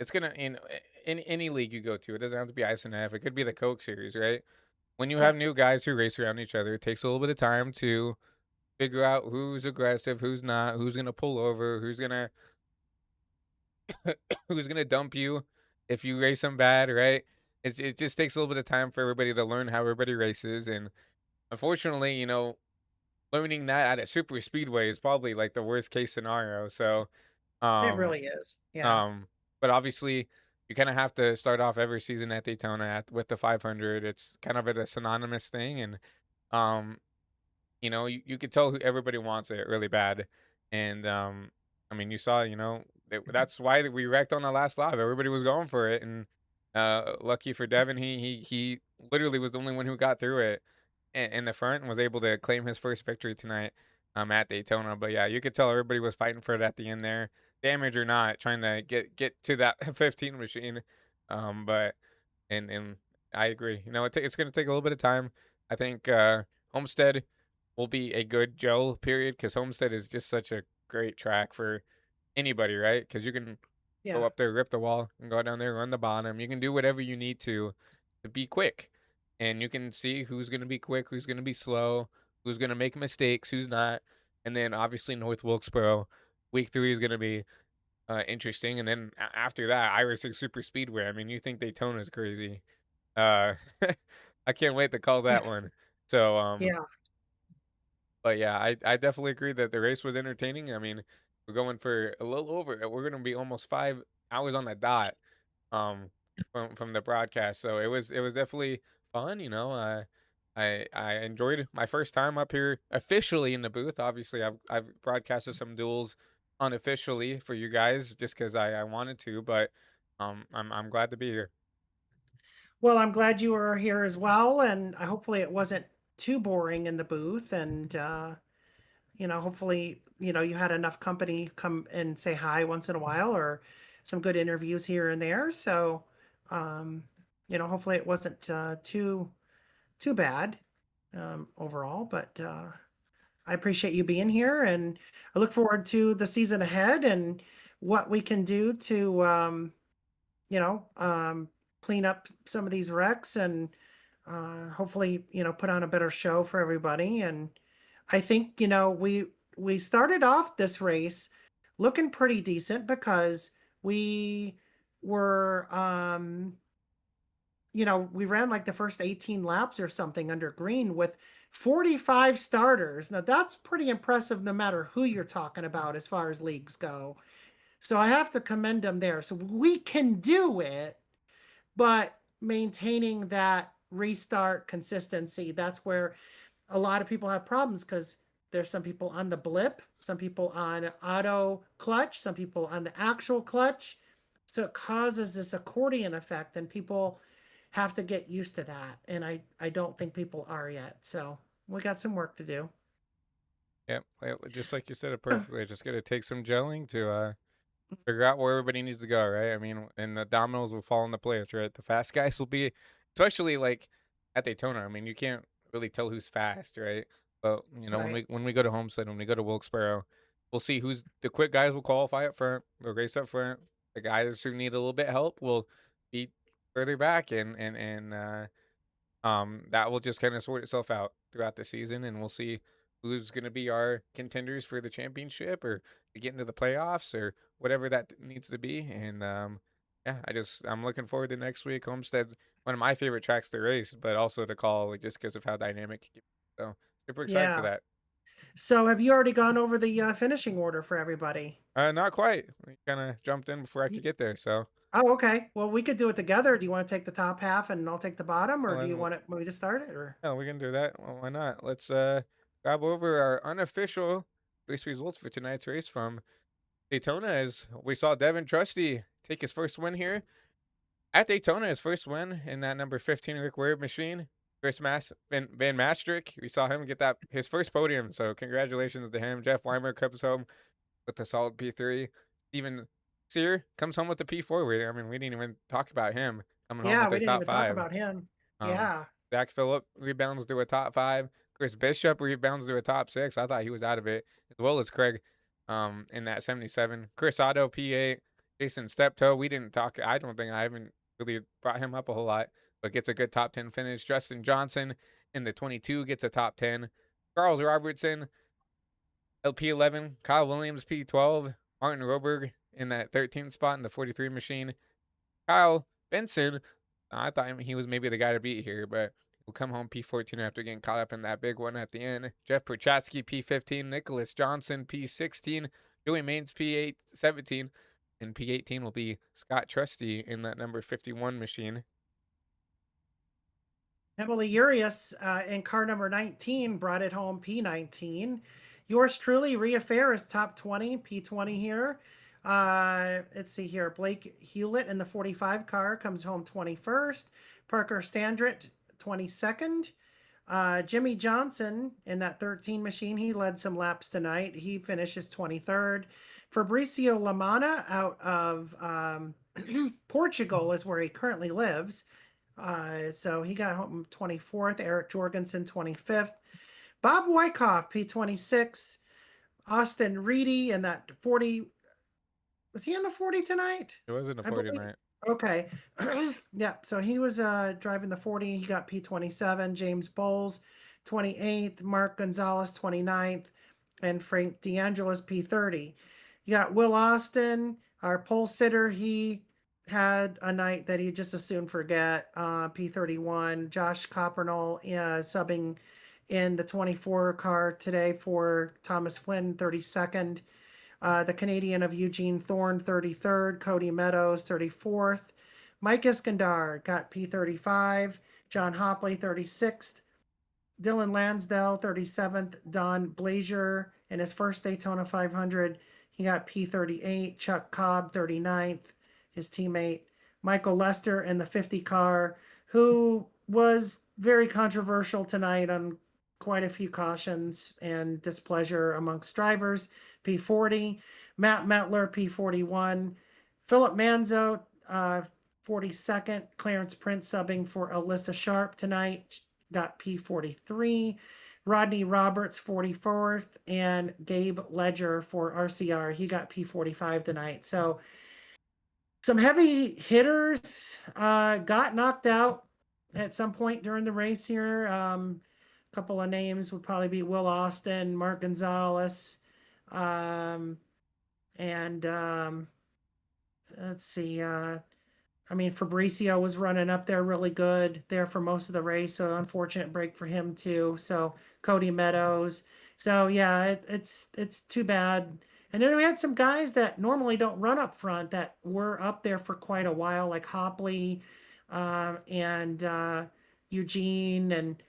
it's gonna in any league you go to. It doesn't have to be iSNF. It could be the Coke Series, right? When you have Right. new guys who race around each other, it takes a little bit of time to figure out who's aggressive, who's not, who's gonna pull over, who's gonna dump you if you race them bad, right? It just takes a little bit of time for everybody to learn how everybody races, and unfortunately, learning that at a super speedway is probably like the worst case scenario. So, It um, really is. Yeah. um, but obviously, you kind of have to start off every season at Daytona with the 500. It's kind of a synonymous thing, and um, you could tell who everybody wants it really bad. And I mean, you saw, that's why we wrecked on the last lap. Everybody was going for it, and lucky for Devin, he literally was the only one who got through it in the front and was able to claim his first victory tonight at Daytona. But yeah, you could tell everybody was fighting for it at the end there, damage or not, trying to get to that 15 machine. But and I agree. It's going to take a little bit of time. I think Homestead will be a good gel period because Homestead is just such a great track for anybody, right? Because you can go Yeah. up there, rip the wall, and go down there, run the bottom. You can do whatever you need to be quick, and you can see who's going to be quick, who's going to be slow, who's going to make mistakes, who's not. And then obviously North Wilkesboro, week 3 is going to be interesting, and then after that, iRacing Super Speedway. I mean, you think Daytona is crazy? Uh, I can't wait to call that one. So Yeah. but yeah, I definitely agree that the race was entertaining. I mean, we're going for a little over. We're gonna be almost 5 hours on the dot, from the broadcast. So it was definitely fun. I enjoyed my first time up here officially in the booth. Obviously, I've broadcasted some duels unofficially for you guys just because I wanted to, but I'm glad to be here. Well, I'm glad you were here as well, and hopefully it wasn't too boring in the booth, and hopefully you had enough company come and say hi once in a while, or some good interviews here and there. So, um, hopefully it wasn't too bad overall. But I appreciate you being here, and I look forward to the season ahead and what we can do to you know, um, clean up some of these wrecks, and hopefully, put on a better show for everybody. And I think, we started off this race looking pretty decent because we were, we ran like the first 18 laps or something under green with 45 starters. Now that's pretty impressive no matter who you're talking about as far as leagues go. So I have to commend them there. So we can do it, but maintaining that restart consistency, that's where a lot of people have problems, because there's some people on the blip, some people on auto clutch, some people on the actual clutch. So it causes this accordion effect, and people have to get used to that. And I don't think people are yet. So we got some work to do. Yep, just like you said it perfectly. Just got to take some gelling to figure out where everybody needs to go, right? I mean, and the dominoes will fall into place, right? The fast guys will be, especially like at Daytona. I mean, you can't really tell who's fast, right? But you know, Right. when we go to Homestead, when we go to Wilkesboro, we'll see who's the quick guys will qualify up front, they'll race up front. The guys who need a little bit of help will be further back, and that will just kind of sort itself out throughout the season, and we'll see who's going to be our contenders for the championship or to get into the playoffs or whatever that needs to be. And yeah, I'm looking forward to next week. Homestead's one of my favorite tracks to race, but also to call, like, just because of how dynamic it can be. So super excited for Yeah. that. So have you already gone over the finishing order for everybody? Not quite. We kind of jumped in before I could get there. So Oh, okay. Well, we could do it together. Do you want to take the top half and I'll take the bottom, or well, do you then, want me to start it? Or yeah, we can do that. Well, why not? Let's grab over our unofficial race results for tonight's race from Daytona. As we saw Devin Trusty take his first win here at Daytona, his first win in that number 15 Rick Ware machine. Chris Van Mastrick, we saw him get his first podium, so congratulations to him. Jeff Weimer comes home with a solid P3. Steven Sear comes home with the P4. I mean, we didn't even talk about him coming home yeah, with we a didn't top even talk 5. about him. Um, Yeah. Zach Phillip rebounds to a top 5. Chris Bishop rebounds to a top 6. I thought he was out of it, as well as Craig in that 77. Chris Otto, P8. Jason Steptoe, we didn't talk. I don't think I haven't really brought him up a whole lot, but gets a good top 10 finish. Justin Johnson in the 22 gets a top 10. Charles Robertson, LP11. Kyle Williams, P12. Martin Roberg in that 13th spot in the 43 machine. Kyle Benson, I thought he was maybe the guy to beat here, but he'll come home P14 after getting caught up in that big one at the end. Jeff Prochatsky, P15. Nicholas Johnson, P16. Joey Maines, P17. And P18 will be Scott Trusty in that number 51 machine. Emily Urias in car number 19 brought it home P19. Yours truly, Rhea Fair, top 20, P20 here. Let's see here. Blake Hewlett in the 45 car comes home 21st. Parker Standret, 22nd. Jimmy Johnson in that 13 machine, he led some laps tonight. He finishes 23rd. Fabricio Lamana out of Portugal is where he currently lives. So he got home 24th. Eric Jorgensen 25th. Bob Wyckoff P26. Austin Reedy in that 40. Was he in the 40 tonight? It was in the 40 tonight. Okay. Yeah. So he was driving the 40. He got P27. James Bowles 28th. Mark Gonzalez 29th. And Frank D'Angelo's P30. You got Will Austin, our pole sitter. He had a night that he just as soon forget. P31. Josh Coppernall subbing in the 24 car today for Thomas Flynn, 32nd. The Canadian of Eugene Thorne, 33rd. Cody Meadows, 34th. Mike Iskandar got P35. John Hopley, 36th. Dylan Lansdale, 37th. Don Blazier in his first Daytona 500. He got P38. Chuck Cobb, 39th. His teammate. Michael Lester in the 50 car, who was very controversial tonight on quite a few cautions and displeasure amongst drivers. P40. Matt Metler, P41. Philip Manzo, 42nd. Clarence Prince subbing for Alyssa Sharp tonight, got P43. Rodney Roberts, 44th. And Gabe Ledger for RCR, he got P45 tonight. So some heavy hitters got knocked out at some point during the race here. A couple of names would probably be Will Austin, Mark Gonzalez, and let's see. I mean, Fabricio was running up there really good there for most of the race, so unfortunate break for him too. So Cody Meadows. So yeah, it's too bad. And then we had some guys that normally don't run up front that were up there for quite a while, like Hopley and Eugene, and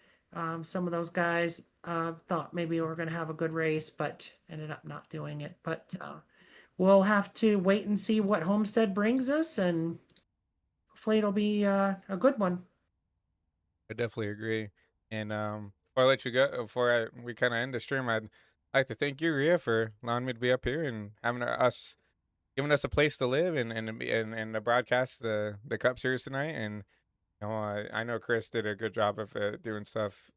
some of those guys thought maybe we were going to have a good race, but ended up not doing it. But we'll have to wait and see what Homestead brings us, and hopefully it'll be a good one. I definitely agree. And before I let you go, we kind of end the stream, I'd like to thank you, Ria, for allowing me to be up here and having us giving us a place to live and to broadcast the Cup Series tonight. And I know Chris did a good job of doing stuff,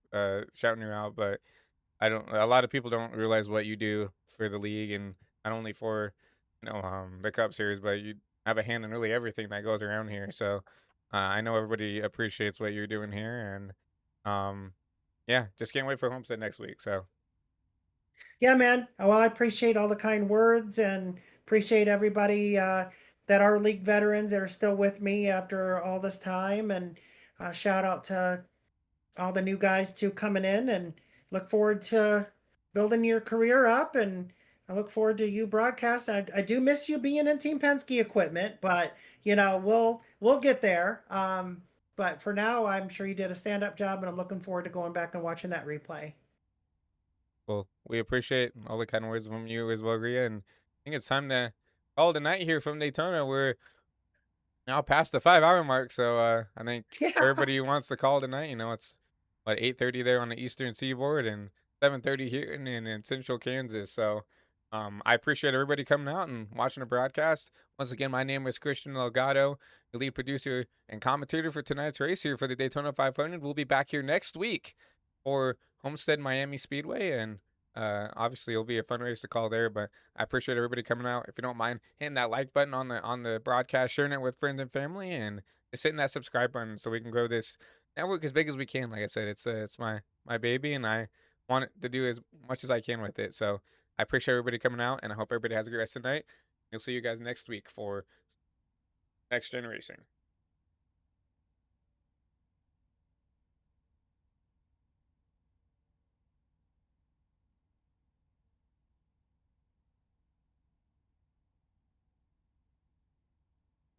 shouting you out, but I don't. A lot of people don't realize what you do for the league, and not only for the Cup Series, but you have a hand in really everything that goes around here. So I know everybody appreciates what you're doing here, and yeah, just can't wait for Homestead next week. So Yeah, man. Well, I appreciate all the kind words and appreciate everybody that are league veterans that are still with me after all this time. And shout out to all the new guys too coming in, and look forward to building your career up. And I look forward to you broadcast. I do miss you being in Team Penske equipment, but we'll get there. But for now, I'm sure you did a stand up job, and I'm looking forward to going back and watching that replay. well, we appreciate all the kind words from you as well, Ria, and I think it's time to call it a night here from Daytona. We're now past the 5 hour mark, so I think Yeah. everybody who wants to call tonight, it's what 8:30 there on the Eastern Seaboard and 7:30 here in Central Kansas. So I appreciate everybody coming out and watching the broadcast. Once again, my name is Christian Delgado, the lead producer and commentator for tonight's race here for the Daytona 500. We'll be back here next week for Homestead Miami Speedway, and obviously it'll be a fun race to call there. But I appreciate everybody coming out. If you don't mind hitting that like button on the broadcast, sharing it with friends and family, and just hitting that subscribe button so we can grow this network as big as we can. Like I said, it's my baby, and I want it to do as much as I can with it. So I appreciate everybody coming out, and I hope everybody has a great rest of the night. We'll see you guys next week for Next Gen Racing.